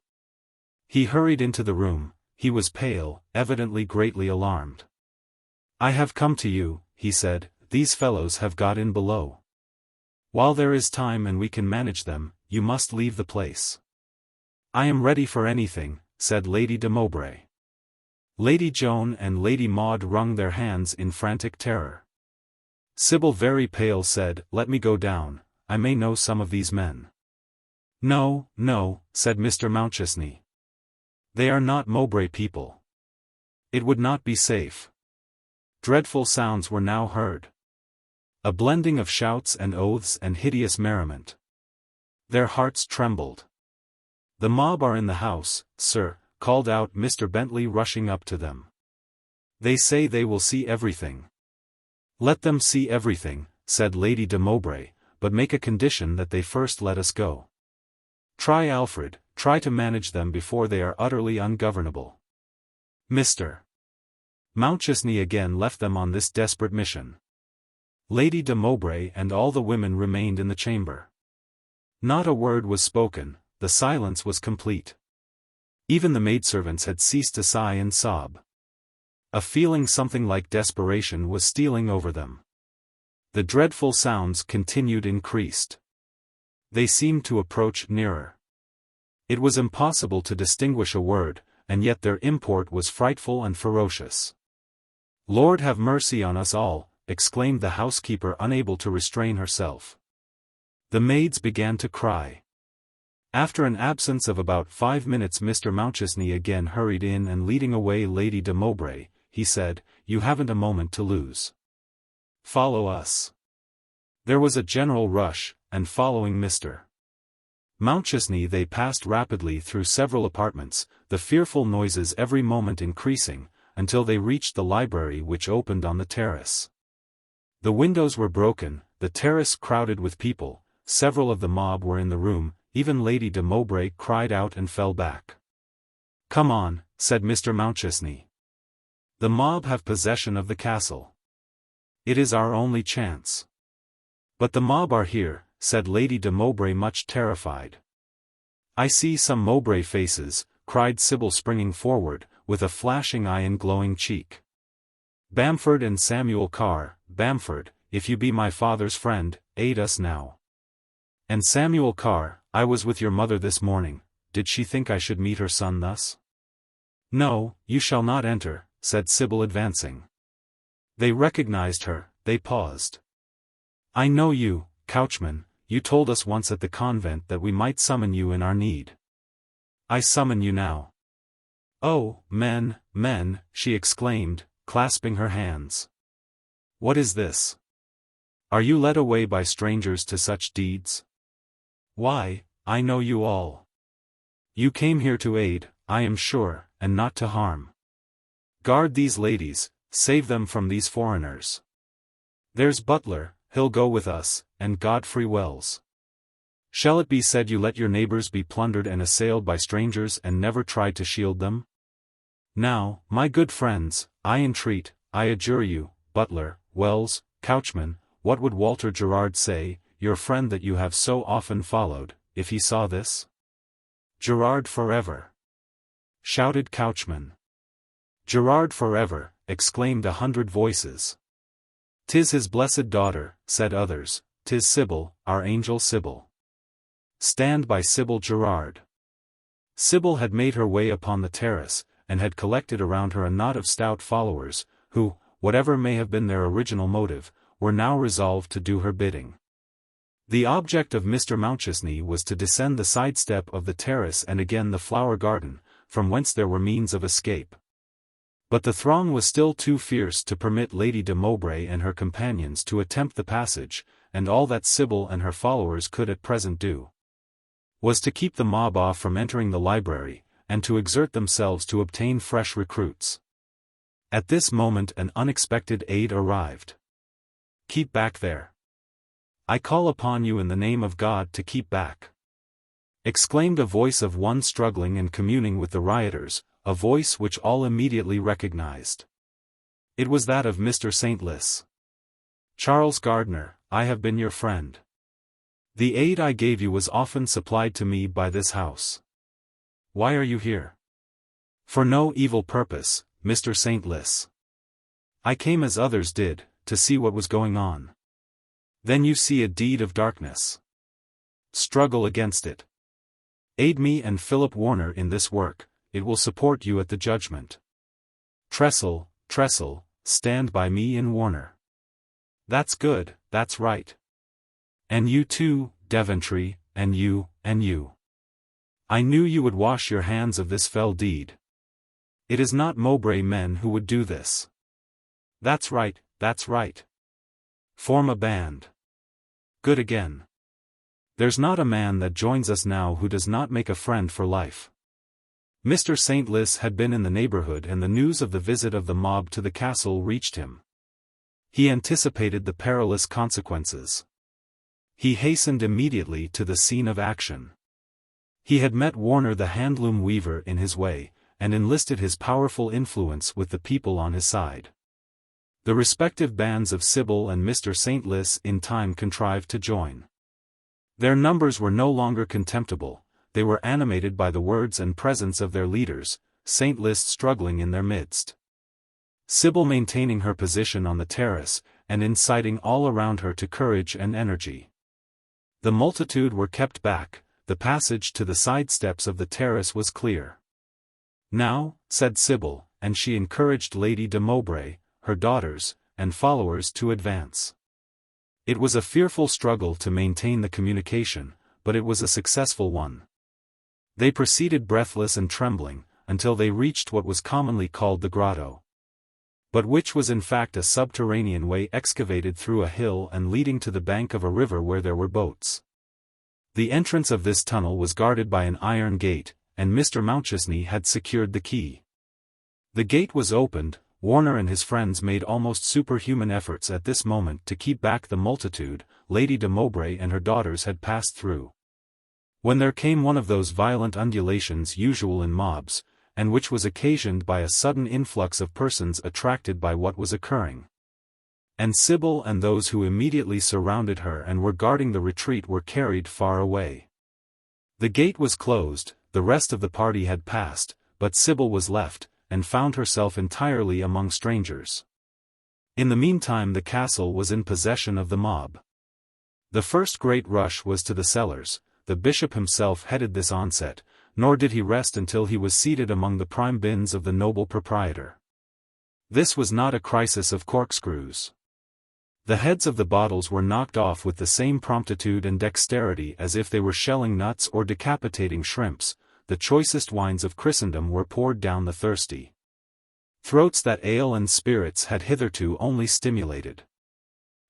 He hurried into the room, he was pale, evidently greatly alarmed. "I have come to you," he said, "these fellows have got in below. While there is time and we can manage them, you must leave the place." "I am ready for anything," said Lady de Mowbray. Lady Joan and Lady Maud wrung their hands in frantic terror. Sybil, very pale, said, "Let me go down, I may know some of these men." "No, no," said Mr. Mountchesney. "They are not Mowbray people. It would not be safe." Dreadful sounds were now heard. A blending of shouts and oaths and hideous merriment. Their hearts trembled. "The mob are in the house, sir," called out Mr. Bentley, rushing up to them. "They say they will see everything." "Let them see everything," said Lady de Mowbray, "but make a condition that they first let us go. Try, Alfred, try to manage them before they are utterly ungovernable." Mr. Mountchesney again left them on this desperate mission. Lady de Mowbray and all the women remained in the chamber. Not a word was spoken, the silence was complete. Even the maidservants had ceased to sigh and sob. A feeling something like desperation was stealing over them. The dreadful sounds continued increased. They seemed to approach nearer. It was impossible to distinguish a word, and yet their import was frightful and ferocious. "Lord have mercy on us all," exclaimed the housekeeper, unable to restrain herself. The maids began to cry. After an absence of about 5 minutes, Mr. Mountchesney again hurried in, and leading away Lady de Mowbray, he said, "You haven't a moment to lose. Follow us." There was a general rush, and following Mr. Mountchesney they passed rapidly through several apartments, the fearful noises every moment increasing, until they reached the library, which opened on the terrace. The windows were broken, the terrace crowded with people, several of the mob were in the room, even Lady de Mowbray cried out and fell back. "Come on," said Mr. Mountchesney. "The mob have possession of the castle. It is our only chance." "But the mob are here," said Lady de Mowbray, much terrified. "I see some Mowbray faces," cried Sybil, springing forward, with a flashing eye and glowing cheek. "Bamford and Samuel Carr, Bamford, if you be my father's friend, aid us now. And Samuel Carr, I was with your mother this morning, did she think I should meet her son thus?" "No, you shall not enter," said Sybil, advancing. They recognized her, they paused. "I know you, coachman, you told us once at the convent that we might summon you in our need. I summon you now." "Oh, men, men," she exclaimed, clasping her hands. "What is this? Are you led away by strangers to such deeds? Why, I know you all. You came here to aid, I am sure, and not to harm. Guard these ladies, save them from these foreigners. There's Butler, he'll go with us, and Godfrey Wells. Shall it be said you let your neighbors be plundered and assailed by strangers and never tried to shield them? Now, my good friends, I entreat, I adjure you, Butler, Wells, coachman, what would Walter Gerard say, your friend that you have so often followed, if he saw this?" "Gerard forever!" shouted coachman. "Gerard forever!" exclaimed 100 voices. "'Tis his blessed daughter," said others, "'tis Sybil, our angel Sybil. Stand by Sybil Gerard." Sybil had made her way upon the terrace, and had collected around her a knot of stout followers, who, whatever may have been their original motive, were now resolved to do her bidding. The object of Mr. Mountchesney was to descend the side step of the terrace and again the flower garden, from whence there were means of escape. But the throng was still too fierce to permit Lady de Mowbray and her companions to attempt the passage, and all that Sybil and her followers could at present do was to keep the mob off from entering the library, and to exert themselves to obtain fresh recruits. At this moment an unexpected aid arrived. "Keep back there. I call upon you in the name of God to keep back," exclaimed a voice of one struggling and communing with the rioters, a voice which all immediately recognized. It was that of Mr. Saintless. "Charles Gardner, I have been your friend. The aid I gave you was often supplied to me by this house. Why are you here?" "For no evil purpose, Mr. Saintless. I came as others did, to see what was going on." "Then you see a deed of darkness. Struggle against it. Aid me and Philip Warner in this work, it will support you at the judgment. Tressel, Tressel, stand by me in Warner. That's good, that's right. And you too, Devontree, and you, and you. I knew you would wash your hands of this fell deed. It is not Mowbray men who would do this. That's right, that's right. Form a band. Good again. There's not a man that joins us now who does not make a friend for life." Mr. Saintless had been in the neighborhood, and the news of the visit of the mob to the castle reached him. He anticipated the perilous consequences. He hastened immediately to the scene of action. He had met Warner the handloom weaver in his way, and enlisted his powerful influence with the people on his side. The respective bands of Sybil and Mr. St. Lys in time contrived to join. Their numbers were no longer contemptible, they were animated by the words and presence of their leaders, St. Lys struggling in their midst, Sybil maintaining her position on the terrace, and inciting all around her to courage and energy. The multitude were kept back, the passage to the side steps of the terrace was clear. "Now," said Sybil, and she encouraged Lady de Mowbray, her daughters, and followers to advance. It was a fearful struggle to maintain the communication, but it was a successful one. They proceeded breathless and trembling, until they reached what was commonly called the grotto, but which was in fact a subterranean way excavated through a hill and leading to the bank of a river where there were boats. The entrance of this tunnel was guarded by an iron gate, and Mr. Mountchesney had secured the key. The gate was opened. Warner and his friends made almost superhuman efforts at this moment to keep back the multitude. Lady de Mowbray and her daughters had passed through, when there came one of those violent undulations usual in mobs, and which was occasioned by a sudden influx of persons attracted by what was occurring. And Sybil and those who immediately surrounded her and were guarding the retreat were carried far away. The gate was closed, the rest of the party had passed, but Sybil was left, and found herself entirely among strangers. In the meantime the castle was in possession of the mob. The first great rush was to the cellars. The bishop himself headed this onset, nor did he rest until he was seated among the prime bins of the noble proprietor. This was not a crisis of corkscrews. The heads of the bottles were knocked off with the same promptitude and dexterity as if they were shelling nuts or decapitating shrimps. The choicest wines of Christendom were poured down the thirsty throats that ale and spirits had hitherto only stimulated.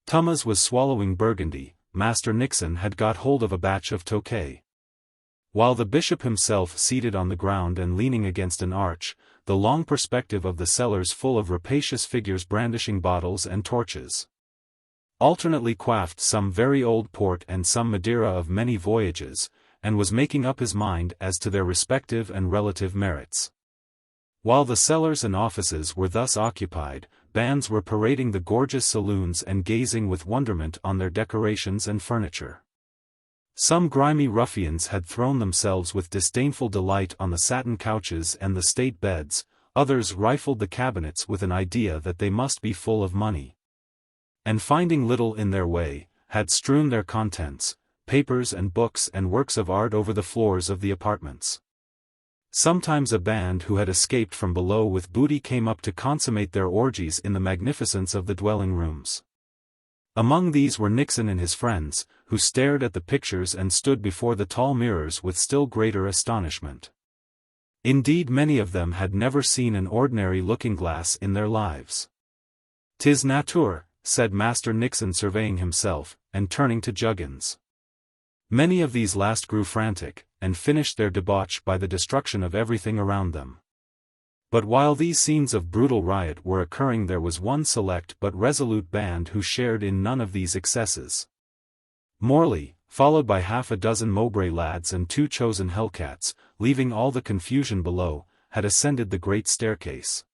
Thomas was swallowing Burgundy, Master Nixon had got hold of a batch of Tokay. While the bishop himself seated on the ground and leaning against an arch, the long perspective of the cellars full of rapacious figures brandishing bottles and torches alternately quaffed some very old port and some Madeira of many voyages, and was making up his mind as to their respective and relative merits. While the cellars and offices were thus occupied, bands were parading the gorgeous saloons and gazing with wonderment on their decorations and furniture. Some grimy ruffians had thrown themselves with disdainful delight on the satin couches and the state beds, others rifled the cabinets with an idea that they must be full of money, and finding little in their way, had strewn their contents, papers and books and works of art over the floors of the apartments. Sometimes a band who had escaped from below with booty came up to consummate their orgies in the magnificence of the dwelling rooms. Among these were Nixon and his friends, who stared at the pictures and stood before the tall mirrors with still greater astonishment. Indeed, many of them had never seen an ordinary looking-glass in their lives. "'Tis nature," said Master Nixon surveying himself, and turning to Juggins. Many of these last grew frantic, and finished their debauch by the destruction of everything around them. But while these scenes of brutal riot were occurring, there was one select but resolute band who shared in none of these excesses. Morley, followed by half a dozen Mowbray lads and 2 chosen hellcats, leaving all the confusion below, had ascended the great staircase,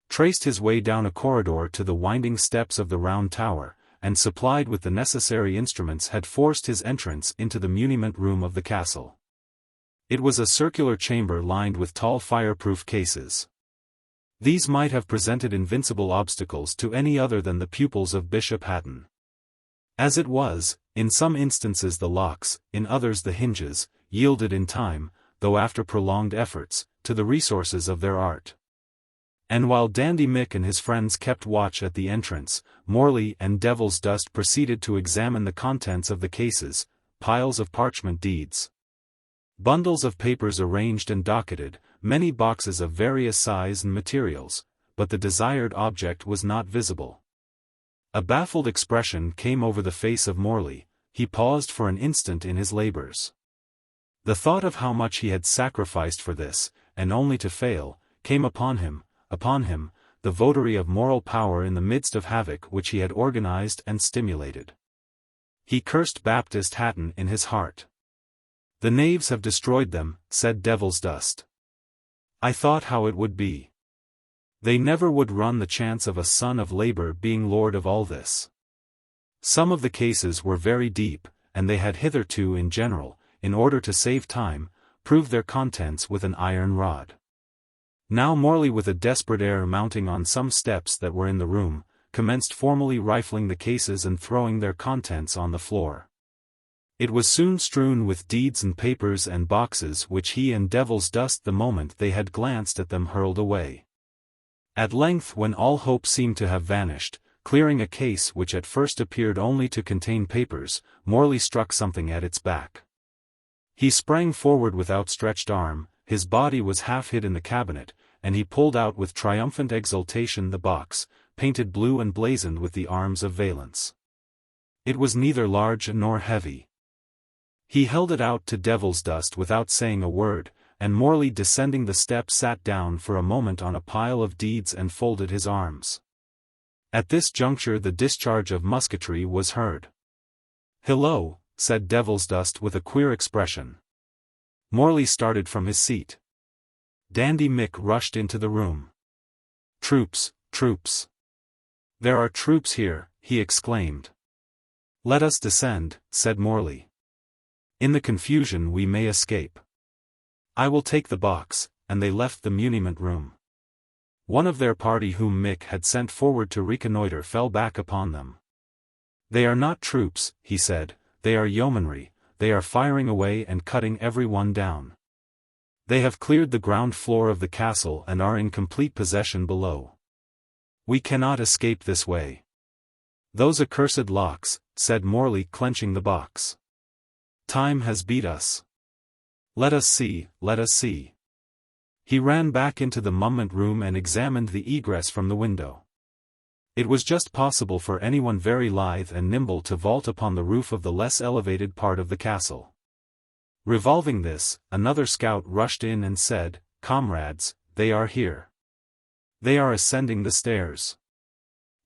traced his way down a corridor to the winding steps of the Round Tower, and supplied with the necessary instruments had forced his entrance into the muniment room of the castle. It was a circular chamber lined with tall fireproof cases. These might have presented invincible obstacles to any other than the pupils of Bishop Hatton. As it was, in some instances the locks, in others the hinges, yielded in time, though after prolonged efforts, to the resources of their art. And while Dandy Mick and his friends kept watch at the entrance, Morley and Devil's Dust proceeded to examine the contents of the cases, piles of parchment deeds, bundles of papers arranged and docketed, many boxes of various size and materials, but the desired object was not visible. A baffled expression came over the face of Morley. He paused for an instant in his labors. The thought of how much he had sacrificed for this, and only to fail, came upon him, the votary of moral power in the midst of havoc which he had organized and stimulated. He cursed Baptist Hatton in his heart. "The knaves have destroyed them," said Devil's Dust. I thought how it would be. They never would run the chance of a son of labor being lord of all this. Some of the cases were very deep, and they had hitherto in general, in order to save time, proved their contents with an iron rod. Now Morley, with a desperate air, mounting on some steps that were in the room, commenced formally rifling the cases and throwing their contents on the floor. It was soon strewn with deeds and papers and boxes which he and devil's dust the moment they had glanced at them hurled away. At length, when all hope seemed to have vanished, clearing a case which at first appeared only to contain papers, Morley struck something at its back. He sprang forward with outstretched arm, his body was half hid in the cabinet, and he pulled out with triumphant exultation the box, painted blue and blazoned with the arms of Valence. It was neither large nor heavy. He held it out to devil's dust without saying a word, and Morley, descending the steps, sat down for a moment on a pile of deeds and folded his arms. At this juncture the discharge of musketry was heard. "Hello," said devil's dust with a queer expression. Morley started from his seat. Dandy Mick rushed into the room. "Troops, troops. There are troops here," he exclaimed. "Let us descend," said Morley. "In the confusion we may escape. I will take the box," and they left the muniment room. One of their party whom Mick had sent forward to reconnoiter fell back upon them. "They are not troops," he said, "they are yeomanry, they are firing away and cutting every one down. They have cleared the ground floor of the castle and are in complete possession below. We cannot escape this way." "Those accursed locks," said Morley, clenching the box. "Time has beat us. Let us see, let us see." He ran back into the muniment room and examined the egress from the window. It was just possible for anyone very lithe and nimble to vault upon the roof of the less elevated part of the castle. Revolving this, another scout rushed in and said, "Comrades, they are here. They are ascending the stairs."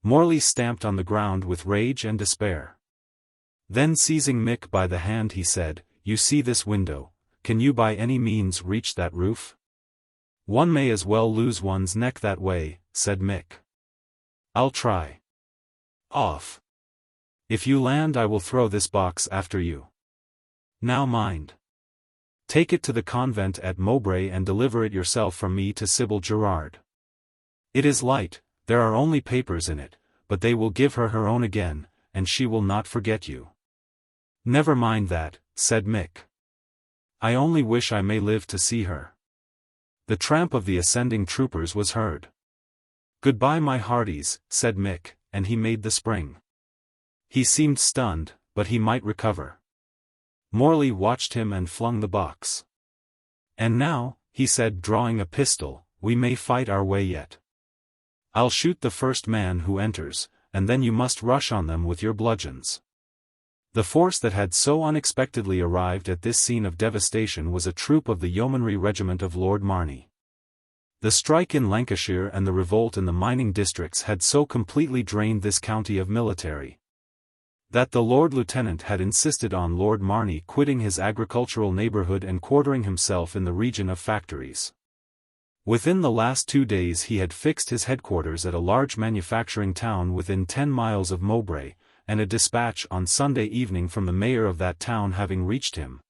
Morley stamped on the ground with rage and despair. Then seizing Mick by the hand he said, "You see this window, can you by any means reach that roof?" "One may as well lose one's neck that way," said Mick. "I'll try. Off. If you land I will throw this box after you. Now mind. Take it to the convent at Mowbray and deliver it yourself from me to Sybil Gerard. It is light, there are only papers in it, but they will give her her own again, and she will not forget you." "Never mind that," said Mick. "I only wish I may live to see her." The tramp of the ascending troopers was heard. "Goodbye my hearties," said Mick, and he made the spring. He seemed stunned, but he might recover. Morley watched him and flung the box. "And now," he said, drawing a pistol, "we may fight our way yet. I'll shoot the first man who enters, and then you must rush on them with your bludgeons." The force that had so unexpectedly arrived at this scene of devastation was a troop of the yeomanry regiment of Lord Marney. The strike in Lancashire and the revolt in the mining districts had so completely drained this county of military, that the Lord Lieutenant had insisted on Lord Marney quitting his agricultural neighbourhood and quartering himself in the region of factories. Within the last 2 days he had fixed his headquarters at a large manufacturing town within 10 miles of Mowbray, and a dispatch on Sunday evening from the mayor of that town having reached him,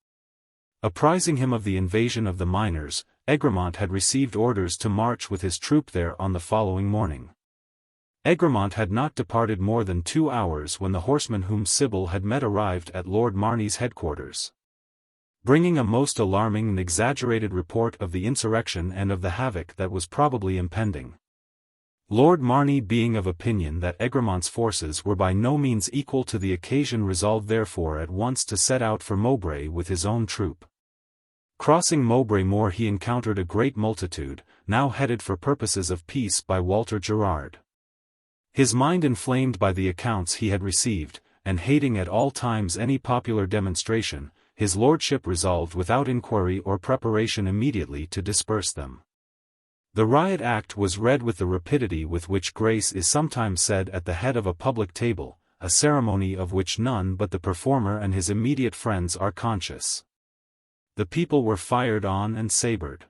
apprising him of the invasion of the miners, Egremont had received orders to march with his troop there on the following morning. Egremont had not departed more than 2 hours when the horseman whom Sybil had met arrived at Lord Marney's headquarters, bringing a most alarming and exaggerated report of the insurrection and of the havoc that was probably impending. Lord Marney, being of opinion that Egremont's forces were by no means equal to the occasion, resolved therefore at once to set out for Mowbray with his own troop. Crossing Mowbray Moor he encountered a great multitude, now headed for purposes of peace by Walter Gerard. His mind inflamed by the accounts he had received, and hating at all times any popular demonstration, his lordship resolved without inquiry or preparation immediately to disperse them. The Riot Act was read with the rapidity with which grace is sometimes said at the head of a public table, a ceremony of which none but the performer and his immediate friends are conscious. The people were fired on and sabred.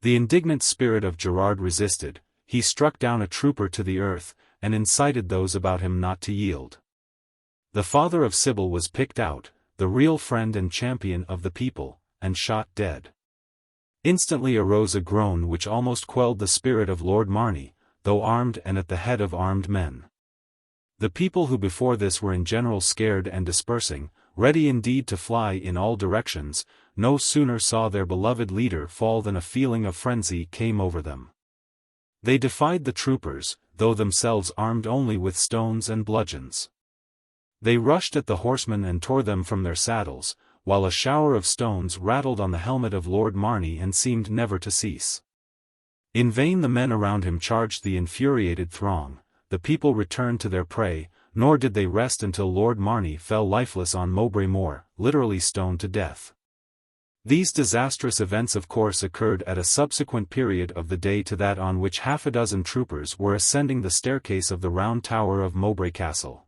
The indignant spirit of Gerard resisted, he struck down a trooper to the earth, and incited those about him not to yield. The father of Sybil was picked out, the real friend and champion of the people, and shot dead. Instantly arose a groan which almost quelled the spirit of Lord Marney, though armed and at the head of armed men. The people who before this were in general scared and dispersing, ready indeed to fly in all directions, no sooner saw their beloved leader fall than a feeling of frenzy came over them. They defied the troopers, though themselves armed only with stones and bludgeons. They rushed at the horsemen and tore them from their saddles, while a shower of stones rattled on the helmet of Lord Marney and seemed never to cease. In vain the men around him charged the infuriated throng, the people returned to their prey, nor did they rest until Lord Marney fell lifeless on Mowbray Moor, literally stoned to death. These disastrous events of course occurred at a subsequent period of the day to that on which half a dozen troopers were ascending the staircase of the round tower of Mowbray Castle.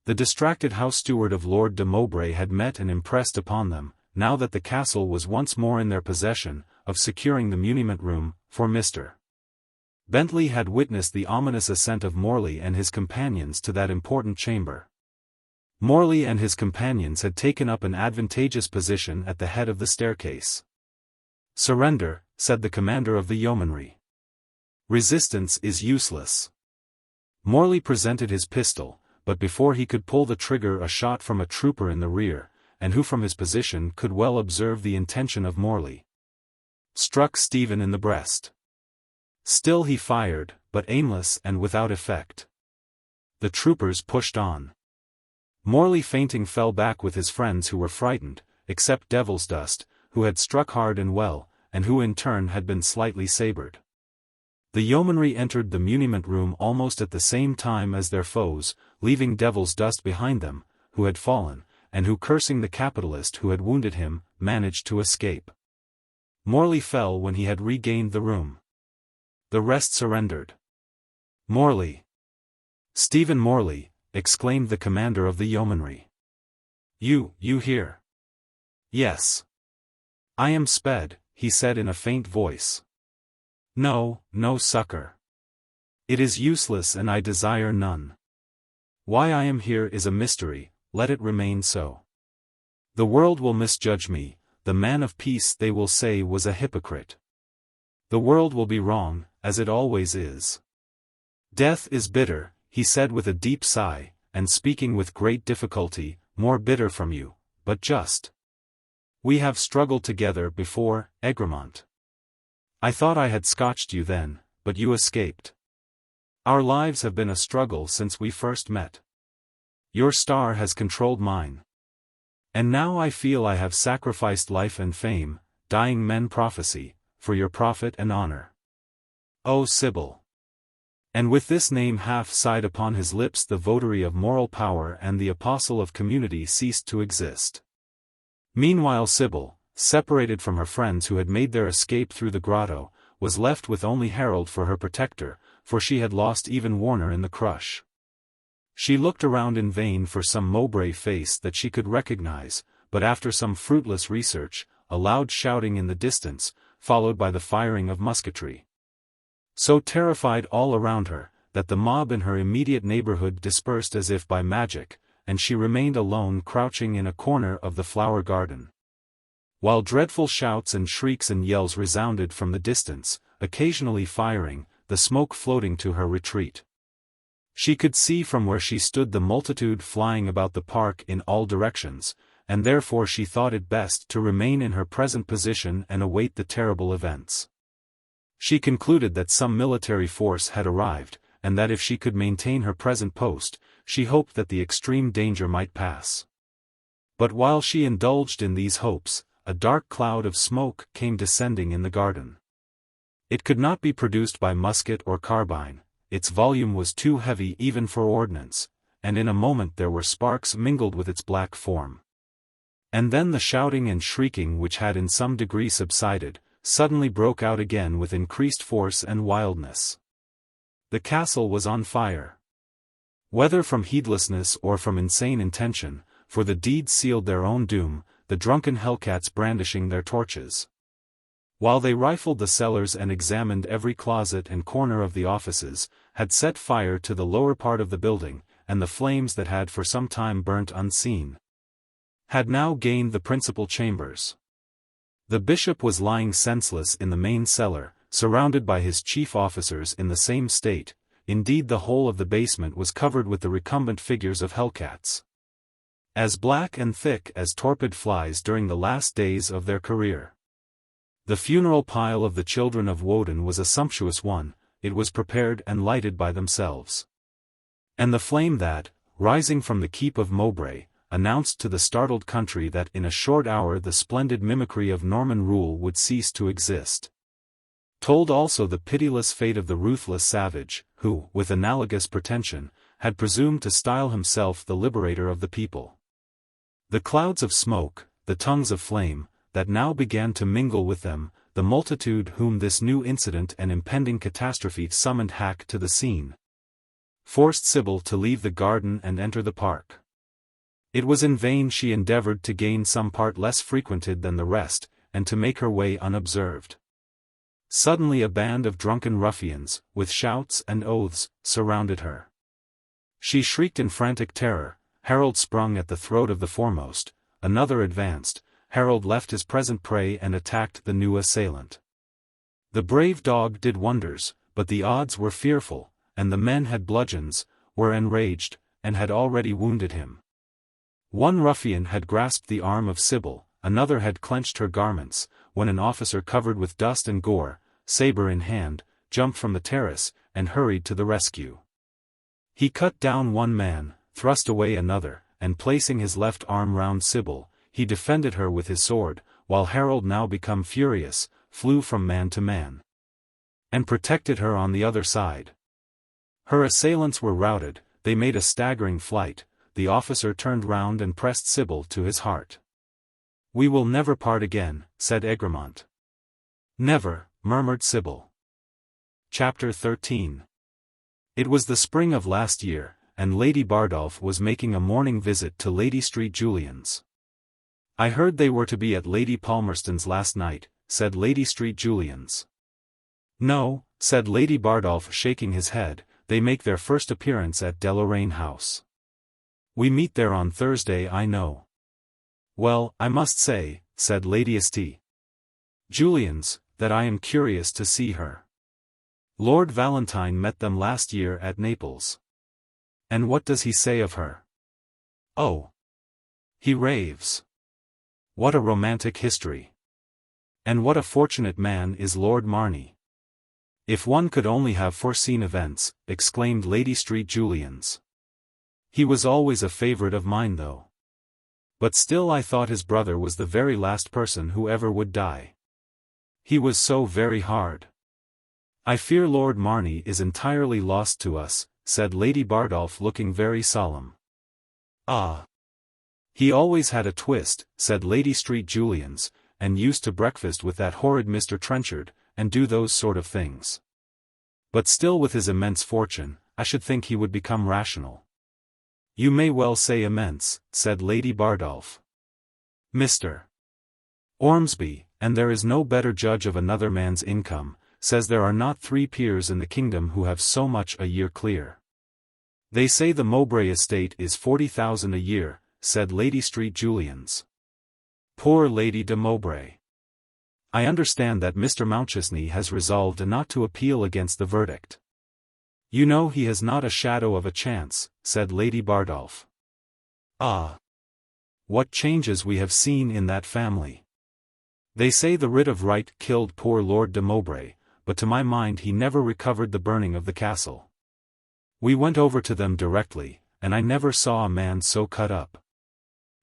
The distracted house steward of Lord de Mowbray had met and impressed upon them, now that the castle was once more in their possession, of securing the muniment room, for Mr. Bentley had witnessed the ominous ascent of Morley and his companions to that important chamber. Morley and his companions had taken up an advantageous position at the head of the staircase. "Surrender," said the commander of the yeomanry. "Resistance is useless." Morley presented his pistol, but before he could pull the trigger a shot from a trooper in the rear, and who from his position could well observe the intention of Morley, struck Stephen in the breast. Still he fired, but aimless and without effect. The troopers pushed on. Morley fainting fell back with his friends who were frightened, except Devilsdust, who had struck hard and well, and who in turn had been slightly sabred. The yeomanry entered the muniment room almost at the same time as their foes, leaving Devilsdust behind them, who had fallen, and who cursing the capitalist who had wounded him, managed to escape. Morley fell when he had regained the room. The rest surrendered. "Morley! Stephen Morley!" exclaimed the commander of the yeomanry. You hear?" "Yes. I am sped," he said in a faint voice. No succor. It is useless and I desire none. Why I am here is a mystery, let it remain so. The world will misjudge me, the man of peace they will say was a hypocrite. The world will be wrong, as it always is. Death is bitter, he said with a deep sigh, and speaking with great difficulty, more bitter from you, but just. We have struggled together before, Egremont. I thought I had scotched you then, but you escaped. Our lives have been a struggle since we first met. Your star has controlled mine. And now I feel I have sacrificed life and fame, dying men prophesy, for your profit and honor. O Sybil! And with this name half sighed upon his lips the votary of moral power and the apostle of community ceased to exist. Meanwhile Sybil, separated from her friends who had made their escape through the grotto, was left with only Harold for her protector, for she had lost even Warner in the crush. She looked around in vain for some Mowbray face that she could recognize, but after some fruitless research, a loud shouting in the distance, followed by the firing of musketry, so terrified all around her, that the mob in her immediate neighborhood dispersed as if by magic, and she remained alone crouching in a corner of the flower garden. While dreadful shouts and shrieks and yells resounded from the distance, occasionally firing, the smoke floating to her retreat. She could see from where she stood the multitude flying about the park in all directions, and therefore she thought it best to remain in her present position and await the terrible events. She concluded that some military force had arrived, and that if she could maintain her present post, she hoped that the extreme danger might pass. But while she indulged in these hopes, a dark cloud of smoke came descending in the garden. It could not be produced by musket or carbine, its volume was too heavy even for ordnance, and in a moment there were sparks mingled with its black form. And then the shouting and shrieking which had in some degree subsided, suddenly broke out again with increased force and wildness. The castle was on fire. Whether from heedlessness or from insane intention, for the deed sealed their own doom, the drunken hellcats brandishing their torches. While they rifled the cellars and examined every closet and corner of the offices, had set fire to the lower part of the building, and the flames that had for some time burnt unseen had now gained the principal chambers. The bishop was lying senseless in the main cellar, surrounded by his chief officers in the same state. Indeed, the whole of the basement was covered with the recumbent figures of hellcats, as black and thick as torpid flies during the last days of their career. The funeral pile of the children of Woden was a sumptuous one. It was prepared and lighted by themselves. And the flame that, rising from the keep of Mowbray, announced to the startled country that in a short hour the splendid mimicry of Norman rule would cease to exist, told also the pitiless fate of the ruthless savage, who, with analogous pretension, had presumed to style himself the liberator of the people. The clouds of smoke, the tongues of flame, that now began to mingle with them, the multitude whom this new incident and impending catastrophe summoned hack to the scene, forced Sybil to leave the garden and enter the park. It was in vain she endeavored to gain some part less frequented than the rest, and to make her way unobserved. Suddenly a band of drunken ruffians, with shouts and oaths, surrounded her. She shrieked in frantic terror. Harold sprung at the throat of the foremost, another advanced. Harold left his present prey and attacked the new assailant. The brave dog did wonders, but the odds were fearful, and the men had bludgeons, were enraged, and had already wounded him. One ruffian had grasped the arm of Sybil, another had clenched her garments, when an officer covered with dust and gore, sabre in hand, jumped from the terrace, and hurried to the rescue. He cut down one man, thrust away another, and placing his left arm round Sybil, he defended her with his sword, while Harold, now become furious, flew from man to man, and protected her on the other side. Her assailants were routed, they made a staggering flight. The officer turned round and pressed Sybil to his heart. "We will never part again," said Egremont. "Never," murmured Sybil. Chapter 13. It was the spring of last year, and Lady Bardolph was making a morning visit to Lady Street Julian's. "I heard they were to be at Lady Palmerston's last night," said Lady Street Julian's. "No," said Lady Bardolph, shaking his head, "they make their first appearance at Deloraine House. We meet there on Thursday, I know." "Well, I must say," said Lady St. Julian's, "that I am curious to see her. Lord Valentine met them last year at Naples. And what does he say of her? Oh! He raves. What a romantic history! And what a fortunate man is Lord Marney!" "If one could only have foreseen events," exclaimed Lady Street Julian's. "He was always a favourite of mine though. But still I thought his brother was the very last person who ever would die. He was so very hard." "I fear Lord Marney is entirely lost to us," said Lady Bardolph, looking very solemn. "Ah! He always had a twist," said Lady Street Julian's, "and used to breakfast with that horrid Mr. Trenchard, and do those sort of things. But still, with his immense fortune, I should think he would become rational." "You may well say immense," said Lady Bardolph. "Mr. Ormsby, and there is no better judge of another man's income, says there are not 3 peers in the kingdom who have so much a year clear." "They say the Mowbray estate is 40,000 a year," said Lady Street Julian's. "Poor Lady de Mowbray. I understand that Mr. Mountchesney has resolved not to appeal against the verdict." "You know he has not a shadow of a chance," said Lady Bardolph. "Ah! What changes we have seen in that family. They say the writ of right killed poor Lord de Mowbray, but to my mind he never recovered the burning of the castle. We went over to them directly, and I never saw a man so cut up.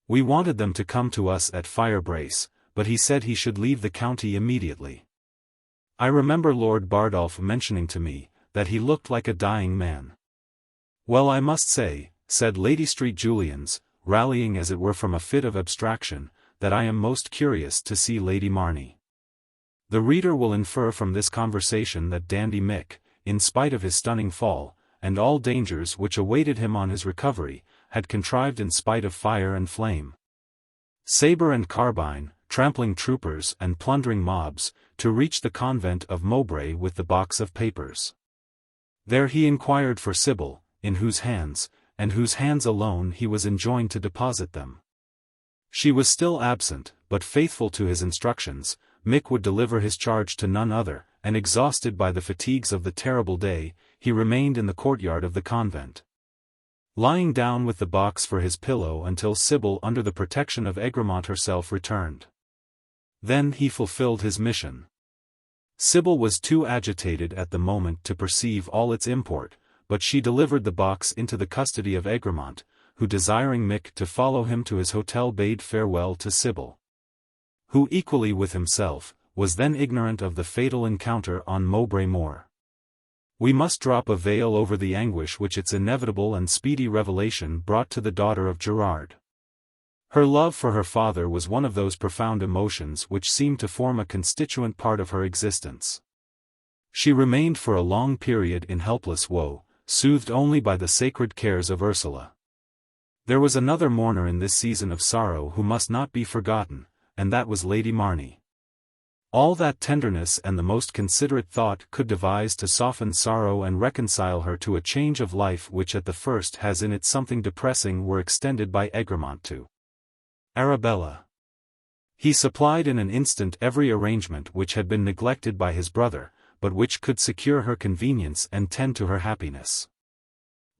We wanted them to come to us at Firebrace, but he said he should leave the county immediately. I remember Lord Bardolph mentioning to me that he looked like a dying man." "Well, I must say," said Lady Street Julian's, rallying as it were from a fit of abstraction, "that I am most curious to see Lady Marney." The reader will infer from this conversation that Dandy Mick, in spite of his stunning fall, and all dangers which awaited him on his recovery, had contrived in spite of fire and flame, sabre and carbine, trampling troopers and plundering mobs, to reach the convent of Mowbray with the box of papers. There he inquired for Sybil, in whose hands, and whose hands alone he was enjoined to deposit them. She was still absent, but faithful to his instructions, Mick would deliver his charge to none other, and exhausted by the fatigues of the terrible day, he remained in the courtyard of the convent, lying down with the box for his pillow until Sybil under the protection of Egremont herself returned. Then he fulfilled his mission. Sybil was too agitated at the moment to perceive all its import, but she delivered the box into the custody of Egremont, who desiring Mick to follow him to his hotel bade farewell to Sybil, who equally with himself, was then ignorant of the fatal encounter on Mowbray Moor. We must drop a veil over the anguish which its inevitable and speedy revelation brought to the daughter of Gerard. Her love for her father was one of those profound emotions which seemed to form a constituent part of her existence. She remained for a long period in helpless woe, soothed only by the sacred cares of Ursula. There was another mourner in this season of sorrow who must not be forgotten, and that was Lady Marney. All that tenderness and the most considerate thought could devise to soften sorrow and reconcile her to a change of life which at the first has in it something depressing were extended by Egremont to Arabella. He supplied in an instant every arrangement which had been neglected by his brother, but which could secure her convenience and tend to her happiness.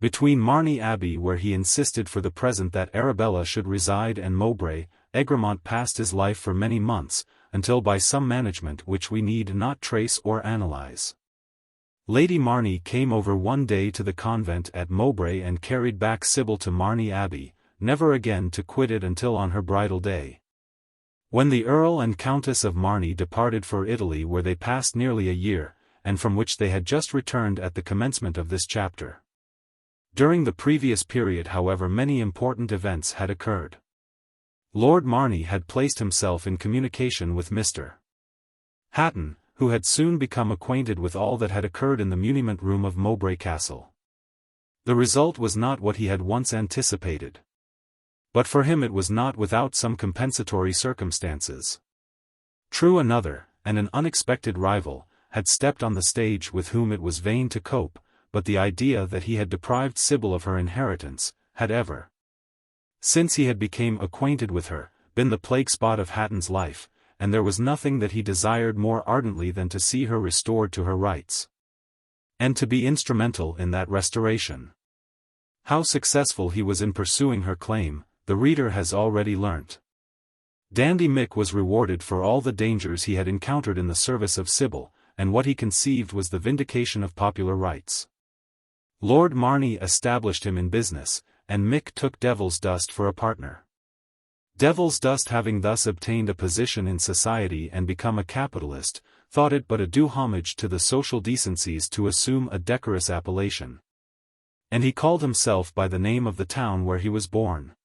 Between Marney Abbey, where he insisted for the present that Arabella should reside, and Mowbray, Egremont passed his life for many months, until by some management which we need not trace or analyze, Lady Marney came over one day to the convent at Mowbray and carried back Sybil to Marney Abbey, never again to quit it until on her bridal day, when the Earl and Countess of Marney departed for Italy, where they passed nearly a year, and from which they had just returned at the commencement of this chapter. During the previous period, however, many important events had occurred. Lord Marney had placed himself in communication with Mr. Hatton, who had soon become acquainted with all that had occurred in the muniment room of Mowbray Castle. The result was not what he had once anticipated. But for him it was not without some compensatory circumstances. True, another, and an unexpected rival, had stepped on the stage with whom it was vain to cope, but the idea that he had deprived Sybil of her inheritance, had ever, since he had become acquainted with her, been the plague spot of Hatton's life, and there was nothing that he desired more ardently than to see her restored to her rights, and to be instrumental in that restoration. How successful he was in pursuing her claim, the reader has already learnt. Dandy Mick was rewarded for all the dangers he had encountered in the service of Sybil, and what he conceived was the vindication of popular rights. Lord Marney established him in business, and Mick took Devilsdust for a partner. Devilsdust, having thus obtained a position in society and become a capitalist, thought it but a due homage to the social decencies to assume a decorous appellation. And he called himself by the name of the town where he was born.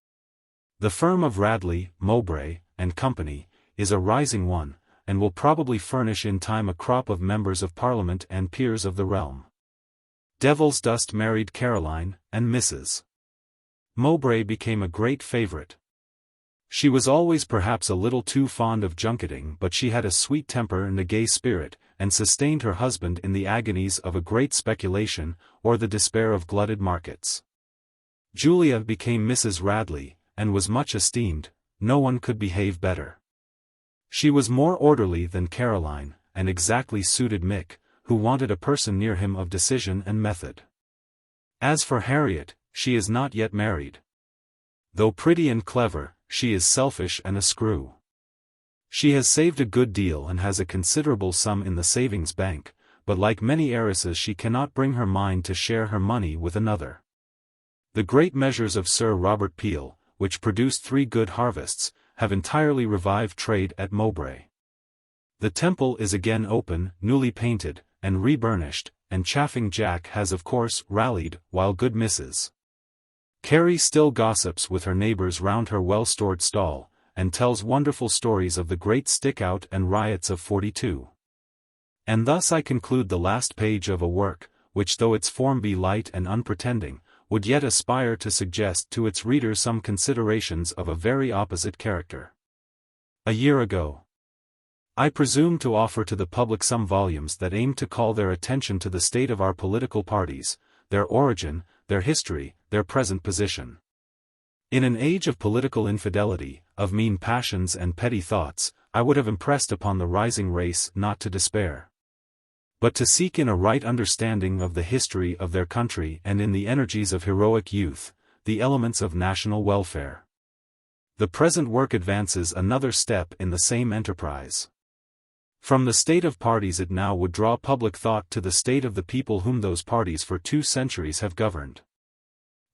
The firm of Radley, Mowbray, and Company, is a rising one, and will probably furnish in time a crop of members of Parliament and peers of the realm. Devilsdust married Caroline, and Mrs. Mowbray became a great favourite. She was always perhaps a little too fond of junketing, but she had a sweet temper and a gay spirit, and sustained her husband in the agonies of a great speculation, or the despair of glutted markets. Julia became Mrs. Radley, and was much esteemed. No one could behave better. She was more orderly than Caroline, and exactly suited Mick, who wanted a person near him of decision and method. As for Harriet, she is not yet married. Though pretty and clever, she is selfish and a screw. She has saved a good deal and has a considerable sum in the savings bank, but like many heiresses she cannot bring her mind to share her money with another. The great measures of Sir Robert Peel, which produced 3 good harvests, have entirely revived trade at Mowbray. The Temple is again open, newly painted, and re-burnished, and Chaffing Jack has of course rallied, while good Mrs. Carey still gossips with her neighbours round her well-stored stall, and tells wonderful stories of the great stick-out and riots of '42. And thus I conclude the last page of a work, which though its form be light and unpretending, would yet aspire to suggest to its reader some considerations of a very opposite character. A year ago, I presumed to offer to the public some volumes that aimed to call their attention to the state of our political parties, their origin, their history, their present position. In an age of political infidelity, of mean passions and petty thoughts, I would have impressed upon the rising race not to despair, but to seek in a right understanding of the history of their country and in the energies of heroic youth, the elements of national welfare. The present work advances another step in the same enterprise. From the state of parties it now would draw public thought to the state of the people whom those parties for 2 centuries have governed.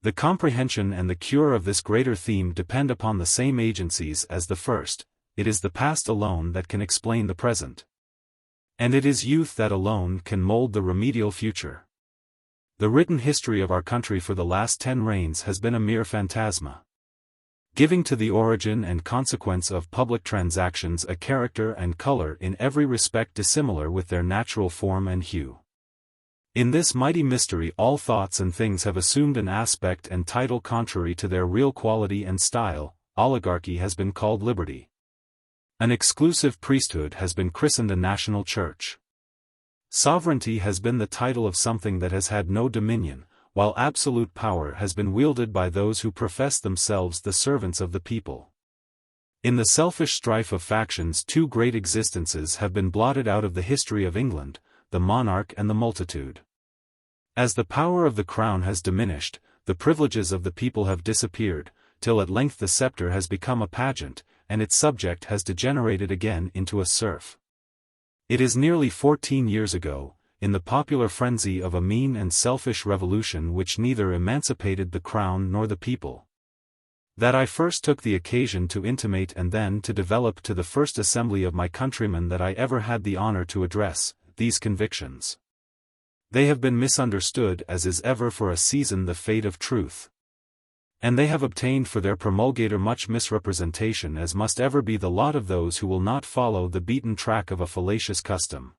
The comprehension and the cure of this greater theme depend upon the same agencies as the first. It is the past alone that can explain the present. And it is youth that alone can mold the remedial future. The written history of our country for the last 10 reigns has been a mere phantasma, giving to the origin and consequence of public transactions a character and color in every respect dissimilar with their natural form and hue. In this mighty mystery all thoughts and things have assumed an aspect and title contrary to their real quality and style. Oligarchy has been called liberty. An exclusive priesthood has been christened a national church. Sovereignty has been the title of something that has had no dominion, while absolute power has been wielded by those who profess themselves the servants of the people. In the selfish strife of factions 2 great existences have been blotted out of the history of England, the monarch and the multitude. As the power of the crown has diminished, the privileges of the people have disappeared, till at length the scepter has become a pageant, and its subject has degenerated again into a serf. It is nearly 14 years ago, in the popular frenzy of a mean and selfish revolution which neither emancipated the crown nor the people, that I first took the occasion to intimate and then to develop to the first assembly of my countrymen that I ever had the honor to address, these convictions. They have been misunderstood as is ever for a season the fate of truth. And they have obtained for their promulgator much misrepresentation as must ever be the lot of those who will not follow the beaten track of a fallacious custom.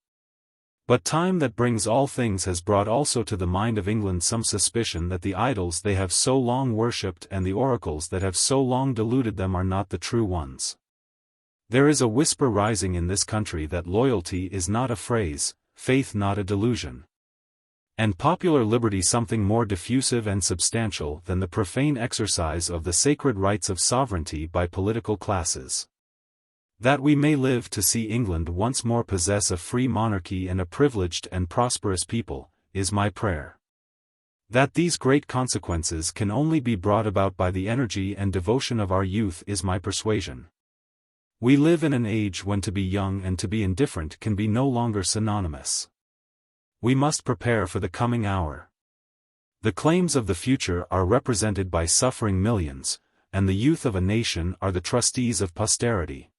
But time that brings all things has brought also to the mind of England some suspicion that the idols they have so long worshipped and the oracles that have so long deluded them are not the true ones. There is a whisper rising in this country that loyalty is not a phrase, faith not a delusion, and popular liberty something more diffusive and substantial than the profane exercise of the sacred rights of sovereignty by political classes. That we may live to see England once more possess a free monarchy and a privileged and prosperous people, is my prayer. That these great consequences can only be brought about by the energy and devotion of our youth is my persuasion. We live in an age when to be young and to be indifferent can be no longer synonymous. We must prepare for the coming hour. The claims of the future are represented by suffering millions, and the youth of a nation are the trustees of posterity.